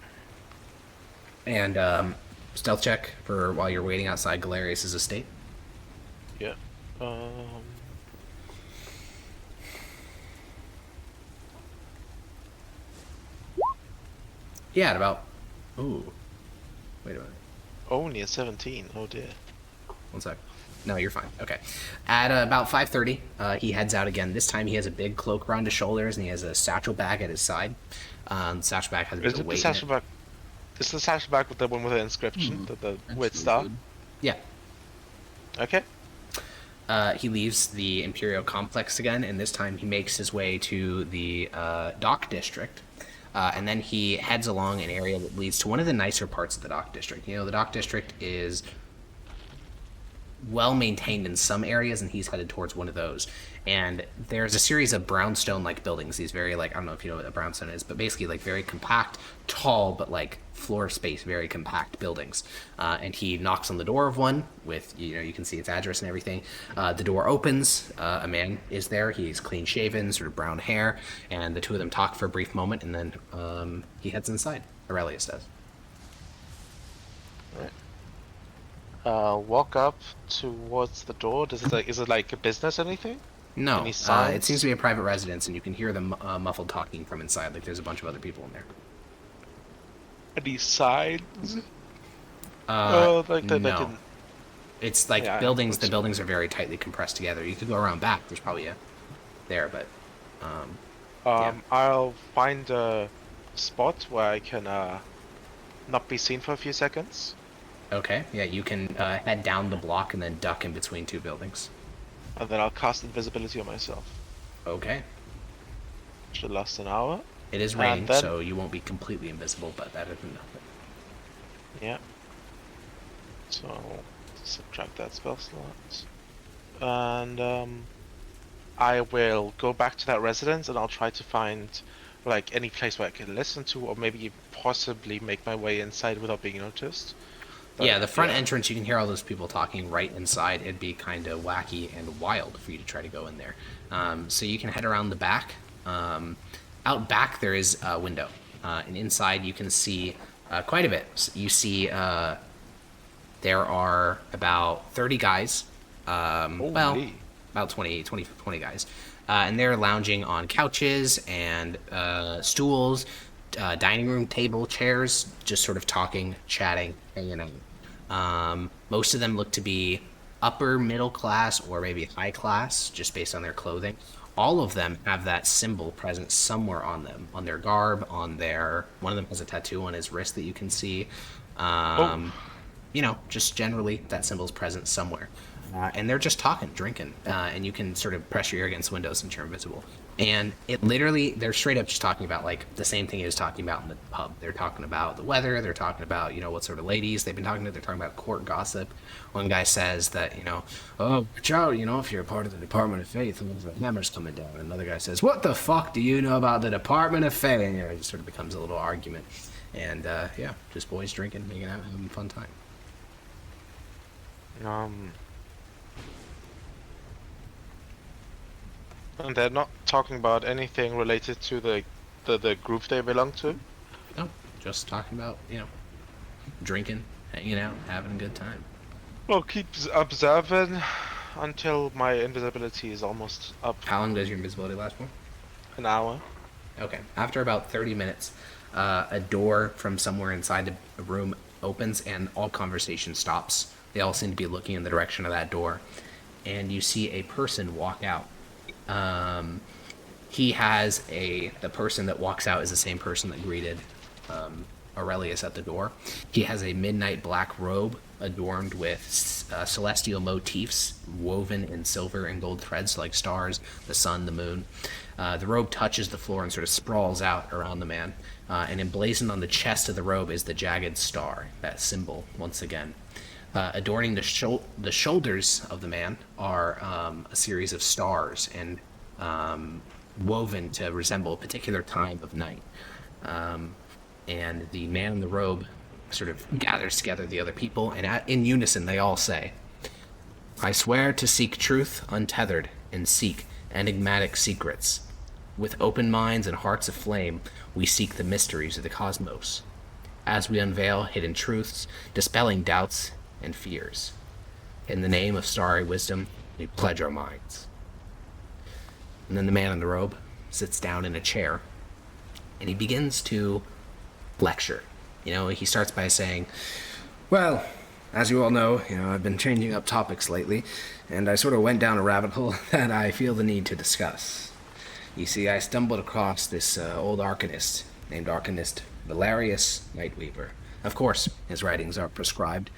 And, stealth check for while you're waiting outside Galerius' estate. Yeah. Yeah, at about... Ooh. Wait a minute. Only a 17. Oh dear. One sec. No, you're fine. Okay. At about 5:30, he heads out again. This time he has a big cloak around his shoulders, and he has a satchel bag at his side. Satchel bag has a bit of weight in it. Is the satchel bag with the one with the inscription, the weird star? Yeah. Okay. He leaves the Imperial complex again, and this time he makes his way to the dock district. And then he heads along an area that leads to one of the nicer parts of the dock district. The dock district is well maintained in some areas, and he's headed towards one of those. And there's a series of brownstone-like buildings. These very, I don't know if you know what a brownstone is, but basically, very compact, tall, but, floor space, very compact buildings. And he knocks on the door of one with, you can see its address and everything. The door opens. A man is there. He's clean-shaven, sort of brown hair, and the two of them talk for a brief moment, and then he heads inside. Aurelius does. Walk up towards the door. Is it like a business or anything? No, it seems to be a private residence, and you can hear them muffled talking from inside. There's a bunch of other people in there. Any signs? No. Can... It's buildings. The buildings are very tightly compressed together. You could go around back. There's probably a there, but yeah. I'll find a spot where I can not be seen for a few seconds. Okay, yeah, you can head down the block and then duck in between two buildings. And then I'll cast invisibility on myself. Okay. Should last an hour. It is rain, so you won't be completely invisible, but that isn't nothing. Yeah. So I'll subtract that spell slot. And I will go back to that residence, and I'll try to find any place where I can listen to, or maybe possibly make my way inside without being noticed. Yeah, the front entrance, you can hear all those people talking right inside. It'd be kind of wacky and wild for you to try to go in there. So you can head around the back. Out back, there is a window. And inside, you can see quite a bit. So you see there are about 30 guys. About 20 guys. And they're lounging on couches and stools, dining room table, chairs, just sort of talking, chatting, hanging out. Most of them look to be upper middle class or maybe high class, just based on their clothing. All of them have that symbol present somewhere on them, on their garb, on their... One of them has a tattoo on his wrist that you can see. Just generally that symbol's present somewhere. And they're just talking, drinking, and you can sort of press your ear against windows since you're invisible. And it literally, they're straight up just talking about the same thing he was talking about in the pub. They're talking about the weather. They're talking about, what sort of ladies they've been talking to. They're talking about court gossip. One guy says that, oh, watch out, if you're a part of the Department of Faith, the hammer's coming down. And another guy says, what the fuck do you know about the Department of Faith? And it just sort of becomes a little argument. And, yeah, just boys drinking, hanging out, having a fun time. And they're not talking about anything related to the group they belong to? No, just talking about, drinking, hanging out, having a good time. Well, keep observing until my invisibility is almost up. How long does your invisibility last for? An hour. Okay. After about 30 minutes, a door from somewhere inside the room opens and all conversation stops. They all seem to be looking in the direction of that door. And you see a person walk out. The person that walks out is the same person that greeted Aurelius at the door. He has a midnight black robe adorned with celestial motifs woven in silver and gold threads like stars, the sun, the moon. The robe touches the floor and sort of sprawls out around the man. And emblazoned on the chest of the robe is the jagged star, that symbol, once again. Adorning the shoulders of the man are a series of stars, and woven to resemble a particular time of night. And the man in the robe sort of gathers together the other people, and in unison they all say, "I swear to seek truth untethered and seek enigmatic secrets. With open minds and hearts aflame, we seek the mysteries of the cosmos. As we unveil hidden truths, dispelling doubts and fears. In the name of starry wisdom, we pledge our minds." And then the man in the robe sits down in a chair, and he begins to lecture. He starts by saying, Well, as you all know, I've been changing up topics lately, and I sort of went down a rabbit hole that I feel the need to discuss. You see, I stumbled across this old arcanist named Arcanist Valerius Nightweaver. Of course, his writings are prescribed,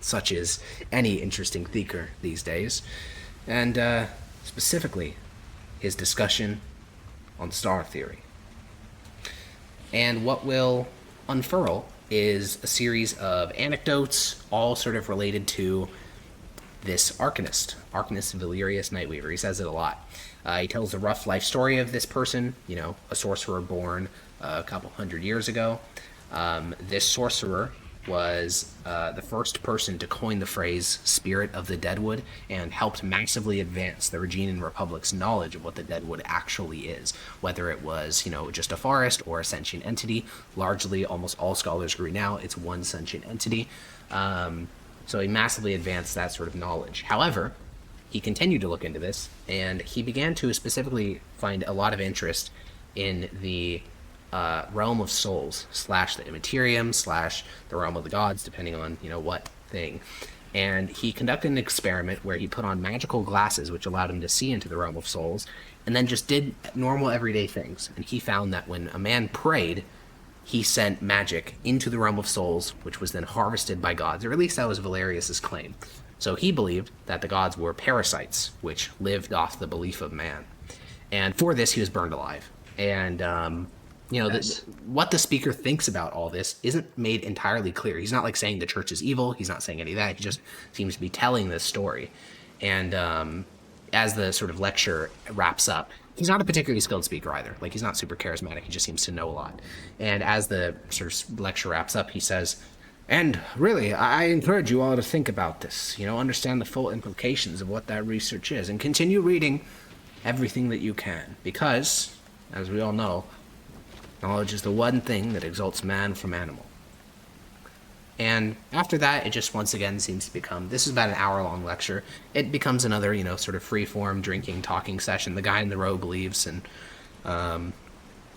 such as any interesting thinker these days, and specifically his discussion on star theory. And what will unfurl is a series of anecdotes, all sort of related to this Arcanist Valerius Nightweaver. He says it a lot. He tells the rough life story of this person, a sorcerer born a couple hundred years ago. This sorcerer was the first person to coin the phrase Spirit of the Deadwood and helped massively advance the Regenan Republic's knowledge of what the Deadwood actually is, whether it was, just a forest or a sentient entity. Largely, almost all scholars agree now it's one sentient entity. So he massively advanced that sort of knowledge. However, he continued to look into this, and he began to specifically find a lot of interest in the realm of souls / the immaterium / the realm of the gods, depending on what thing. And he conducted an experiment where he put on magical glasses which allowed him to see into the realm of souls, and then just did normal everyday things. And he found that when a man prayed, he sent magic into the realm of souls, which was then harvested by gods, or at least that was Valerius's claim. So he believed that the gods were parasites which lived off the belief of man, and for this he was burned alive. And yes. What the speaker thinks about all this isn't made entirely clear. He's not saying the church is evil. He's not saying any of that. He just seems to be telling this story. And as the sort of lecture wraps up, he's not a particularly skilled speaker either. He's not super charismatic. He just seems to know a lot. And as the sort of lecture wraps up, he says, "And really, I encourage you all to think about this, understand the full implications of what that research is, and continue reading everything that you can. Because, as we all know, knowledge is the one thing that exalts man from animal." And after that, it just once again seems to become, this is about an hour-long lecture, it becomes another, sort of free-form drinking, talking session. The guy in the robe leaves, and,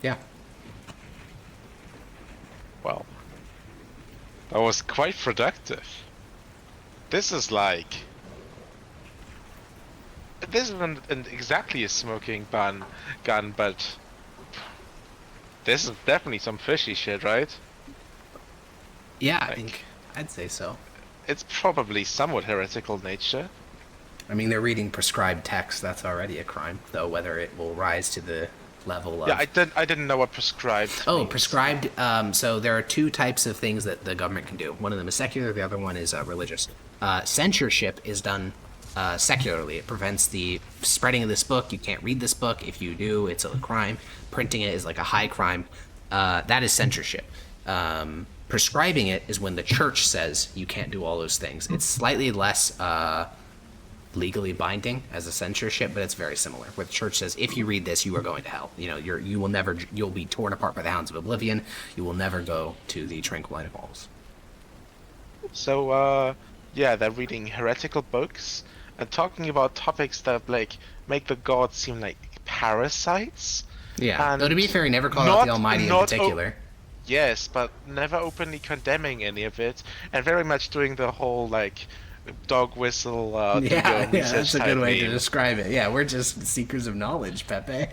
yeah. Well, that was quite productive. This isn't exactly a smoking gun, but this is definitely some fishy shit, right? Yeah, I think I'd say so. It's probably somewhat heretical nature. I mean, they're reading prescribed text. That's already a crime, though. Whether it will rise to the level of... Yeah, I didn't know what prescribed means. Prescribed. So there are two types of things that the government can do. One of them is secular. The other one is religious. Censorship is done secularly. It prevents the spreading of this book. You can't read this book. If you do, it's a crime. Printing it is a high crime. That is censorship. Prescribing it is when the church says you can't do all those things. It's slightly less legally binding as a censorship, but it's very similar. Where the church says, if you read this, you are going to hell. You'll be torn apart by the hounds of oblivion. You will never go to the tranquil light of halls. So, yeah, they're reading heretical books and talking about topics that make the gods seem like parasites. Yeah, though to be fair, he never called out the Almighty in particular. Yes, but never openly condemning any of it, and very much doing the whole dog whistle. Yeah, that's a good way to describe it. Yeah, we're just seekers of knowledge, Pepe.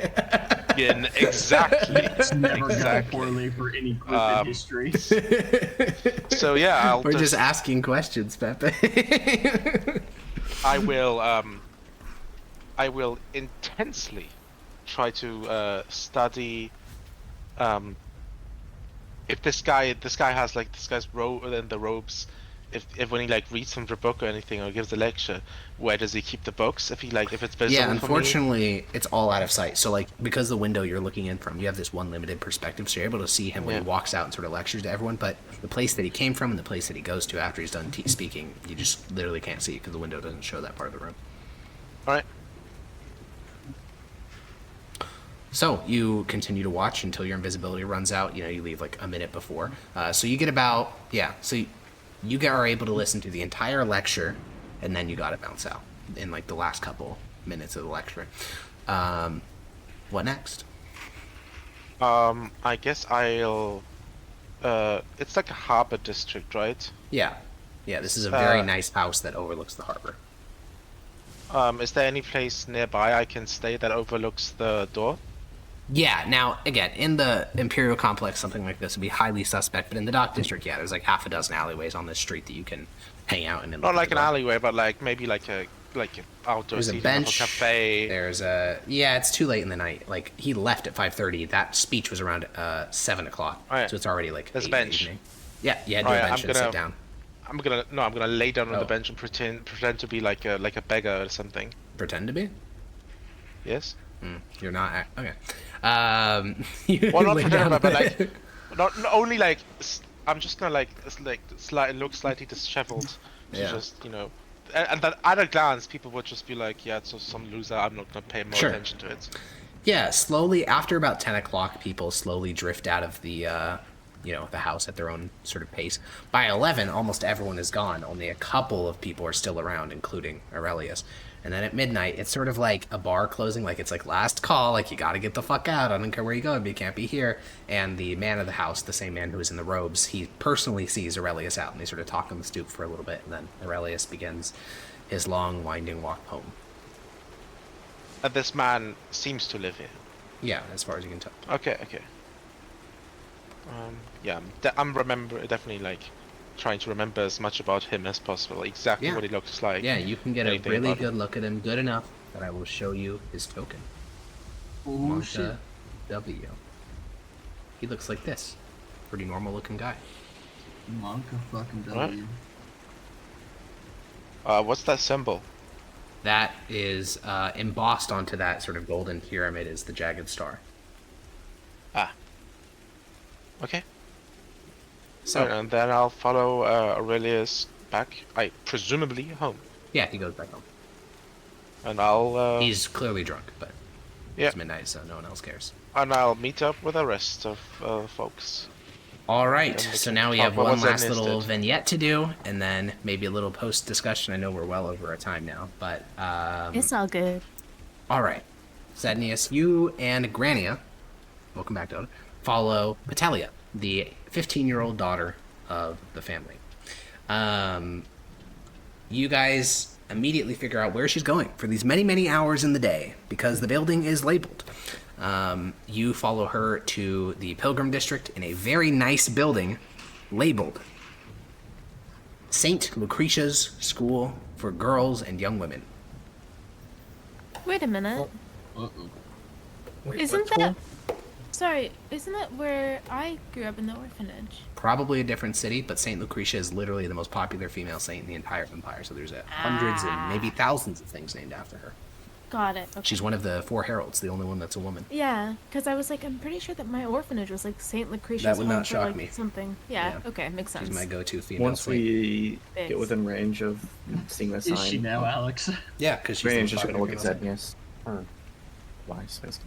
Yeah, exactly. It's never gone poorly for any group in history. So yeah, we're just asking questions, Pepe. I will intensely try to study. If this guy has this guy's robe and the robes, if when he like reads from the book or anything or gives a lecture, where does he keep the books? If it's visible Yeah, for me? unfortunately, it's all out of sight. So, like, because the window you're looking in from, you have this one limited perspective, so you're able to see him when he walks out and sort of lectures to everyone. But the place that he came from and the place that he goes to after he's done speaking, you just literally can't see because the window doesn't show that part of the room. All right. So you continue to watch until your invisibility runs out. You know, you leave like a minute before. So you get about So you are able to listen to the entire lecture, and then you got to bounce out in like the last couple minutes of the lecture. What next? I guess I'll. It's like a harbor district, right? Yeah. This is a very nice house that overlooks the harbor. Is there any place nearby I can stay that overlooks the door? Yeah, now, again, in the Imperial Complex, something like this would be highly suspect, but in the Dock District, there's like half a dozen alleyways on this street that you can hang out in. Not like an alleyway, but like maybe like an outdoor There's a seating, bench, cafe. There's a... Yeah, it's too late in the night. Like, he left at 5:30. That speech was around 7 o'clock, so it's already like there's 8 a bench. in the evening. Yeah, do a bench and sit down. I'm gonna lay down on the bench and pretend to be like a beggar or something. Pretend to be? Yes. You're not... Okay. Well, not pretend, but like... Not only like... I'm just gonna look slightly disheveled. Yeah. Just, And then at a glance, people would just be like, yeah, it's just some loser, I'm not gonna pay more attention to it. Yeah, slowly, after about 10 o'clock, people slowly drift out of the house at their own sort of pace. By 11, almost everyone is gone. Only a couple of people are still around, including Aurelius. And then at midnight, it's sort of like a bar closing, like it's like last call, like you gotta get the fuck out, I don't care where you go, but you can't be here. And the man of the house, the same man who is in the robes, he personally sees Aurelius out, and they sort of talk on the stoop for a little bit, and then Aurelius begins his long, winding walk home. And this man seems to live here. Yeah, as far as you can tell. Okay. I'm definitely like trying to remember as much about him as possible, exactly what he looks like. Yeah, you can get a really good look at him, good enough that I will show you his token. Oh shit. W. He looks like this. Pretty normal looking guy. Monka fucking W. What's that symbol? That is embossed onto that sort of golden pyramid is the jagged star. Okay. So, and then I'll follow Aurelius back, presumably home. Yeah, he goes back home. And I'll... He's clearly drunk, but it's midnight, so no one else cares. And I'll meet up with the rest of folks. Alright, so now we have one last little it. vignette to do, and then maybe a little post-discussion. I know we're well over our time now, but... It's all good. Alright. Sadnius, you and Grania, welcome back, Dota, follow Patelia, the 15-year-old daughter of the family. You guys immediately figure out where she's going for these many, many hours in the day, because the building is labeled. You follow her to the Pilgrim District in a very nice building labeled St. Lucretia's School for Girls and Young Women. Wait a minute. Wait, Isn't that... Sorry, isn't that where I grew up in the orphanage? Probably a different city, but St. Lucretia is literally the most popular female saint in the entire empire, so there's hundreds and maybe thousands of things named after her. Got it. Okay. She's one of the 4 heralds, the only one that's a woman. Yeah, because I was like, I'm pretty sure that my orphanage was like St. Lucretia's That would home not for, shock like, me. something. Yeah, okay, makes sense. She's my go-to female Once saint. we get within range of seeing the sign, Is she now, Alex? Yeah, because she's Range the just most gonna look at popular that, female yes. Or why? Space.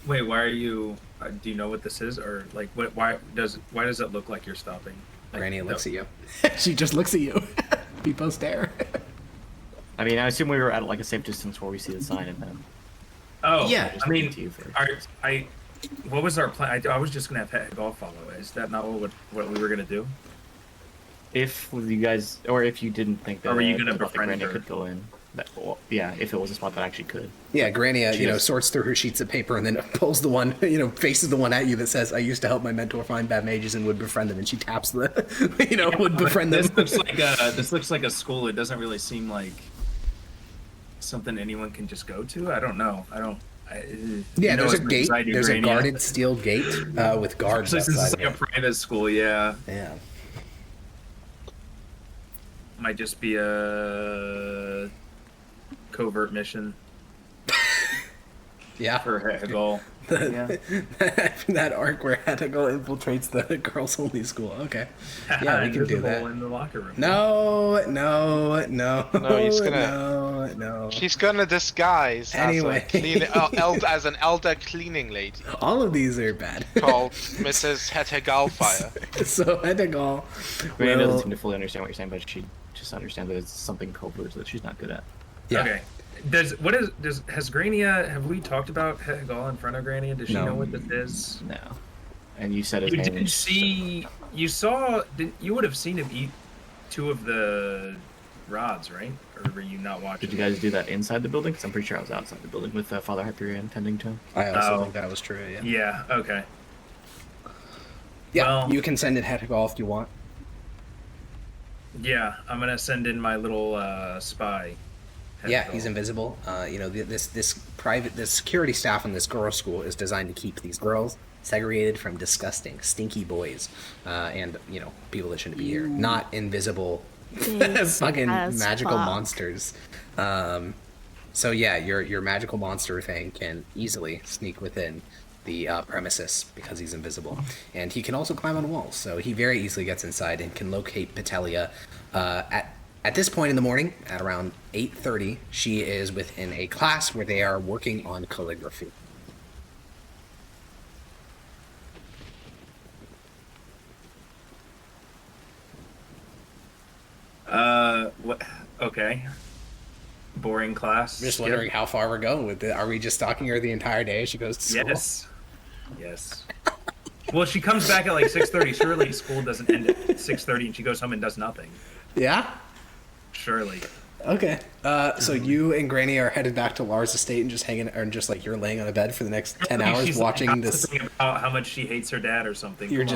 Wait, why are you? Do you know what this is, or like what? Why does it look like you're stopping? Like, Granny looks at you. She just looks at you. People stare. I mean, I assume we were at like a safe distance where we see the sign and then. Oh yeah. I mean, what was our plan? I was just gonna have Hegel follow. Is that not what we were gonna do? If you guys, or if you didn't think that, or were you gonna befriend befriend her? could go in. That, well, yeah, if it was a spot that actually could. Yeah, Grania, sorts through her sheets of paper and then pulls the one, faces the one at you that says, "I used to help my mentor find bad mages and would befriend them," and she taps the, would befriend them. This looks like a school. It doesn't really seem like something anyone can just go to. I don't know. There's a gate. There's a guarded steel gate with guards. This is like a private school. Yeah. Yeah. Might just be a covert mission Yeah. for Hegel. Yeah. That arc where Hegel infiltrates the girls' only school. Okay. Yeah, we can do that. In the locker room. No. No, he's gonna. No. She's gonna disguise Anyway. as an elder cleaning lady All of these are bad. called Mrs. Hettegalfire. So Hegel Granny doesn't will... seem to fully understand what you're saying, but she just understands that it's something covert that she's not good at. Yeah. Okay. Has Grania, have we talked about Hegel in front of Grania? Does she No. know what this is? No. And you said his You name. did see, you would have seen him eat 2 of the rods, right? Or were you not watching? Did you guys do that inside the building? Because I'm pretty sure I was outside the building with Father Hyperion tending to him. I also Oh. think that was true, yeah. Yeah, okay. Yeah, Well- you can send it Hegel if you want. Yeah, I'm gonna send in my little spy. Yeah, Hegel. he's invisible. This security staff in this girls' school is designed to keep these girls segregated from disgusting, stinky boys, and people that shouldn't be here. Not invisible, fucking as magical fuck. monsters. So yeah, your magical monster thing can easily sneak within the premises because he's invisible, and he can also climb on walls. So he very easily gets inside and can locate Petelia at this point in the morning, at around 8:30, she is within a class where they are working on calligraphy. What? Okay. Boring class. I'm just Skip. wondering how far we're going with it. Are we just stalking her the entire day as she goes to school? Yes. Yes. Well, she comes back at like 6:30. Surely school doesn't end at 6:30 and she goes home and does nothing. Yeah? Surely. Okay. So you and Granny are headed back to Lars' estate and just hanging, or just like you're laying on a bed for the next 10 hours She's watching like, this. about how much she hates her dad or something. You're Come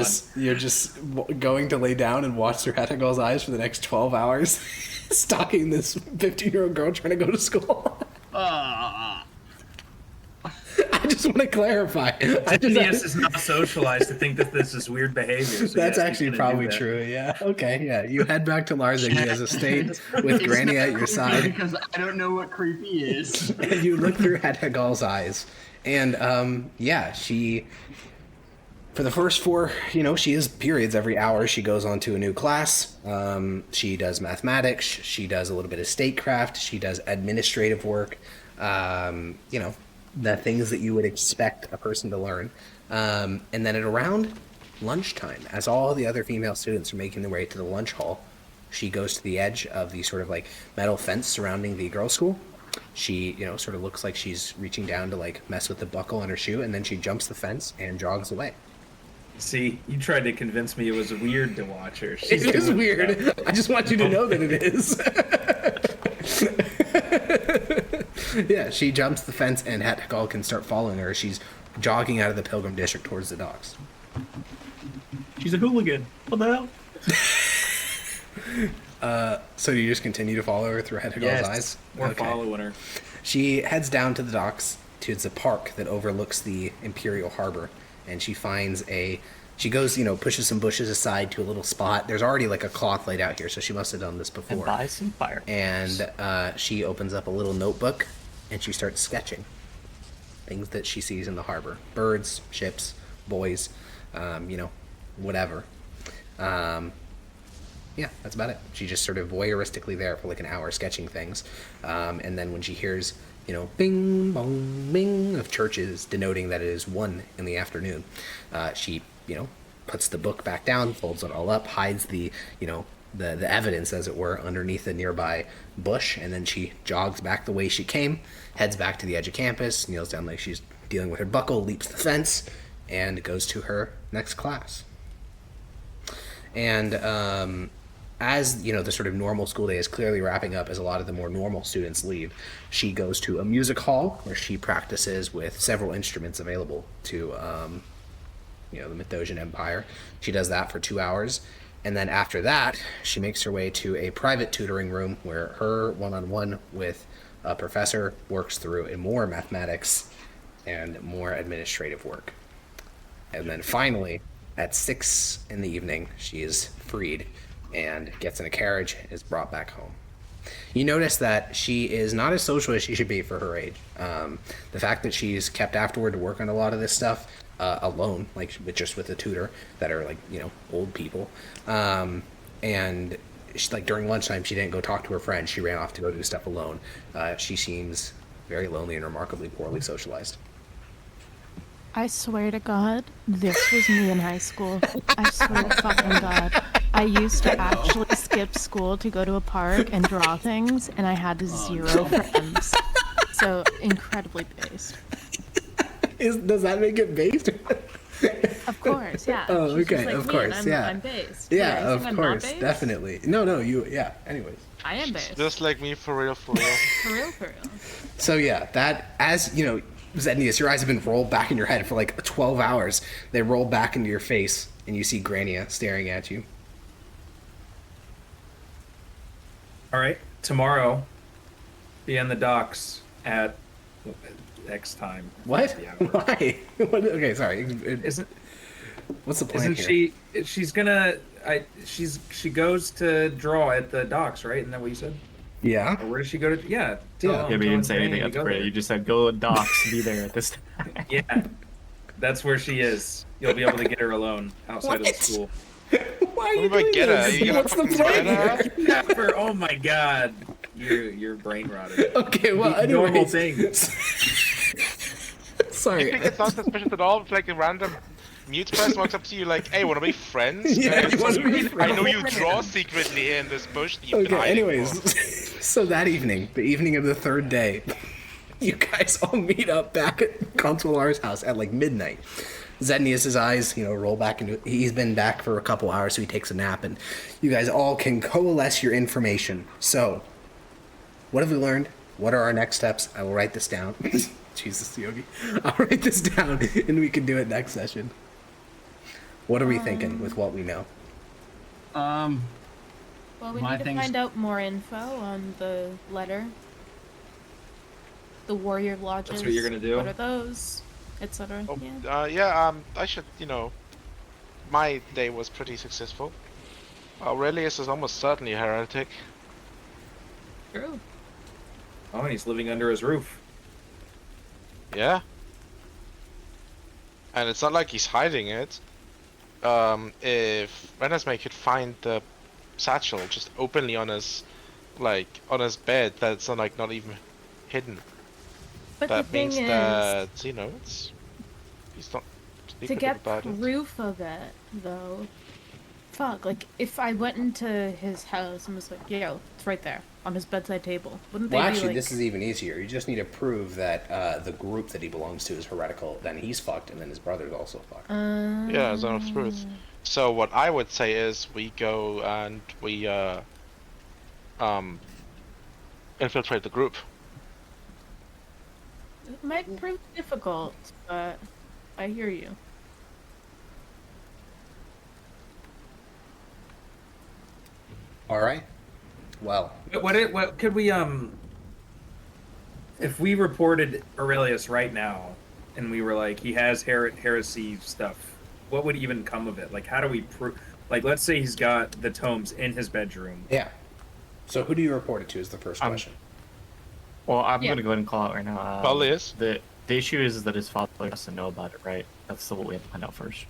just going to lay down and watch through Hetagal's eyes for the next 12 hours, stalking this 15-year-old girl trying to go to school. I just want to clarify. Zennius is not socialized to think that this is weird behavior. So That's yes, actually he's gonna probably do that. true. Yeah. Okay. Yeah. You head back to Lars Ignia's estate with Granny at your side. Because I don't know what creepy is. And you look through Hetagal's eyes, and yeah, she. For the first 4, she has periods every hour. She goes on to a new class. She does mathematics. She does a little bit of statecraft. She does administrative work. The things that you would expect a person to learn. And then at around lunchtime, as all the other female students are making their way to the lunch hall, she goes to the edge of the sort of like metal fence surrounding the girls' school. She, sort of looks like she's reaching down to like mess with the buckle on her shoe, and then she jumps the fence and jogs away. See, you tried to convince me it was weird to watch her. It is weird. I just want you to know that it is. Yeah, she jumps the fence and Hetagal can start following her. She's jogging out of the Pilgrim District towards the docks. She's a hooligan. What the hell? So do you just continue to follow her through Hetagal's eyes? We're following her. She heads down to the docks towards a park that overlooks the Imperial Harbor, and she finds she goes, pushes some bushes aside to a little spot. There's already like a cloth laid out here, so she must have done this before. And buy some fire. And she opens up a little notebook, and she starts sketching things that she sees in the harbor. Birds, ships, boys, whatever. Yeah, that's about it. She's just sort of voyeuristically there for like an hour sketching things. And then when she hears, bing, bong, bing of churches denoting that it is 1 in the afternoon, she, puts the book back down, folds it all up, hides the evidence, as it were, underneath a nearby bush, and then she jogs back the way she came, heads back to the edge of campus, kneels down like she's dealing with her buckle, leaps the fence, and goes to her next class. And as the sort of normal school day is clearly wrapping up, as a lot of the more normal students leave, she goes to a music hall where she practices with several instruments available to the Mithdosian Empire. She does that for 2 hours, and then after that she makes her way to a private tutoring room where her one-on-one with a professor works through more mathematics and more administrative work. And then finally at 6 in the evening she is freed and gets in a carriage and is brought back home. You notice that she is not as social as she should be for her age. The fact that she's kept afterward to work on a lot of this stuff alone, like just with a tutor that are like, you know, old people. And she, like during lunchtime, she didn't go talk to her friends. She ran off to go do stuff alone. She seems very lonely and remarkably poorly socialized. I swear to God, this was me in high school. I swear to fucking God. I used to actually skip school to go to a park and draw things, and I had 0 friends. So, incredibly based. Does that make it based? Of course, yeah. Oh, She's okay, just like of me, course, and yeah. I'm based. Yeah, Wait, of I'm course, not based? definitely. No, yeah, anyways. I am based. Just like me, for real, for real. For real, for real. So yeah, that, as you know, Zednius, your eyes have been rolled back in your head for like 12 hours. They roll back into your face, and you see Grania staring at you. All right, tomorrow, be on the docks at X time. What? Yeah. Why? What? Okay, sorry. Isn't What's the plan isn't here? she's gonna she goes to draw at the docks, right? Isn't that what you said? Yeah. Or where does she go to? Yeah. Yeah, but you didn't say anything at the parade. You just said go to docks, be there at this time. Yeah, that's where she is. You'll be able to get her alone outside of the school. Why are you What doing about get her? this? You gonna What's the fucking plan get here? her? Never. Oh my God, you're brain rotted. Okay, well, The normal anyways. thing. Sorry. You think it's not suspicious at all if like a random mute person walks up to you like, hey, wanna be friends? Yeah, you wanna be I know you draw secretly here in this bush that you've been Okay, hiding for." anyways, so that evening, the evening of the third day, you guys all meet up back at Consular's house at like midnight. Zednius' eyes, you know, roll back into. He's been back for a couple hours, so he takes a nap, and you guys all can coalesce your information. So, what have we learned? What are our next steps? I will write this down. Jesus, Yogi. I'll write this down, and we can do it next session. What are we thinking with what we know? Well, we My need to thing's- find out more info on the letter. The warrior lodges. That's what you're gonna do? What are those? Etc. Oh, Yeah. I should, you know, my day was pretty successful. Aurelius is almost certainly a heretic. True. Oh, and he's living under his roof. Yeah. And it's not like he's hiding it. If Renesmee could find the satchel just openly on his, like, on his bed, that's not, like, not even hidden. But That the thing means is, that, you know, he's not to secretive get about it. proof of it, though, fuck, like, if I went into his house and was like, yo, it's right there, on his bedside table, wouldn't they Well, be actually, like... this is even easier. You just need to prove that the group that he belongs to is heretical. Then he's fucked, and then his brother's also fucked. Yeah, zone of truth. So what I would say is we go and we infiltrate the group. It might prove difficult, but I hear you. All right. Well, What could we if we reported Aurelius right now and we were like he has heresy stuff, what would even come of it? Like how do we prove? Like let's say he's got the tomes in his bedroom. yeah. So who do you report it to is the first question. Well, I'm Yeah. gonna go ahead and call out right now. Aurelius? The issue is that his father has to know about it, right? That's what we have to find out first.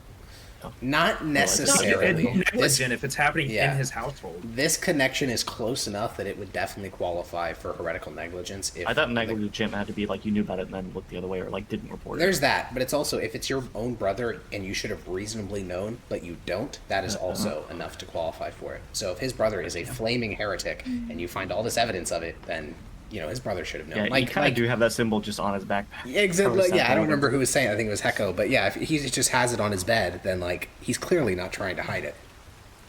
Not It's necessarily. This, negligent if it's happening Yeah. in his household. this connection is close enough that it would definitely qualify for heretical negligence. If I thought negligent had to be like you knew about it and then looked the other way or like didn't report it. There's that, but it's also if it's your own brother and you should have reasonably known, but you don't, that is also enough to qualify for it. So if his brother is a flaming heretic and you find all this evidence of it, then you know his brother should have known. Yeah, you kind of do have that symbol just on his backpack. Exactly. Probably Yeah, I don't something. remember who was saying. I think it was Hecko, but yeah, if he just has it on his bed, then like he's clearly not trying to hide it.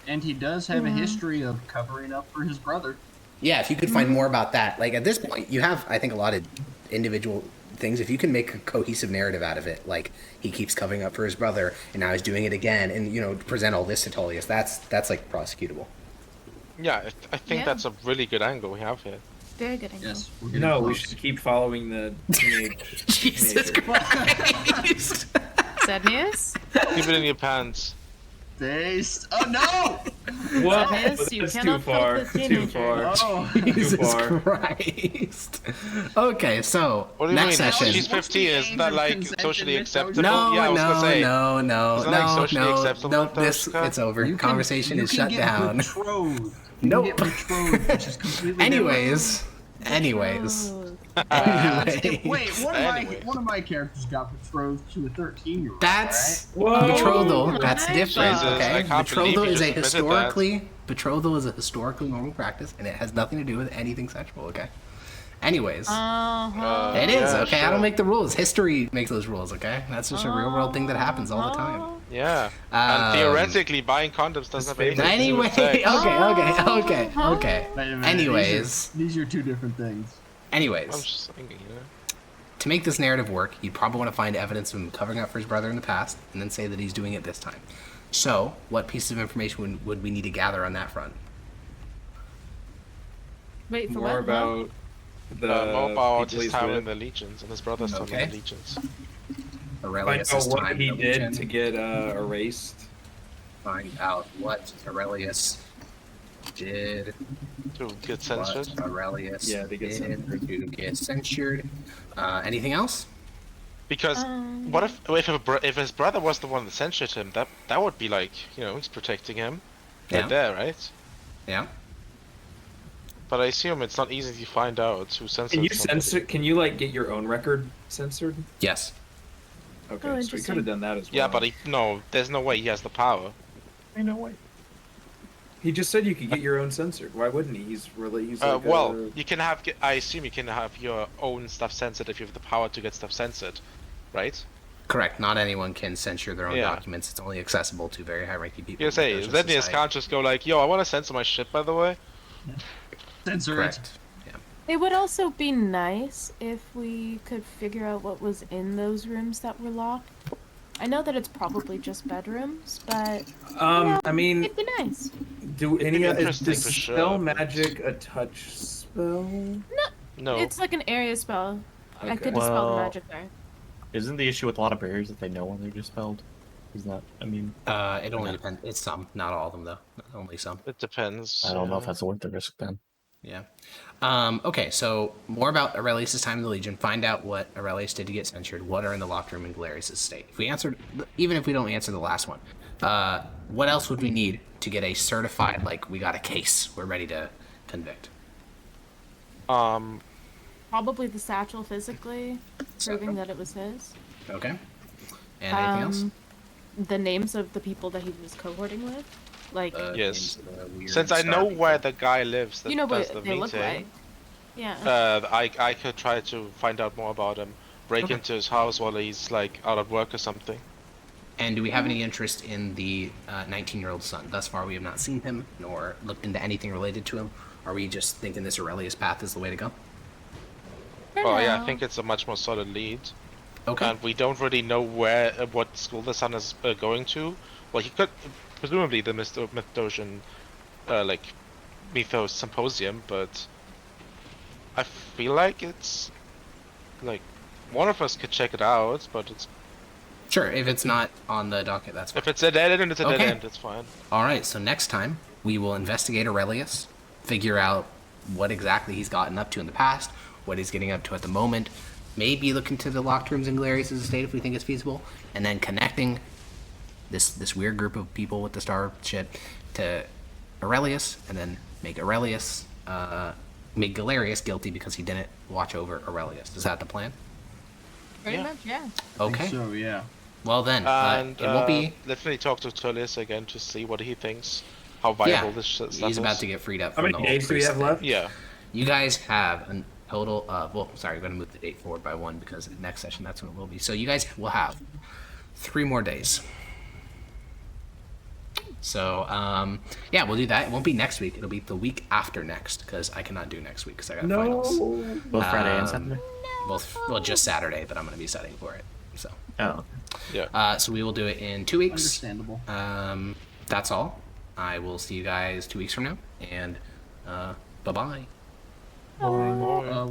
And he does have a history of covering up for his brother. Yeah, if you could find more about that, like at this point, you have I think a lot of individual things. If you can make a cohesive narrative out of it, like he keeps covering up for his brother and now he's doing it again, and you know present all this to Tullius, that's like prosecutable. Yeah, I think Yeah. that's a really good angle we have here. Very good angle. Yes, we're getting No, we close. should keep following the teenage. Jesus teenager. Christ! Zednius? Keep it in your pants. Based. Oh no! Whoa, Sadness, you that's too cannot fuck far. with Too teenagers. far. Oh. Too Jesus far. Christ. Okay, so What do you next mean? session. She's 15. Isn't that like socially acceptable? No, Yeah, I was gonna say. no, Isn't that, like, socially no. acceptable, Nope, this Toshka? it's over. You can- Conversation you is can shut get down. Betrothed. Nope. You can get betrothed, which is completely Anyways. Anyway. Wait, Anyways. one of my characters got betrothed to a 13-year-old. That's Whoa. betrothal. That's different. Jesus, Okay, I can't believe betrothal you is a just admitted that. betrothal is a historically normal practice, and it has nothing to do with anything sexual. Okay. Anyways, it is Yeah, okay. I sure. don't make the rules. History makes those rules. Okay, that's just a real world thing that happens all the time. Yeah. And theoretically, buying condoms doesn't have anything to do Anyway, with sex. okay. Wait a minute, Anyways, these are two different things. I'm anyways, just thinking, you know. to make this narrative work, you'd probably want to find evidence of him covering up for his brother in the past, and then say that he's doing it this time. So, what pieces of information would we need to gather on that front? Wait for More what? about the More about people his he's time in with. the Legions and his brother's time Okay. in the Legions. Find Aurelius' out what time he in the did Legion. to get erased. Find out what Aurelius did. To get censored. What Aurelius Yeah, they get did censored. to get censured. Anything else? Because what if his brother was the one that censored him? That would be like, you know, he's protecting him. Yeah. Right there, right? Yeah. But I assume it's not easy to find out who censored Can you somebody. censor? Can you like get your own record censored? Yes. Okay, Oh, so he interesting. could have done that as well. Yeah, but there's no way he has the power. I know why. He just said you could get your own censored. Why wouldn't he? He's like Well, you can have. I assume you can have your own stuff censored if you have the power to get stuff censored, right? Correct. Not anyone can censure their own Yeah. documents. It's only accessible to very high-ranking people. You in say the Persian Zednius society. can't just go like, "Yo, I want to censor my shit." By the way. Censor it. Correct. Yeah. It would also be nice if we could figure out what was in those rooms that were locked. I know that it's probably just bedrooms, but I mean, it'd be nice. do any be of interesting is for sure, spell but- magic a touch spell? No. It's like an area spell. I Okay. could dispel the Well- magic there. Isn't the issue with a lot of barriers that they know when they're dispelled? Is that? I mean, It only depends. It's some, not all of them though. Only some. It depends. I don't know if that's worth the risk then. Yeah. Okay, so more about Aurelius' time in the Legion. Find out what Aurelius did to get censured. What are in the locked room in Galerius' estate? If we answered, even if we don't answer the last one, what else would we need to get a certified, like, we got a case, we're ready to convict? Probably the satchel physically, proving that it was his. Okay. And anything else? The names of the people that he was cohorting with, like Yes. names of the weird Since I star know people. where the guy lives that you know does what the they look meeting, like. Yeah. I could try to find out more about him. Break Okay. into his house while he's like out at work or something. And do we have any interest in the 19-year-old son? Thus far, we have not seen him, nor looked into anything related to him. Are we just thinking this Aurelius path is the way to go? For Well, yeah, I now. think it's a much more solid lead. Okay. And we don't really know what school the son is going to. Well, he could, presumably the Mithdosian, Mythos Symposium, but I feel like it's, like, one of us could check it out, but it's, Sure, if it's not on the docket, that's fine. if it's a dead end, it's a Okay. dead end, it's fine. Alright, so next time, we will investigate Aurelius, figure out what exactly he's gotten up to in the past, what he's getting up to at the moment, maybe look into the locked rooms in Galerius' estate if we think it's feasible, and then connecting this weird group of people with the star shit to Aurelius, and then make Aurelius, make Galerius guilty because he didn't watch over Aurelius. Is that the plan? Pretty Yeah. much, yeah. Okay. So yeah. Well then, And it won't be... definitely talk to Tullius again to see what he thinks, how Yeah, viable this stuff he's is. about to get freed up How from many the whole days do we priest have thing. left? Yeah. You guys have a total of, well, sorry, I'm going to move the date forward by one because next session, that's when it will be. So you guys will have 3 more days. So, yeah, we'll do that. It won't be next week. It'll be the week after next because I cannot do next week because I got finals. Both Friday and Saturday. Both, well, just Saturday, but I'm going to be studying for it. So, Oh, Yeah. so we will do it in 2 weeks. Understandable. That's all. I will see you guys 2 weeks from now, and bye-bye. Oh.